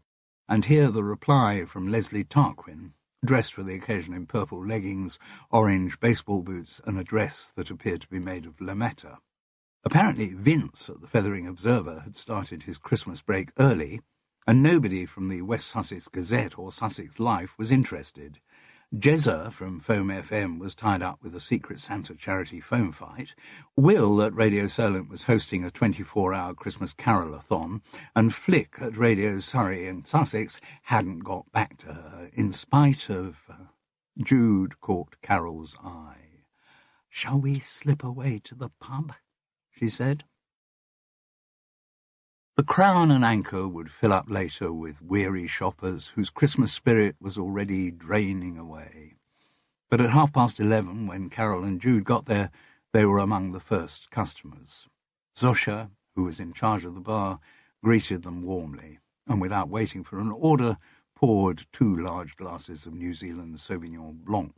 and hear the reply from Leslie Tarquin, dressed for the occasion in purple leggings, orange baseball boots, and a dress that appeared to be made of lametta. Apparently Vince at the Fethering Observer had started his Christmas break early, and nobody from the West Sussex Gazette or Sussex Life was interested. Jezza from Foam FM was tied up with a Secret Santa charity foam fight. Will at Radio Solent was hosting a 24-hour Christmas carol-a-thon, and Flick at Radio Surrey in Sussex hadn't got back to her, in spite of... Jude caught Carol's eye. "Shall we slip away to the pub?" she said. The Crown and Anchor would fill up later with weary shoppers whose Christmas spirit was already draining away. But at 11:30, when Carol and Jude got there, they were among the first customers. Zosha, who was in charge of the bar, greeted them warmly, and without waiting for an order, poured 2 large glasses of New Zealand Sauvignon Blanc.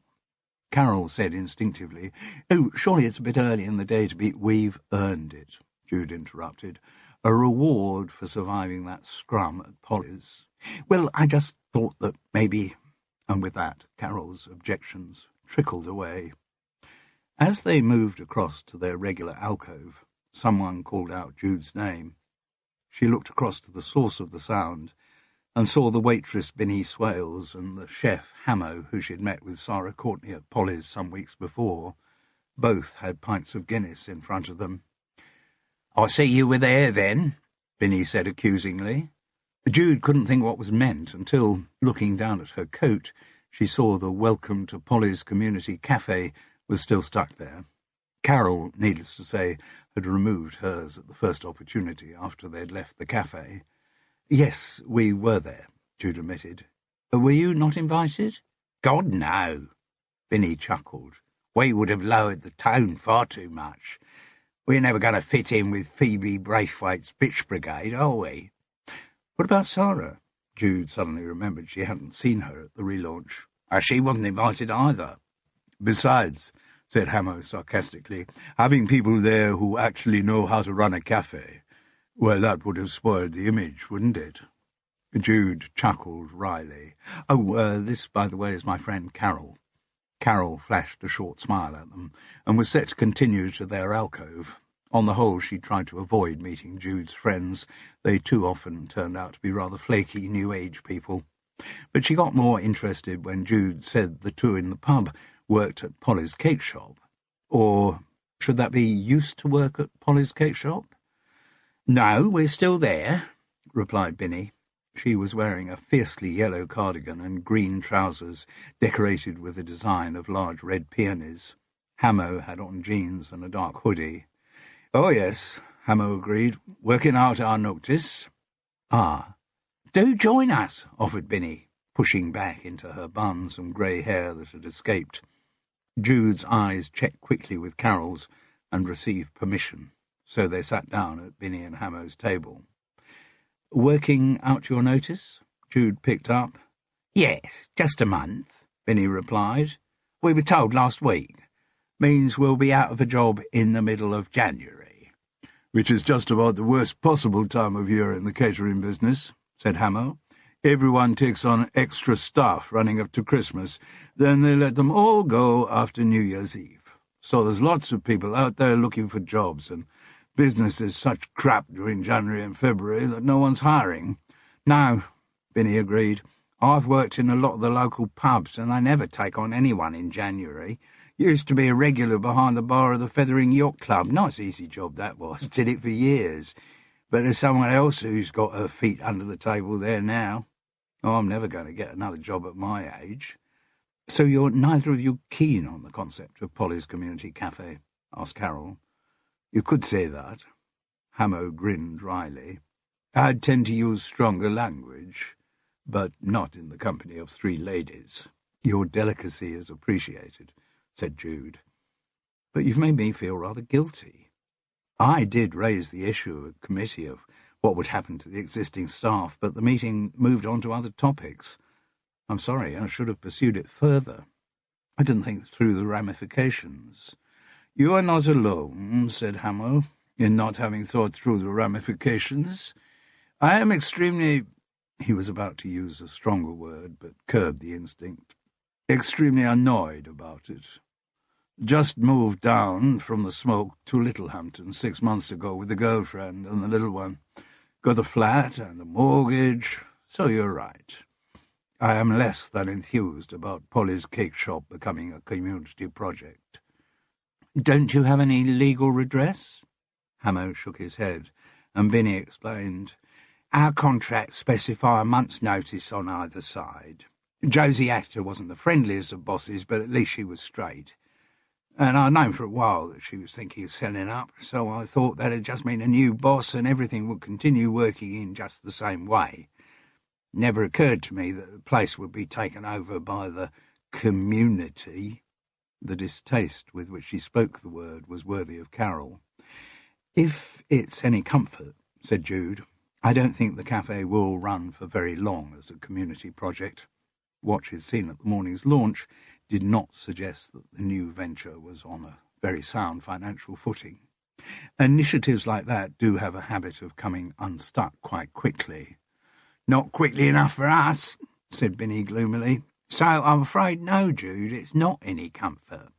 Carol said instinctively, "Oh, surely it's a bit early in the day to be—" "We've earned it," Jude interrupted. "A reward for surviving that scrum at Polly's." "Well, I just thought that maybe—" And with that, Carol's objections trickled away. As they moved across to their regular alcove, someone called out Jude's name. She looked across to the source of the sound and saw the waitress Binny Swales and the chef Hamo, who she'd met with Sarah Courtney at Polly's some weeks before. Both had pints of Guinness in front of them. "I see you were there, then," Binny said accusingly. Jude couldn't think what was meant until, looking down at her coat, she saw the "Welcome to Polly's Community Cafe" was still stuck there. Carol, needless to say, had removed hers at the first opportunity after they'd left the cafe. "Yes, we were there," Jude admitted. "Were you not invited?" "God, no," Binny chuckled. "We would have lowered the tone far too much. We're never going to fit in with Phoebe Braithwaite's bitch brigade, are we?" "What about Sarah?" Jude suddenly remembered she hadn't seen her at the relaunch. "She wasn't invited either." "Besides," said Hamo sarcastically, "having people there who actually know how to run a cafe, well, that would have spoiled the image, wouldn't it?" Jude chuckled wryly. "Oh, this, by the way, is my friend Carol." Carol flashed a short smile at them, and was set to continue to their alcove. On the whole, she tried to avoid meeting Jude's friends. They too often turned out to be rather flaky New Age people. But she got more interested when Jude said the 2 in the pub worked at Polly's cake shop. Or should that be used to work at Polly's cake shop? "No, we're still there," replied Binny. She was wearing a fiercely yellow cardigan and green trousers decorated with a design of large red peonies. Hamo had on jeans and a dark hoodie. "Oh, yes," Hamo agreed. "Working out our notice." "Ah, Do join us, offered Binny, pushing back into her bun some grey hair that had escaped. Jude's eyes checked quickly with Carol's and received permission, so they sat down at Binny and Hamo's table. Working out your notice? Jude picked up. Yes, just a month, Binny replied. We were told last week. Means we'll be out of a job in the middle of January. Which is just about the worst possible time of year in the catering business, said Hamo. Everyone takes on extra staff running up to Christmas, then they let them all go after New Year's Eve. So there's lots of people out there looking for jobs, and business is such crap during January and February that no one's hiring. No, Binny agreed. I've worked in a lot of the local pubs, and they never take on anyone in January. Used to be a regular behind the bar of the Fethering Yacht Club. Nice easy job that was. Did it for years. But there's someone else who's got her feet under the table there now. Oh, I'm never going to get another job at my age. So you're neither of you keen on the concept of Polly's Community Cafe? Asked Carol. You could say that. Hamo grinned dryly. I'd tend to use stronger language, but not in the company of three ladies. Your delicacy is appreciated, said Jude. But you've made me feel rather guilty. I did raise the issue at committee of what would happen to the existing staff, but the meeting moved on to other topics. I'm sorry, I should have pursued it further. I didn't think through the ramifications. You are not alone, said Hamo, in not having thought through the ramifications. I am extremely— He was about to use a stronger word, but curbed the instinct. Extremely annoyed about it. Just moved down from the smoke to Littlehampton 6 months ago with a girlfriend and the little one. Got a flat and a mortgage, so you're right. I am less than enthused about Polly's cake shop becoming a community project. Don't you have any legal redress? Hamo shook his head, and Binny explained. Our contracts specify a month's notice on either side. Josie Actor wasn't the friendliest of bosses, but at least she was straight. And I'd known for a while that she was thinking of selling up, so I thought that'd just mean a new boss and everything would continue working in just the same way. Never occurred to me that the place would be taken over by the community. The distaste with which she spoke the word was worthy of Carol. If it's any comfort, said Jude, I don't think the cafe will run for very long as a community project. What she'd seen at the morning's launch did not suggest that the new venture was on a very sound financial footing. Initiatives like that do have a habit of coming unstuck quite quickly. Not quickly enough for us, said Binny gloomily. So I'm afraid no, Jude, it's not any comfort.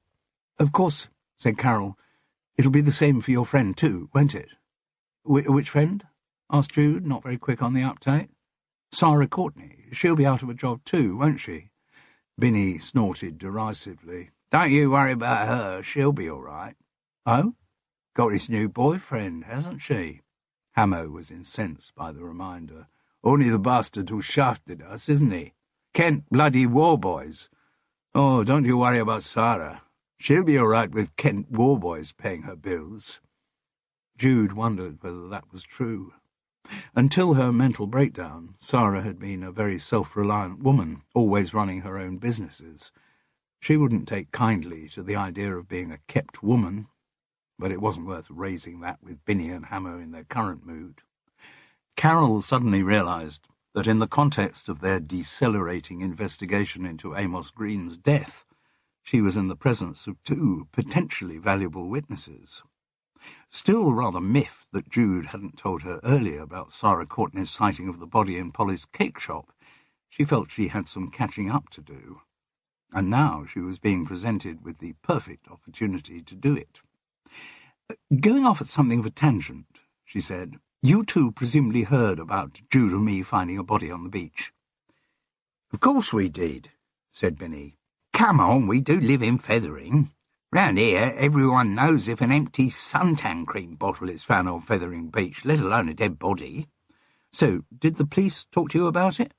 Of course, said Carol. It'll be the same for your friend too, won't it? Which friend? Asked Jude, not very quick on the uptake. Sarah Courtney. She'll be out of a job too, won't she? Binny snorted derisively. Don't you worry about her, she'll be all right. Oh? Got this new boyfriend, hasn't she? Hamo was incensed by the reminder. Only the bastard who shafted us, isn't he? Kent bloody Warboys. Oh, don't you worry about Sarah. She'll be all right with Kent Warboys paying her bills. Jude wondered whether that was true. Until her mental breakdown, Sarah had been a very self-reliant woman, always running her own businesses. She wouldn't take kindly to the idea of being a kept woman, but it wasn't worth raising that with Binny and Hamo in their current mood. Carol suddenly realized that in the context of their decelerating investigation into Amos Green's death, she was in the presence of two potentially valuable witnesses. Still rather miffed that Jude hadn't told her earlier about Sarah Courtney's sighting of the body in Polly's cake shop, she felt she had some catching up to do. And now she was being presented with the perfect opportunity to do it. Going off at something of a tangent, she said, you two presumably heard about Jude and me finding a body on the beach. Of course we did, said Binny. Come on, we do live in Fethering. Round here, everyone knows if an empty suntan cream bottle is found on Fethering Beach, let alone a dead body. So, did the police talk to you about it?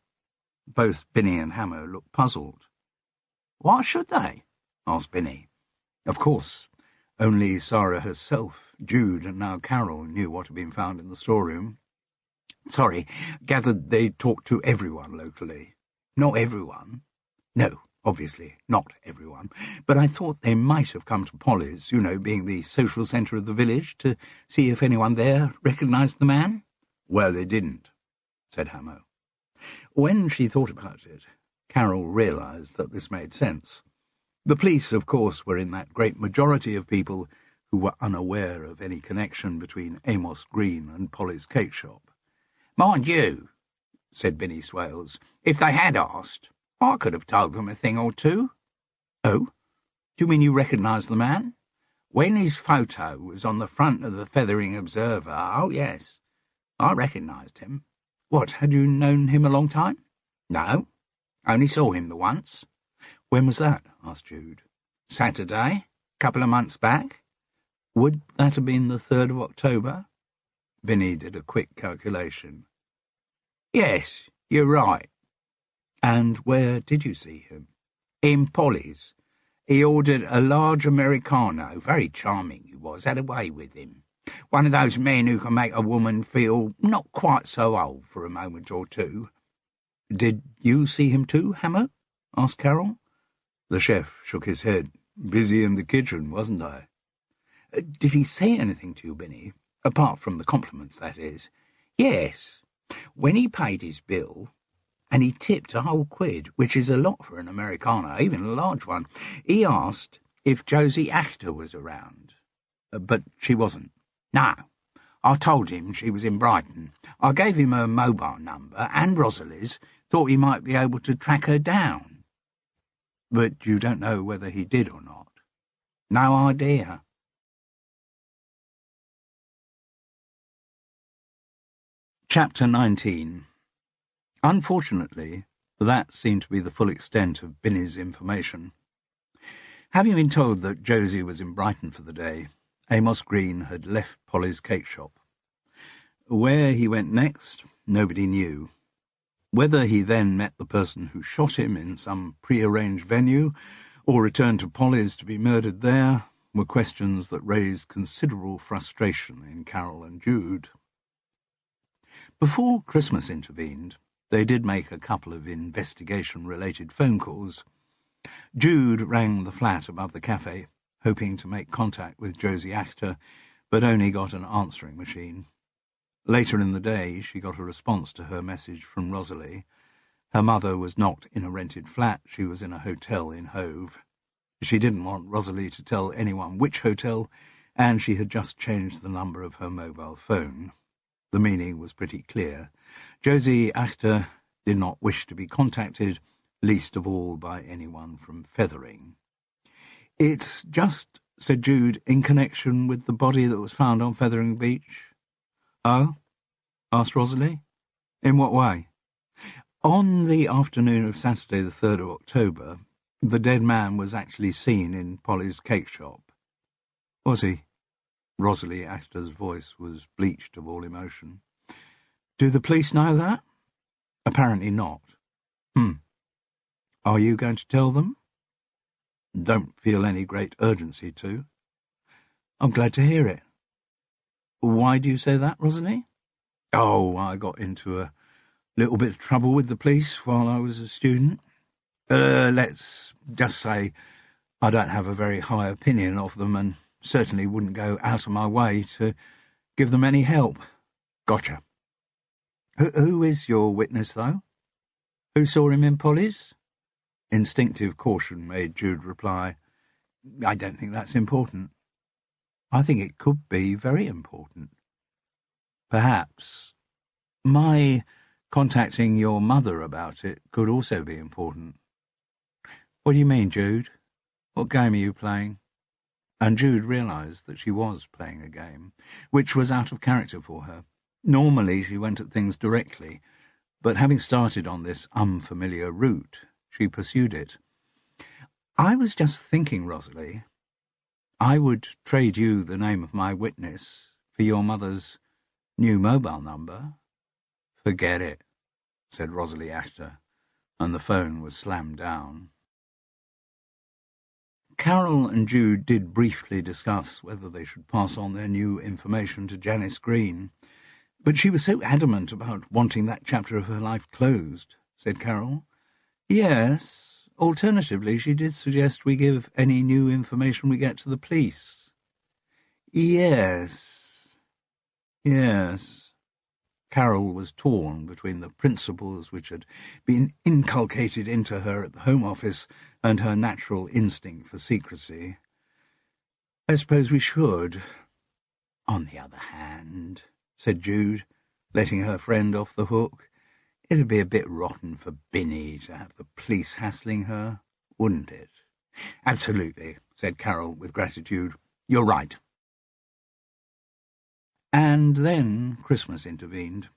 Both Binny and Hamo looked puzzled. Why should they? Asked Binny. Of course, only Sarah herself, Jude, and now Carol knew what had been found in the storeroom. Sorry, gathered they talked to everyone locally. Not everyone. No, obviously, not everyone. But I thought they might have come to Polly's, being the social centre of the village, to see if anyone there recognised the man. Well, they didn't, said Hamo. When she thought about it, Carol realised that this made sense. The police, of course, were in that great majority of people who were unaware of any connection between Amos Green and Polly's cake shop. Mind you, said Binny Swales, if they had asked, I could have told them a thing or two. Oh? Do you mean you recognise the man? When his photo was on the front of the Fethering Observer, oh yes, I recognised him. What, had you known him a long time? No, only saw him the once. When was that? Asked Jude. Saturday, couple of months back. Would that have been the 3rd of October? Binny did a quick calculation. Yes, you're right. And where did you see him? In Polly's. He ordered a large Americano. Very charming he was, had a way with him. One of those men who can make a woman feel not quite so old for a moment or two. Did you see him too, Hamo? Asked Carol. The chef shook his head. Busy in the kitchen, wasn't I? Did he say anything to you, Binny? Apart from the compliments, that is. Yes. When he paid his bill, and he tipped a whole quid, which is a lot for an Americano, even a large one, he asked if Josie Actor was around. But she wasn't. No. I told him she was in Brighton. I gave him her mobile number and Rosalie's, thought he might be able to track her down. But you don't know whether he did or not? No idea. Chapter 19. Unfortunately, that seemed to be the full extent of Binny's information. Having been told that Josie was in Brighton for the day, Amos Green had left Polly's cake shop. Where he went next, nobody knew. Whether he then met the person who shot him in some pre-arranged venue, or returned to Polly's to be murdered there, were questions that raised considerable frustration in Carol and Jude. Before Christmas intervened, they did make a couple of investigation-related phone calls. Jude rang the flat above the cafe, hoping to make contact with Josie Actor, but only got an answering machine. Later in the day, she got a response to her message from Rosalie. Her mother was not in a rented flat, she was in a hotel in Hove. She didn't want Rosalie to tell anyone which hotel, and she had just changed the number of her mobile phone. The meaning was pretty clear. Josie Actor did not wish to be contacted, least of all by anyone from Fethering. It's just, said Jude, in connection with the body that was found on Fethering Beach. Oh? Asked Rosalie. In what way? On the afternoon of Saturday the 3rd of October, the dead man was actually seen in Polly's cake shop. Was he? Rosalie Actor's voice was bleached of all emotion. Do the police know that? Apparently not. Are you going to tell them? Don't feel any great urgency to. I'm glad to hear it. Why do you say that, Rosalie? Oh, I got into a little bit of trouble with the police while I was a student. Let's just say I don't have a very high opinion of them and certainly wouldn't go out of my way to give them any help. Gotcha. Who is your witness, though? Who saw him in Polly's? Instinctive caution made Jude reply, I don't think that's important. I think it could be very important. Perhaps. My contacting your mother about it could also be important. What do you mean, Jude? What game are you playing? And Jude realised that she was playing a game, which was out of character for her. Normally she went at things directly, but having started on this unfamiliar route, she pursued it. I was just thinking, Rosalie, I would trade you the name of my witness for your mother's new mobile number. Forget it, said Rosalie Actor, and the phone was slammed down. Carol and Jude did briefly discuss whether they should pass on their new information to Janice Green, But she was so adamant about wanting that chapter of her life closed, said Carol. Yes, alternatively, she did suggest we give any new information we get to the police. Yes. Carol was torn between the principles which had been inculcated into her at the Home Office and her natural instinct for secrecy. I suppose we should. On the other hand, said Jude, letting her friend off the hook, it'd be a bit rotten for Binny to have the police hassling her, wouldn't it? Absolutely, said Carol with gratitude. You're right. And then Christmas intervened.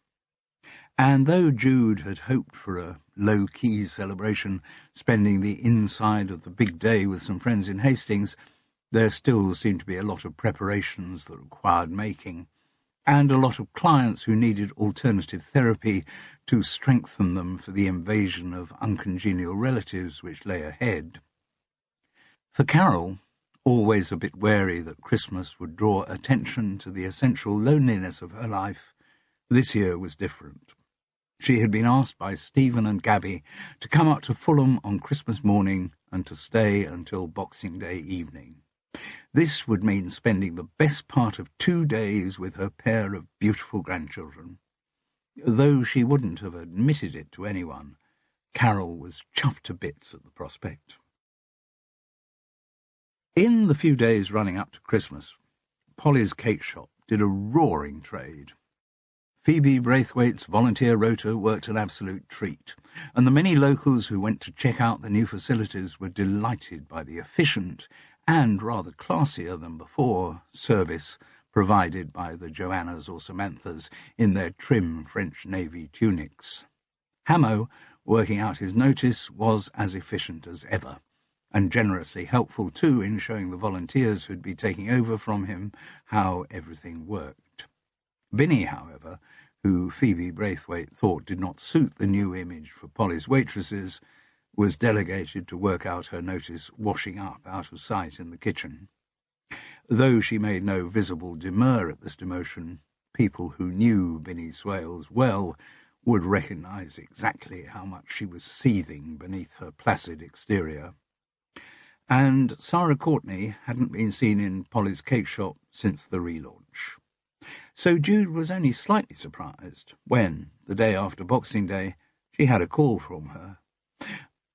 And though Jude had hoped for a low-key celebration, spending the inside of the big day with some friends in Hastings, there still seemed to be a lot of preparations that required making, and a lot of clients who needed alternative therapy to strengthen them for the invasion of uncongenial relatives which lay ahead. For Carol, always a bit wary that Christmas would draw attention to the essential loneliness of her life, this year was different. She had been asked by Stephen and Gabby to come up to Fulham on Christmas morning and to stay until Boxing Day evening. This would mean spending the best part of 2 days with her pair of beautiful grandchildren. Though she wouldn't have admitted it to anyone, Carol was chuffed to bits at the prospect. In the few days running up to Christmas, Polly's cake shop did a roaring trade. Phoebe Braithwaite's volunteer rota worked an absolute treat, and the many locals who went to check out the new facilities were delighted by the efficient and rather classier than before service provided by the Joannas or Samanthas in their trim French Navy tunics. Hamo, working out his notice, was as efficient as ever, and generously helpful too in showing the volunteers who'd be taking over from him how everything worked. Binny, however, who Phoebe Braithwaite thought did not suit the new image for Polly's waitresses, was delegated to work out her notice washing up out of sight in the kitchen. Though she made no visible demur at this demotion, people who knew Binny Swales well would recognise exactly how much she was seething beneath her placid exterior. And Sarah Courtney hadn't been seen in Polly's cake shop since the relaunch. So Jude was only slightly surprised when, the day after Boxing Day, she had a call from her.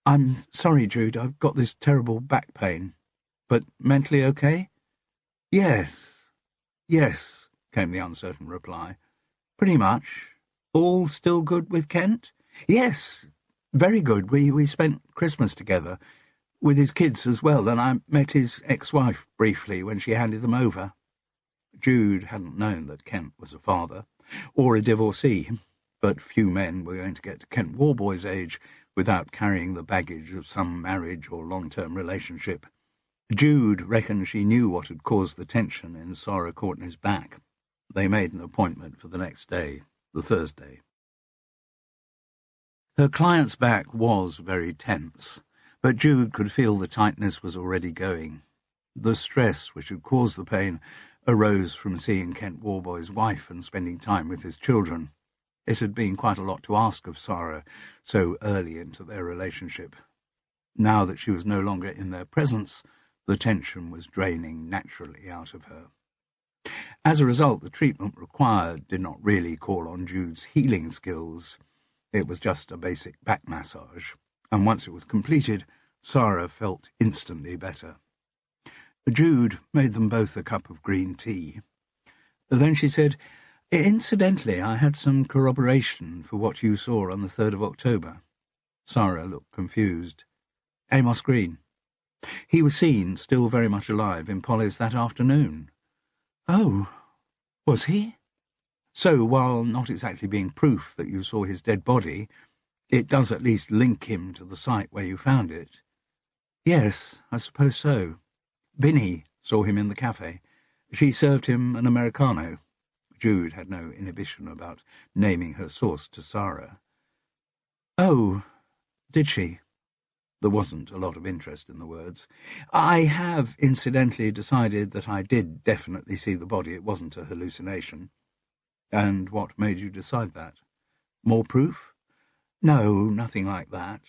I'm sorry, Jude, I've got this terrible back pain. But mentally okay? Yes, came the uncertain reply. Pretty much. All still good with Kent? Yes, very good. We spent Christmas together, with his kids as well, and I met his ex-wife briefly when she handed them over. Jude hadn't known that Kent was a father, or a divorcee, but few men were going to get to Kent Warboy's age without carrying the baggage of some marriage or long-term relationship. Jude reckoned she knew what had caused the tension in Sarah Courtney's back. They made an appointment for the next day, the Thursday. Her client's back was very tense, but Jude could feel the tightness was already going. The stress which had caused the pain arose from seeing Kent Warboy's wife and spending time with his children. It had been quite a lot to ask of Sarah so early into their relationship. Now that she was no longer in their presence, the tension was draining naturally out of her. As a result, the treatment required did not really call on Jude's healing skills. It was just a basic back massage, and once it was completed, Sarah felt instantly better. Jude made them both a cup of green tea. Then she said, Incidentally, I had some corroboration for what you saw on the 3rd of October. Sarah looked confused. Amos Green. He was seen, still very much alive, in Polly's that afternoon. Oh, was he? So, while not exactly being proof that you saw his dead body, it does at least link him to the site where you found it. Yes, I suppose so. Binny saw him in the cafe. She served him an Americano. Jude had no inhibition about naming her source to Sarah. Oh, did she? There wasn't a lot of interest in the words. I have, incidentally, decided that I did definitely see the body. It wasn't a hallucination. And what made you decide that? More proof? No, nothing like that.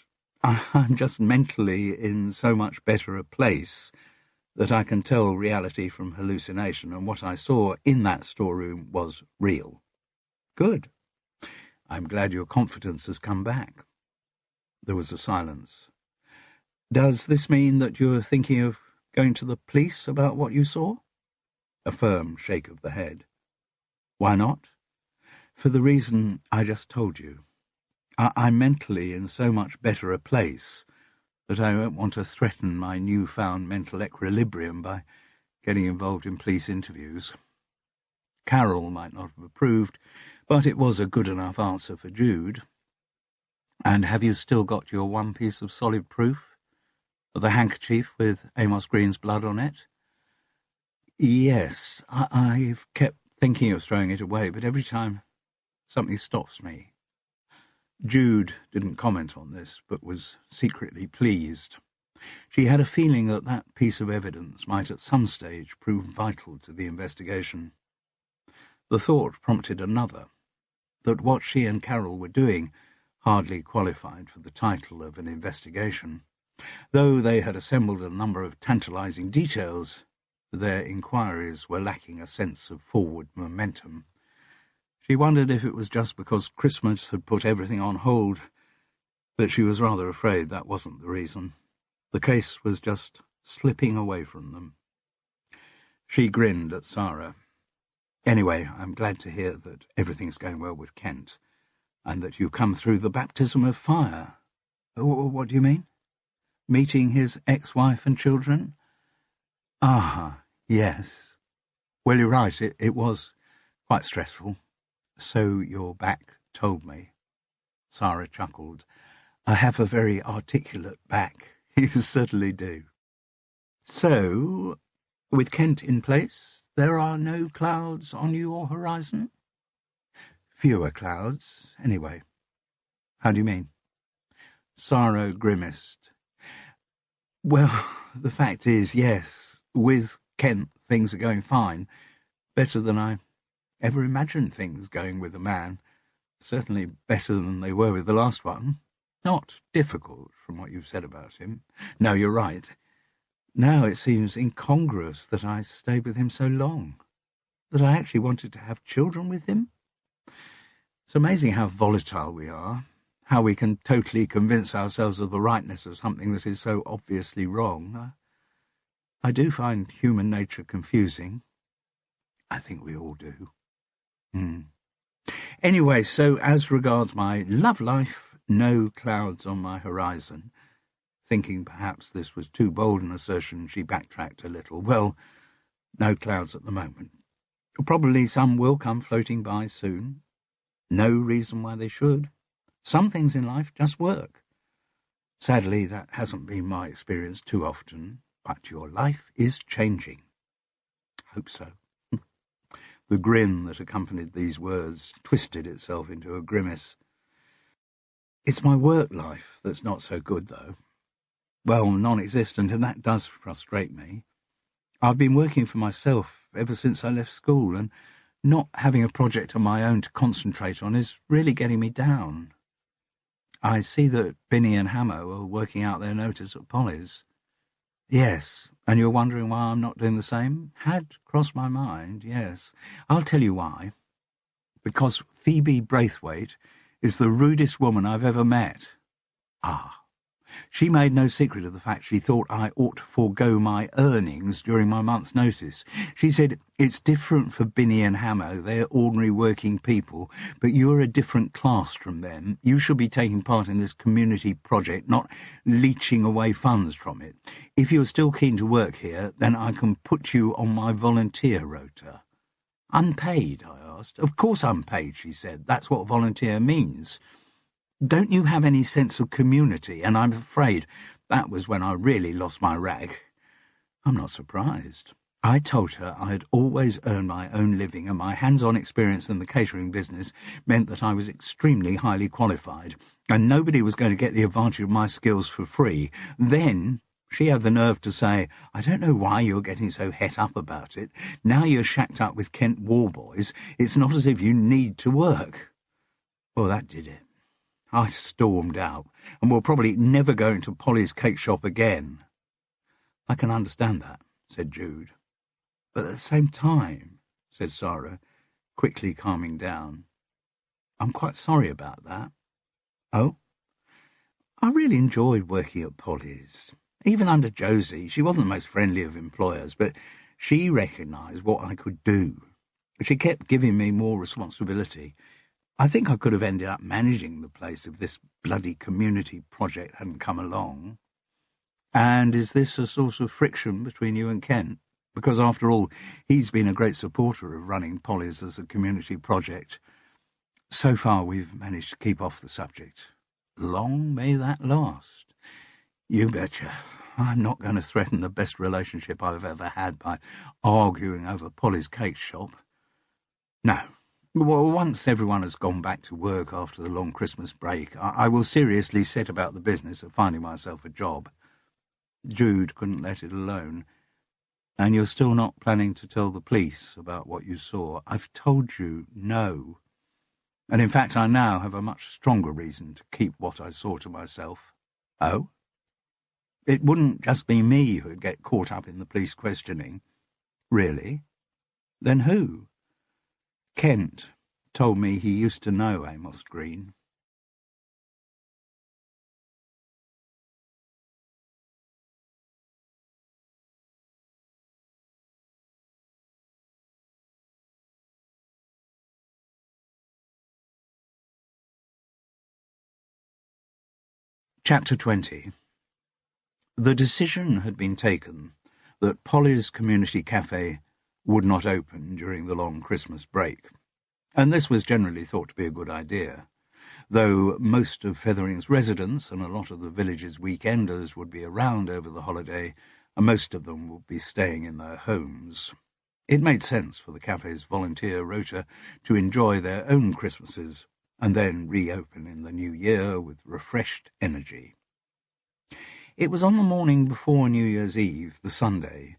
I'm just mentally in so much better a place that I can tell reality from hallucination, and what I saw in that storeroom was real. Good. I'm glad your confidence has come back. There was a silence. Does this mean that you're thinking of going to the police about what you saw? A firm shake of the head. Why not? For the reason I just told you. I'm mentally in so much better a place that I don't want to threaten my newfound mental equilibrium by getting involved in police interviews. Carol might not have approved, but it was a good enough answer for Jude. And have you still got your one piece of solid proof? The handkerchief with Amos Green's blood on it? Yes, I've kept thinking of throwing it away, but every time something stops me. Jude didn't comment on this, but was secretly pleased. She had a feeling that that piece of evidence might at some stage prove vital to the investigation. The thought prompted another, that what she and Carol were doing hardly qualified for the title of an investigation. Though they had assembled a number of tantalizing details, their inquiries were lacking a sense of forward momentum. She wondered if it was just because Christmas had put everything on hold, but she was rather afraid that wasn't the reason. The case was just slipping away from them. She grinned at Sarah. Anyway, I'm glad to hear that everything's going well with Kent, and that you come through the baptism of fire. What do you mean? Meeting his ex-wife and children? Ah, yes. Well, you're right, it was quite stressful. So your back told me. Sarah chuckled. I have a very articulate back. You certainly do. So, with Kent in place, there are no clouds on your horizon? Fewer clouds, anyway. How do you mean? Sarah grimaced. Well, the fact is, yes, with Kent things are going fine. Better than I ever imagined things going with a man. Certainly better than they were with the last one. Not difficult, from what you've said about him. No, you're right. Now it seems incongruous that I stayed with him so long, that I actually wanted to have children with him. It's amazing how volatile we are, how we can totally convince ourselves of the rightness of something that is so obviously wrong. I do find human nature confusing. I think we all do. Anyway, so as regards my love life, no clouds on my horizon. Thinking perhaps this was too bold an assertion, she backtracked a little. Well, no clouds at the moment. Probably some will come floating by soon. No reason why they should. Some things in life just work. Sadly, that hasn't been my experience too often, but your life is changing. Hope so. The grin that accompanied these words twisted itself into a grimace. It's my work life that's not so good, though. Well, non-existent, and that does frustrate me. I've been working for myself ever since I left school, and not having a project of my own to concentrate on is really getting me down. I see that Binny and Hamo are working out their notice at Polly's. Yes, and you're wondering why I'm not doing the same? Had crossed my mind, yes. I'll tell you why. Because Phoebe Braithwaite is the rudest woman I've ever met. Ah. She made no secret of the fact she thought I ought to forego my earnings during my month's notice. She said, it's different for Binny and Hamo. They're ordinary working people, but you're a different class from them. You should be taking part in this community project, not leeching away funds from it. If you're still keen to work here, then I can put you on my volunteer rota. Unpaid, I asked. Of course unpaid, she said. That's what volunteer means. Don't you have any sense of community? And I'm afraid that was when I really lost my rag. I'm not surprised. I told her I had always earned my own living, and my hands-on experience in the catering business meant that I was extremely highly qualified, and nobody was going to get the advantage of my skills for free. Then She had the nerve to say, "I don't know why you're getting so het up about it. Now you're shacked up with Kent war boys, it's not as if you need to work." Well, that did it. I stormed out, and we'll probably never go into Polly's cake shop again. "I can understand that," said Jude. "But at the same time," said Sarah, quickly calming down, "I'm quite sorry about that." "Oh?" "I really enjoyed working at Polly's. Even under Josie, she wasn't the most friendly of employers, but she recognised what I could do. She kept giving me more responsibility. I think I could have ended up managing the place if this bloody community project hadn't come along." "And is this a source of friction between you and Kent? Because, after all, he's been a great supporter of running Polly's as a community project." "So far, we've managed to keep off the subject. Long may that last." "You betcha. I'm not going to threaten the best relationship I've ever had by arguing over Polly's cake shop. No. Well, once everyone has gone back to work after the long Christmas break, I will seriously set about the business of finding myself a job." Jude couldn't let it alone. "And you're still not planning to tell the police about what you saw?" "I've told you no. And in fact, I now have a much stronger reason to keep what I saw to myself." "Oh?" "It wouldn't just be me who'd get caught up in the police questioning." "Really? Then who?" "Kent told me he used to know Amos Green." Chapter 20. The decision had been taken that Polly's Community Cafe would not open during the long Christmas break, and this was generally thought to be a good idea, though most of Fethering's residents and a lot of the village's weekenders would be around over the holiday, and most of them would be staying in their homes. It made sense for the cafe's volunteer rota to enjoy their own Christmases and then reopen in the new year with refreshed energy. It was on the morning before New Year's Eve, the Sunday,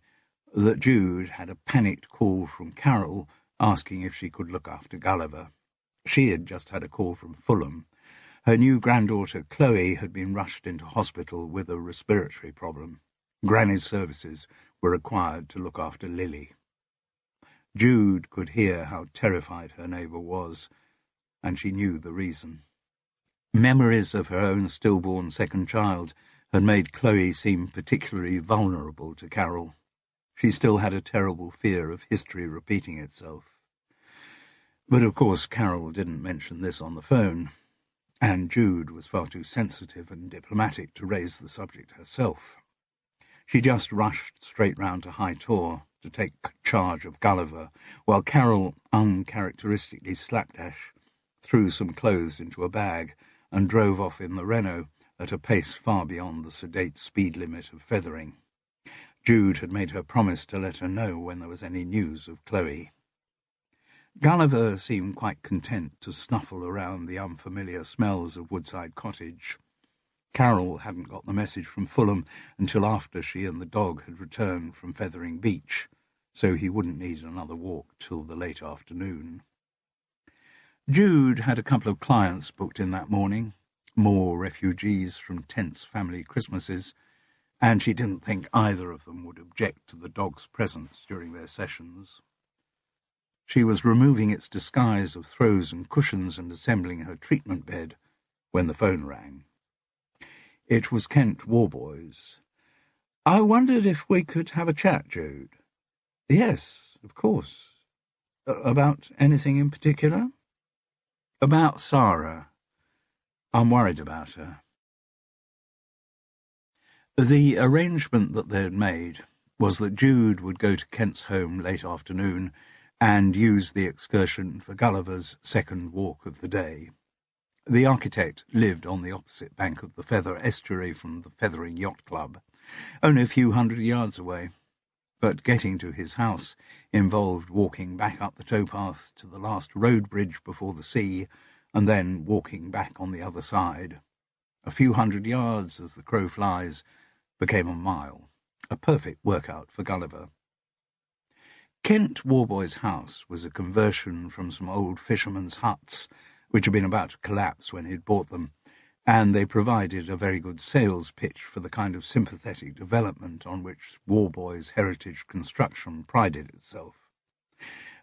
that Jude had a panicked call from Carol asking if she could look after Gulliver. She had just had a call from Fulham. Her new granddaughter Chloe had been rushed into hospital with a respiratory problem. Granny's services were required to look after Lily. Jude could hear how terrified her neighbour was, and she knew the reason. Memories of her own stillborn second child had made Chloe seem particularly vulnerable to Carol. She still had a terrible fear of history repeating itself. But of course Carol didn't mention this on the phone, and Jude was far too sensitive and diplomatic to raise the subject herself. She just rushed straight round to High Tor to take charge of Gulliver, while Carol uncharacteristically slapdash threw some clothes into a bag and drove off in the Renault at a pace far beyond the sedate speed limit of Fethering. Jude had made her promise to let her know when there was any news of Chloe. Gulliver seemed quite content to snuffle around the unfamiliar smells of Woodside Cottage. Carol hadn't got the message from Fulham until after she and the dog had returned from Fethering Beach, so he wouldn't need another walk till the late afternoon. Jude had a couple of clients booked in that morning, more refugees from tense family Christmases, and she didn't think either of them would object to the dog's presence during their sessions. She was removing its disguise of throws and cushions and assembling her treatment bed when the phone rang. It was Kent Warboys. "I wondered if we could have a chat, Jude." "Yes, of course. About anything in particular?" "About Sarah. I'm worried about her." The arrangement that they had made was that Jude would go to Kent's home late afternoon and use the excursion for Gulliver's second walk of the day. The architect lived on the opposite bank of the Feather estuary from the Fethering Yacht Club, only a few hundred yards away, but getting to his house involved walking back up the towpath to the last road bridge before the sea, and then walking back on the other side. A few hundred yards as the crow flies, became a mile, a perfect workout for Gulliver. Kent Warboy's house was a conversion from some old fishermen's huts, which had been about to collapse when he'd bought them, and they provided a very good sales pitch for the kind of sympathetic development on which Warboy's heritage construction prided itself.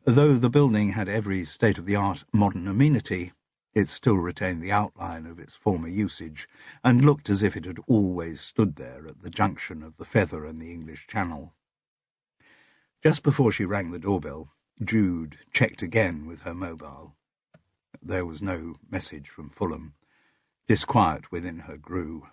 Though the building had every state-of-the-art modern amenity, it still retained the outline of its former usage, and looked as if it had always stood there at the junction of the Feather and the English Channel. Just before she rang the doorbell, Jude checked again with her mobile. There was no message from Fulham. Disquiet within her grew.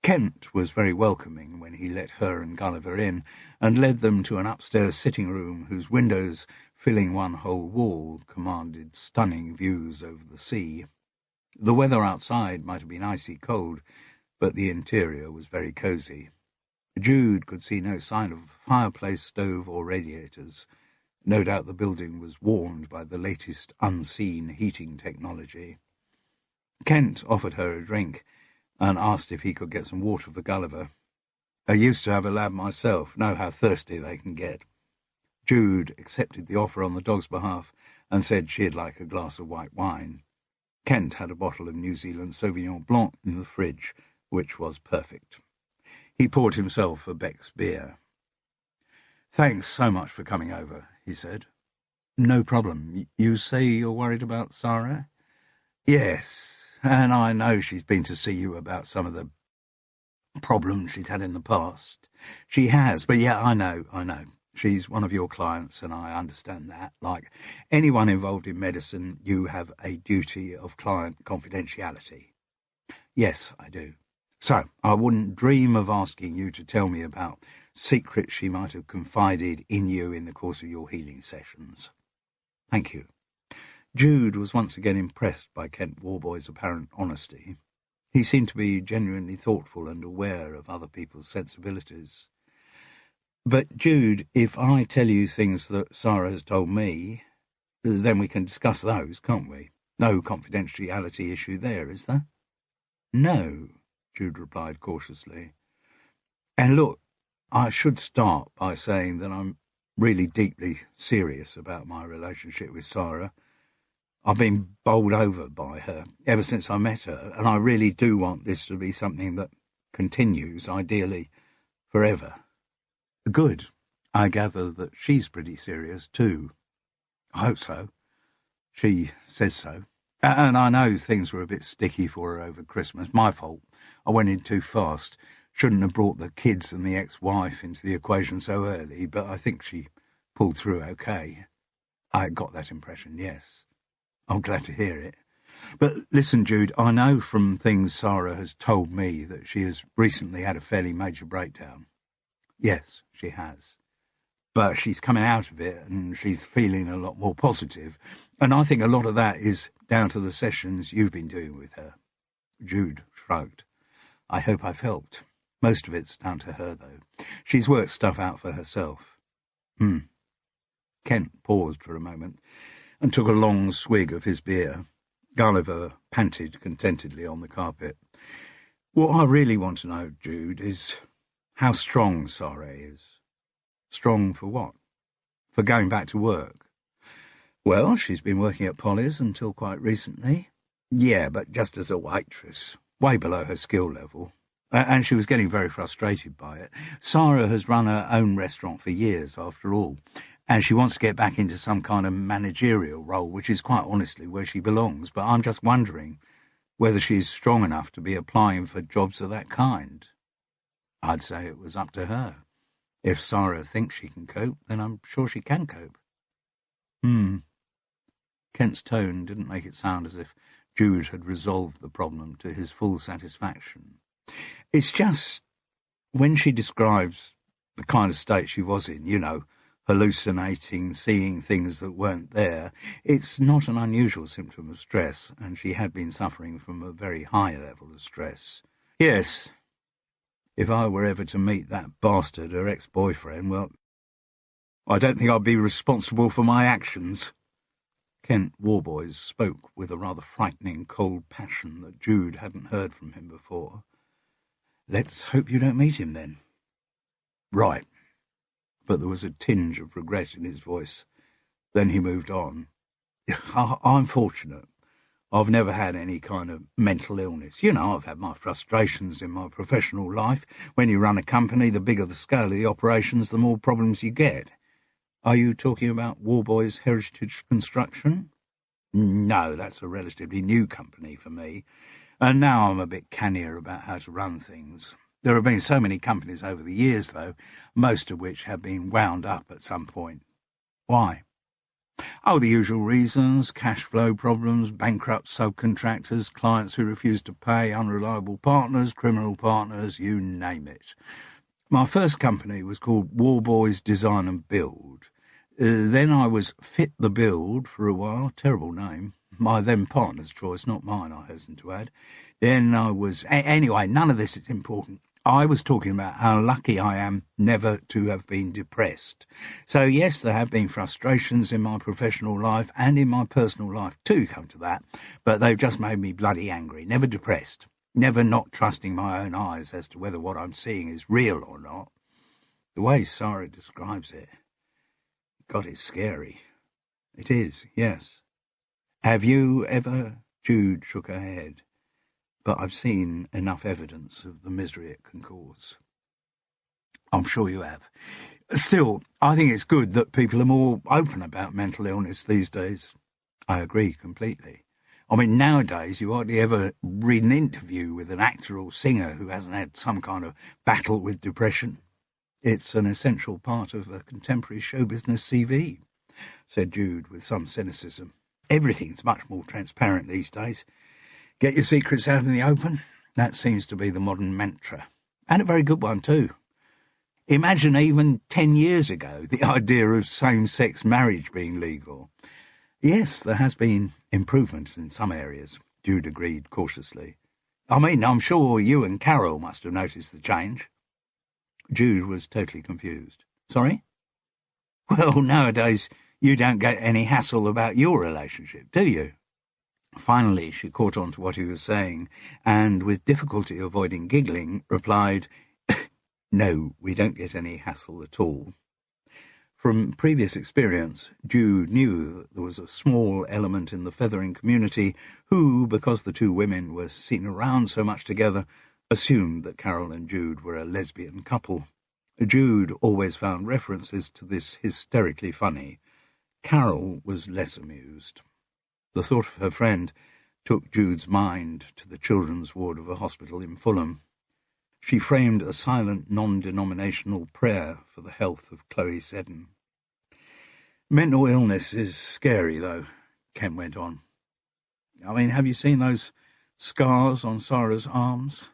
Kent was very welcoming when he let her and Gulliver in, and led them to an upstairs sitting room whose windows, filling one whole wall, commanded stunning views over the sea. The weather outside might have been icy cold, but the interior was very cosy. Jude could see no sign of fireplace, stove, or radiators. No doubt the building was warmed by the latest unseen heating technology. Kent offered her a drink and asked if he could get some water for Gulliver. "I used to have a lab myself, know how thirsty they can get." Jude accepted the offer on the dog's behalf and said she'd like a glass of white wine. Kent had a bottle of New Zealand Sauvignon Blanc in the fridge, which was perfect. He poured himself a Beck's beer. "Thanks so much for coming over," he said. "No problem. You say you're worried about Sarah?" "Yes, and I know she's been to see you about some of the problems she's had in the past." "She has, but yeah, I know. She's one of your clients, and I understand that. Like anyone involved in medicine, you have a duty of client confidentiality." "Yes, I do. So, I wouldn't dream of asking you to tell me about secrets she might have confided in you in the course of your healing sessions." "Thank you." Jude was once again impressed by Kent Warboy's apparent honesty. He seemed to be genuinely thoughtful and aware of other people's sensibilities. "But, Jude, if I tell you things that Sarah has told me, then we can discuss those, can't we? No confidentiality issue there, is there?" "No," Jude replied cautiously. "And look, I should start by saying that I'm really deeply serious about my relationship with Sarah. I've been bowled over by her ever since I met her, and I really do want this to be something that continues, ideally, forever." "Good. I gather that she's pretty serious, too." "I hope so. She says so. And I know things were a bit sticky for her over Christmas. My fault. I went in too fast. Shouldn't have brought the kids and the ex-wife into the equation so early, but I think she pulled through okay." "I got that impression, yes." "I'm glad to hear it. But listen, Jude, I know from things Sarah has told me that she has recently had a fairly major breakdown." "Yes, she has. But she's coming out of it and she's feeling a lot more positive. And I think a lot of that is down to the sessions you've been doing with her." Jude shrugged. "I hope I've helped. Most of it's down to her, though. She's worked stuff out for herself." Kent paused for a moment and took a long swig of his beer. Gulliver panted contentedly on the carpet. "What I really want to know, Jude, is how strong Sarah is." "Strong for what?" "For going back to work." "Well, she's been working at Polly's until quite recently." "Yeah, but just as a waitress, way below her skill level. And she was getting very frustrated by it. Sarah has run her own restaurant for years, after all, and she wants to get back into some kind of managerial role, which is quite honestly where she belongs, but I'm just wondering whether she's strong enough to be applying for jobs of that kind." "I'd say it was up to her. If Sarah thinks she can cope, then I'm sure she can cope." Kent's tone didn't make it sound as if Jude had resolved the problem to his full satisfaction. "It's just, when she describes the kind of state she was in, hallucinating, seeing things that weren't there, it's not an unusual symptom of stress, and she had been suffering from a very high level of stress." "Yes. If I were ever to meet that bastard, her ex-boyfriend, well, I don't think I'd be responsible for my actions." Kent Warboys spoke with a rather frightening cold passion that Jude hadn't heard from him before. Let's hope you don't meet him then. Right. But there was a tinge of regret in his voice. Then he moved on. I'm fortunate. I've never had any kind of mental illness. You know, I've had my frustrations in my professional life. When you run a company, the bigger the scale of the operations, the more problems you get. Are you talking about Warboys Heritage Construction? No, that's a relatively new company for me. And now I'm a bit cannier about how to run things. There have been so many companies over the years, though, most of which have been wound up at some point. Why? Oh, the usual reasons: cash flow problems, bankrupt subcontractors, clients who refuse to pay, unreliable partners, criminal partners, you name it. My first company was called Warboys Design and Build. Then I was Fit the Build for a while. Terrible name. My then partner's choice, not mine, I hasten to add. Then I was... Anyway, none of this is important. I was talking about how lucky I am never to have been depressed. So yes, there have been frustrations in my professional life and in my personal life too, come to that, but they've just made me bloody angry. Never depressed. Never not trusting my own eyes as to whether what I'm seeing is real or not. The way Sarah describes it, God, it's scary. It is, yes. Have you ever... Jude shook her head. But I've seen enough evidence of the misery it can cause. I'm sure you have. Still, I think it's good that people are more open about mental illness these days. I agree completely. I mean, nowadays you hardly ever read an interview with an actor or singer who hasn't had some kind of battle with depression. It's an essential part of a contemporary show business CV, said Jude with some cynicism. Everything's much more transparent these days. Get your secrets out in the open. That seems to be the modern mantra. And a very good one, too. Imagine even 10 years ago, the idea of same-sex marriage being legal. Yes, there has been improvement in some areas, Jude agreed cautiously. I mean, I'm sure you and Carol must have noticed the change. Jude was totally confused. Sorry? Well, nowadays, you don't get any hassle about your relationship, do you? Finally, she caught on to what he was saying, and, with difficulty avoiding giggling, replied, No, we don't get any hassle at all. From previous experience, Jude knew that there was a small element in the Fethering community who, because the two women were seen around so much together, assumed that Carol and Jude were a lesbian couple. Jude always found references to this hysterically funny. Carol was less amused. The thought of her friend took Jude's mind to the children's ward of a hospital in Fulham. She framed a silent, non-denominational prayer for the health of Chloe Seddon. Mental illness is scary, though, Ken went on. I mean, have you seen those scars on Sarah's arms?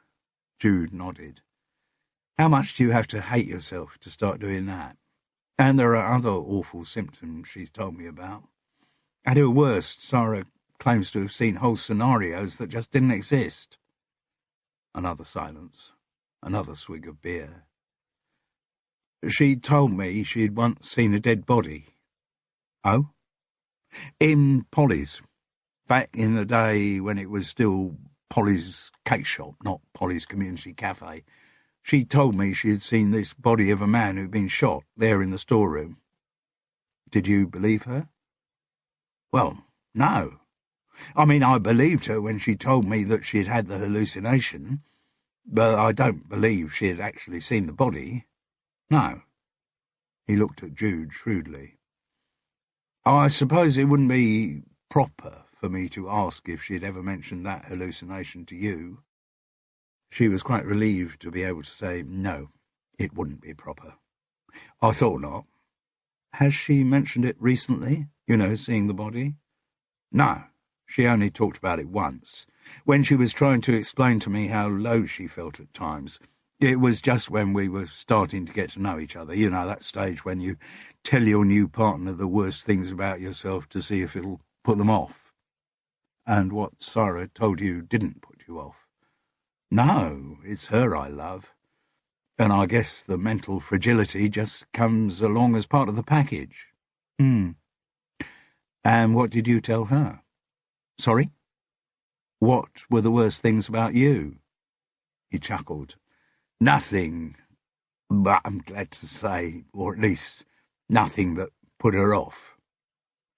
Jude nodded. How much do you have to hate yourself to start doing that? And there are other awful symptoms she's told me about. At her worst, Sarah claims to have seen whole scenarios that just didn't exist. Another silence. Another swig of beer. She told me she'd once seen a dead body. Oh? In Polly's. Back in the day when it was still Polly's cake shop, not Polly's community cafe. She told me she had seen this body of a man who'd been shot there in the storeroom. Did you believe her? Well, no. I mean, I believed her when she told me that she had had the hallucination, but I don't believe she had actually seen the body. No. He looked at Jude shrewdly. I suppose it wouldn't be proper for me to ask if she had ever mentioned that hallucination to you. She was quite relieved to be able to say, no, it wouldn't be proper. I thought not. Has she mentioned it recently? You know, seeing the body? No, she only talked about it once, when she was trying to explain to me how low she felt at times. It was just when we were starting to get to know each other, you know, that stage when you tell your new partner the worst things about yourself to see if it'll put them off. And what Sarah told you didn't put you off. No, it's her I love. And I guess the mental fragility just comes along as part of the package. And what did you tell her? Sorry? What were the worst things about you? He chuckled. Nothing, but I'm glad to say, or at least nothing that put her off.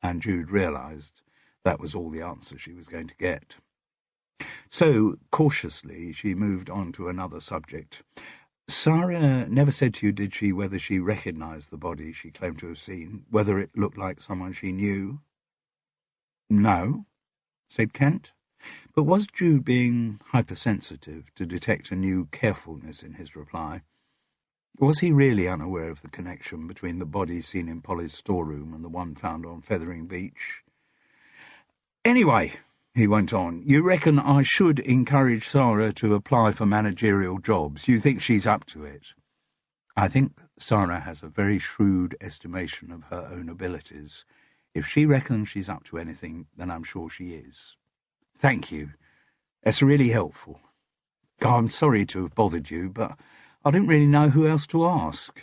And Jude realised that was all the answer she was going to get. So, cautiously, she moved on to another subject. Sarah never said to you, did she, whether she recognised the body she claimed to have seen, whether it looked like someone she knew? No, said Kent. But was Jude being hypersensitive to detect a new carefulness in his reply? Was he really unaware of the connection between the body seen in Polly's storeroom and the one found on Fethering Beach? Anyway, he went on, you reckon I should encourage Sarah to apply for managerial jobs? You think she's up to it? I think Sarah has a very shrewd estimation of her own abilities. If she reckons she's up to anything, then I'm sure she is. Thank you. That's really helpful. I'm sorry to have bothered you, but I didn't really know who else to ask.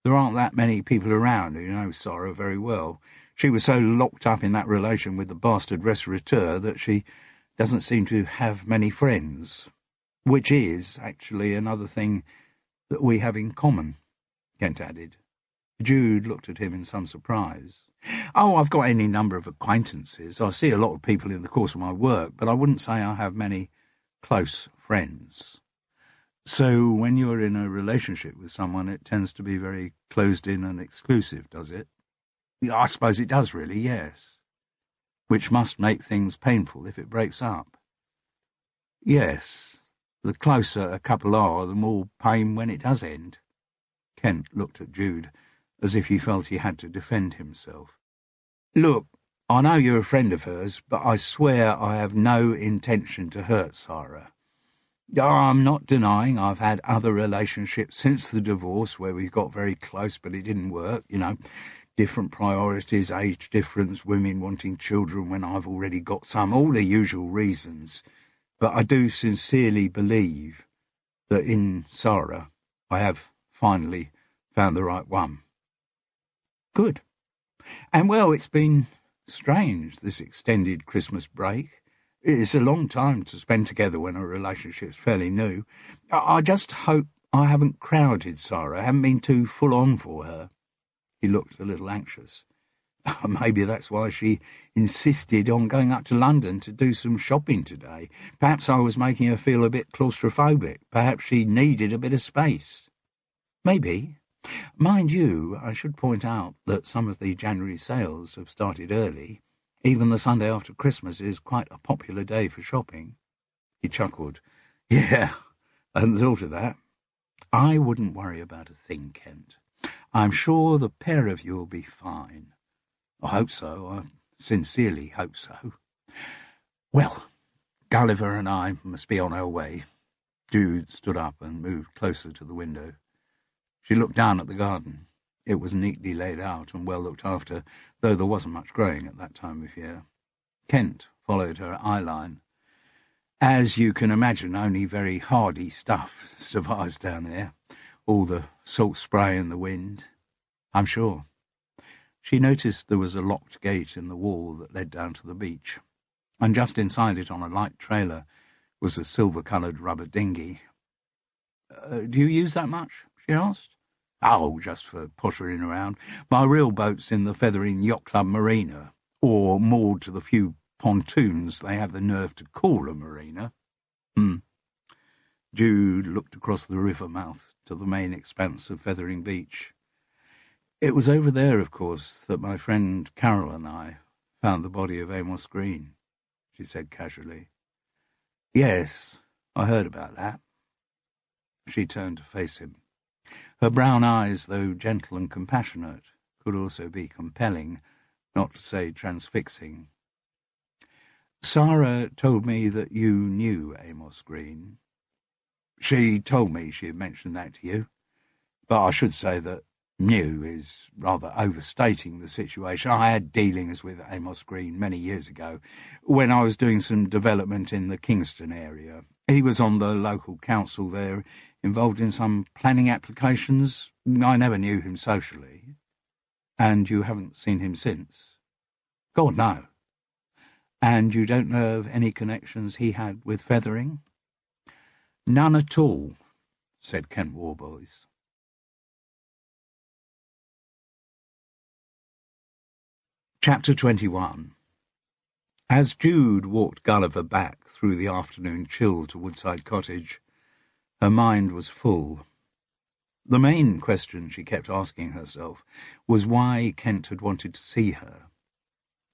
There aren't that many people around who know Sarah very well. She was so locked up in that relation with the bastard restaurateur that she doesn't seem to have many friends, which is actually another thing that we have in common, Kent added. Jude looked at him in some surprise. Oh, I've got any number of acquaintances. I see a lot of people in the course of my work, but I wouldn't say I have many close friends. So when you're in a relationship with someone, it tends to be very closed-in and exclusive, does it? Yeah, I suppose it does, really, yes. Which must make things painful if it breaks up. Yes, the closer a couple are, the more pain when it does end. Kent looked at Jude, as if he felt he had to defend himself. Look, I know you're a friend of hers, but I swear I have no intention to hurt Sarah. I'm not denying I've had other relationships since the divorce where we got very close, but it didn't work, different priorities, age difference, women wanting children when I've already got some, all the usual reasons. But I do sincerely believe that in Sarah I have finally found the right one. Good. And well, it's been strange, this extended Christmas break. It's a long time to spend together when a relationship's fairly new. I just hope I haven't crowded Sarah, haven't been too full on for her. He looked a little anxious. Maybe that's why she insisted on going up to London to do some shopping today. Perhaps I was making her feel a bit claustrophobic. Perhaps she needed a bit of space. Maybe. Mind you, I should point out that some of the January sales have started early. Even the Sunday after Christmas is quite a popular day for shopping. He chuckled. Yeah, I hadn't thought of that. I wouldn't worry about a thing, Kent. I'm sure the pair of you will be fine. I hope so. I sincerely hope so. Well, Gulliver and I must be on our way. Jude stood up and moved closer to the window. She looked down at the garden. It was neatly laid out and well looked after, though there wasn't much growing at that time of year. Kent followed her eyeline. As you can imagine, only very hardy stuff survives down there. All the salt spray and the wind. I'm sure. She noticed there was a locked gate in the wall that led down to the beach, and just inside it on a light trailer was a silver-coloured rubber dinghy. Do you use that much? She asked. Oh, just for pottering around. My real boat's in the Fethering Yacht Club marina, or moored to the few pontoons they have the nerve to call a marina. Jude looked across the river mouth to the main expanse of Fethering Beach. It was over there, of course, that my friend Carol and I found the body of Amos Green, she said casually. Yes, I heard about that. She turned to face him. Her brown eyes, though gentle and compassionate, could also be compelling, not to say transfixing. Sarah told me that you knew Amos Green. She told me she had mentioned that to you, but I should say that knew is rather overstating the situation. I had dealings with Amos Green many years ago, when I was doing some development in the Kingston area. He was on the local council there, involved in some planning applications. I never knew him socially. And you haven't seen him since? God, no. And you don't know of any connections he had with Fethering? None at all. said Kent Warboys. Chapter 21. As Jude walked Gulliver back through the afternoon chill to Woodside Cottage, her mind was full. The main question she kept asking herself was why Kent had wanted to see her.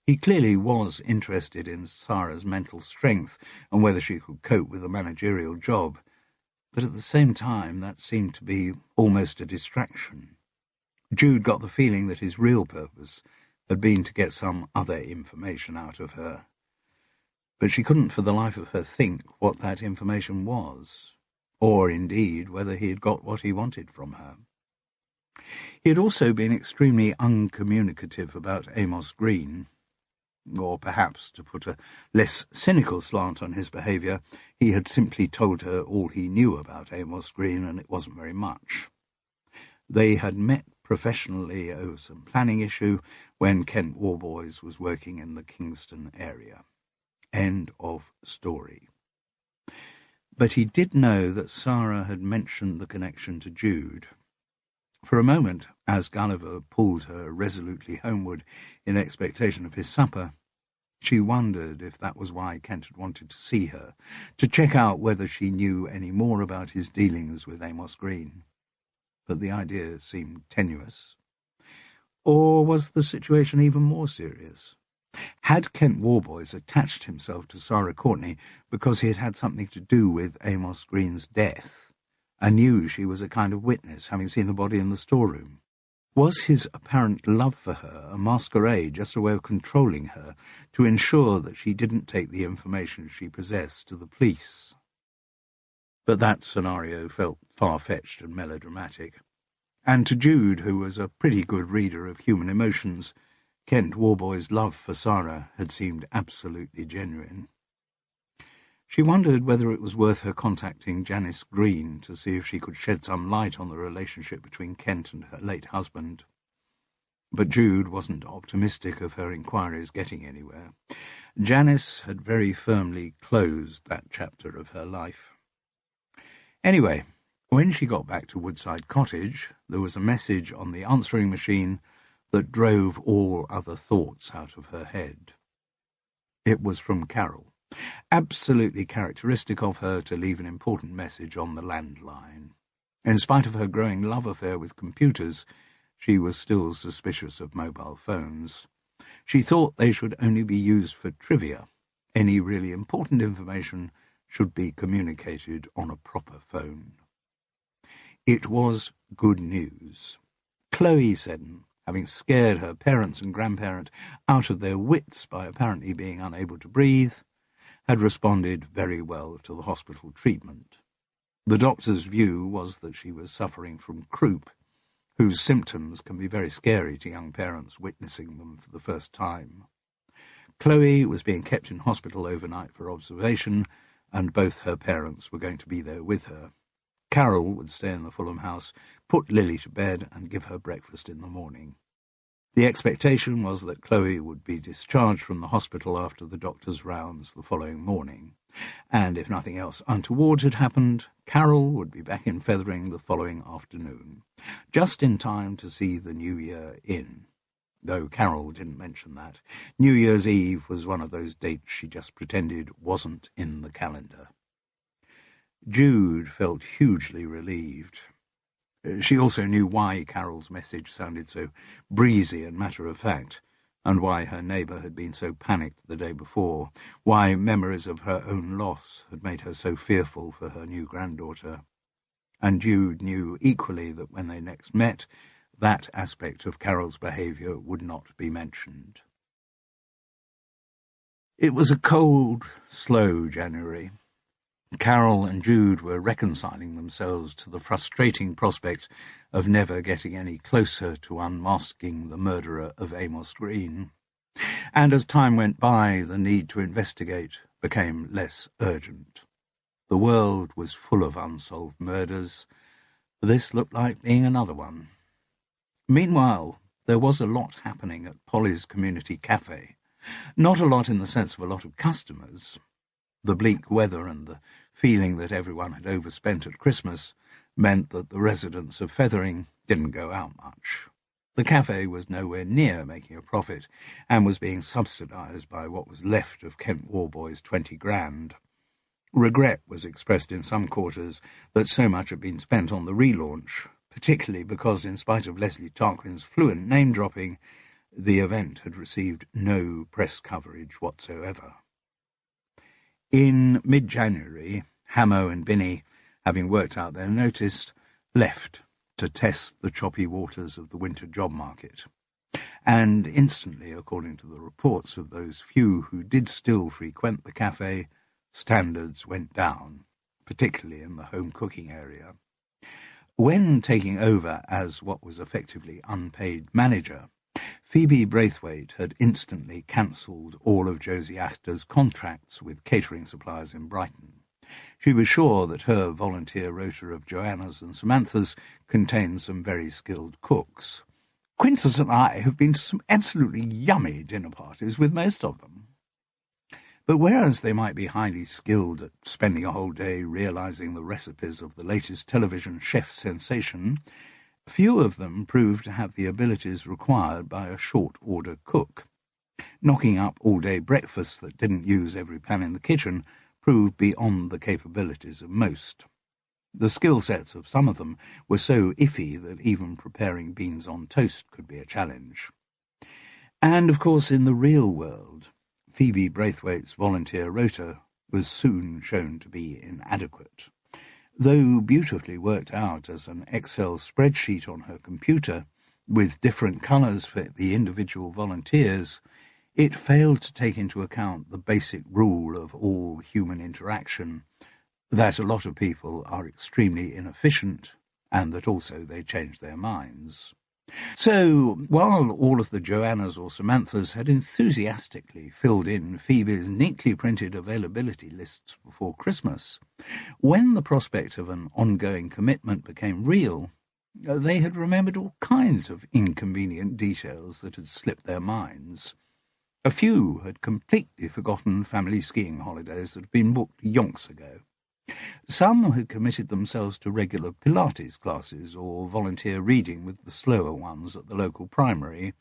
He clearly was interested in Sarah's mental strength and whether she could cope with a managerial job, but at the same time that seemed to be almost a distraction. Jude got the feeling that his real purpose had been to get some other information out of her, but she couldn't for the life of her think what that information was, or indeed whether he had got what he wanted from her. He had also been extremely uncommunicative about Amos Green, or perhaps, to put a less cynical slant on his behaviour, he had simply told her all he knew about Amos Green, and it wasn't very much. They had met professionally over some planning issue when Kent Warboys was working in the Kingston area. End of story. But he did know that Sarah had mentioned the connection to Jude. For a moment, as Gulliver pulled her resolutely homeward in expectation of his supper, she wondered if that was why Kent had wanted to see her, to check out whether she knew any more about his dealings with Amos Green. But the idea seemed tenuous. Or was the situation even more serious? Had Kent Warboys attached himself to Sarah Courtney because he had had something to do with Amos Green's death, and knew she was a kind of witness, having seen the body in the storeroom? Was his apparent love for her a masquerade, just a way of controlling her, to ensure that she didn't take the information she possessed to the police? But that scenario felt far-fetched and melodramatic. And to Jude, who was a pretty good reader of human emotions, Kent Warboys' love for Sarah had seemed absolutely genuine. She wondered whether it was worth her contacting Janice Green to see if she could shed some light on the relationship between Kent and her late husband. But Jude wasn't optimistic of her inquiries getting anywhere. Janice had very firmly closed that chapter of her life. Anyway, when she got back to Woodside Cottage, there was a message on the answering machine that drove all other thoughts out of her head. It was from Carol. Absolutely characteristic of her to leave an important message on the landline. In spite of her growing love affair with computers, she was still suspicious of mobile phones. She thought they should only be used for trivia. Any really important information should be communicated on a proper phone. It was good news. Chloe Seddon, having scared her parents and grandparent out of their wits by apparently being unable to breathe, had responded very well to the hospital treatment. The doctor's view was that she was suffering from croup, whose symptoms can be very scary to young parents witnessing them for the first time. Chloe was being kept in hospital overnight for observation, and both her parents were going to be there with her. Carol would stay in the Fulham house, put Lily to bed, and give her breakfast in the morning. The expectation was that Chloe would be discharged from the hospital after the doctor's rounds the following morning, and if nothing else untoward had happened, Carol would be back in Fethering the following afternoon, just in time to see the New Year in. Though Carol didn't mention that. New Year's Eve was one of those dates she just pretended wasn't in the calendar. Jude felt hugely relieved. She also knew why Carol's message sounded so breezy and matter-of-fact, and why her neighbour had been so panicked the day before, why memories of her own loss had made her so fearful for her new granddaughter. And Jude knew equally that when they next met, that aspect of Carol's behaviour would not be mentioned. It was a cold, slow January. Carol and Jude were reconciling themselves to the frustrating prospect of never getting any closer to unmasking the murderer of Amos Green. And as time went by, the need to investigate became less urgent. The world was full of unsolved murders. This looked like being another one. Meanwhile, there was a lot happening at Polly's community cafe. Not a lot in the sense of a lot of customers. The bleak weather and the feeling that everyone had overspent at Christmas meant that the residents of Fethering didn't go out much. The cafe was nowhere near making a profit and was being subsidised by what was left of Kent Warboys' 20 grand. Regret was expressed in some quarters that so much had been spent on the relaunch, particularly because, in spite of Leslie Tarquin's fluent name-dropping, the event had received no press coverage whatsoever. In mid-January, Hamo and Binney, having worked out their notice, left to test the choppy waters of the winter job market. And instantly, according to the reports of those few who did still frequent the cafe, standards went down, particularly in the home cooking area. When taking over as what was effectively unpaid manager, Phoebe Braithwaite had instantly cancelled all of Josie Achter's contracts with catering suppliers in Brighton. She was sure that her volunteer rota of Joanna's and Samantha's contained some very skilled cooks. Quintus and I have been to some absolutely yummy dinner parties with most of them. But whereas they might be highly skilled at spending a whole day realizing the recipes of the latest television chef sensation, few of them proved to have the abilities required by a short-order cook. Knocking up all-day breakfasts that didn't use every pan in the kitchen proved beyond the capabilities of most. The skill sets of some of them were so iffy that even preparing beans on toast could be a challenge. And, of course, in the real world, Phoebe Braithwaite's volunteer rota was soon shown to be inadequate. Though beautifully worked out as an Excel spreadsheet on her computer, with different colours for the individual volunteers, it failed to take into account the basic rule of all human interaction, that a lot of people are extremely inefficient, and that also they change their minds. So, while all of the Joannas or Samanthas had enthusiastically filled in Phoebe's neatly printed availability lists before Christmas, when the prospect of an ongoing commitment became real, they had remembered all kinds of inconvenient details that had slipped their minds. A few had completely forgotten family skiing holidays that had been booked yonks ago. Some had committed themselves to regular Pilates classes or volunteer reading with the slower ones at the local primary.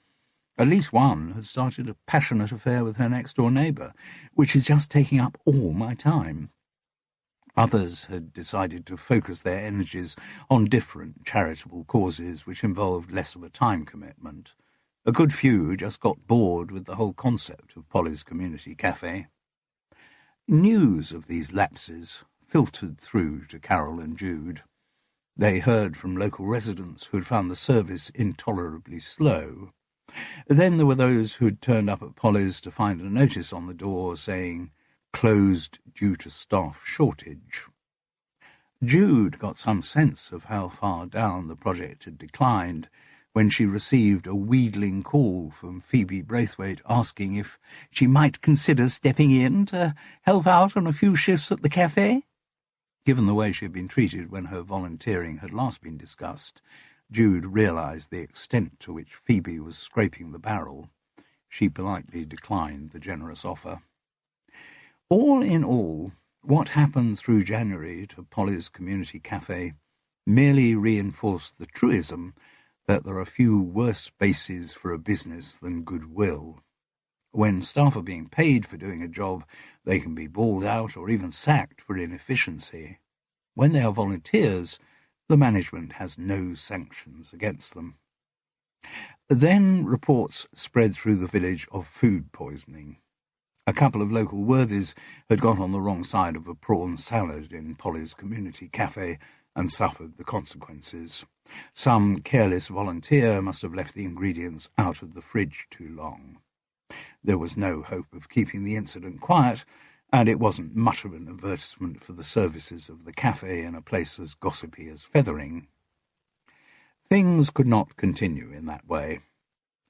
At least one had started a passionate affair with her next-door neighbour, which is just taking up all my time. Others had decided to focus their energies on different charitable causes which involved less of a time commitment. A good few just got bored with the whole concept of Polly's Community Cafe. News of these lapses filtered through to Carol and Jude. They heard from local residents who had found the service intolerably slow. Then there were those who had turned up at Polly's to find a notice on the door saying, "Closed due to staff shortage." Jude got some sense of how far down the project had declined when she received a wheedling call from Phoebe Braithwaite asking if she might consider stepping in to help out on a few shifts at the cafe. Given the way she had been treated when her volunteering had last been discussed, Jude realised the extent to which Phoebe was scraping the barrel. She politely declined the generous offer. All in all, what happened through January to Polly's Community Cafe merely reinforced the truism that there are few worse bases for a business than goodwill. When staff are being paid for doing a job, they can be bawled out or even sacked for inefficiency. When they are volunteers, the management has no sanctions against them. Then reports spread through the village of food poisoning. A couple of local worthies had got on the wrong side of a prawn salad in Polly's Community Cafe and suffered the consequences. Some careless volunteer must have left the ingredients out of the fridge too long. There was no hope of keeping the incident quiet, and it wasn't much of an advertisement for the services of the cafe in a place as gossipy as Fethering. Things could not continue in that way.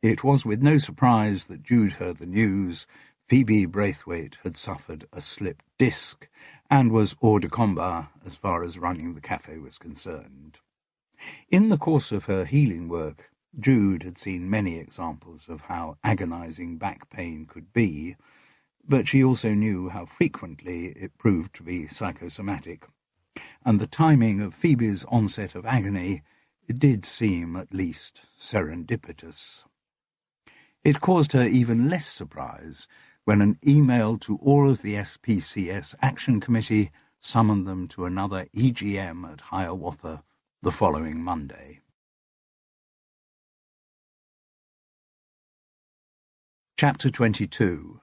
It was with no surprise that Jude heard the news. Phoebe Braithwaite had suffered a slipped disc and was hors de combat as far as running the cafe was concerned. In the course of her healing work, Jude had seen many examples of how agonizing back pain could be, but she also knew how frequently it proved to be psychosomatic. and the timing of Phoebe's onset of agony did seem at least serendipitous. It caused her even less surprise when an email to all of the SPCS Action Committee summoned them to another EGM at Hiawatha the following Monday. Chapter 22.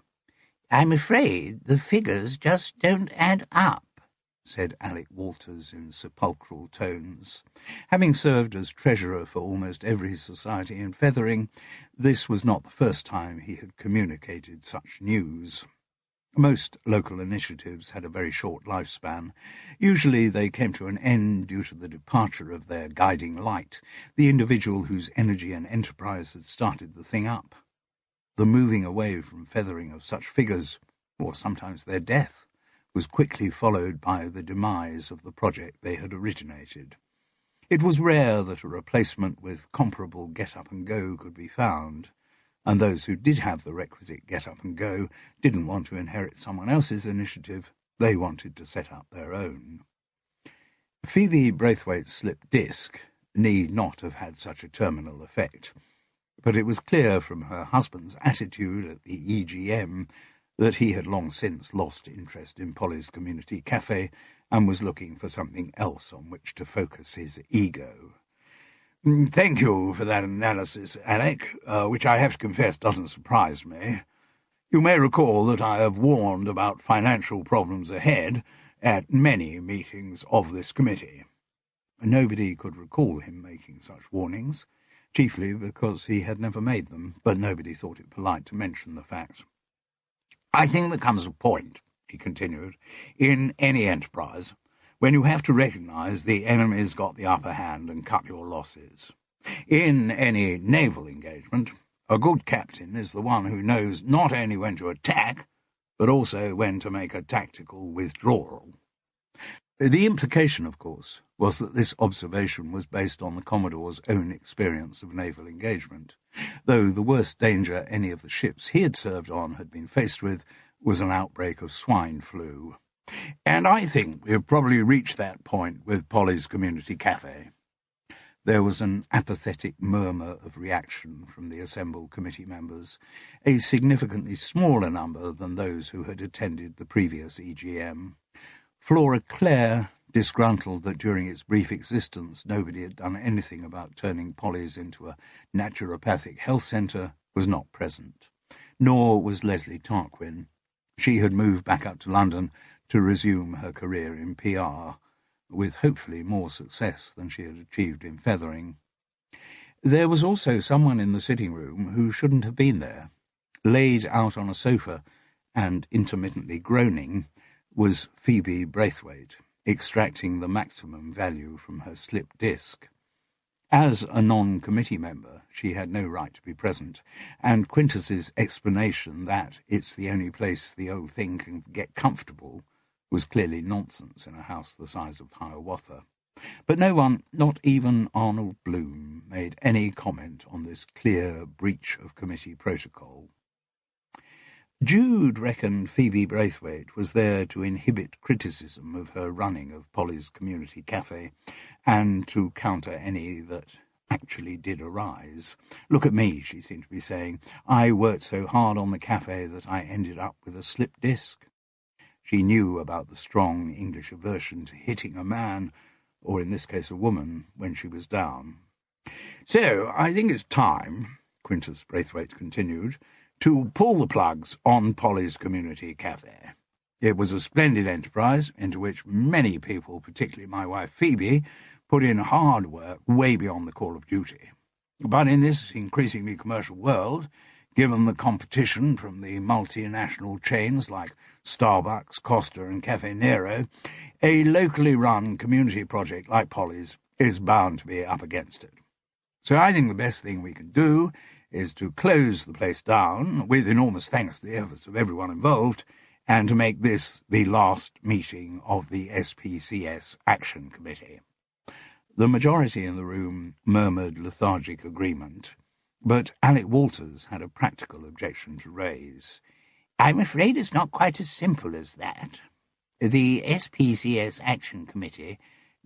"I'm afraid the figures just don't add up," said Alec Walters in sepulchral tones. Having served as treasurer for almost every society in Fethering, this was not the first time he had communicated such news. Most local initiatives had a very short lifespan. Usually they came to an end due to the departure of their guiding light, the individual whose energy and enterprise had started the thing up. The moving away from Fethering of such figures, or sometimes their death, was quickly followed by the demise of the project they had originated. It was rare that a replacement with comparable get-up-and-go could be found, and those who did have the requisite get-up-and-go didn't want to inherit someone else's initiative. They wanted to set up their own. Phoebe Braithwaite's slipped disc need not have had such a terminal effect, but it was clear from her husband's attitude at the EGM that he had long since lost interest in Polly's Community Cafe and was looking for something else on which to focus his ego. "Thank you for that analysis, Alec, which I have to confess doesn't surprise me. You may recall that I have warned about financial problems ahead at many meetings of this committee." Nobody could recall him making such warnings, chiefly because he had never made them, but nobody thought it polite to mention the fact. "I think there comes a point," he continued, "in any enterprise, when you have to recognize the enemy's got the upper hand and cut your losses. In any naval engagement, a good captain is the one who knows not only when to attack, but also when to make a tactical withdrawal." The implication, of course, was that this observation was based on the Commodore's own experience of naval engagement, though the worst danger any of the ships he had served on had been faced with was an outbreak of swine flu. "And I think we've probably reached that point with Polly's Community Cafe." There was an apathetic murmur of reaction from the assembled committee members, a significantly smaller number than those who had attended the previous EGM. Flora Clare, disgruntled that during its brief existence nobody had done anything about turning Polly's into a naturopathic health centre, was not present. Nor was Leslie Tarquin. She had moved back up to London to resume her career in PR, with hopefully more success than she had achieved in Fethering. There was also someone in the sitting room who shouldn't have been there. Laid out on a sofa and intermittently groaning was Phoebe Braithwaite, extracting the maximum value from her slipped disc. As a non-committee member, she had no right to be present, and Quintus's explanation that it's the only place the old thing can get comfortable was clearly nonsense in a house the size of Hiawatha. But no one, not even Arnold Bloom, made any comment on this clear breach of committee protocol. Jude reckoned Phoebe Braithwaite was there to inhibit criticism of her running of Polly's Community Cafe and to counter any that actually did arise. "Look at me," she seemed to be saying. "I worked so hard on the cafe that I ended up with a slipped disc." She knew about the strong English aversion to hitting a man, or in this case a woman, when she was down. "So I think it's time," Quintus Braithwaite continued, "to pull the plugs on Polly's Community Cafe. It was a splendid enterprise into which many people, particularly my wife Phoebe, put in hard work way beyond the call of duty. But in this increasingly commercial world, given the competition from the multinational chains like Starbucks, Costa and Cafe Nero, a locally run community project like Polly's is bound to be up against it. So I think the best thing we can do is to close the place down, with enormous thanks to the efforts of everyone involved, and to make this the last meeting of the SPCS Action Committee." The majority in the room murmured lethargic agreement, but Alec Walters had a practical objection to raise. "I'm afraid it's not quite as simple as that." The SPCS Action Committee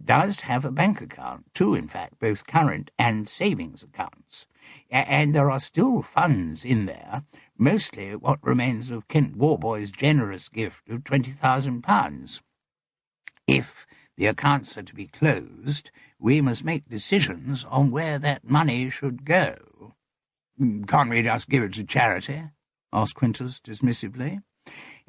does have a bank account, two in fact, both current and savings accounts. And there are still funds in there, mostly what remains of Kent Warboy's generous gift of £20,000. If the accounts are to be closed, we must make decisions on where that money should go. Can't we just give it to charity? Asked Quintus dismissively.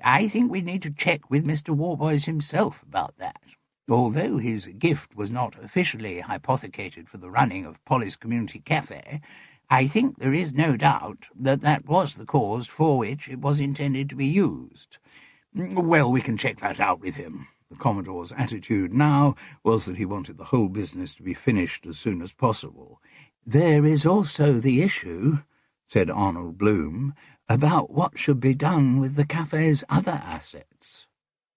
I think we need to check with Mr. Warboys himself about that. Although his gift was not officially hypothecated for the running of Polly's Community Cafe, I think there is no doubt that that was the cause for which it was intended to be used. Well, we can check that out with him. The Commodore's attitude now was that he wanted the whole business to be finished as soon as possible. There is also the issue, said Arnold Bloom, about what should be done with the cafe's other assets.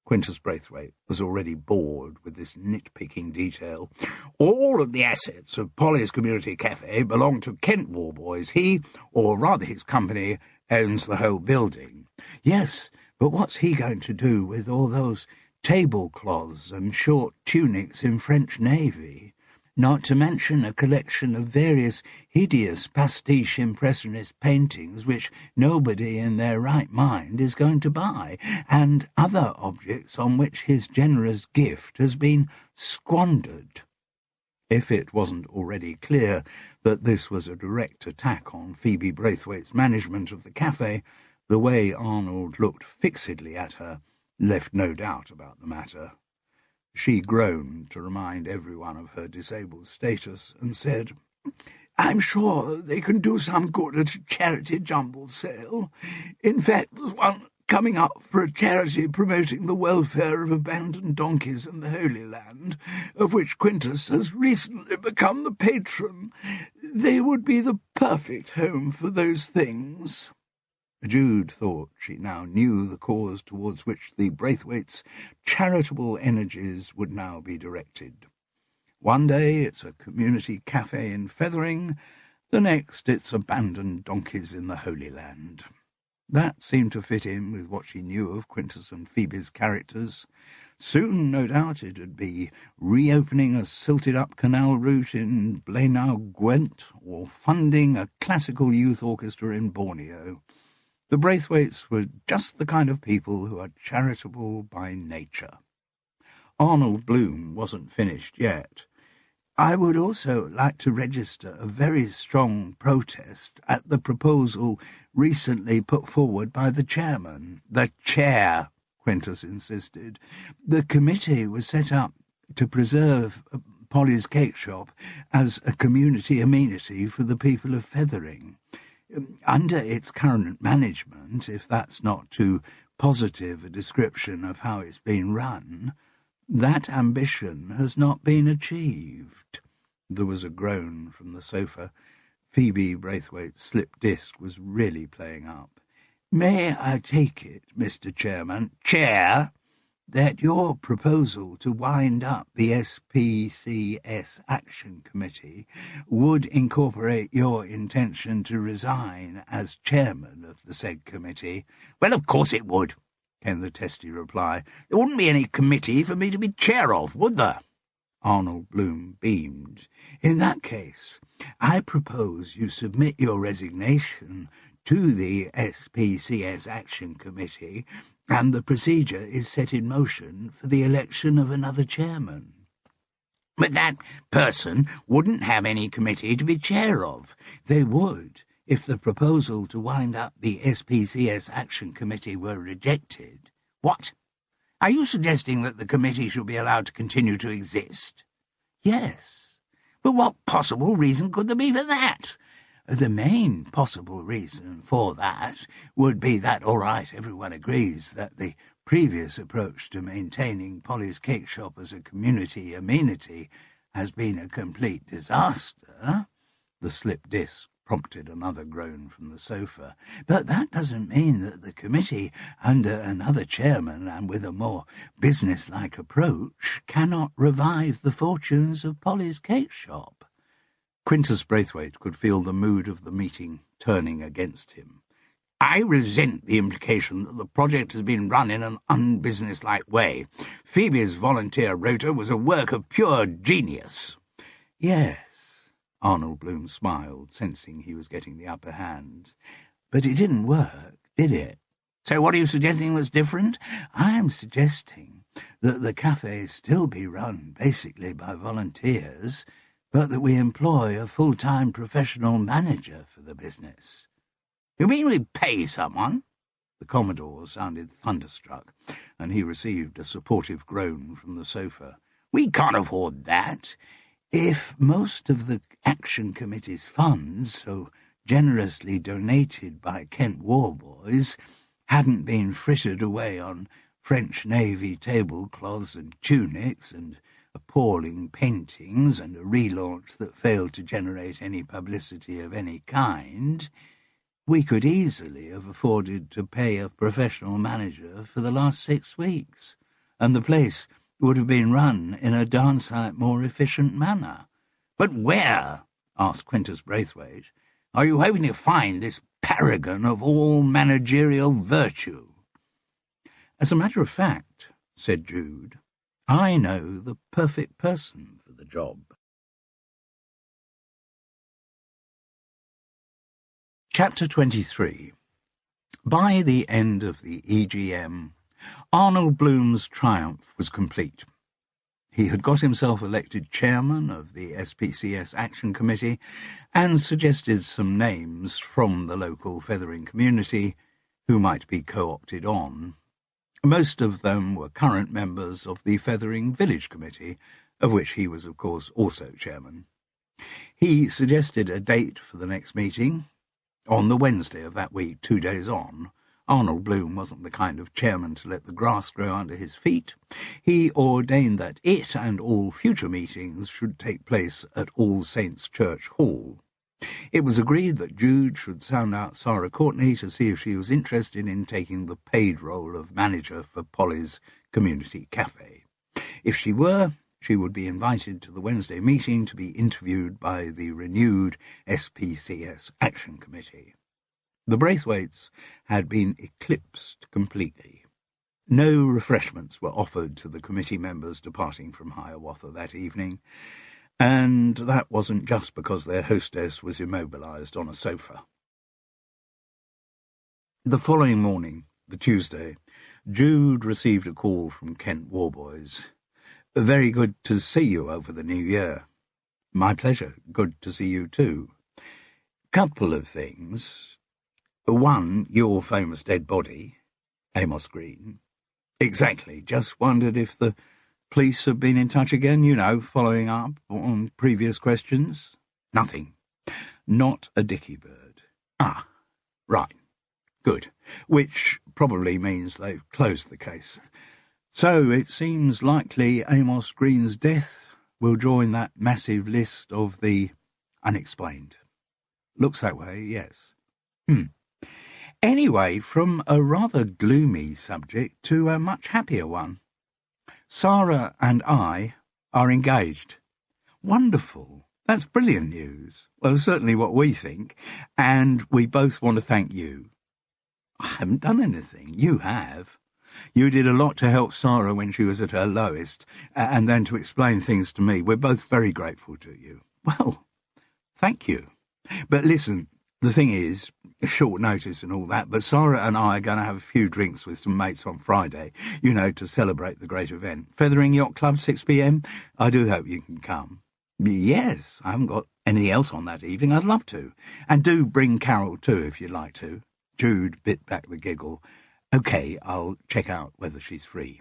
Quintus Braithwaite was already bored with this nitpicking detail. All of the assets of Polly's Community Cafe belong to Kent Warboys. He, or rather his company, owns the whole building. Yes, but what's he going to do with all those tablecloths and short tunics in French Navy? Not to mention a collection of various hideous pastiche impressionist paintings which nobody in their right mind is going to buy, and other objects on which his generous gift has been squandered. If it wasn't already clear that this was a direct attack on Phoebe Braithwaite's management of the cafe, the way Arnold looked fixedly at her left no doubt about the matter. She groaned to remind everyone of her disabled status and said, "I'm sure they can do some good at a charity jumble sale. In fact, there's one coming up for a charity promoting the welfare of abandoned donkeys in the Holy Land, of which Quintus has recently become the patron. They would be the perfect home for those things." Jude thought she now knew the cause towards which the Braithwaites' charitable energies would now be directed. One day it's a community cafe in Fethering, the next it's abandoned donkeys in the Holy Land. That seemed to fit in with what she knew of Quintus and Phoebe's characters. Soon, no doubt, it'd be reopening a silted-up canal route in Blaenau Gwent, or funding a classical youth orchestra in Borneo. The Braithwaites were just the kind of people who are charitable by nature. Arnold Bloom wasn't finished yet. "I would also like to register a very strong protest at the proposal recently put forward by the chairman." "The chair," Quintus insisted. "The committee was set up to preserve Polly's Cake Shop as a community amenity for the people of Fethering. Under its current management, if that's not too positive a description of how it's been run, that ambition has not been achieved." There was a groan from the sofa. Phoebe Braithwaite's slip disc was really playing up. "May I take it, Mr. Chairman, Chair, that your proposal to wind up the SPCS Action Committee would incorporate your intention to resign as chairman of the said committee?" "Well, of course it would," came the testy reply. "There wouldn't be any committee for me to be chair of, would there?" Arnold Bloom beamed. "In that case, I propose you submit your resignation to the SPCS Action Committee, and the procedure is set in motion for the election of another chairman." "But that person wouldn't have any committee to be chair of." "They would, if the proposal to wind up the SPCS Action Committee were rejected." "What? Are you suggesting that the committee should be allowed to continue to exist?" "Yes." "But what possible reason could there be for that?" "The main possible reason for that would be that, all right, everyone agrees that the previous approach to maintaining Polly's Cake Shop as a community amenity has been a complete disaster." The slip disc prompted another groan from the sofa. "But that doesn't mean that the committee, under another chairman and with a more business-like approach, cannot revive the fortunes of Polly's Cake Shop." Quintus Braithwaite could feel the mood of the meeting turning against him. I resent the implication that the project has been run in an unbusinesslike way. Phoebe's volunteer rota was a work of pure genius. Yes, Arnold Bloom smiled, sensing he was getting the upper hand. But it didn't work, did it? So what are you suggesting that's different? I'm suggesting that the cafe still be run basically by volunteers, but that we employ a full-time professional manager for the business. You mean we pay someone? The Commodore sounded thunderstruck, and he received a supportive groan from the sofa. We can't afford that. If most of the Action Committee's funds, so generously donated by Kent War Boys, hadn't been frittered away on French Navy tablecloths and tunics and appalling paintings and a relaunch that failed to generate any publicity of any kind, we could easily have afforded to pay a professional manager for the last 6 weeks, and the place would have been run in a darn sight more efficient manner. But where, asked Quintus Braithwaite, are you hoping to find this paragon of all managerial virtue? As a matter of fact, said Jude, I know the perfect person for the job. Chapter 23. By the end of the EGM, Arnold Bloom's triumph was complete. He had got himself elected chairman of the SPCS Action Committee and suggested some names from the local Fethering community who might be co-opted on. Most of them were current members of the Fethering Village Committee, of which he was, of course, also chairman. He suggested a date for the next meeting. On the Wednesday of that week, 2 days on, Arnold Bloom wasn't the kind of chairman to let the grass grow under his feet. He ordained that it and all future meetings should take place at All Saints Church Hall. It was agreed that Jude should sound out Sarah Courtney to see if she was interested in taking the paid role of manager for Polly's Community Cafe. If she were, she would be invited to the Wednesday meeting to be interviewed by the renewed SPCS Action Committee. The Braithwaites had been eclipsed completely. No refreshments were offered to the committee members departing from Hiawatha that evening, and that wasn't just because their hostess was immobilized on a sofa. The following morning, the Tuesday, Jude received a call from Kent War Boys. Very good to see you over the new year. My pleasure. Good to see you too. Couple of things. One, your famous dead body, Amos Green. Exactly. Just wondered if the police have been in touch again, following up on previous questions. Nothing. Not a dicky bird. Ah, right. Good. Which probably means they've closed the case. So it seems likely Amos Green's death will join that massive list of the unexplained. Looks that way, yes. Anyway, from a rather gloomy subject to a much happier one. Sarah and I are engaged. Wonderful. That's brilliant news. Well, certainly what we think, and we both want to thank you. I haven't done anything. You have. You did a lot to help Sarah when she was at her lowest, and then to explain things to me. We're both very grateful to you. Well, thank you. But listen, the thing is, short notice and all that, but Sarah and I are going to have a few drinks with some mates on Friday, to celebrate the great event. Fethering Yacht Club, 6 p.m. I do hope you can come. Yes, I haven't got anything else on that evening. I'd love to. And do bring Carol too, if you'd like to. Jude bit back the giggle. OK, I'll check out whether she's free.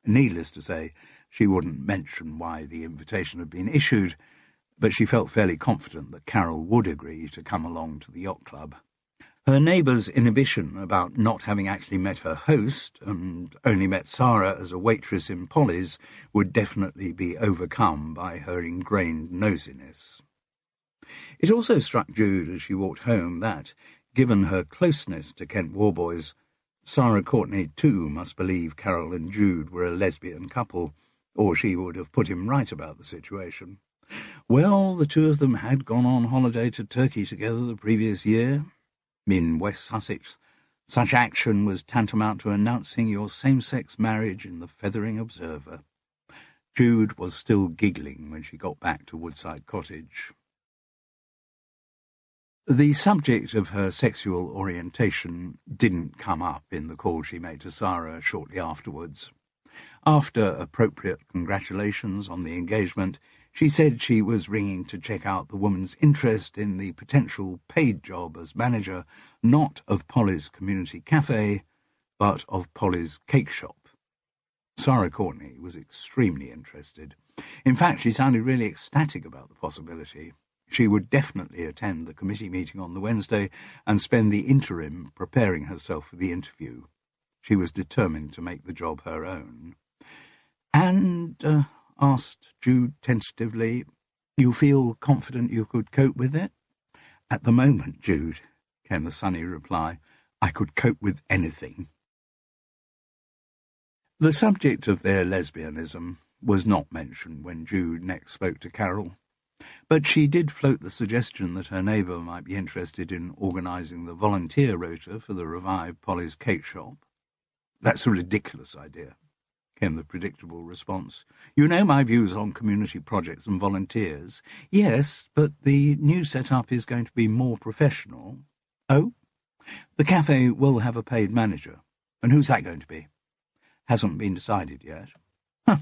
Needless to say, she wouldn't mention why the invitation had been issued, but she felt fairly confident that Carol would agree to come along to the yacht club. Her neighbour's inhibition about not having actually met her host and only met Sarah as a waitress in Polly's would definitely be overcome by her ingrained nosiness. It also struck Jude as she walked home that, given her closeness to Kent War Boys, Sarah Courtney too must believe Carol and Jude were a lesbian couple, or she would have put him right about the situation. Well, the two of them had gone on holiday to Turkey together the previous year. In West Sussex, Such action was tantamount to announcing your same-sex marriage in the Fethering Observer. Jude was still giggling when she got back to Woodside Cottage. The subject of her sexual orientation didn't come up in the call she made to Sarah shortly afterwards. After appropriate congratulations on the engagement, she said she was ringing to check out the woman's interest in the potential paid job as manager, not of Polly's community cafe, but of Polly's cake shop. Sarah Courtney was extremely interested. In fact, she sounded really ecstatic about the possibility. She would definitely attend the committee meeting on the Wednesday and spend the interim preparing herself for the interview. She was determined to make the job her own. And, asked Jude tentatively, you feel confident you could cope with it? At the moment, Jude, came the sunny reply, I could cope with anything. The subject of their lesbianism was not mentioned when Jude next spoke to Carol, but she did float the suggestion that her neighbour might be interested in organising the volunteer rota for the revived Polly's cake shop. That's a ridiculous idea, came the predictable response. You know my views on community projects and volunteers. Yes, but the new setup is going to be more professional. Oh? The cafe will have a paid manager. And who's that going to be? Hasn't been decided yet. Huh.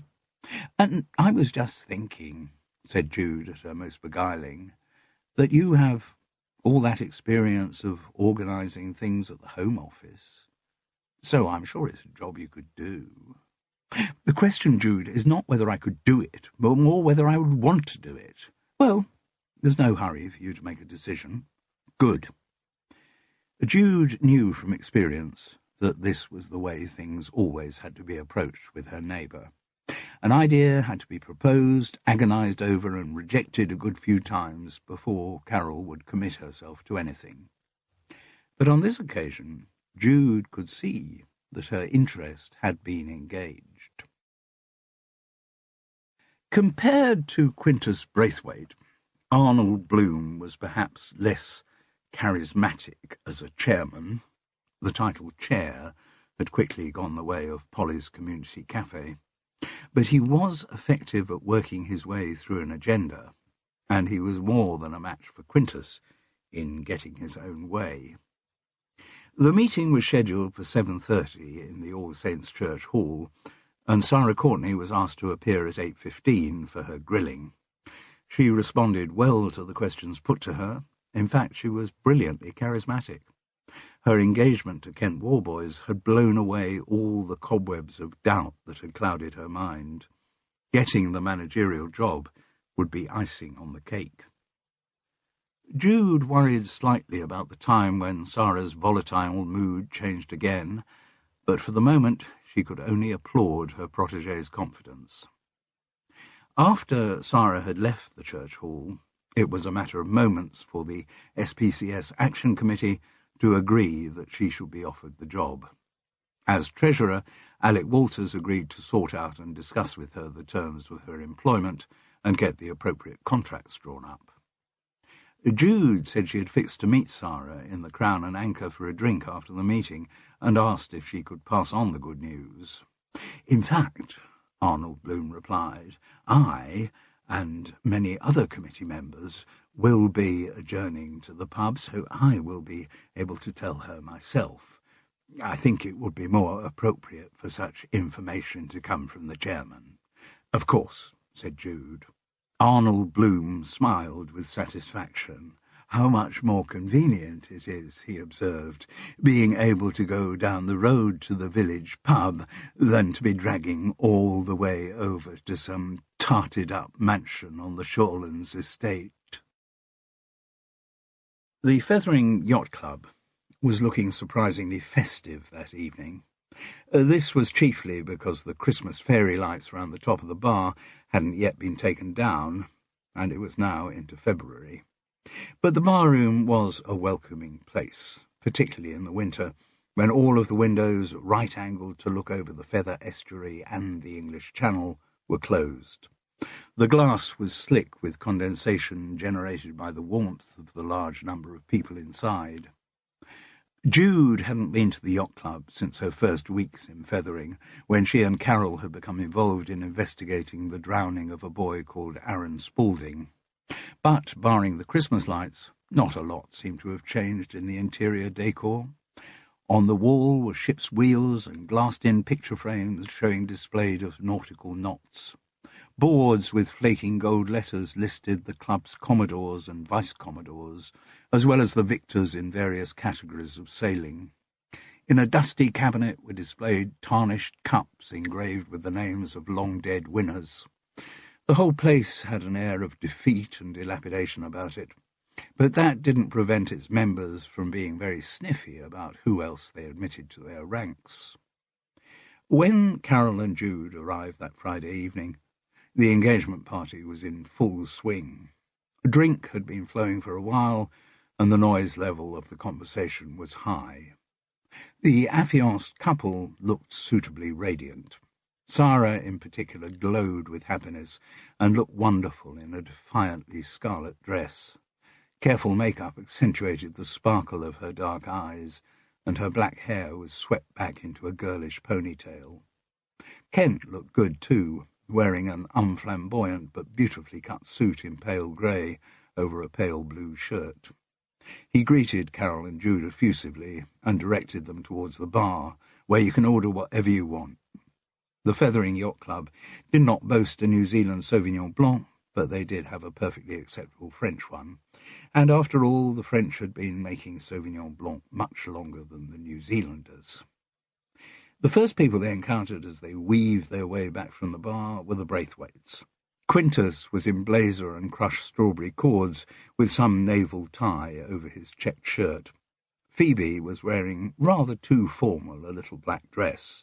And I was just thinking, said Jude at her most beguiling, that you have all that experience of organising things at the Home Office. So I'm sure it's a job you could do. The question, Jude, is not whether I could do it, but more whether I would want to do it. Well, there's no hurry for you to make a decision. Good. Jude knew from experience that this was the way things always had to be approached with her neighbour. An idea had to be proposed, agonised over and rejected a good few times before Carol would commit herself to anything. But on this occasion, Jude could see that her interest had been engaged. Compared to Quintus Braithwaite, Arnold Bloom was perhaps less charismatic as a chairman. The title chair had quickly gone the way of Polly's community cafe, but he was effective at working his way through an agenda, and he was more than a match for Quintus in getting his own way. The meeting was scheduled for 7:30 in the All Saints Church Hall, and Sarah Courtney was asked to appear at 8:15 for her grilling. She responded well to the questions put to her. In fact, she was brilliantly charismatic. Her engagement to Kent Warboys had blown away all the cobwebs of doubt that had clouded her mind. Getting the managerial job would be icing on the cake. Jude worried slightly about the time when Sarah's volatile mood changed again, but for the moment she could only applaud her protégé's confidence. After Sarah had left the church hall, it was a matter of moments for the SPCS Action Committee to agree that she should be offered the job. As treasurer, Alec Walters agreed to sort out and discuss with her the terms of her employment and get the appropriate contracts drawn up. Jude said she had fixed to meet Sarah in the Crown and Anchor for a drink after the meeting and asked if she could pass on the good news. In fact, Arnold Bloom replied, I and many other committee members will be adjourning to the pub, so I will be able to tell her myself. I think it would be more appropriate for such information to come from the chairman. Of course, said Jude. Arnold Bloom smiled with satisfaction. How much more convenient it is, he observed, being able to go down the road to the village pub than to be dragging all the way over to some tarted-up mansion on the Shawlands estate. The Fethering Yacht Club was looking surprisingly festive that evening. This was chiefly because the Christmas fairy lights round the top of the bar hadn't yet been taken down, and it was now into February. But the barroom was a welcoming place, particularly in the winter, when all of the windows right-angled to look over the Feather Estuary and the English Channel were closed. The glass was slick with condensation generated by the warmth of the large number of people inside. Jude hadn't been to the yacht club since her first weeks in Fethering, when she and Carol had become involved in investigating the drowning of a boy called Aaron Spaulding. But, barring the Christmas lights, not a lot seemed to have changed in the interior decor. On the wall were ship's wheels and glassed-in picture frames showing displays of nautical knots. Boards with flaking gold letters listed the club's commodores and vice-commodores, as well as the victors in various categories of sailing. In a dusty cabinet were displayed tarnished cups engraved with the names of long-dead winners. The whole place had an air of defeat and dilapidation about it, but that didn't prevent its members from being very sniffy about who else they admitted to their ranks. When Carol and Jude arrived that Friday evening, the engagement party was in full swing. A drink had been flowing for a while, and the noise level of the conversation was high. The affianced couple looked suitably radiant. Sarah, in particular, glowed with happiness and looked wonderful in a defiantly scarlet dress. Careful makeup accentuated the sparkle of her dark eyes, and her black hair was swept back into a girlish ponytail. Kent looked good, too, wearing an unflamboyant but beautifully cut suit in pale grey over a pale blue shirt. He greeted Carol and Jude effusively and directed them towards the bar, where you can order whatever you want. The Fethering Yacht Club did not boast a New Zealand Sauvignon Blanc, but they did have a perfectly acceptable French one, and after all, the French had been making Sauvignon Blanc much longer than the New Zealanders. The first people they encountered as they weaved their way back from the bar were the Braithwaites. Quintus was in blazer and crushed strawberry cords, with some naval tie over his checked shirt. Phoebe was wearing rather too formal a little black dress.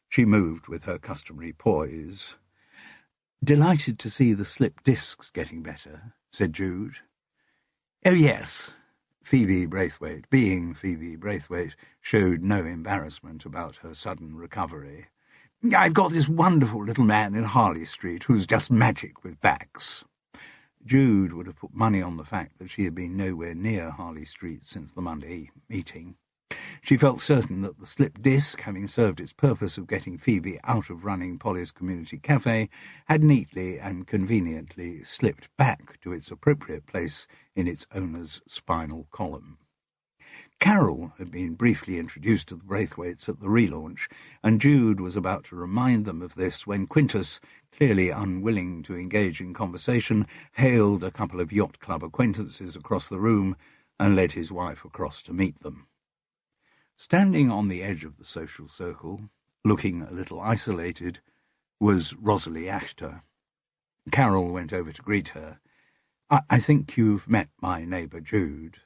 She moved with her customary poise. "Delighted to see the slip discs getting better," said Jude. "Oh, yes." Phoebe Braithwaite, being Phoebe Braithwaite, showed no embarrassment about her sudden recovery. "I've got this wonderful little man in Harley Street who's just magic with backs." Jude would have put money on the fact that she had been nowhere near Harley Street since the Monday meeting. She felt certain that the slip disc, having served its purpose of getting Phoebe out of running Polly's community cafe, had neatly and conveniently slipped back to its appropriate place in its owner's spinal column. Carol had been briefly introduced to the Braithwaites at the relaunch, and Jude was about to remind them of this when Quintus, clearly unwilling to engage in conversation, hailed a couple of yacht club acquaintances across the room and led his wife across to meet them. Standing on the edge of the social circle, looking a little isolated, was Rosalie Ashtor. Carol went over to greet her. I think you've met my neighbour Jude."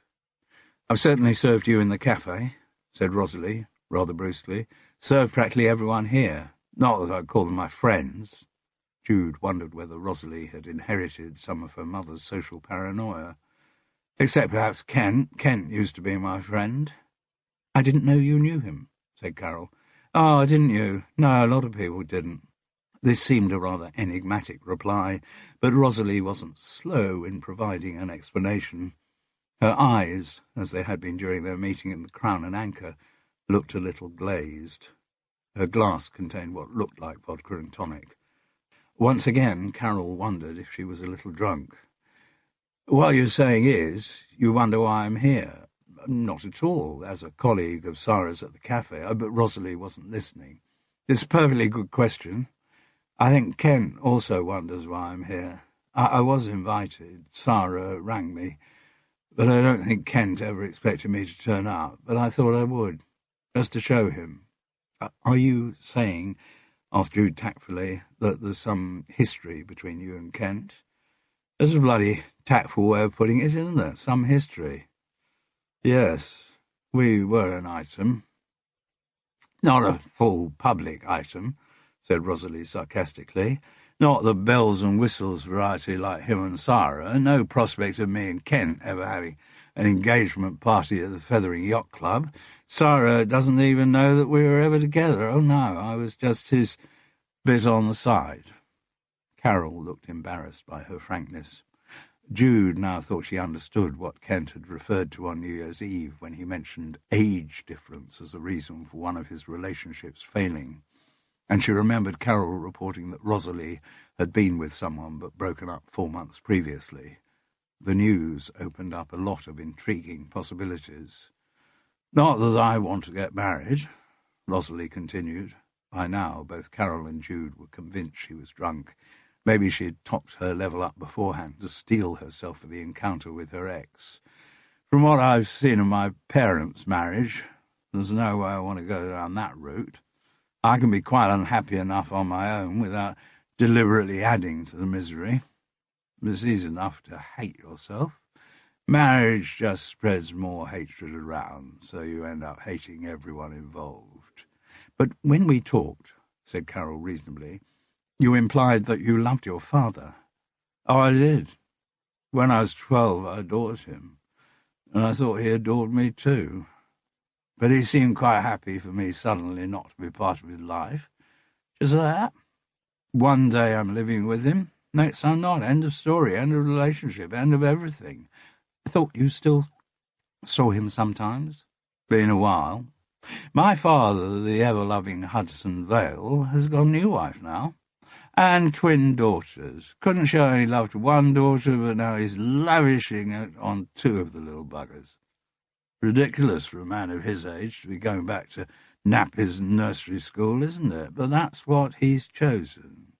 "I've certainly served you in the cafe," said Rosalie, rather brusquely. "Served practically everyone here. Not that I'd call them my friends." Jude wondered whether Rosalie had inherited some of her mother's social paranoia. "Except perhaps Kent. Kent used to be my friend." "I didn't know you knew him," said Carol. "Oh, didn't you? No, a lot of people didn't." This seemed a rather enigmatic reply, but Rosalie wasn't slow in providing an explanation. Her eyes, as they had been during their meeting in the Crown and Anchor, looked a little glazed. Her glass contained what looked like vodka and tonic. Once again, Carol wondered if she was a little drunk. "What you're saying is, you wonder why I'm here." "Not at all, as a colleague of Sarah's at the cafe," but Rosalie wasn't listening. "It's a perfectly good question. I think Kent also wonders why I'm here. I was invited. Sarah rang me. But I don't think Kent ever expected me to turn up, but I thought I would, just to show him." "Are you saying," asked Jude tactfully, "that there's some history between you and Kent?" "That's a bloody tactful way of putting it, isn't it? Some history." "Yes, we were an item." "Not a full public item," said Rosalie sarcastically. "Not the bells and whistles variety like him and Sarah. No prospect of me and Kent ever having an engagement party at the Fethering Yacht Club. Sarah doesn't even know that we were ever together. Oh, no, I was just his bit on the side." Carol looked embarrassed by her frankness. Jude now thought she understood what Kent had referred to on New Year's Eve when he mentioned age difference as a reason for one of his relationships failing, and she remembered Carol reporting that Rosalie had been with someone but broken up 4 months previously. The news opened up a lot of intriguing possibilities. "Not that I want to get married," Rosalie continued. By now, both Carol and Jude were convinced she was drunk. Maybe she had topped her level up beforehand to steel herself for the encounter with her ex. "From what I've seen of my parents' marriage, there's no way I want to go down that route. I can be quite unhappy enough on my own without deliberately adding to the misery. It's easy enough to hate yourself. Marriage just spreads more hatred around, so you end up hating everyone involved." "But when we talked," said Carol reasonably, "you implied that you loved your father." "Oh, I did. When I was 12, I adored him, and I thought he adored me too. But he seemed quite happy for me suddenly not to be part of his life. Just like that. One day I'm living with him, next I'm not. End of story, end of relationship, end of everything." "I thought you still saw him sometimes?" "Been a while. My father, the ever-loving Hudson Vale, has got a new wife now, and twin daughters. Couldn't show any love to one daughter, but now he's lavishing it on 2 of the little buggers. Ridiculous for a man of his age to be going back to nappies and nursery school, isn't it? But that's what he's chosen.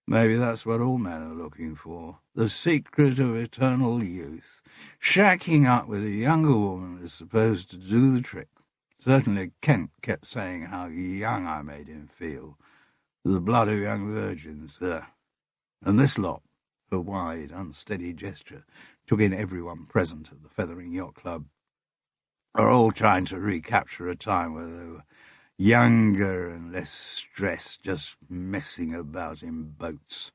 Maybe that's what all men are looking for, the secret of eternal youth. Shacking up with a younger woman is supposed to do the trick. Certainly Kent kept saying how young I made him feel. The blood of young virgins, and this lot," her wide, unsteady gesture took in everyone present at the Fethering Yacht Club, "are all trying to recapture a time where they were younger and less stressed, just messing about in boats."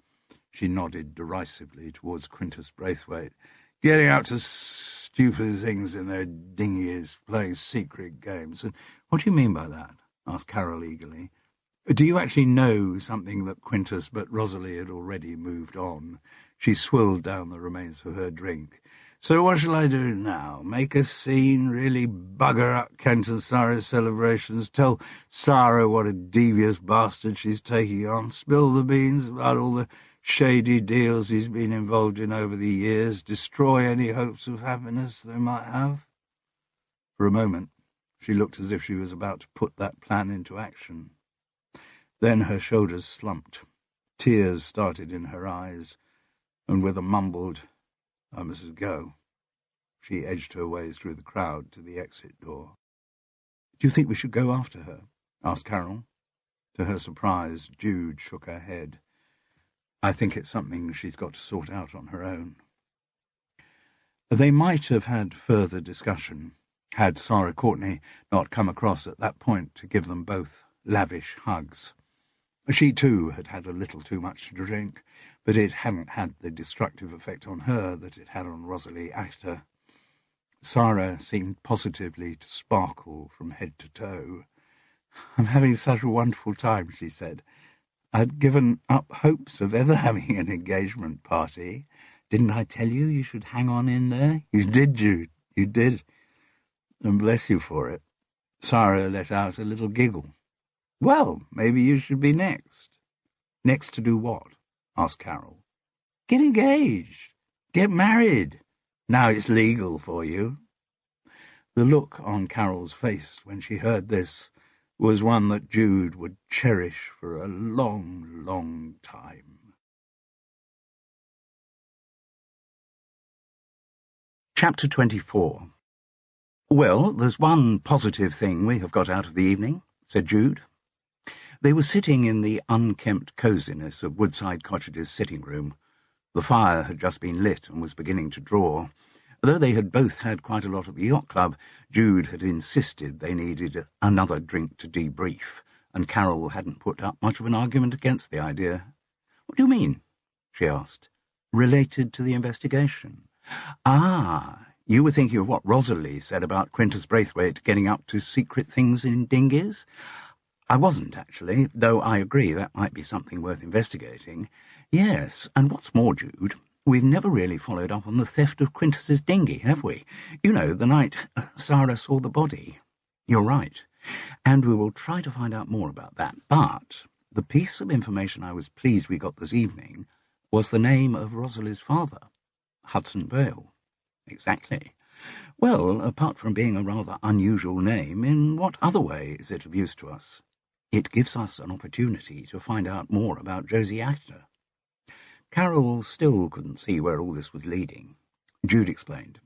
She nodded derisively towards Quintus Braithwaite. "Getting up to stupid things in their dinghies, playing secret games." "And what do you mean by that?" asked Carol eagerly. "Do you actually know something that Quintus—" But Rosalie had already moved on. She swilled down the remains of her drink. "So what shall I do now? Make a scene? Really bugger up Kent and Sarah's celebrations? Tell Sarah what a devious bastard she's taking on? Spill the beans about all the shady deals he's been involved in over the years? Destroy any hopes of happiness they might have?" For a moment, she looked as if she was about to put that plan into action. Then her shoulders slumped. Tears started in her eyes, and with a mumbled, "I must go," she edged her way through the crowd to the exit door. "Do you think we should go after her?" asked Carol. To her surprise, Jude shook her head. "I think it's something she's got to sort out on her own." They might have had further discussion, had Sarah Courtney not come across at that point to give them both lavish hugs. She, too, had had a little too much to drink, but it hadn't had the destructive effect on her that it had on Rosalie Actor. Sarah seemed positively to sparkle from head to toe. "I'm having such a wonderful time," she said. "I'd given up hopes of ever having an engagement party. Didn't I tell you you should hang on in there?" "You did, Jude, you did. And bless you for it." Sarah let out a little giggle. "Well, maybe you should be next." "Next to do what?" asked Carol. "Get engaged. Get married. Now it's legal for you." The look on Carol's face when she heard this was one that Jude would cherish for a long, long time. Chapter 24. "Well, there's one positive thing we have got out of the evening," said Jude. They were sitting in the unkempt coziness of Woodside Cottage's sitting room. The fire had just been lit and was beginning to draw. Though they had both had quite a lot at the yacht club, Jude had insisted they needed another drink to debrief, and Carol hadn't put up much of an argument against the idea. "What do you mean?" she asked. "Related to the investigation?" "Ah, you were thinking of what Rosalie said about Quintus Braithwaite getting up to secret things in dinghies?" "I wasn't, actually, though I agree that might be something worth investigating. Yes, and what's more, Jude, We've never really followed up on the theft of Quintus's dinghy, have we? You know, the night Sarah saw the body. You're right. And we will try to find out more about that. But the piece of information I was pleased we got this evening was the name of Rosalie's father, Hudson Vale. Exactly. Well, apart from being a rather unusual name, in what other way is it of use to us? It gives us an opportunity to find out more about Josie Actor. Carol still couldn't see where all this was leading. Jude explained,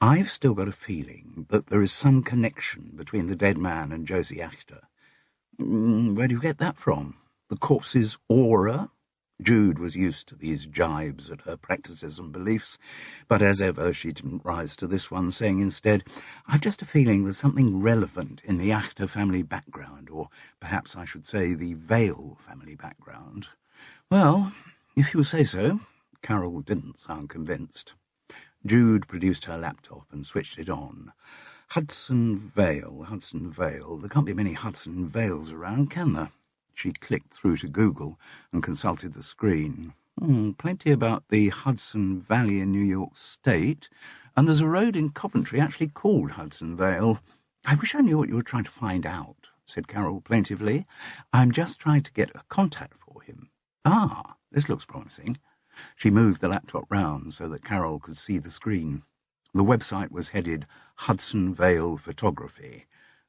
I've still got a feeling that there is some connection between the dead man and Josie Actor. Where do you get that from? The corpse's aura? Jude was used to these jibes at her practices and beliefs, but as ever she didn't rise to this one, saying instead, I've just a feeling there's something relevant in the Actor family background, or perhaps I should say the Vale family background. Well, if you say so. Carol didn't sound convinced. Jude produced her laptop and switched it on. Hudson Vale. There can't be many Hudson Vales around, can there? She clicked through to Google and consulted the screen. Plenty about the Hudson Valley in New York State, and there's a road in Coventry actually called Hudson Vale. I wish I knew what you were trying to find out, said Carol plaintively. I'm just trying to get a contact for him. Ah, this looks promising. She moved the laptop round so that Carol could see the screen. The website was headed Hudson Vale Photography,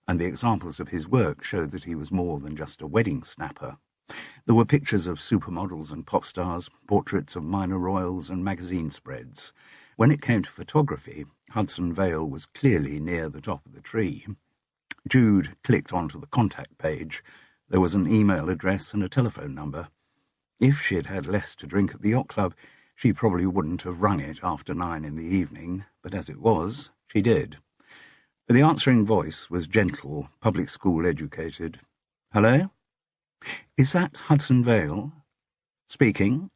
and the examples of his work showed that he was more than just a wedding snapper. There were pictures of supermodels and pop stars, portraits of minor royals and magazine spreads. When it came to photography, Hudson Vale was clearly near the top of the tree. Jude clicked onto the contact page. There was an email address and a telephone number. If she'd had less to drink at the yacht club, she probably wouldn't have rung it after 9 in the evening, but as it was, she did. The answering voice was gentle, public school educated. Hello? Is that Hudson Vale? Speaking.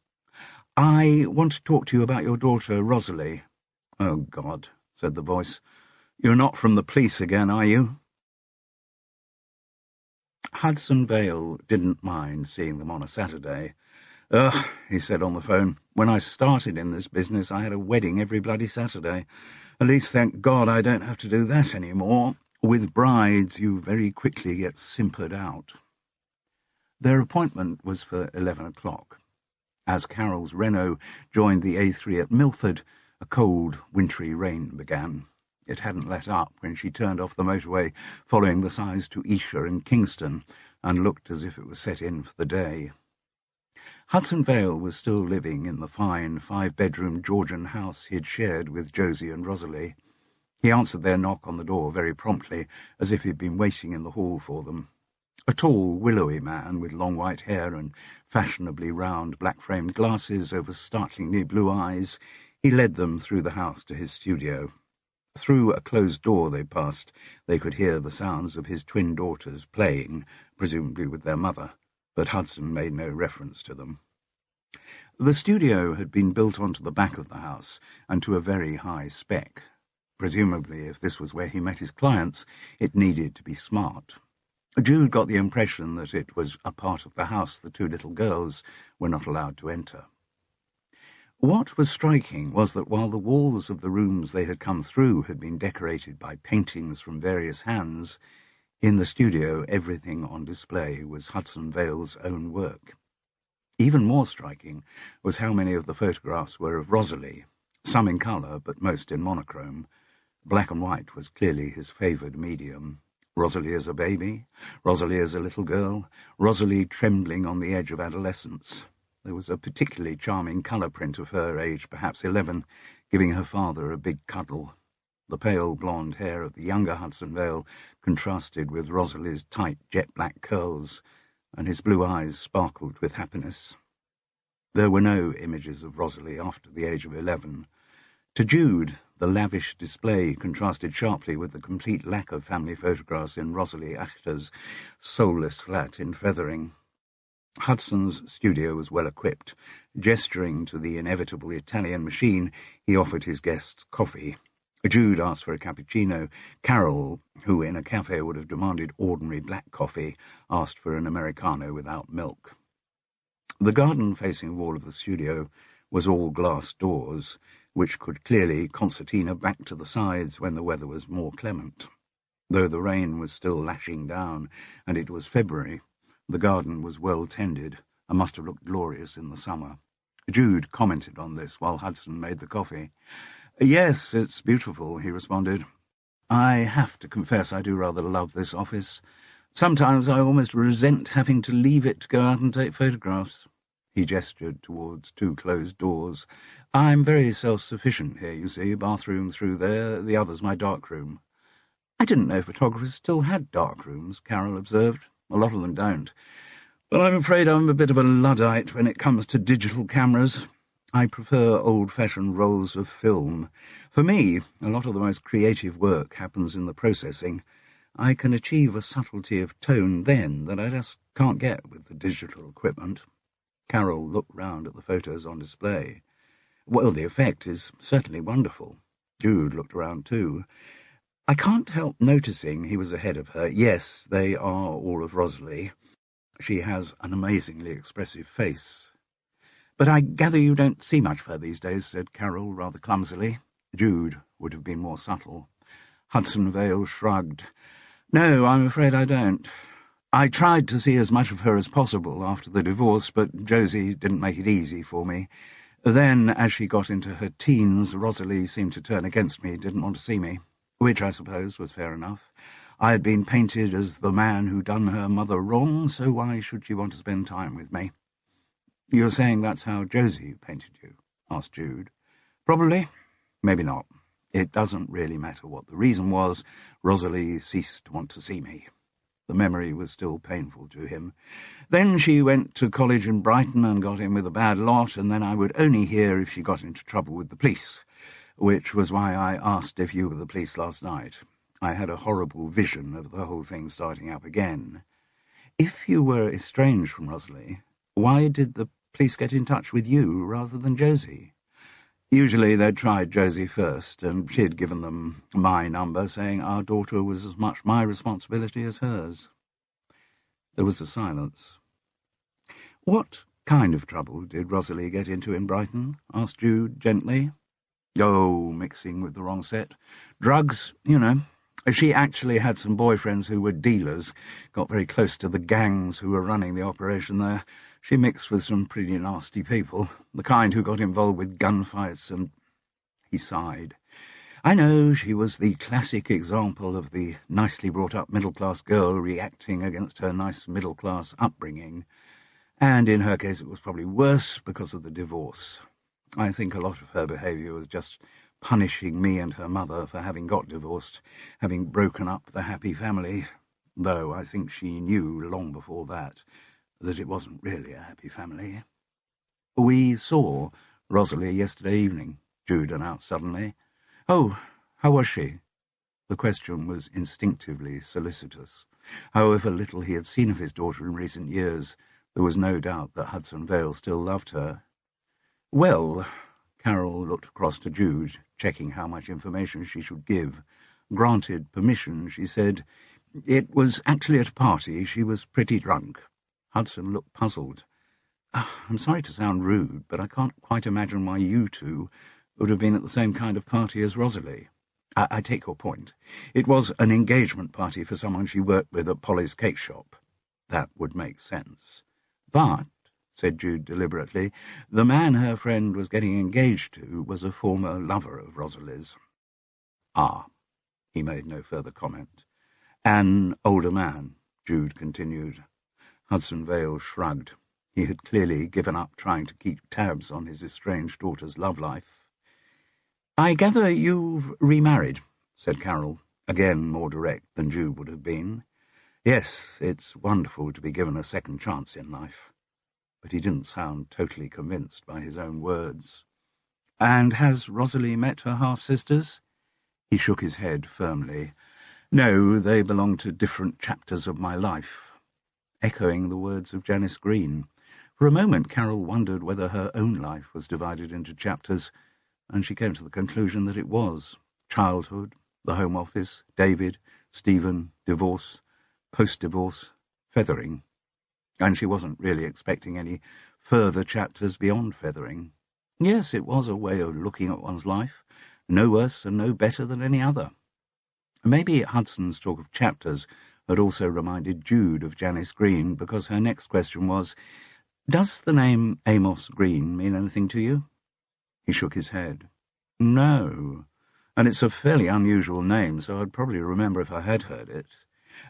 I want to talk to you about your daughter, Rosalie. Oh, God, said the voice. You're not from the police again, are you? Hudson Vale didn't mind seeing them on a Saturday. Ugh, he said on the phone. When I started in this business, I had a wedding every bloody Saturday. At least, thank God, I don't have to do that anymore. With brides, you very quickly get simpered out. Their appointment was for 11 o'clock. As Carol's Renault joined the A3 at Milford, a cold, wintry rain began. It hadn't let up when she turned off the motorway following the signs to Esher and Kingston, and looked as if it was set in for the day. Hudson Vale was still living in the fine 5-bedroom Georgian house he had shared with Josie and Rosalie. He answered their knock on the door very promptly, as if he'd been waiting in the hall for them. A tall, willowy man with long white hair and fashionably round black-framed glasses over startlingly blue eyes, he led them through the house to his studio. Through a closed door they passed, they could hear the sounds of his twin daughters playing, presumably with their mother, but Hudson made no reference to them. The studio had been built onto the back of the house and to a very high spec. Presumably, if this was where he met his clients, it needed to be smart. Jude got the impression that it was a part of the house the two little girls were not allowed to enter. What was striking was that while the walls of the rooms they had come through had been decorated by paintings from various hands, in the studio everything on display was Hudson Vale's own work. Even more striking was how many of the photographs were of Rosalie, some in colour but most in monochrome. Black and white was clearly his favoured medium. Rosalie as a baby, Rosalie as a little girl, Rosalie trembling on the edge of adolescence. There was a particularly charming colour print of her, aged perhaps 11, giving her father a big cuddle. The pale blonde hair of the younger Hudson Vale contrasted with Rosalie's tight jet-black curls, and his blue eyes sparkled with happiness. There were no images of Rosalie after the age of 11. To Jude, the lavish display contrasted sharply with the complete lack of family photographs in Rosalie Actor's soulless flat in Fethering. Hudson's studio was well equipped. Gesturing to the inevitable Italian machine, he offered his guests coffee. Jude asked for a cappuccino. Carol, who in a cafe would have demanded ordinary black coffee, asked for an Americano without milk. The garden-facing wall of the studio was all glass doors, which could clearly concertina back to the sides when the weather was more clement. Though the rain was still lashing down, and it was February, the garden was well tended and must have looked glorious in the summer. Jude commented on this while Hudson made the coffee. "Yes, it's beautiful," he responded. "I have to confess I do rather love this office. Sometimes I almost resent having to leave it to go out and take photographs." He gestured towards two closed doors. "I'm very self-sufficient here, you see. Bathroom through there, the other's my dark room." "I didn't know photographers still had dark rooms," Carol observed. "A lot of them don't. But I'm afraid I'm a bit of a Luddite when it comes to digital cameras. I prefer old-fashioned rolls of film. For me, a lot of the most creative work happens in the processing. I can achieve a subtlety of tone then that I just can't get with the digital equipment." Carol looked round at the photos on display. "Well, the effect is certainly wonderful." Jude looked around too. "I can't help noticing," he was ahead of her. "Yes, they are all of Rosalie. She has an amazingly expressive face." "But I gather you don't see much of her these days," said Carol rather clumsily. Jude would have been more subtle. Hudson Vale shrugged. "No, I'm afraid I don't. I tried to see as much of her as possible after the divorce, but Josie didn't make it easy for me. Then, as she got into her teens, Rosalie seemed to turn against me, didn't want to see me, which I suppose was fair enough. I had been painted as the man who done her mother wrong, so why should she want to spend time with me?" "You're saying that's how Josie painted you?" asked Jude. "Probably. Maybe not. It doesn't really matter what the reason was. Rosalie ceased to want to see me." The memory was still painful to him. "Then she went to college in Brighton and got in with a bad lot, and then I would only hear if she got into trouble with the police, which was why I asked if you were the police last night. I had a horrible vision of the whole thing starting up again. If you were estranged from Rosalie, why did the police get in touch with you rather than Josie? Usually they'd tried Josie first, and she'd given them my number, saying our daughter was as much my responsibility as hers." There was a silence. "What kind of trouble did Rosalie get into in Brighton?" asked Jude gently. "Oh, mixing with the wrong set. Drugs, you know. She actually had some boyfriends who were dealers, got very close to the gangs who were running the operation there. She mixed with some pretty nasty people, the kind who got involved with gunfights and—" He sighed. "I know, she was the classic example of the nicely brought-up middle-class girl reacting against her nice middle-class upbringing. And in her case it was probably worse because of the divorce. I think a lot of her behaviour was just punishing me and her mother for having got divorced, having broken up the happy family, though I think she knew long before that it wasn't really a happy family." "We saw Rosalie yesterday evening," Jude announced suddenly. "Oh, how was she?" The question was instinctively solicitous. However little he had seen of his daughter in recent years, there was no doubt that Hudson Vale still loved her. "Well," Carol looked across to Jude, checking how much information she should give. Granted permission, she said, "It was actually at a party. She was pretty drunk." Hudson looked puzzled. "I'm sorry to sound rude, but I can't quite imagine why you two would have been at the same kind of party as Rosalie. I take your point. It was an engagement party for someone she worked with at Polly's cake shop. That would make sense. But," said Jude deliberately, "the man her friend was getting engaged to was a former lover of Rosalie's." "Ah." He made no further comment. "An older man," Jude continued. Hudson Vale shrugged. He had clearly given up trying to keep tabs on his estranged daughter's love life. "I gather you've remarried," said Carol, again more direct than Jude would have been. "Yes, it's wonderful to be given a second chance in life." But he didn't sound totally convinced by his own words. "And has Rosalie met her half-sisters?" He shook his head firmly. "No, they belong to different chapters of my life," echoing the words of Janice Green. For a moment Carol wondered whether her own life was divided into chapters, and she came to the conclusion that it was. Childhood, the Home Office, David, Stephen, divorce, post-divorce, Fethering. And she wasn't really expecting any further chapters beyond Fethering. Yes, it was a way of looking at one's life, no worse and no better than any other. Maybe Hudson's talk of chapters had also reminded Jude of Janice Green, because her next question was, "Does the name Amos Green mean anything to you?" He shook his head. "No, and it's a fairly unusual name, so I'd probably remember if I had heard it."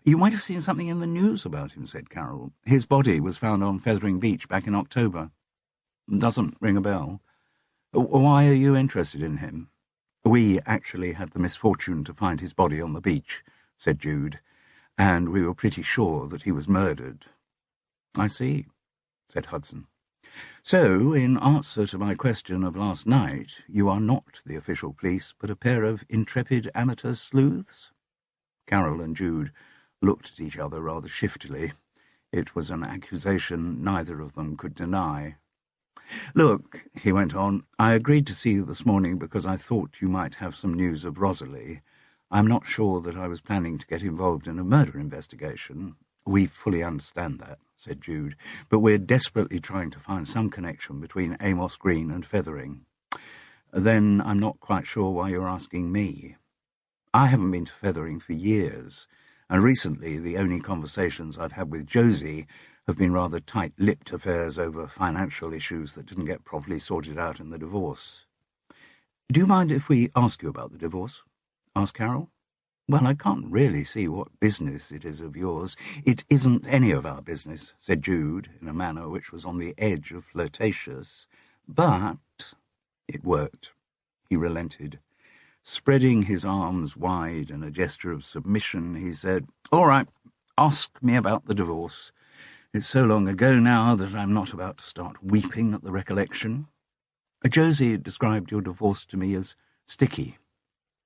"You might have seen something in the news about him," said Carol. "His body was found on Fethering Beach back in October." "Doesn't ring a bell. Why are you interested in him?" "We actually had the misfortune to find his body on the beach," said Jude, "and we were pretty sure that he was murdered." "I see," said Hudson. "So, in answer to my question of last night, you are not the official police, but a pair of intrepid amateur sleuths?" Carol and Jude looked at each other rather shiftily. It was an accusation neither of them could deny. "Look," he went on, "I agreed to see you this morning because I thought you might have some news of Rosalie. I'm not sure that I was planning to get involved in a murder investigation." "We fully understand that," said Jude, "but we're desperately trying to find some connection between Amos Green and Fethering." "Then I'm not quite sure why you're asking me. I haven't been to Fethering for years, and recently the only conversations I've had with Josie have been rather tight-lipped affairs over financial issues that didn't get properly sorted out in the divorce." "Do you mind if we ask you about the divorce?" asked Carol. "Well, I can't really see what business it is of yours." "It isn't any of our business," said Jude, in a manner which was on the edge of flirtatious. "But—" It worked. He relented. Spreading his arms wide in a gesture of submission, he said, "All right, ask me about the divorce. It's so long ago now that I'm not about to start weeping at the recollection. Josie described your divorce to me as sticky."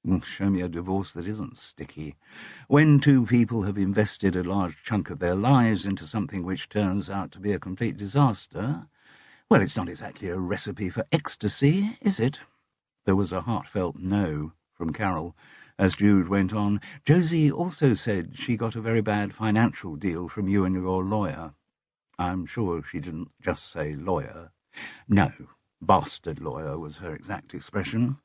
"Well, show me a divorce that isn't sticky. When two people have invested a large chunk of their lives into something which turns out to be a complete disaster, well, it's not exactly a recipe for ecstasy, is it?" There was a heartfelt no from Carol. As Jude went on, "Josie also said she got a very bad financial deal from you and your lawyer." "I'm sure she didn't just say lawyer." "No, bastard lawyer was her exact expression.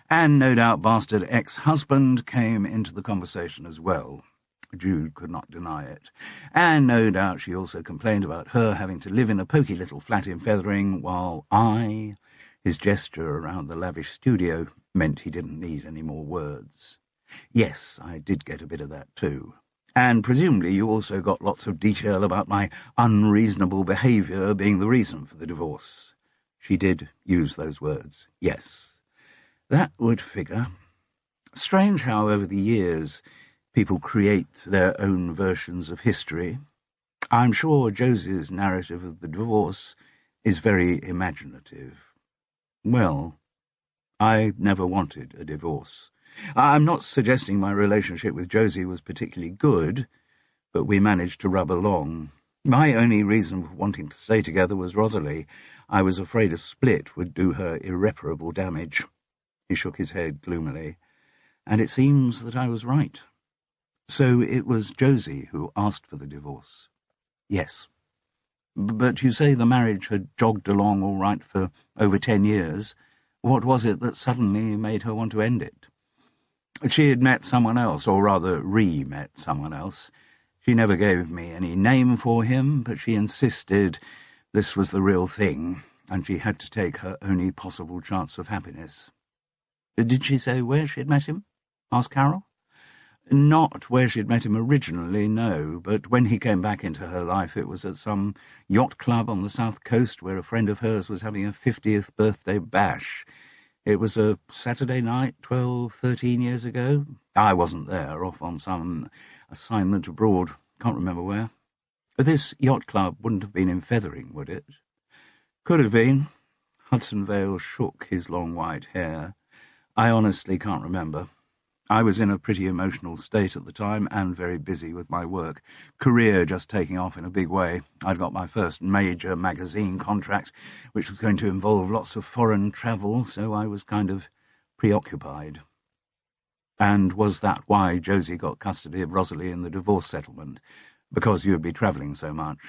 And no doubt bastard ex-husband came into the conversation as well." Jude could not deny it. "And no doubt she also complained about her having to live in a poky little flat in Fethering, while I—" His gesture around the lavish studio meant he didn't need any more words. "Yes, I did get a bit of that too. And presumably you also got lots of detail about my unreasonable behaviour being the reason for the divorce." She did use those words, yes. That would figure. Strange how over the years people create their own versions of history. I'm sure Josie's narrative of the divorce is very imaginative. Well, I never wanted a divorce. I'm not suggesting my relationship with Josie was particularly good, but we managed to rub along. My only reason for wanting to stay together was Rosalie. I was afraid a split would do her irreparable damage." He shook his head gloomily. "And it seems that I was right." "So it was Josie who asked for the divorce?" "Yes." "But you say the marriage had jogged along all right for over 10 years. What was it that suddenly made her want to end it?" "She had met someone else, or rather re-met someone else. She never gave me any name for him, but she insisted this was the real thing, and she had to take her only possible chance of happiness." "Did she say where she had met him?" asked Carol. "Not where she'd met him originally, no, but when he came back into her life it was at some yacht club on the south coast where a friend of hers was having a 50th birthday bash. It was a Saturday night 13 years ago. I wasn't there, off on some assignment abroad, can't remember where. This yacht club wouldn't have been in Fethering, would it?" "Could have been." Hudson Vale shook his long white hair. "I honestly can't remember. I was in a pretty emotional state at the time and very busy with my work. Career just taking off in a big way. I'd got my first major magazine contract, which was going to involve lots of foreign travel, so I was kind of preoccupied." "And was that why Josie got custody of Rosalie in the divorce settlement? Because you'd be travelling so much?"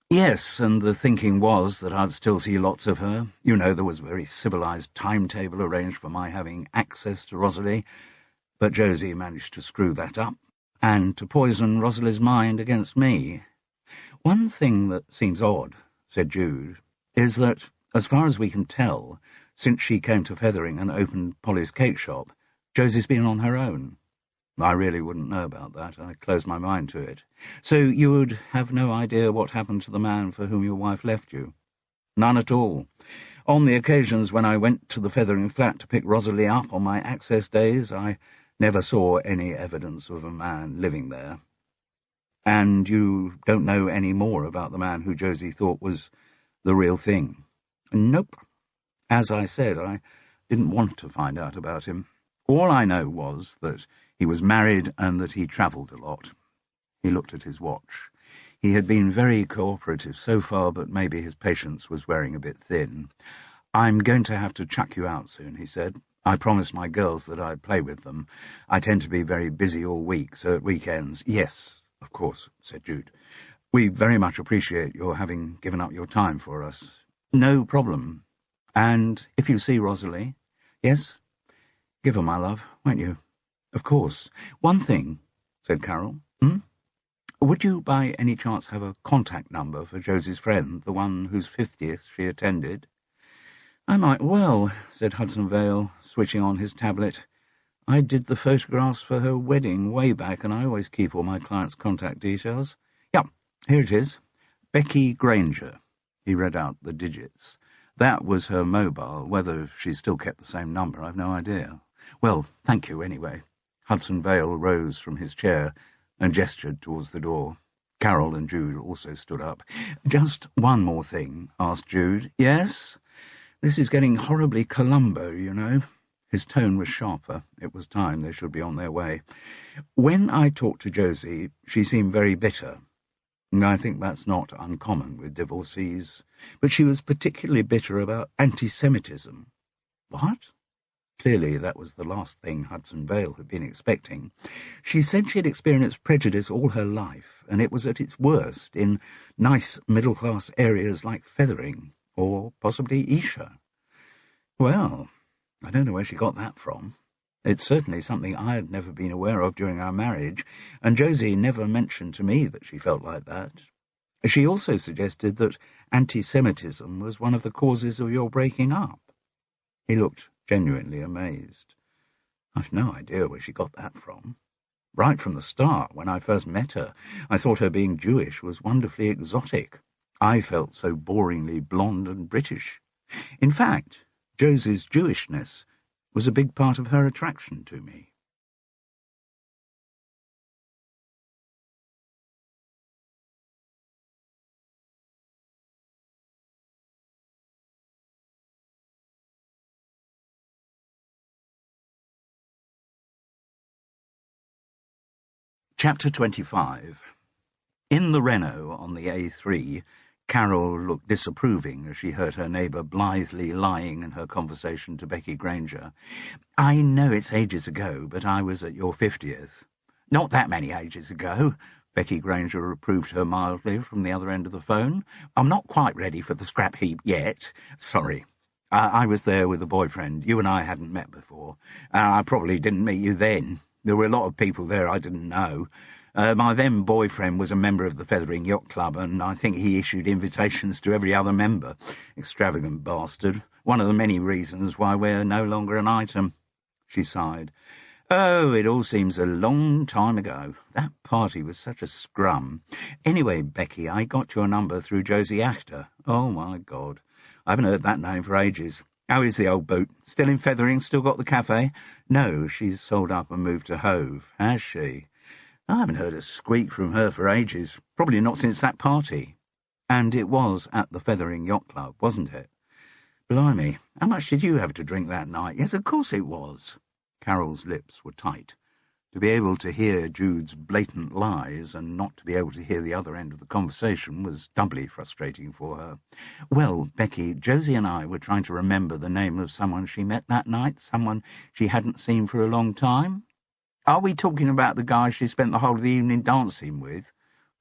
Yes, and the thinking was that I'd still see lots of her. You know, there was a very civilised timetable arranged for my having access to Rosalie, but Josie managed to screw that up, and to poison Rosalie's mind against me. One thing that seems odd, said Jude, is that, as far as we can tell, since she came to Fethering and opened Polly's cake shop, Josie's been on her own. I really wouldn't know about that. I closed my mind to it. So you would have no idea what happened to the man for whom your wife left you? None at all. On the occasions when I went to the Fethering flat to pick Rosalie up on my access days, I never saw any evidence of a man living there. And you don't know any more about the man who Josie thought was the real thing? Nope. As I said, I didn't want to find out about him. All I know was that he was married and that he travelled a lot. He looked at his watch. He had been very cooperative so far, but maybe his patience was wearing a bit thin. I'm going to have to chuck you out soon, he said. I promised my girls that I'd play with them. I tend to be very busy all week, so at weekends— Yes, of course, said Jude. We very much appreciate your having given up your time for us. No problem. And if you see Rosalie— Yes? Give her my love, won't you? Of course. One thing, said Carol. Would you by any chance have a contact number for Josie's friend, the one whose 50th she attended? I might well, said Hudson Vale, switching on his tablet. I did the photographs for her wedding way back, and I always keep all my clients' contact details. Yep, here it is. Becky Granger. He read out the digits. That was her mobile. Whether she still kept the same number, I've no idea. Well, thank you anyway. Hudson Vale rose from his chair and gestured towards the door. Carol and Jude also stood up. Just one more thing, asked Jude. Yes? This is getting horribly Columbo, you know. His tone was sharper. It was time they should be on their way. When I talked to Josie, she seemed very bitter. I think that's not uncommon with divorcees. But she was particularly bitter about anti-Semitism. What? Clearly that was the last thing Hudson Vale had been expecting. She said she had experienced prejudice all her life, and it was at its worst in nice middle-class areas like Fethering, or possibly Esher. Well, I don't know where she got that from. It's certainly something I had never been aware of during our marriage, and Josie never mentioned to me that she felt like that. She also suggested that anti-Semitism was one of the causes of your breaking up. He looked genuinely amazed. I've no idea where she got that from. Right from the start, when I first met her, I thought her being Jewish was wonderfully exotic. I felt so boringly blonde and British. In fact, Josie's Jewishness was a big part of her attraction to me. Chapter 25. In the Renault on the A3, Carol looked disapproving as she heard her neighbour blithely lying in her conversation to Becky Granger. I know it's ages ago, but I was at your 50th. Not that many ages ago, Becky Granger reproved her mildly from the other end of the phone. I'm not quite ready for the scrap heap yet. Sorry. I was there with a boyfriend. You and I hadn't met before. I probably didn't meet you then. There were a lot of people there I didn't know. My then boyfriend was a member of the Fethering Yacht Club, and I think he issued invitations to every other member. Extravagant bastard. One of the many reasons why we're no longer an item. She sighed. Oh, it all seems a long time ago. That party was such a scrum. Anyway, Becky, I got your number through Josie Actor. Oh, my God. I haven't heard that name for ages. How is the old boot? Still in Fethering? Still got the cafe? No, she's sold up and moved to Hove. Has she? I haven't heard a squeak from her for ages. Probably not since that party. And it was at the Fethering Yacht Club, wasn't it? Blimey, how much did you have to drink that night? Yes, of course it was. Carol's lips were tight. To be able to hear Jude's blatant lies and not to be able to hear the other end of the conversation was doubly frustrating for her. Well, Becky, Josie and I were trying to remember the name of someone she met that night, someone she hadn't seen for a long time. Are we talking about the guy she spent the whole of the evening dancing with?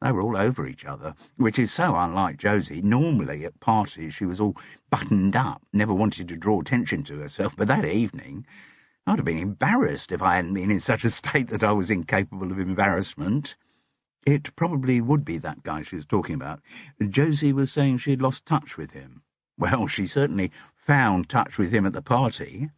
They were all over each other, which is so unlike Josie. Normally at parties she was all buttoned up, never wanted to draw attention to herself, but that evening I'd have been embarrassed if I hadn't been in such a state that I was incapable of embarrassment. It probably would be that guy she was talking about. Josie was saying she had lost touch with him. Well, she certainly found touch with him at the party.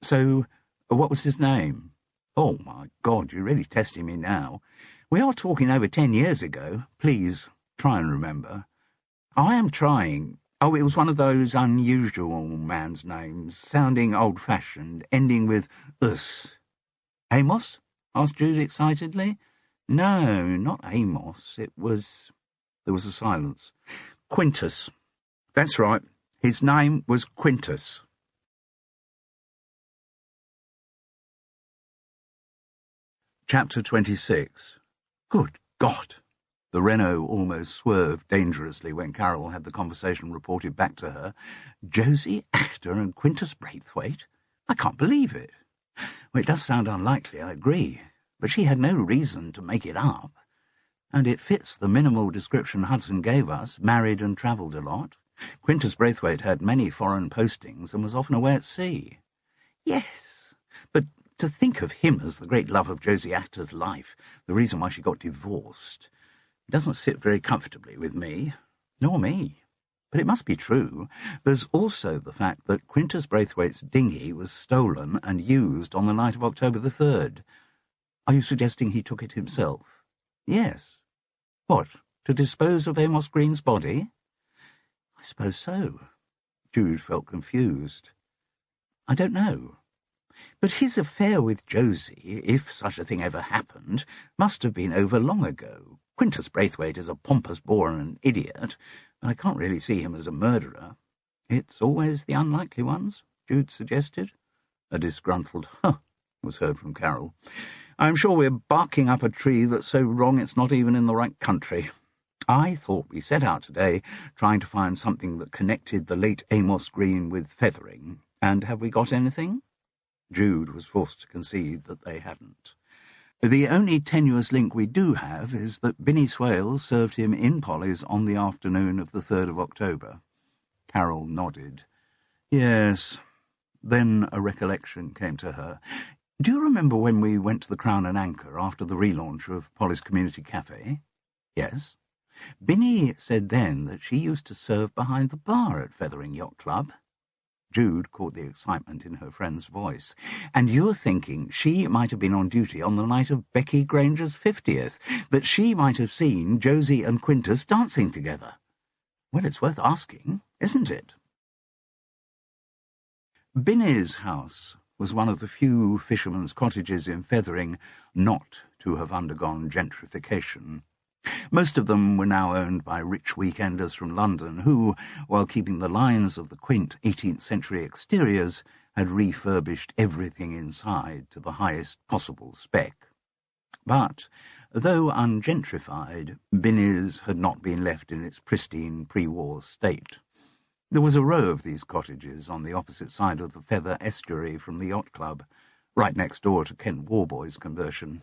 So, what was his name? Oh, my God, you're really testing me now. We are talking over 10 years ago. Please, try and remember. I am trying. Oh, it was one of those unusual man's names, sounding old-fashioned, ending with us. Amos? Asked Jude excitedly. No, not Amos. It was... There was a silence. Quintus. That's right. His name was Quintus. Chapter 26. Good God! The Renault almost swerved dangerously when Carol had the conversation reported back to her. Josie Actor and Quintus Braithwaite? I can't believe it. Well, it does sound unlikely, I agree, but she had no reason to make it up. And it fits the minimal description Hudson gave us, married and travelled a lot. Quintus Braithwaite had many foreign postings and was often away at sea. Yes, but to think of him as the great love of Josie Actor's life, the reason why she got divorced, doesn't sit very comfortably with me, nor me. But it must be true. There's also the fact that Quintus Braithwaite's dinghy was stolen and used on the night of October the 3rd. Are you suggesting he took it himself? Yes. What, to dispose of Amos Green's body? I suppose so. Jude felt confused. I don't know. But his affair with Josie, if such a thing ever happened, must have been over long ago. Quintus Braithwaite is a pompous bore and an idiot, and I can't really see him as a murderer. It's always the unlikely ones, Jude suggested. A disgruntled "huh" was heard from Carol. I'm sure we're barking up a tree that's so wrong it's not even in the right country. I thought we set out today trying to find something that connected the late Amos Green with Fethering, and have we got anything? Jude was forced to concede that they hadn't. The only tenuous link we do have is that Binny Swales served him in Polly's on the afternoon of the 3rd of October. Carol nodded. Yes. Then a recollection came to her. Do you remember when we went to the Crown and Anchor after the relaunch of Polly's Community Cafe? Yes. Binny said then that she used to serve behind the bar at Fethering Yacht Club. Jude caught the excitement in her friend's voice. And you're thinking she might have been on duty on the night of Becky Granger's 50th, that she might have seen Josie and Quintus dancing together. Well, it's worth asking, isn't it? Binny's house was one of the few fishermen's cottages in Fethering not to have undergone gentrification. Most of them were now owned by rich weekenders from London who, while keeping the lines of the quaint 18th-century exteriors, had refurbished everything inside to the highest possible spec. But, though ungentrified, Binny's had not been left in its pristine pre-war state. There was a row of these cottages on the opposite side of the Feather estuary from the yacht club, right next door to Kent Warboys' conversion.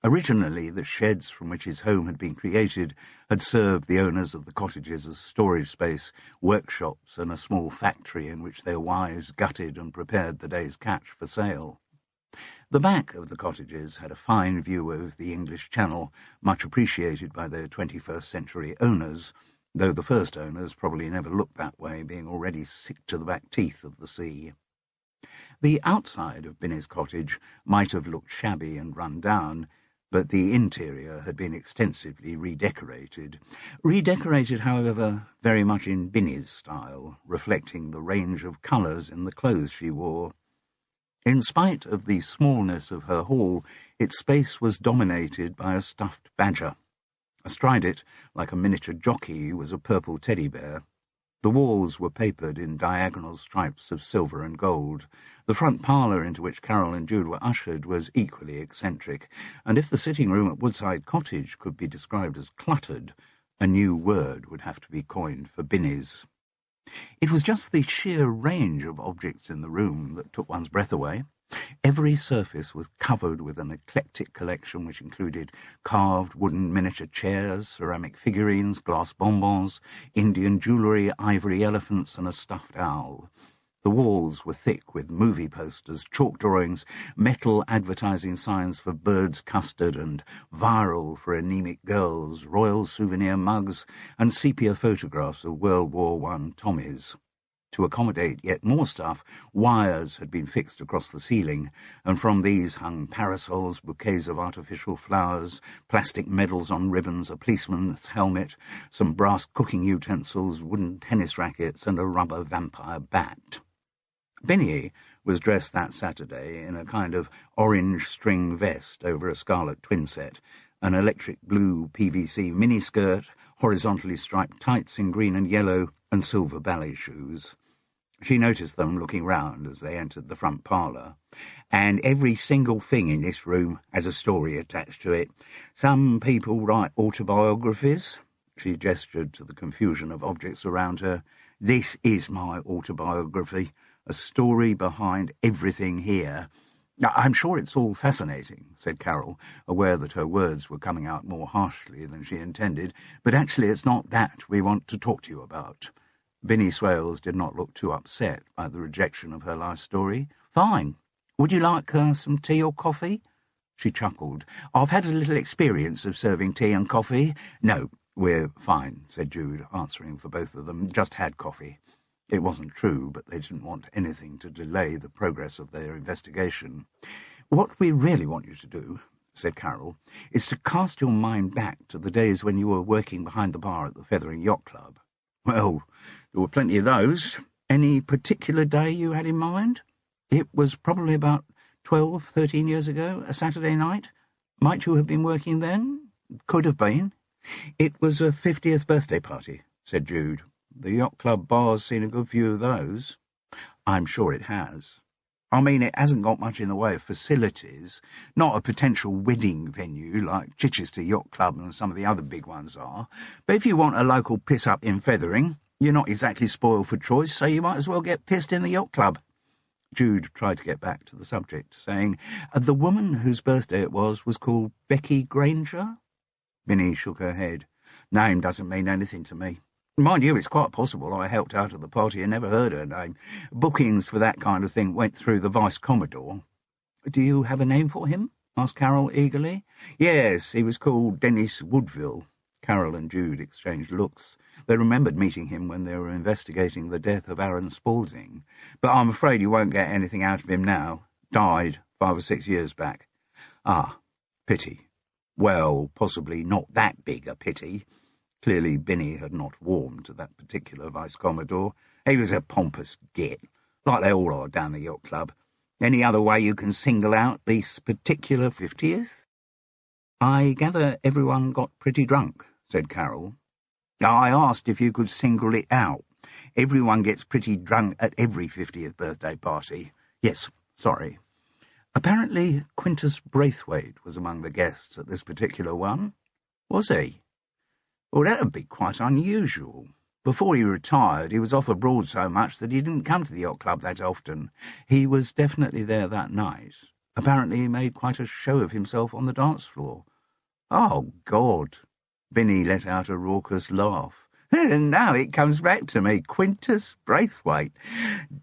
Originally, the sheds from which his home had been created had served the owners of the cottages as storage space, workshops, and a small factory in which their wives gutted and prepared the day's catch for sale. The back of the cottages had a fine view of the English Channel, much appreciated by their 21st-century owners, though the first owners probably never looked that way, being already sick to the back teeth of the sea. The outside of Binny's cottage might have looked shabby and run down, but the interior had been extensively redecorated. Redecorated, however, very much in Binny's style, reflecting the range of colours in the clothes she wore. In spite of the smallness of her hall, its space was dominated by a stuffed badger. Astride it, like a miniature jockey, was a purple teddy bear. The walls were papered in diagonal stripes of silver and gold. The front parlour into which Carol and Jude were ushered was equally eccentric, and if the sitting room at Woodside Cottage could be described as cluttered, a new word would have to be coined for Binny's. It was just the sheer range of objects in the room that took one's breath away. Every surface was covered with an eclectic collection which included carved wooden miniature chairs, ceramic figurines, glass bonbons, Indian jewellery, ivory elephants, and a stuffed owl. The walls were thick with movie posters, chalk drawings, metal advertising signs for Bird's custard and Viral for anemic girls, royal souvenir mugs, and sepia photographs of World War I Tommies. To accommodate yet more stuff, wires had been fixed across the ceiling, and from these hung parasols, bouquets of artificial flowers, plastic medals on ribbons, a policeman's helmet, some brass cooking utensils, wooden tennis rackets, and a rubber vampire bat. Binny was dressed that Saturday in a kind of orange string vest over a scarlet twinset, an electric blue PVC miniskirt, horizontally striped tights in green and yellow, and silver ballet shoes. She noticed them looking round as they entered the front parlour. "And every single thing in this room has a story attached to it. Some people write autobiographies." She gestured to the confusion of objects around her. "This is my autobiography. A story behind everything here." "I'm sure it's all fascinating," said Carol, aware that her words were coming out more harshly than she intended, "but actually it's not that we want to talk to you about." Binny Swales did not look too upset by the rejection of her life story. "Fine. Would you like some tea or coffee?" She chuckled. "I've had a little experience of serving tea and coffee." "No, we're fine," said Jude, answering for both of them. "Just had coffee." It wasn't true, but they didn't want anything to delay the progress of their investigation. "What we really want you to do," said Carol, "is to cast your mind back to the days when you were working behind the bar at the Fethering Yacht Club." "Well, there were plenty of those. Any particular day you had in mind?" "It was probably about 12, 13 years ago, a Saturday night. Might you have been working then?" "Could have been." "It was a 50th birthday party," said Jude. "The yacht club bar's seen a good few of those." "I'm sure it has. I mean, it hasn't got much in the way of facilities. Not a potential wedding venue like Chichester Yacht Club and some of the other big ones are. But if you want a local piss-up in Fethering, you're not exactly spoiled for choice, so you might as well get pissed in the yacht club." Jude tried to get back to the subject, saying, "The woman whose birthday it was called Becky Granger?" Binny shook her head. "Name doesn't mean anything to me. Mind you, it's quite possible I helped out at the party and never heard her name. Bookings for that kind of thing went through the Vice-Commodore." "Do you have a name for him?" asked Carol eagerly. "Yes, he was called Dennis Woodville." Carol and Jude exchanged looks. They remembered meeting him when they were investigating the death of Aaron Spaulding. "But I'm afraid you won't get anything out of him now. Died 5 or 6 years back." "Ah, pity." "Well, possibly not that big a pity." Clearly Binny had not warmed to that particular Vice-Commodore. "He was a pompous git, like they all are down the yacht club. Any other way you can single out this particular 50th? "I gather everyone got pretty drunk," said Carol. "I asked if you could single it out. Everyone gets pretty drunk at every 50th birthday party." "Yes, sorry." Apparently Quintus Braithwaite was among the guests at this particular one. Was he? Well, that would be quite unusual. Before he retired, he was off abroad so much that he didn't come to the yacht club that often. He was definitely there that night. Apparently he made quite a show of himself on the dance floor. "Oh, God!" Binny let out a raucous laugh. "And now it comes back to me. Quintus Braithwaite.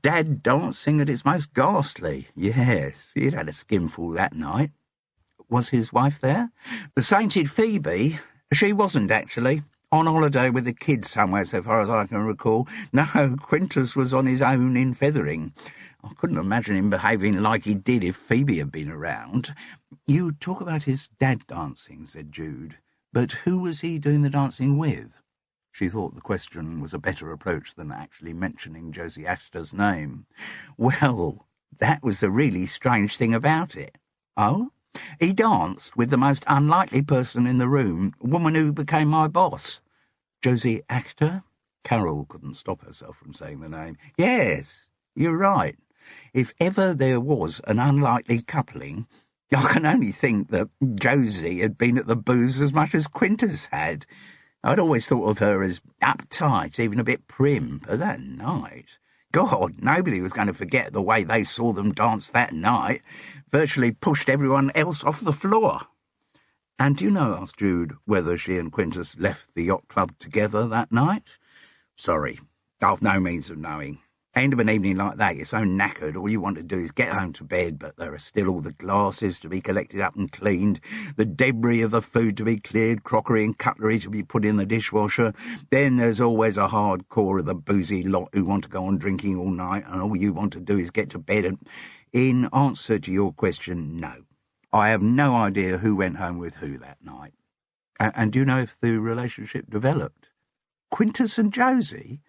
Dad dancing at its most ghastly. Yes, he'd had a skinful that night." "Was his wife there?" "The sainted Phoebe. She wasn't, actually. On holiday with the kids somewhere, so far as I can recall. No, Quintus was on his own in Fethering. I couldn't imagine him behaving like he did if Phoebe had been around." "You talk about his dad dancing," said Jude. "But who was he doing the dancing with?" She thought the question was a better approach than actually mentioning Josie Ashter's name. "Well, that was the really strange thing about it." "Oh?" "He danced with the most unlikely person in the room, a woman who became my boss." "Josie Actor?" Carol couldn't stop herself from saying the name. "Yes, you're right. If ever there was an unlikely coupling, I can only think that Josie had been at the booze as much as Quintus had. I'd always thought of her as uptight, even a bit prim, but that night, God, nobody was going to forget the way they saw them dance that night. Virtually pushed everyone else off the floor. And do you know, asked Jude, whether she and Quintus left the yacht club together that night? Sorry, I've no means of knowing. End of an evening like that, you're so knackered, all you want to do is get home to bed, but there are still all the glasses to be collected up and cleaned, the debris of the food to be cleared, crockery and cutlery to be put in the dishwasher. Then there's always a hard core of the boozy lot who want to go on drinking all night, and all you want to do is get to bed. And in answer to your question, no. I have no idea who went home with who that night. And do you know if the relationship developed? Quintus and Josie?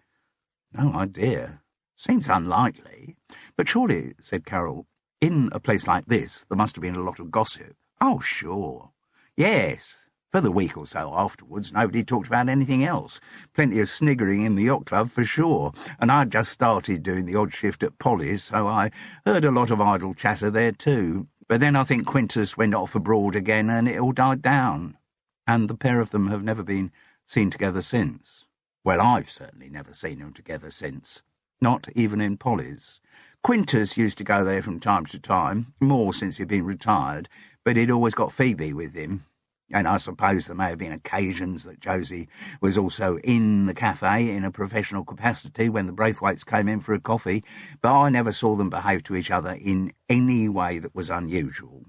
No idea. Seems unlikely. But surely, said Carol, in a place like this, there must have been a lot of gossip. Oh, sure. Yes. For the week or so afterwards, nobody talked about anything else. Plenty of sniggering in the yacht club, for sure. And I'd just started doing the odd shift at Polly's, so I heard a lot of idle chatter there too. But then I think Quintus went off abroad again, and it all died down. And the pair of them have never been seen together since. Well, I've certainly never seen them together since. Not even in Polly's. Quintus used to go there from time to time, more since he'd been retired, but he'd always got Phoebe with him. And I suppose there may have been occasions that Josie was also in the cafe in a professional capacity when the Braithwaites came in for a coffee, but I never saw them behave to each other in any way that was unusual.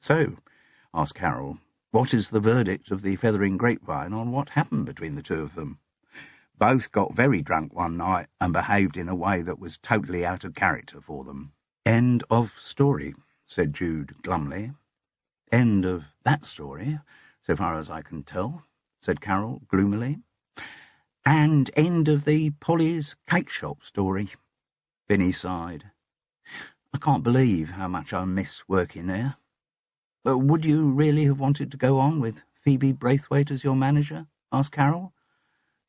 So, asked Carol, what is the verdict of the Fethering grapevine on what happened between the two of them? Both got very drunk one night and behaved in a way that was totally out of character for them. End of story, said Jude glumly. End of that story, so far as I can tell, said Carol gloomily. And end of the Polly's cake shop story. Vinny sighed. I can't believe how much I miss working there. But would you really have wanted to go on with Phoebe Braithwaite as your manager? Asked Carol.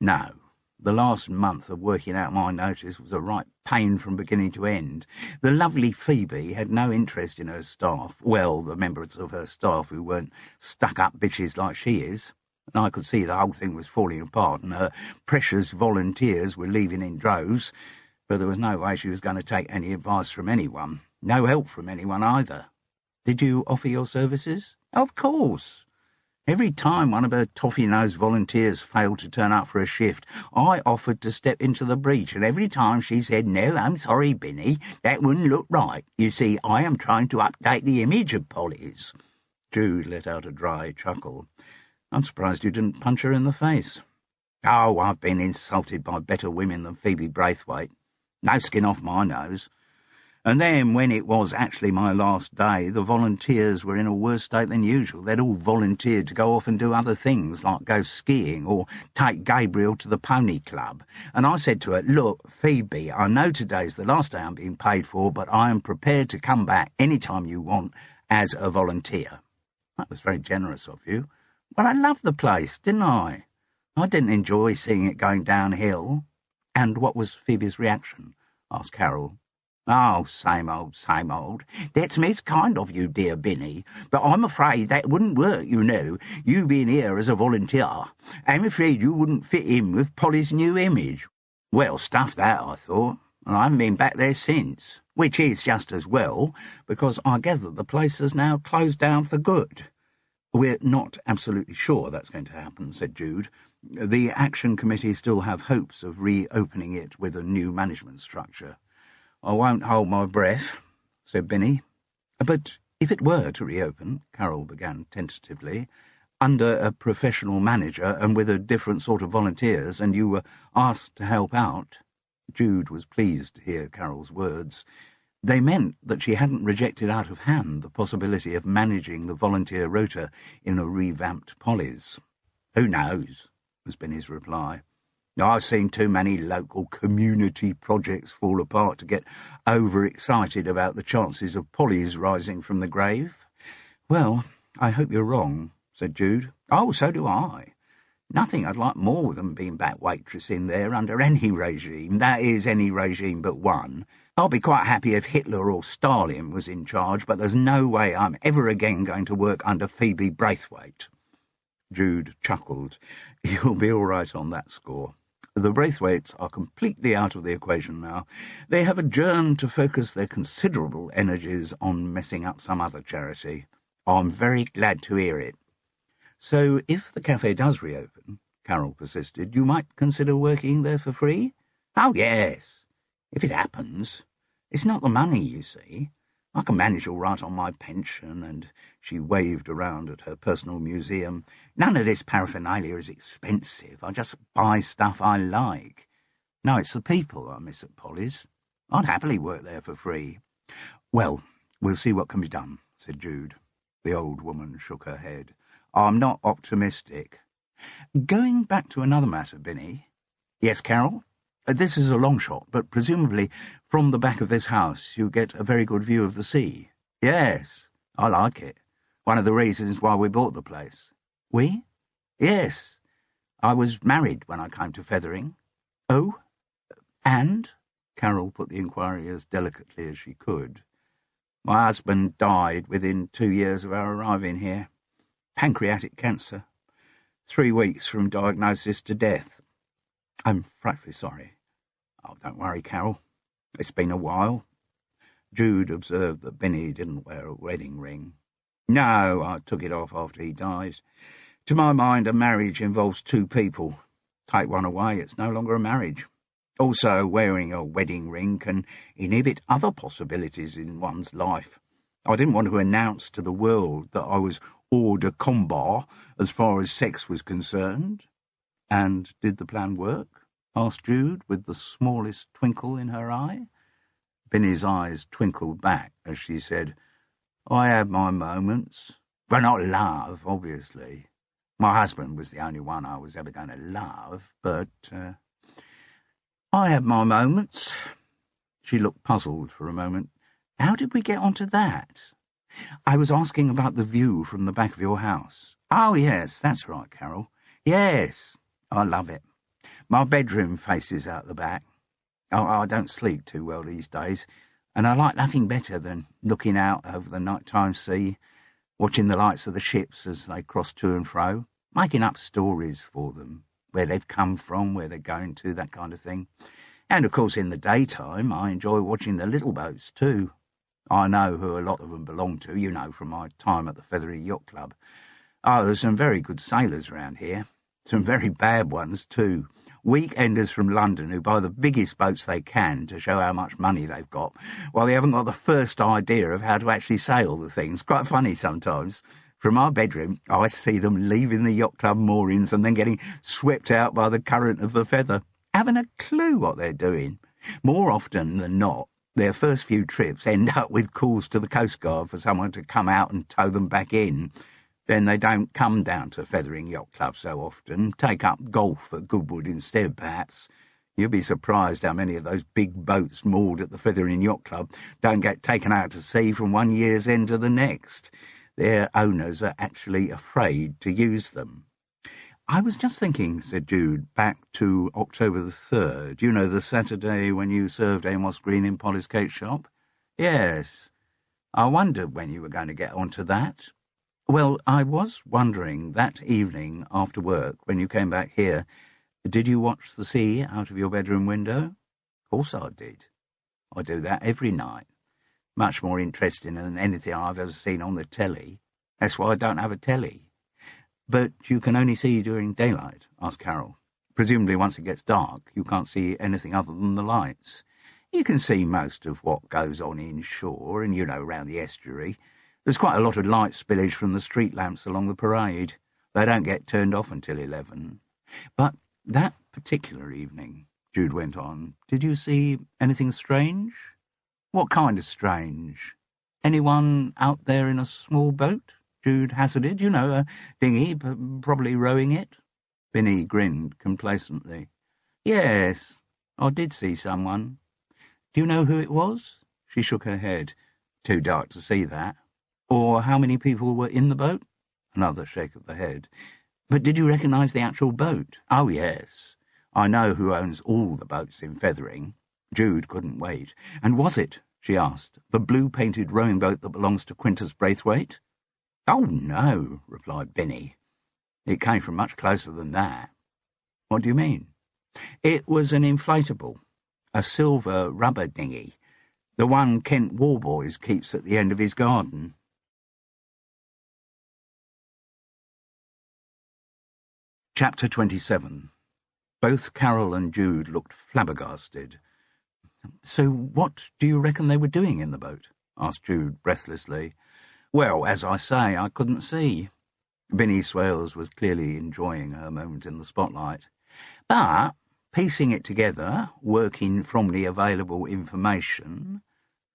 No. The last month of working out my notice was a right pain from beginning to end. The lovely Phoebe had no interest in her staff, well, the members of her staff who weren't stuck-up bitches like she is, and I could see the whole thing was falling apart, and her precious volunteers were leaving in droves, but there was no way she was going to take any advice from anyone, no help from anyone either. Did you offer your services? Of course. Every time one of her toffee-nosed volunteers failed to turn up for a shift, I offered to step into the breach, and every time she said, "No, I'm sorry, Binny, that wouldn't look right. You see, I am trying to update the image of Polly's." Jude let out a dry chuckle. I'm surprised you didn't punch her in the face. Oh, I've been insulted by better women than Phoebe Braithwaite. No skin off my nose. And then, when it was actually my last day, the volunteers were in a worse state than usual. They'd all volunteered to go off and do other things, like go skiing or take Gabriel to the pony club. And I said to her, "Look, Phoebe, I know today's the last day I'm being paid for, but I am prepared to come back any time you want as a volunteer." That was very generous of you. Well, I loved the place, didn't I? I didn't enjoy seeing it going downhill. And what was Phoebe's reaction? Asked Carol. Oh, same old, same old. That's most kind of you, dear Binny, but I'm afraid that wouldn't work, you know, you being here as a volunteer. I'm afraid you wouldn't fit in with Polly's new image. Well, stuff that, I thought, and I haven't been back there since, which is just as well, because I gather the place has now closed down for good. We're not absolutely sure that's going to happen, said Jude. The Action Committee still have hopes of reopening it with a new management structure. I won't hold my breath, said Binny. But if it were to reopen, Carol began tentatively, under a professional manager and with a different sort of volunteers, and you were asked to help out. Jude was pleased to hear Carol's words. They meant that she hadn't rejected out of hand the possibility of managing the volunteer rota in a revamped Polly's. Who knows, was Binny's reply. I've seen too many local community projects fall apart to get overexcited about the chances of Polly's rising from the grave. Well, I hope you're wrong, said Jude. Oh, so do I. Nothing I'd like more than being back waitressing there under any regime, that is, any regime but one. I'll be quite happy if Hitler or Stalin was in charge, but there's no way I'm ever again going to work under Phoebe Braithwaite. Jude chuckled. You'll be all right on that score. The Braithwaites are completely out of the equation now. They have adjourned to focus their considerable energies on messing up some other charity. I'm very glad to hear it. So if the cafe does reopen, Carol persisted, you might consider working there for free? Oh, yes. If it happens. It's not the money, you see. I can manage all right on my pension, and she waved around at her personal museum. None of this paraphernalia is expensive. I just buy stuff I like. No, it's the people I miss at Polly's. I'd happily work there for free. Well, we'll see what can be done, said Jude. The old woman shook her head. I'm not optimistic. Going back to another matter, Binny. Yes, Carol? This is a long shot, but presumably from the back of this house you get a very good view of the sea. Yes, I like it. One of the reasons why we bought the place. We? Yes. I was married when I came to Fethering. Oh? And? Carol put the inquiry as delicately as she could. My husband died within 2 years of our arriving here. Pancreatic cancer. 3 weeks from diagnosis to death. I'm frightfully sorry. Oh, don't worry, Carol. It's been a while. Jude observed that Binny didn't wear a wedding ring. No, I took it off after he died. To my mind, a marriage involves two people. Take one away, it's no longer a marriage. Also, wearing a wedding ring can inhibit other possibilities in one's life. I didn't want to announce to the world that I was hors de combat as far as sex was concerned. And did the plan work? Asked Jude, with the smallest twinkle in her eye. Binny's eyes twinkled back as she said, I had my moments. But not love, obviously. My husband was the only one I was ever going to love, but I had my moments. She looked puzzled for a moment. How did we get onto that? I was asking about the view from the back of your house. Oh, yes, that's right, Carol. Yes, I love it. My bedroom faces out the back. I don't sleep too well these days, and I like nothing better than looking out over the nighttime sea, watching the lights of the ships as they cross to and fro, making up stories for them, where they've come from, where they're going to, that kind of thing. And, of course, in the daytime, I enjoy watching the little boats, too. I know who a lot of them belong to, you know, from my time at the Fethering Yacht Club. Oh, there's some very good sailors round here. Some very bad ones, too. Weekenders from London who buy the biggest boats they can to show how much money they've got, while they haven't got the first idea of how to actually sail the things. Quite funny sometimes. From our bedroom, I see them leaving the yacht club moorings and then getting swept out by the current of the Feather. Haven't a clue what they're doing. More often than not, their first few trips end up with calls to the Coast Guard for someone to come out and tow them back in. Then they don't come down to Fethering Yacht Club so often, take up golf at Goodwood instead, perhaps. You'll be surprised how many of those big boats moored at the Fethering Yacht Club don't get taken out to sea from one year's end to the next. Their owners are actually afraid to use them. I was just thinking, said Jude, back to October the 3rd, you know, the Saturday when you served Amos Green in Polly's cake shop? Yes. I wondered when you were going to get onto that. Well, I was wondering, that evening after work, when you came back here, did you watch the sea out of your bedroom window? Of course I did. I do that every night. Much more interesting than anything I've ever seen on the telly. That's why I don't have a telly. But you can only see during daylight, asked Carol. Presumably once it gets dark, you can't see anything other than the lights. You can see most of what goes on inshore and, you know, round the estuary. There's quite a lot of light spillage from the street lamps along the parade. They don't get turned off until 11. But that particular evening, Jude went on, did you see anything strange? What kind of strange? Anyone out there in a small boat? Jude hazarded. You know, a dinghy, probably rowing it. Binny grinned complacently. Yes, I did see someone. Do you know who it was? She shook her head. Too dark to see that. Or how many people were in the boat? Another shake of the head. But did you recognise the actual boat? Oh, yes. I know who owns all the boats in Fethering. Jude couldn't wait. And was it, she asked, the blue-painted rowing boat that belongs to Quintus Braithwaite? Oh, no, replied Binny. It came from much closer than that. What do you mean? It was an inflatable, a silver rubber dinghy, the one Kent Warboys keeps at the end of his garden. Chapter 27. Both Carol and Jude looked flabbergasted. "So what do you reckon they were doing in the boat?" asked Jude breathlessly. "Well, as I say, I couldn't see." Binny Swales was clearly enjoying her moment in the spotlight. "But, piecing it together, working from the available information,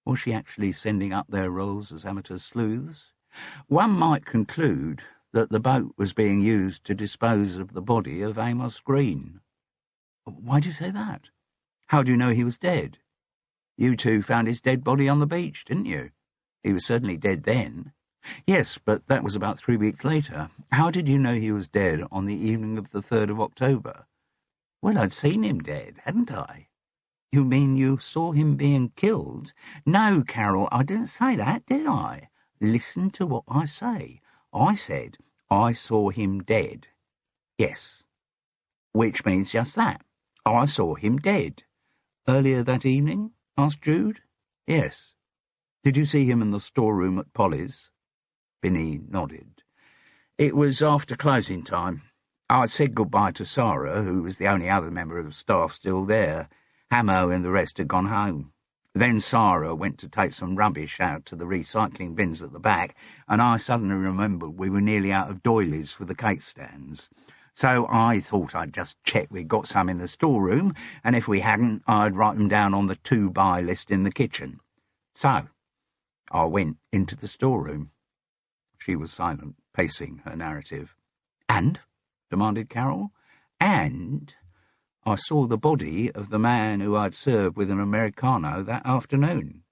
was she actually sending up their roles as amateur sleuths? One might conclude that the boat was being used to dispose of the body of Amos Green." "Why do you say that? How do you know he was dead?" "You two found his dead body on the beach, didn't you? He was certainly dead then." "Yes, but that was about 3 weeks later. How did you know he was dead on the evening of the 3rd of October?" "Well, I'd seen him dead, hadn't I?" "You mean you saw him being killed?" "No, Carol, I didn't say that, did I? Listen to what I say. I said I saw him dead." "Yes." "Which means just that. I saw him dead." "Earlier that evening?" asked Jude. "Yes." "Did you see him in the storeroom at Polly's?" Binny nodded. "It was after closing time. I'd said goodbye to Sarah, who was the only other member of staff still there. Hamo and the rest had gone home. Then Sarah went to take some rubbish out to the recycling bins at the back, and I suddenly remembered we were nearly out of doilies for the cake stands. So I thought I'd just check we'd got some in the storeroom, and if we hadn't, I'd write them down on the to-buy list in the kitchen. So I went into the storeroom." She was silent, pacing her narrative. "And?" demanded Carol. "And I saw the body of the man who I'd served with an Americano that afternoon.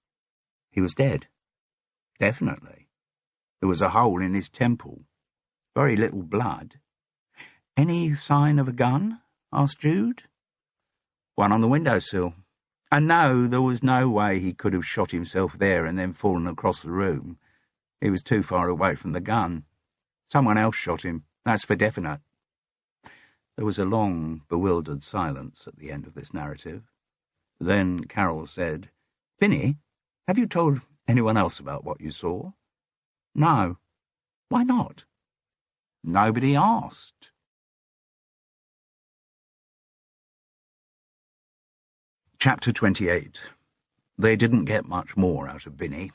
He was dead. Definitely. There was a hole in his temple. Very little blood." "Any sign of a gun?" asked Jude. "One on the windowsill. And no, there was no way he could have shot himself there and then fallen across the room. He was too far away from the gun. Someone else shot him, that's for definite." There was a long, bewildered silence at the end of this narrative. Then Carol said, "Binny, have you told anyone else about what you saw?" "No." "Why not?" "Nobody asked." Chapter 28. They didn't get much more out of Binny.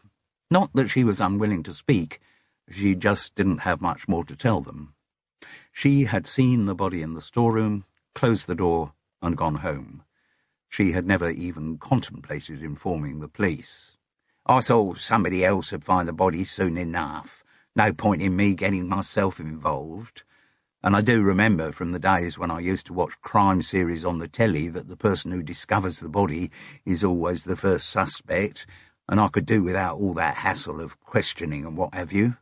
Not that she was unwilling to speak, she just didn't have much more to tell them. She had seen the body in the storeroom, closed the door, and gone home. She had never even contemplated informing the police. "I thought somebody else would find the body soon enough. No point in me getting myself involved. And I do remember from the days when I used to watch crime series on the telly that the person who discovers the body is always the first suspect, and I could do without all that hassle of questioning and what have you."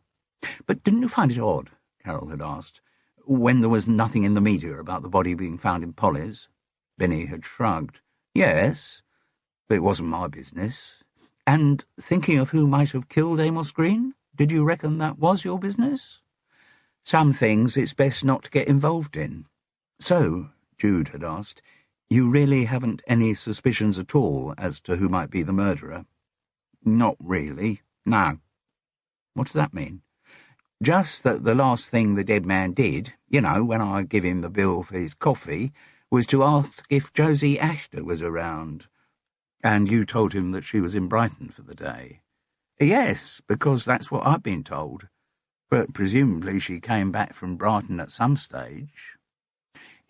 "But didn't you find it odd," Carol had asked, "when there was nothing in the media about the body being found in Polly's?" Binny had shrugged. "Yes, but it wasn't my business." "And thinking of who might have killed Amos Green, did you reckon that was your business?" "Some things it's best not to get involved in." "So," Jude had asked, "you really haven't any suspicions at all as to who might be the murderer?" "Not really, no." "What does that mean?" "Just that the last thing the dead man did, when I give him the bill for his coffee, was to ask if Josie Ashton was around." "And you told him that she was in Brighton for the day?" "Yes, because that's what I've been told. But presumably she came back from Brighton at some stage."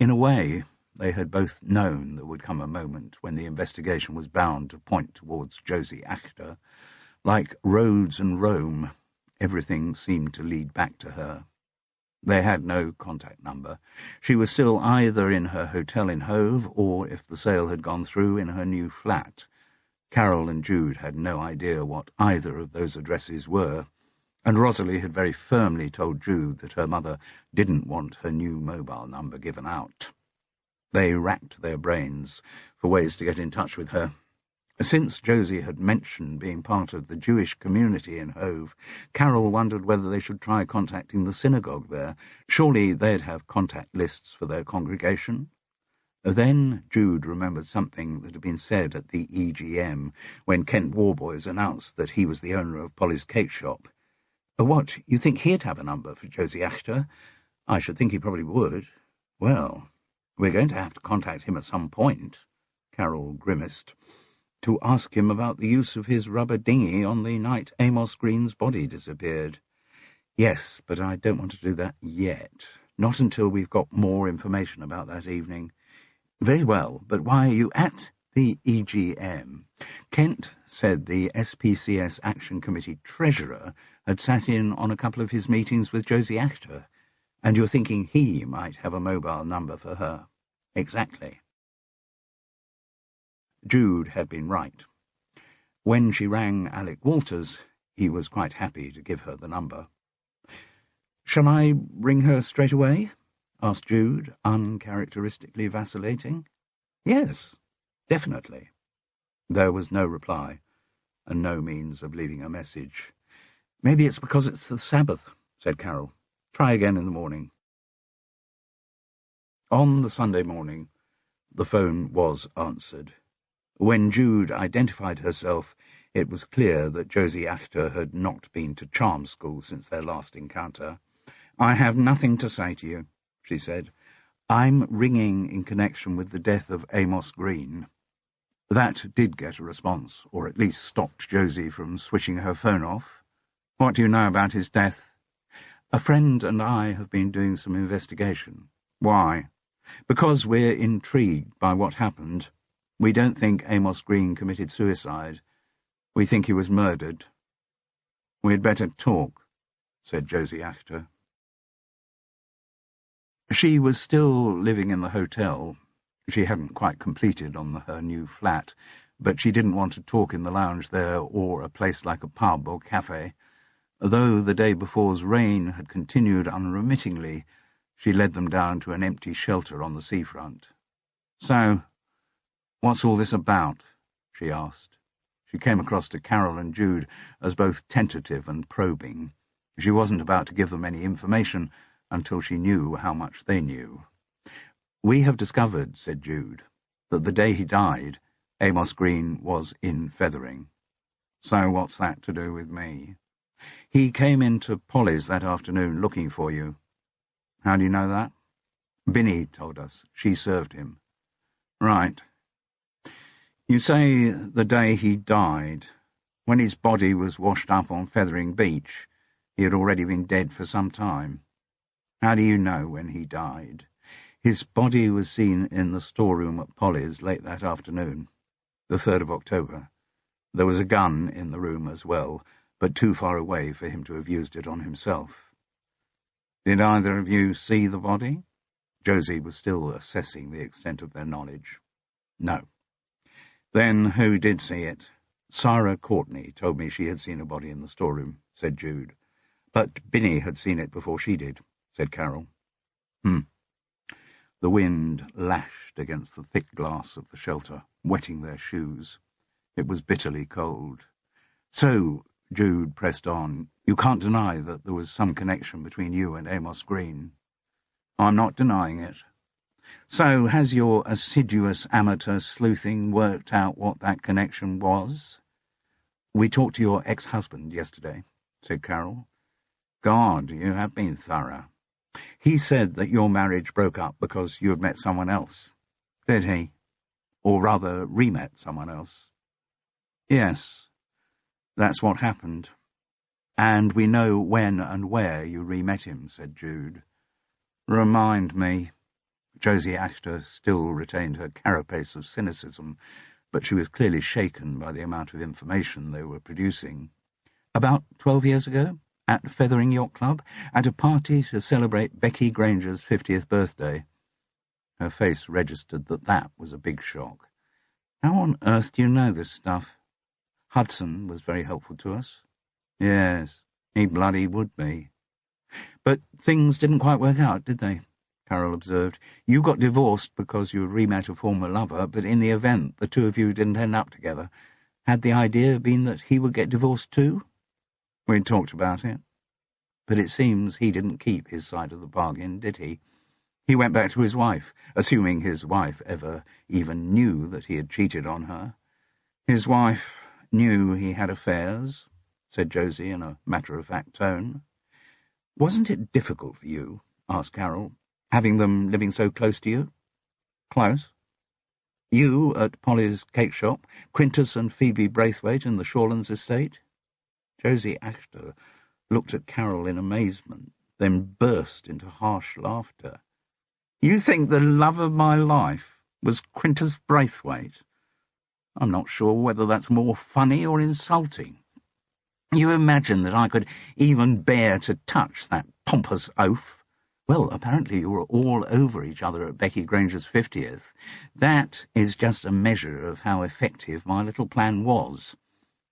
In a way, they had both known there would come a moment when the investigation was bound to point towards Josie Ashton. Like roads and Rome, everything seemed to lead back to her. They had no contact number. She was still either in her hotel in Hove or, if the sale had gone through, in her new flat. Carol and Jude had no idea what either of those addresses were, and Rosalie had very firmly told Jude that her mother didn't want her new mobile number given out. They racked their brains for ways to get in touch with her. Since Josie had mentioned being part of the Jewish community in Hove, Carol wondered whether they should try contacting the synagogue there. Surely they'd have contact lists for their congregation. Then Jude remembered something that had been said at the EGM when Kent Warboys announced that he was the owner of Polly's cake shop. What, you think he'd have a number for Josie Achter? I should think he probably would. Well, we're going to have to contact him at some point, Carol grimaced, to ask him about the use of his rubber dinghy on the night Amos Green's body disappeared. Yes, but I don't want to do that yet. Not until we've got more information about that evening. Very well, but why are you at the EGM? Kent said the SPCS Action Committee treasurer had sat in on a couple of his meetings with Josie Achter, and you're thinking he might have a mobile number for her. Exactly. Jude had been right. When she rang Alec Walters, he was quite happy to give her the number. "Shall I ring her straight away?" asked Jude, uncharacteristically vacillating. "Yes, definitely." There was no reply, and no means of leaving a message. "Maybe it's because it's the Sabbath," said Carol. "Try again in the morning." On the Sunday morning, the phone was answered. When Jude identified herself, it was clear that Josie Achter had not been to charm school since their last encounter. "I have nothing to say to you," she said. "I'm ringing in connection with the death of Amos Green." That did get a response, or at least stopped Josie from switching her phone off. "What do you know about his death?" "A friend and I have been doing some investigation." "Why?" "Because we're intrigued by what happened. We don't think Amos Green committed suicide. We think he was murdered." "We'd better talk," said Josie Achter. She was still living in the hotel. She hadn't quite completed on her new flat, but she didn't want to talk in the lounge there or a place like a pub or cafe. Though the day before's rain had continued unremittingly, she led them down to an empty shelter on the seafront. "So, what's all this about?" she asked. She came across to Carol and Jude as both tentative and probing. She wasn't about to give them any information until she knew how much they knew. "We have discovered," said Jude, "that the day he died, Amos Green was in Fethering." "So what's that to do with me?" "He came into Polly's that afternoon looking for you." "How do you know that?" "Binny told us. She served him." "Right. You say the day he died. When his body was washed up on Fethering Beach, he had already been dead for some time. How do you know when he died?" "His body was seen in the storeroom at Polly's late that afternoon, the 3rd of October. There was a gun in the room as well, but too far away for him to have used it on himself." "Did either of you see the body?" Josie was still assessing the extent of their knowledge. "No." "Then who did see it?" "Sarah Courtney told me she had seen a body in the storeroom," said Jude. "But Binny had seen it before she did," said Carol. The wind lashed against the thick glass of the shelter, wetting their shoes. It was bitterly cold. "So," Jude pressed on, "you can't deny that there was some connection between you and Amos Green?" "I'm not denying it." "So has your assiduous amateur sleuthing worked out what that connection was?" "We talked to your ex-husband yesterday," said Carol. "God, you have been thorough. He said that your marriage broke up because you had met someone else." "Did he? Or rather, re-met someone else?" "Yes, that's what happened. And we know when and where you re-met him," said Jude. "Remind me." Josie Achter still retained her carapace of cynicism, but she was clearly shaken by the amount of information they were producing. "About 12 years ago, at Fethering Yacht Club, at a party to celebrate Becky Granger's 50th birthday." Her face registered that was a big shock. "How on earth do you know this stuff?" "Hudson was very helpful to us." "Yes, he bloody would be." "But things didn't quite work out, did they?" Carol observed. "You got divorced because you re-met a former lover, but in the event the two of you didn't end up together. Had the idea been that he would get divorced too?" "We talked about it. But it seems he didn't keep his side of the bargain, did he?" He went back to his wife, assuming his wife ever even knew that he had cheated on her. His wife knew he had affairs, said Josie in a matter-of-fact tone. Wasn't it difficult for you, asked Carol, having them living so close to you? Close? You at Polly's cake shop, Quintus and Phoebe Braithwaite in the Shawlands estate? Josie Ashton looked at Carol in amazement, then burst into harsh laughter. You think the love of my life was Quintus Braithwaite? I'm not sure whether that's more funny or insulting. You imagine that I could even bear to touch that pompous oaf? Well, apparently you were all over each other at Becky Granger's 50th. That is just a measure of how effective my little plan was.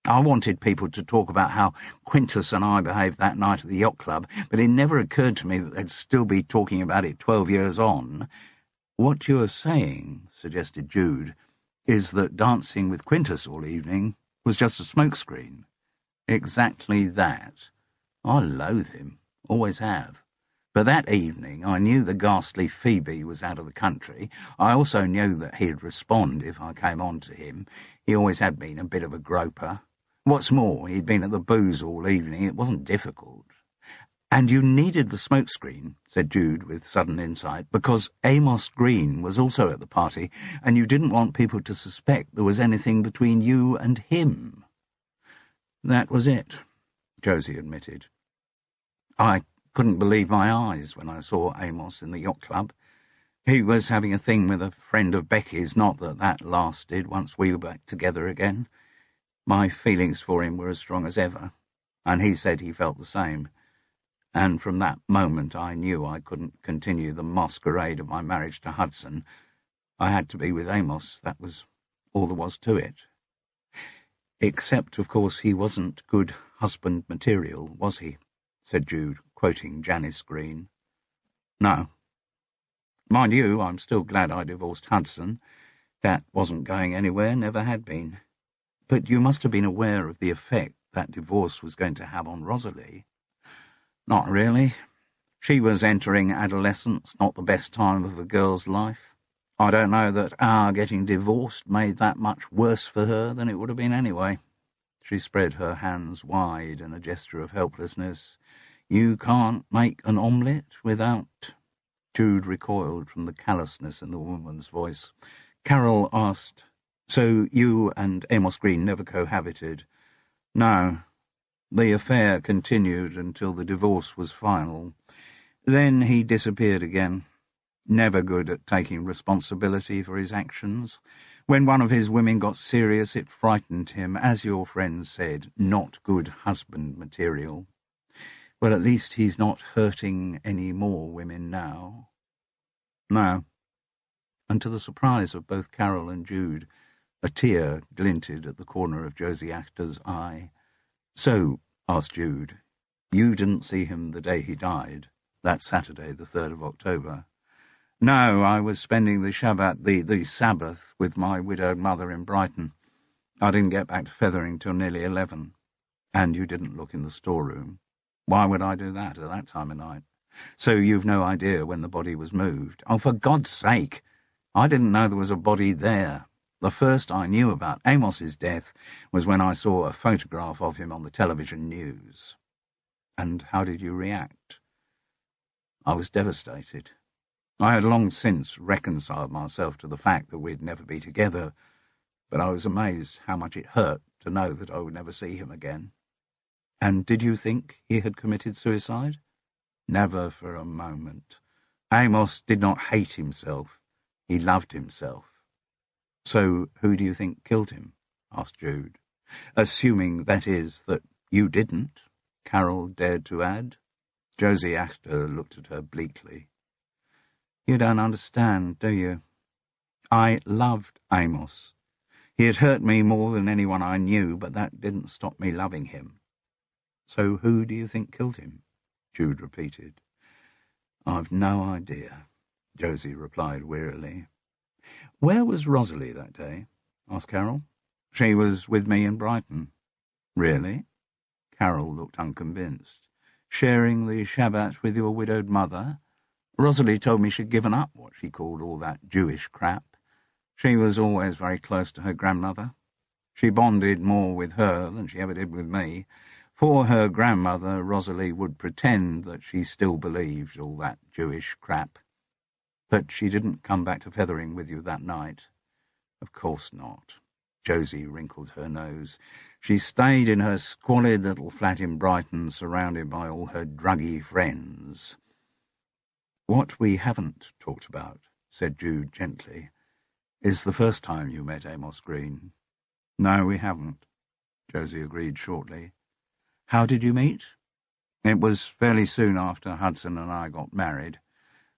I wanted people to talk about how Quintus and I behaved that night at the yacht club, but it never occurred to me that they'd still be talking about it 12 years on. What you are saying, suggested Jude, is that dancing with Quintus all evening was just a smokescreen. Exactly that. I loathe him, always have. But that evening I knew the ghastly Phoebe was out of the country. I also knew that he'd respond if I came on to him. He always had been a bit of a groper. What's more, he'd been at the booze all evening. It wasn't difficult. And you needed the smokescreen, said Jude with sudden insight, because Amos Green was also at the party, and you didn't want people to suspect there was anything between you and him. That was it, Josie admitted. I couldn't believe my eyes when I saw Amos in the yacht club. He was having a thing with a friend of Becky's, not that that lasted once we were back together again. My feelings for him were as strong as ever, and he said he felt the same. And from that moment I knew I couldn't continue the masquerade of my marriage to Hudson. I had to be with Amos. That was all there was to it. Except, of course, he wasn't good husband material, was he? Said Jude, quoting Janice Green. No. Mind you, I'm still glad I divorced Hudson. That wasn't going anywhere, never had been. But you must have been aware of the effect that divorce was going to have on Rosalie. Not really. She was entering adolescence, not the best time of a girl's life. I don't know that our getting divorced made that much worse for her than it would have been anyway. She spread her hands wide in a gesture of helplessness. You can't make an omelette without... Jude recoiled from the callousness in the woman's voice. Carol asked, So you and Amos Green never cohabited? No. The affair continued until the divorce was final. Then he disappeared again. Never good at taking responsibility for his actions. When one of his women got serious, it frightened him. As your friend said, not good husband material. Well, at least he's not hurting any more women now. No. And to the surprise of both Carol and Jude, a tear glinted at the corner of Josie Ashton's eye. So, asked Jude, you didn't see him the day he died, that Saturday, the 3rd of October? No, I was spending the Shabbat, the Sabbath, with my widowed mother in Brighton. I didn't get back to Fethering till nearly 11. And you didn't look in the storeroom. Why would I do that at that time of night? So you've no idea when the body was moved? Oh, for God's sake! I didn't know there was a body there. The first I knew about Amos's death was when I saw a photograph of him on the television news. And how did you react? I was devastated. I had long since reconciled myself to the fact that we'd never be together, but I was amazed how much it hurt to know that I would never see him again. And did you think he had committed suicide? Never for a moment. Amos did not hate himself. He loved himself. So who do you think killed him? Asked Jude. Assuming, that is, that you didn't, Carol dared to add. Josie Ashton looked at her bleakly. You don't understand, do you? I loved Amos. He had hurt me more than anyone I knew, but that didn't stop me loving him. So who do you think killed him? Jude repeated. I've no idea, Josie replied wearily. Where was Rosalie that day? Asked Carol. She was with me in Brighton. Really? Carol looked unconvinced. Sharing the Shabbat with your widowed mother? Rosalie told me she'd given up what she called all that Jewish crap. She was always very close to her grandmother. She bonded more with her than she ever did with me. For her grandmother, Rosalie would pretend that she still believed all that Jewish crap. But she didn't come back to Fethering with you that night. Of course not. Josie wrinkled her nose. She stayed in her squalid little flat in Brighton, surrounded by all her druggy friends. What we haven't talked about, said Jude gently, is the first time you met Amos Green. No, we haven't, Josie agreed shortly. How did you meet? It was fairly soon after Hudson and I got married.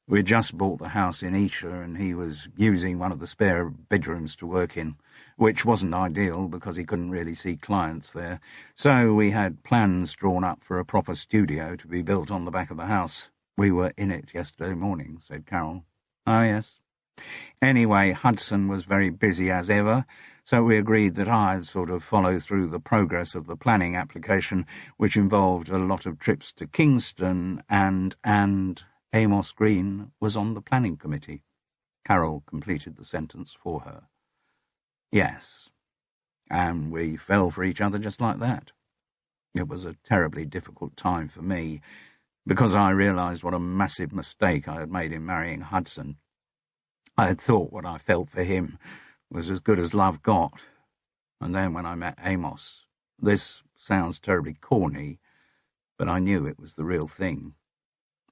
We'd just bought the house in Esher, and he was using one of the spare bedrooms to work in, which wasn't ideal because he couldn't really see clients there. So we had plans drawn up for a proper studio to be built on the back of the house. We were in it yesterday morning, said Carol. Oh, yes. Anyway, Hudson was very busy as ever, so we agreed that I'd sort of follow through the progress of the planning application, which involved a lot of trips to Kingston and Amos Green was on the planning committee. Carol completed the sentence for her. Yes, and we fell for each other just like that. It was a terribly difficult time for me, because I realised what a massive mistake I had made in marrying Hudson. I had thought what I felt for him was as good as love got, and then when I met Amos, this sounds terribly corny, but I knew it was the real thing.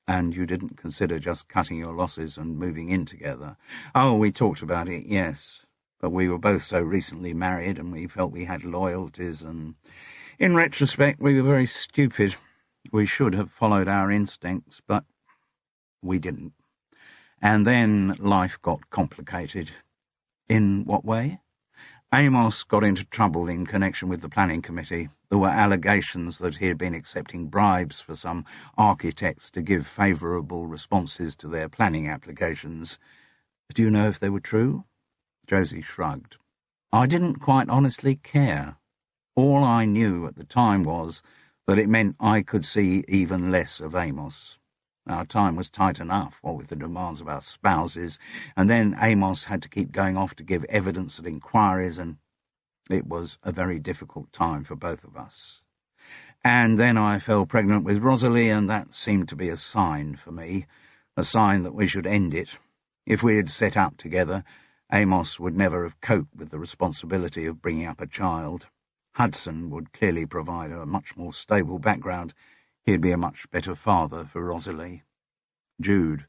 And you didn't consider just cutting your losses and moving in together? Oh, we talked about it, yes, but we were both so recently married and we felt we had loyalties, and in retrospect we were very stupid. We should have followed our instincts, but we didn't. And then life got complicated. In what way? Amos got into trouble in connection with the planning committee. There were allegations that he had been accepting bribes for some architects to give favourable responses to their planning applications. Do you know if they were true? Josie shrugged. I didn't quite honestly care. All I knew at the time was that it meant I could see even less of Amos. Our time was tight enough, what with the demands of our spouses, and then Amos had to keep going off to give evidence at inquiries, and it was a very difficult time for both of us. And then I fell pregnant with Rosalie, and that seemed to be a sign for me, a sign that we should end it. If we had set up together, Amos would never have coped with the responsibility of bringing up a child. Hudson would clearly provide a much more stable background. He'd be a much better father for Rosalie. Jude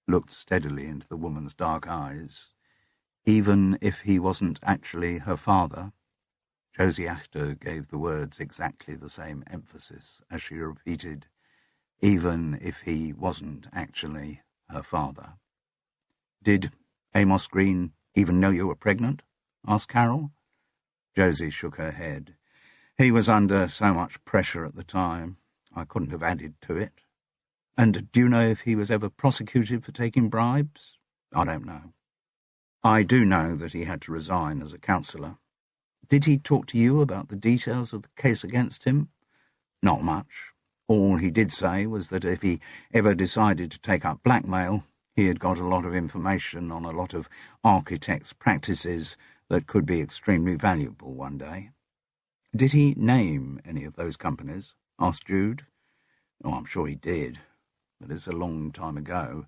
looked steadily into the woman's dark eyes. Even if he wasn't actually her father? Josie Achter gave the words exactly the same emphasis as she repeated, even if he wasn't actually her father. Did Amos Green even know you were pregnant? Asked Carol. Josie shook her head. He was under so much pressure at the time. I couldn't have added to it. And do you know if he was ever prosecuted for taking bribes? I don't know. I do know that he had to resign as a councillor. Did he talk to you about the details of the case against him? Not much. All he did say was that if he ever decided to take up blackmail, he had got a lot of information on a lot of architects' practices that could be extremely valuable one day. Did he name any of those companies? Asked Jude. Oh, I'm sure he did, but it's a long time ago,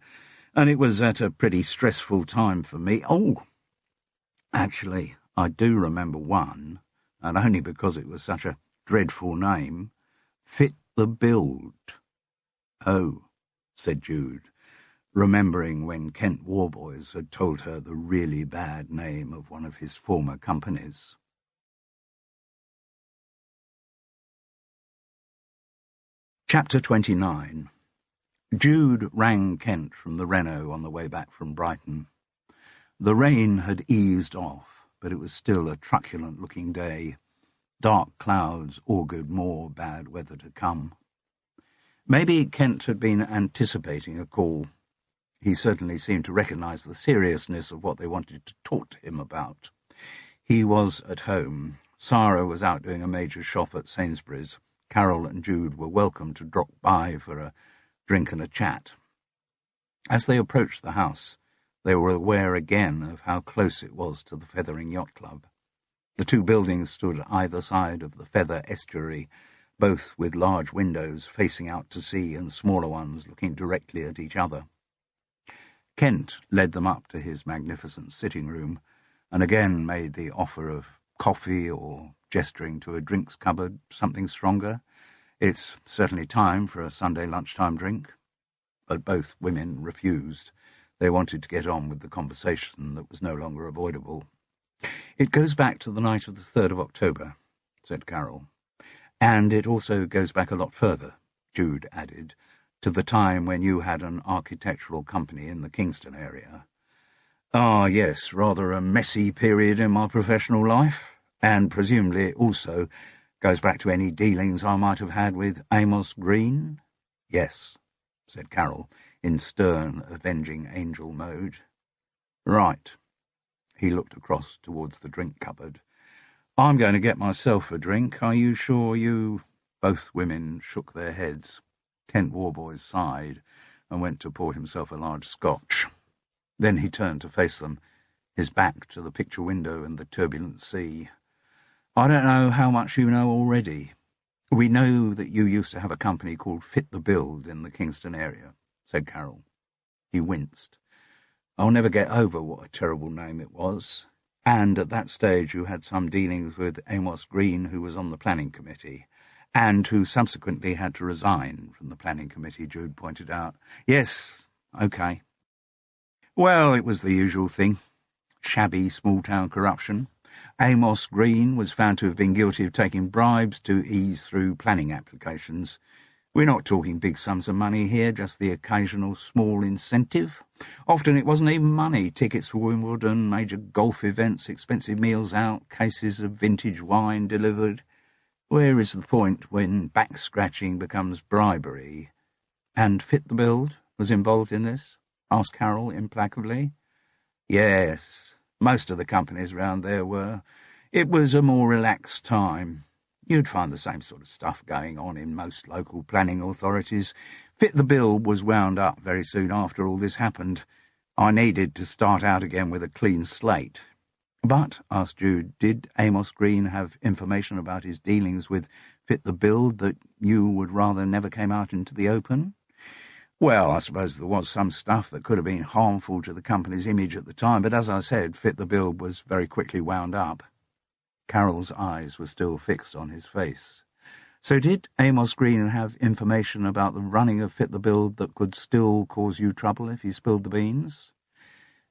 and it was at a pretty stressful time for me. Oh, actually, I do remember one, and only because it was such a dreadful name. Fit the Build. Oh, said Jude, remembering when Kent Warboys had told her the really bad name of one of his former companies. Chapter 29. Jude rang Kent from the Renault on the way back from Brighton. The rain had eased off, but it was still a truculent-looking day. Dark clouds augured more bad weather to come. Maybe Kent had been anticipating a call. He certainly seemed to recognise the seriousness of what they wanted to talk to him about. He was at home. Sarah was out doing a major shop at Sainsbury's. Carol and Jude were welcome to drop by for a drink and a chat. As they approached the house, they were aware again of how close it was to the Fethering Yacht Club. The two buildings stood either side of the Feather estuary, both with large windows facing out to sea and smaller ones looking directly at each other. Kent led them up to his magnificent sitting room, and again made the offer of coffee or, gesturing to a drinks cupboard, something stronger. It's certainly time for a Sunday lunchtime drink. But both women refused. They wanted to get on with the conversation that was no longer avoidable. "It goes back to the night of the 3rd of October, said Carol. "And it also goes back a lot further," Jude added, "to the time when you had an architectural company in the Kingston area." "Ah, yes, rather a messy period in my professional life, and presumably it also goes back to any dealings I might have had with Amos Green?" "Yes," said Carol, in stern, avenging angel mode. "Right." He looked across towards the drink cupboard. "I'm going to get myself a drink. Are you sure you—" Both women shook their heads. Kent Warboys sighed and went to pour himself a large scotch. Then he turned to face them, his back to the picture window and the turbulent sea. "I don't know how much you know already. We know that you used to have a company called Fit the Build in the Kingston area," said Carol. He winced. "I'll never get over what a terrible name it was. And at that stage you had some dealings with Amos Green, who was on the planning committee, and who subsequently had to resign from the planning committee," Jude pointed out. "Yes, OK. Well, it was the usual thing. Shabby small-town corruption. Amos Green was found to have been guilty of taking bribes to ease through planning applications. We're not talking big sums of money here, just the occasional small incentive. Often it wasn't even money: tickets for Wimbledon, major golf events, expensive meals out, cases of vintage wine delivered. Where is the point when back-scratching becomes bribery?" "And Fit the Build was involved in this?" asked Carol implacably. "Yes, most of the companies round there were. It was a more relaxed time. You'd find the same sort of stuff going on in most local planning authorities. Fit the Build was wound up very soon after all this happened. I needed to start out again with a clean slate." "But," asked Jude, "did Amos Green have information about his dealings with Fit the Build that you would rather never came out into the open?" "Well, I suppose there was some stuff that could have been harmful to the company's image at the time, but as I said, Fit the Build was very quickly wound up." Carol's eyes were still fixed on his face. "So did Amos Green have information about the running of Fit the Build that could still cause you trouble if he spilled the beans?"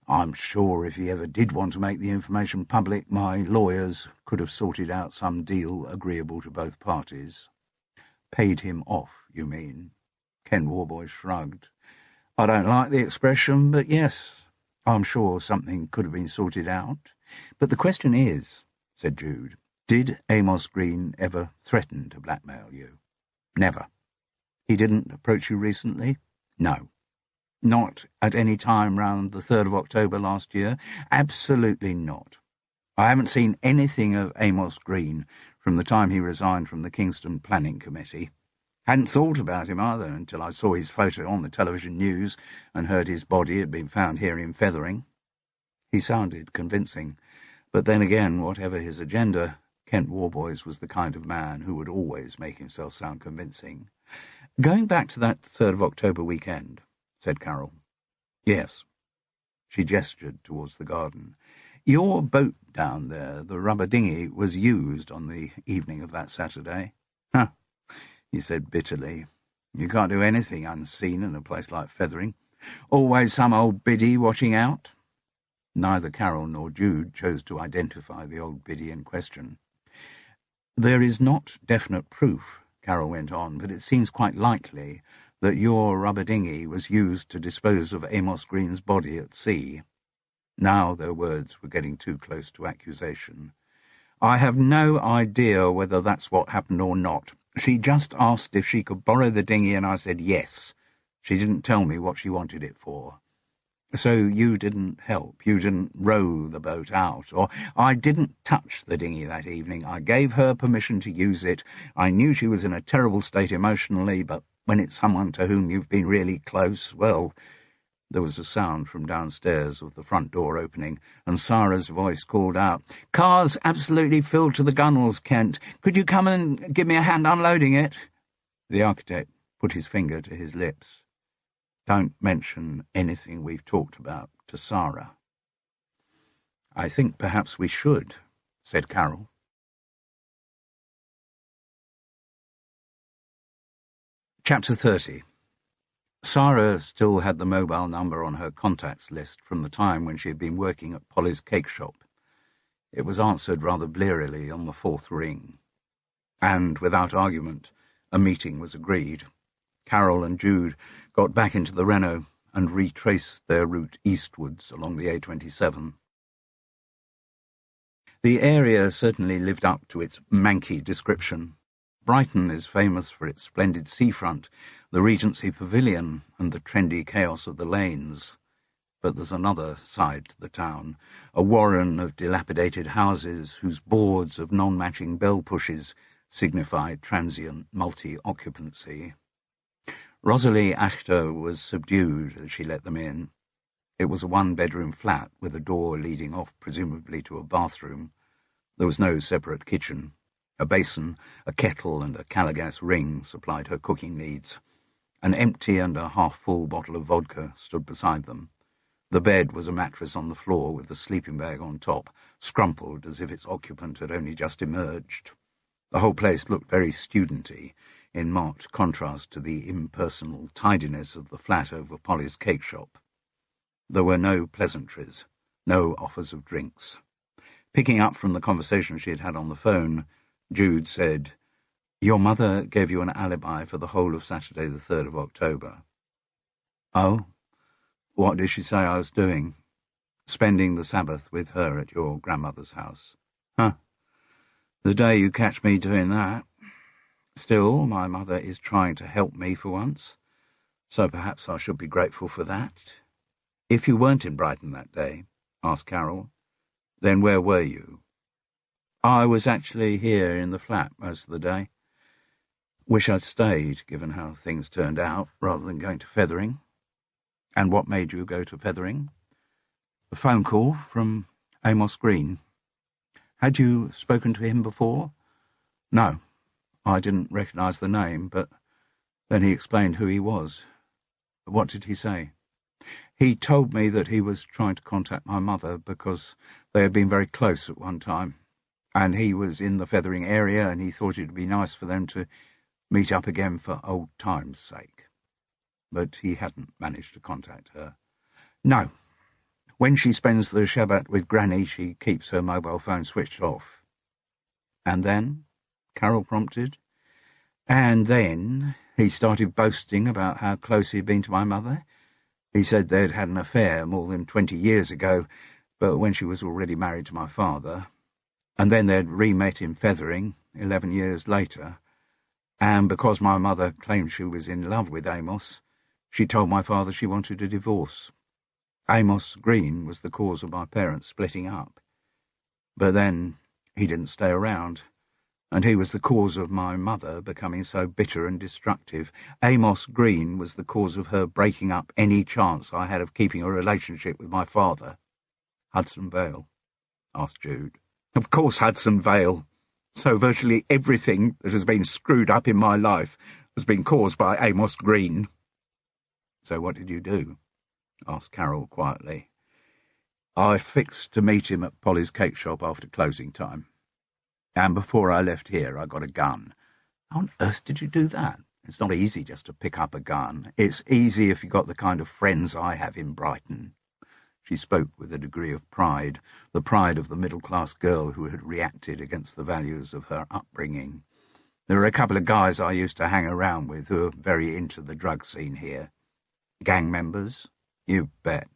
"I'm sure if he ever did want to make the information public, my lawyers could have sorted out some deal agreeable to both parties." "Paid him off, you mean?" Ken Warboys shrugged. "I don't like the expression, but yes, I'm sure something could have been sorted out. But the question is," said Jude, "did Amos Green ever threaten to blackmail you?" "Never." "He didn't approach you recently?" "No." "Not at any time round the 3rd of October last year?" "Absolutely not. I haven't seen anything of Amos Green from the time he resigned from the Kingston Planning Committee. Hadn't thought about him either until I saw his photo on the television news and heard his body had been found here in Fethering." He sounded convincing, but then again, whatever his agenda, Kent Warboys was the kind of man who would always make himself sound convincing. "Going back to that 3rd of October weekend," said Carol. "Yes." She gestured towards the garden. "Your boat down there, the rubber dinghy, was used on the evening of that Saturday." "Huh," he said bitterly. "You can't do anything unseen in a place like Fethering. Always some old biddy watching out." Neither Carol nor Jude chose to identify the old biddy in question. "There is not definite proof," Carol went on, "but it seems quite likely that your rubber dinghy was used to dispose of Amos Green's body at sea." Now their words were getting too close to accusation. "I have no idea whether that's what happened or not. She just asked if she could borrow the dinghy, and I said yes. She didn't tell me what she wanted it for." "So you didn't help? You didn't row the boat out? Or—" "I didn't touch the dinghy that evening. I gave her permission to use it. I knew she was in a terrible state emotionally, but when it's someone to whom you've been really close, well, There was a sound from downstairs of the front door opening, and Sarah's voice called out, "Car's absolutely filled to the gunwales, Kent. Could you come and give me a hand unloading it?" The architect put his finger to his lips. "Don't mention anything we've talked about to Sarah." "I think perhaps we should," said Carol. Chapter 30. Sarah still had the mobile number on her contacts list from the time when she had been working at Polly's cake shop. It was answered rather blearily on the fourth ring. And, without argument, a meeting was agreed. Carol and Jude got back into the Renault and retraced their route eastwards along the A27. The area certainly lived up to its manky description. Brighton is famous for its splendid seafront, the Regency Pavilion, and the trendy chaos of the lanes. But there's another side to the town, a warren of dilapidated houses whose boards of non-matching bell-pushes signify transient multi-occupancy. Rosalie Achter was subdued as she let them in. It was a one-bedroom flat with a door leading off presumably to a bathroom. There was no separate kitchen. A basin, a kettle and a Calagas ring supplied her cooking needs. An empty and a half-full bottle of vodka stood beside them. The bed was a mattress on the floor with a sleeping bag on top, scrumpled as if its occupant had only just emerged. The whole place looked very studenty, in marked contrast to the impersonal tidiness of the flat over Polly's cake shop. There were no pleasantries, no offers of drinks. Picking up from the conversation she had had on the phone, Jude said, "Your mother gave you an alibi for the whole of Saturday the 3rd of October. "Oh? What did she say I was doing?" "Spending the Sabbath with her at your grandmother's house." "Huh. The day you catch me doing that. Still, my mother is trying to help me for once, so perhaps I should be grateful for that." "If you weren't in Brighton that day," asked Carol, "then where were you?" "I was actually here in the flat most of the day. Wish I'd stayed, given how things turned out, rather than going to Fethering." "And what made you go to Fethering?" "A phone call from Amos Green." "Had you spoken to him before?" "No. I didn't recognise the name, but then he explained who he was." "What did he say?" "He told me that he was trying to contact my mother because they had been very close at one time, and he was in the Fethering area and he thought it would be nice for them to meet up again for old times' sake." But he hadn't managed to contact her. "No. When she spends the Shabbat with Granny, she keeps her mobile phone switched off." "And then?" Carol prompted. "And then he started boasting about how close he'd been to my mother. He said they'd had an affair more than 20 years ago, but when she was already married to my father. And then they'd re-met in Fethering 11 years later. And because my mother claimed she was in love with Amos, she told my father she wanted a divorce. Amos Green was the cause of my parents splitting up. But then he didn't stay around, and he was the cause of my mother becoming so bitter and destructive. Amos Green was the cause of her breaking up any chance I had of keeping a relationship with my father." "Hudson Vale?" asked Jude. "Of course Hudson Vale. So virtually everything that has been screwed up in my life has been caused by Amos Green." "So what did you do?" asked Carol quietly. "I fixed to meet him at Polly's cake shop after closing time. And before I left here, I got a gun." "How on earth did you do that? It's not easy just to pick up a gun." "It's easy if you've got the kind of friends I have in Brighton." She spoke with a degree of pride, the pride of the middle-class girl who had reacted against the values of her upbringing. "There are a couple of guys I used to hang around with who are very into the drug scene here." "Gang members?" "You bet.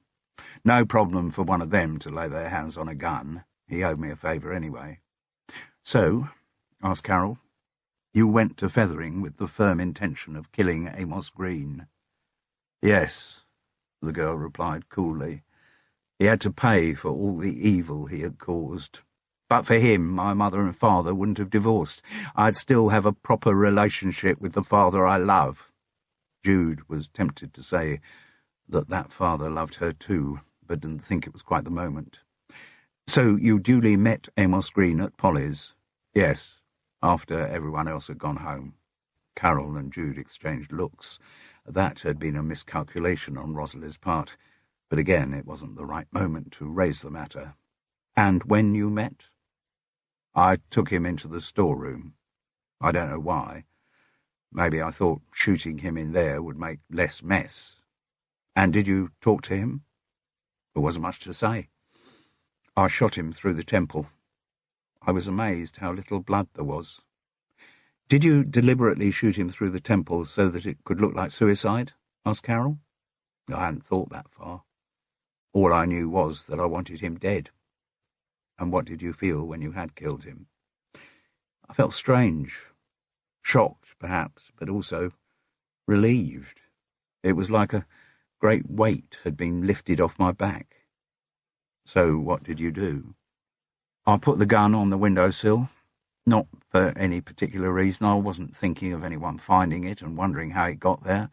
No problem for one of them to lay their hands on a gun. He owed me a favour anyway." "So," asked Carol, "you went to Fethering with the firm intention of killing Amos Green?" "Yes," the girl replied coolly. "He had to pay for all the evil he had caused. But for him, my mother and father wouldn't have divorced. I'd still have a proper relationship with the father I love." Jude was tempted to say, that father loved her too, but didn't think it was quite the moment. "So you duly met Amos Green at Polly's?" "Yes, after everyone else had gone home." Carol and Jude exchanged looks. That had been a miscalculation on Rosalie's part, but again it wasn't the right moment to raise the matter. "And when you met?" "I took him into the storeroom. I don't know why. Maybe I thought shooting him in there would make less mess." "And did you talk to him?" "There wasn't much to say. I shot him through the temple. I was amazed how little blood there was." "Did you deliberately shoot him through the temple so that it could look like suicide?" asked Carol. "I hadn't thought that far. All I knew was that I wanted him dead." "And what did you feel when you had killed him?" "I felt strange. Shocked, perhaps, but also relieved. It was like a great weight had been lifted off my back." "So what did you do?" "I put the gun on the windowsill. Not for any particular reason. I wasn't thinking of anyone finding it and wondering how it got there.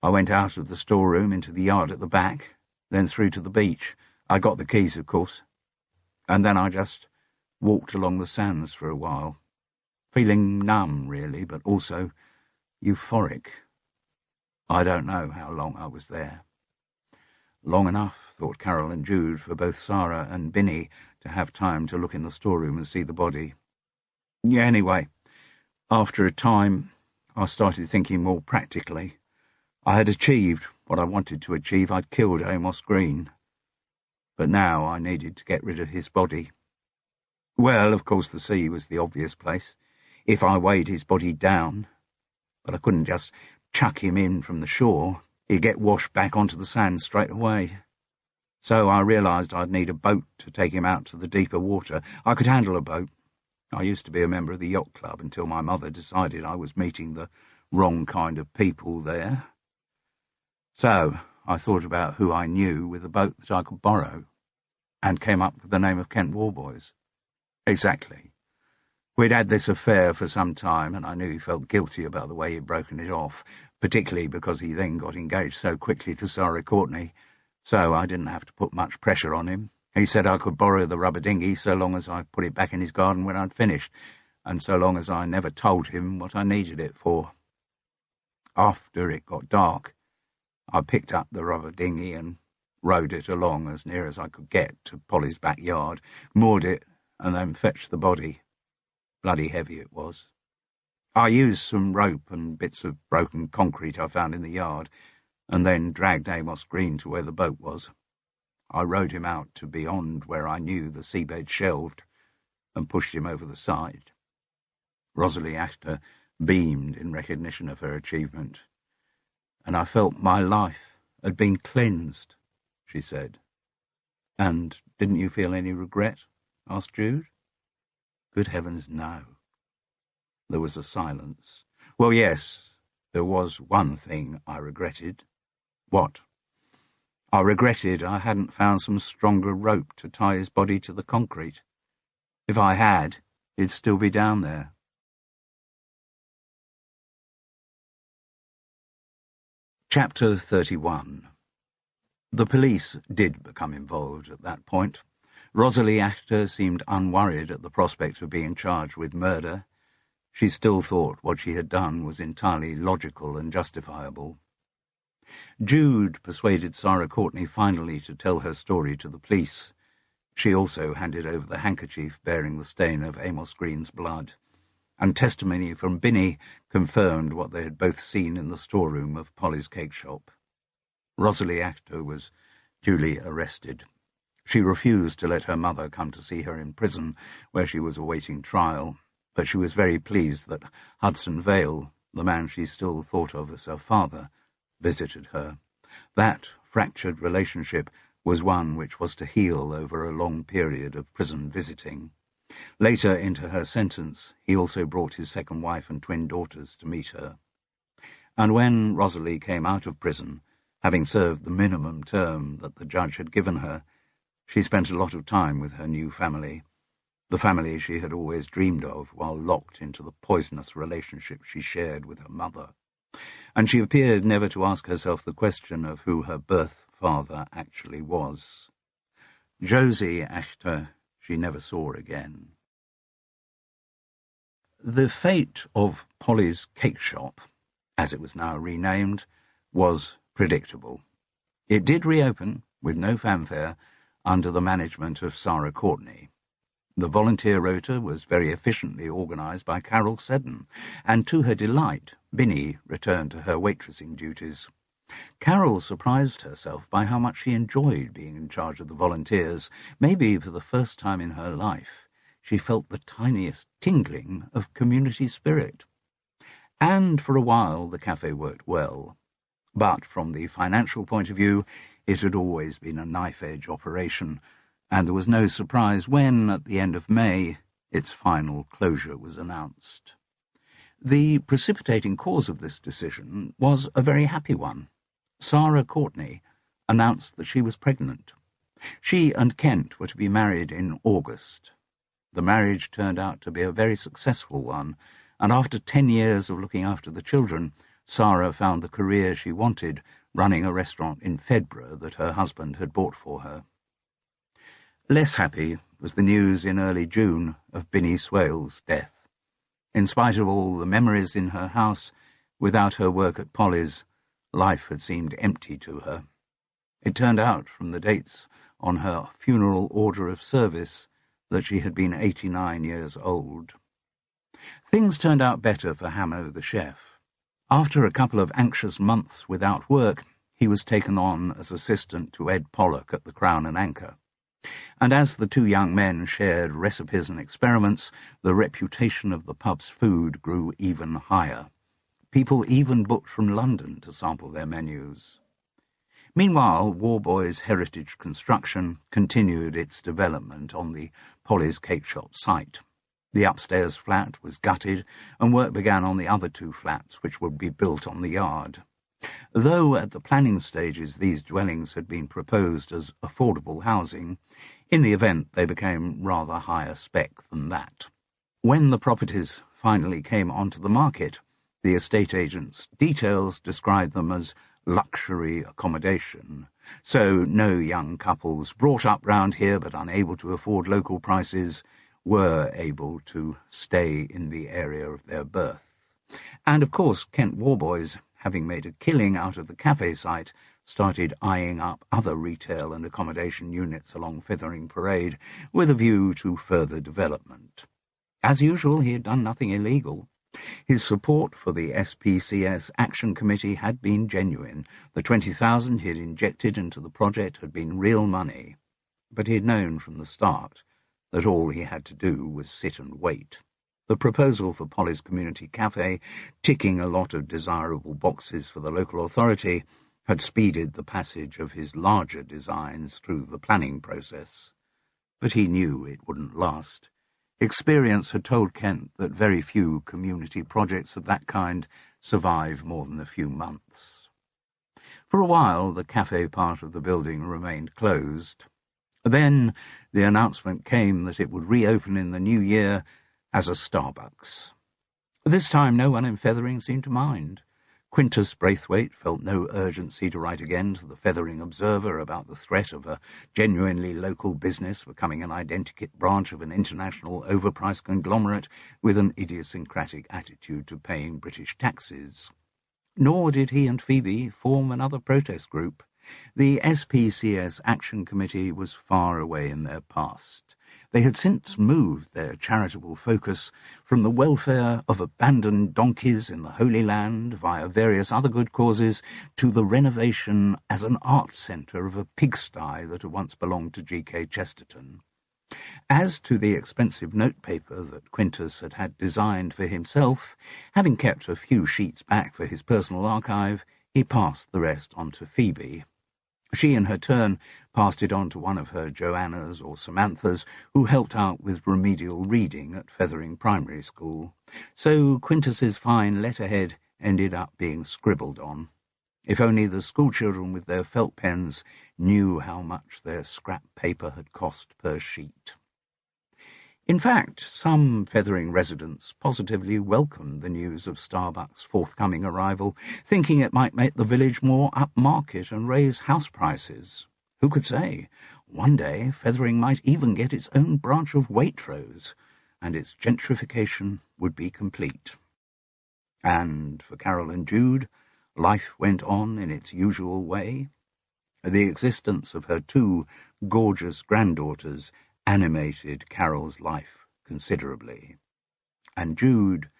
I went out of the storeroom into the yard at the back, then through to the beach. I got the keys, of course. And then I just walked along the sands for a while, feeling numb, really, but also euphoric. I don't know how long I was there." Long enough, thought Carol and Jude, for both Sarah and Binny to have time to look in the storeroom and see the body. "Yeah, anyway, after a time, I started thinking more practically. I had achieved what I wanted to achieve. I'd killed Amos Green. But now I needed to get rid of his body. Well, of course the sea was the obvious place, if I weighed his body down. But I couldn't just chuck him in from the shore. He'd get washed back onto the sand straight away. So I realised I'd need a boat to take him out to the deeper water. I could handle a boat. I used to be a member of the yacht club until my mother decided I was meeting the wrong kind of people there. So I thought about who I knew with a boat that I could borrow, and came up with the name of Kent Warboys." "Exactly. We'd had this affair for some time, and I knew he felt guilty about the way he'd broken it off, particularly because he then got engaged so quickly to Sarah Courtney, so I didn't have to put much pressure on him. He said I could borrow the rubber dinghy so long as I put it back in his garden when I'd finished, and so long as I never told him what I needed it for. After it got dark, I picked up the rubber dinghy and rowed it along as near as I could get to Polly's backyard, moored it, and then fetched the body. Bloody heavy it was. I used some rope and bits of broken concrete I found in the yard, and then dragged Amos Green to where the boat was. I rowed him out to beyond where I knew the seabed shelved, and pushed him over the side." Rosalie Actor beamed in recognition of her achievement. "And I felt my life had been cleansed," she said. "And didn't you feel any regret?" asked Jude. "Good heavens, no." There was a silence. "Well, yes, there was one thing I regretted." "What?" "I regretted I hadn't found some stronger rope to tie his body to the concrete. If I had, he'd still be down there." Chapter 31. The police did become involved at that point. Rosalie Actor seemed unworried at the prospect of being charged with murder. She still thought what she had done was entirely logical and justifiable. Jude persuaded Sarah Courtney finally to tell her story to the police. She also handed over the handkerchief bearing the stain of Amos Green's blood, and testimony from Binny confirmed what they had both seen in the storeroom of Polly's cake shop. Rosalie Actor was duly arrested. She refused to let her mother come to see her in prison, where she was awaiting trial, but she was very pleased that Hudson Vale, the man she still thought of as her father, visited her. That fractured relationship was one which was to heal over a long period of prison visiting. Later into her sentence, he also brought his second wife and twin daughters to meet her. And when Rosalie came out of prison, having served the minimum term that the judge had given her, she spent a lot of time with her new family, the family she had always dreamed of while locked into the poisonous relationship she shared with her mother. and she appeared never to ask herself the question of who her birth father actually was. Josie Achter she never saw again. The fate of Polly's Cake Shop, as it was now renamed, was predictable. It did reopen, with no fanfare, under the management of Sarah Courtney. The volunteer rota was very efficiently organised by Carol Seddon, and to her delight, Binny returned to her waitressing duties. Carol surprised herself by how much she enjoyed being in charge of the volunteers. Maybe for the first time in her life, she felt the tiniest tingling of community spirit. And for a while the cafe worked well. But from the financial point of view, it had always been a knife-edge operation, and there was no surprise when, at the end of May, its final closure was announced. The precipitating cause of this decision was a very happy one. Sarah Courtney announced that she was pregnant. She and Kent were to be married in August. The marriage turned out to be a very successful one, and after 10 years of looking after the children, Sarah found the career she wanted, running a restaurant in Fedborough that her husband had bought for her. Less happy was the news in early June of Binny Swale's death. In spite of all the memories in her house, without her work at Polly's, life had seemed empty to her. It turned out from the dates on her funeral order of service that she had been 89 years old. Things turned out better for Hamo the chef. After a couple of anxious months without work, he was taken on as assistant to Ed Pollock at the Crown and Anchor. And as the two young men shared recipes and experiments, the reputation of the pub's food grew even higher. People even booked from London to sample their menus. Meanwhile, Warboys Heritage Construction continued its development on the Polly's Cake Shop site. The upstairs flat was gutted, and work began on the other two flats, which would be built on the yard. Though at the planning stages these dwellings had been proposed as affordable housing, in the event they became rather higher spec than that. When the properties finally came onto the market, the estate agent's details described them as luxury accommodation, so no young couples brought up round here but unable to afford local prices were able to stay in the area of their birth. And of course Kent Warboys, having made a killing out of the cafe site, started eyeing up other retail and accommodation units along Fethering Parade with a view to further development. As usual, he had done nothing illegal. His support for the SPCS Action Committee had been genuine. The 20,000 he had injected into the project had been real money. But he had known from the start that all he had to do was sit and wait. The proposal for Polly's Community Cafe, ticking a lot of desirable boxes for the local authority, had speeded the passage of his larger designs through the planning process. But he knew it wouldn't last. Experience had told Kent that very few community projects of that kind survive more than a few months. For a while, the cafe part of the building remained closed. Then the announcement came that it would reopen in the new year as a Starbucks. This time no one in Fethering seemed to mind. Quintus Braithwaite felt no urgency to write again to the Fethering Observer about the threat of a genuinely local business becoming an identikit branch of an international overpriced conglomerate with an idiosyncratic attitude to paying British taxes. Nor did he and Phoebe form another protest group. The SPCS Action Committee was far away in their past. They had since moved their charitable focus from the welfare of abandoned donkeys in the Holy Land via various other good causes to the renovation as an art centre of a pigsty that had once belonged to G.K. Chesterton. As to the expensive notepaper that Quintus had had designed for himself, having kept a few sheets back for his personal archive, he passed the rest on to Phoebe. She, in her turn, passed it on to one of her Joannas or Samanthas, who helped out with remedial reading at Fethering Primary School. So Quintus's fine letterhead ended up being scribbled on. If only the schoolchildren with their felt pens knew how much their scrap paper had cost per sheet. In fact, some Fethering residents positively welcomed the news of Starbuck's forthcoming arrival, thinking it might make the village more upmarket and raise house prices. Who could say? One day Fethering might even get its own branch of Waitrose, and its gentrification would be complete. And for Carol and Jude, life went on in its usual way. The existence of her two gorgeous granddaughters animated Carol's life considerably, and Jude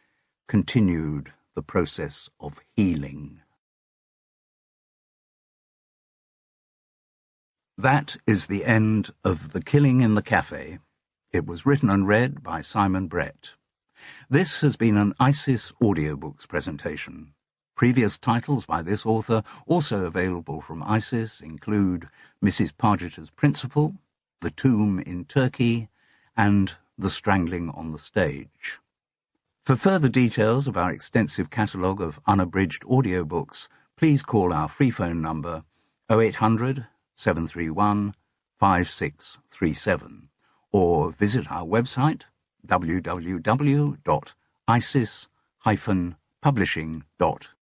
continued the process of healing. That is the end of The Killing in the Cafe. It was written and read by Simon Brett. This has been an ISIS Audiobooks presentation. Previous titles by this author, also available from ISIS, include Mrs. Pargeter's Principle, The Tomb in Turkey, and The Strangling on the Stage. For further details of our extensive catalogue of unabridged audiobooks, please call our free phone number 0800 731 5637 or visit our website www.isis-publishing.com.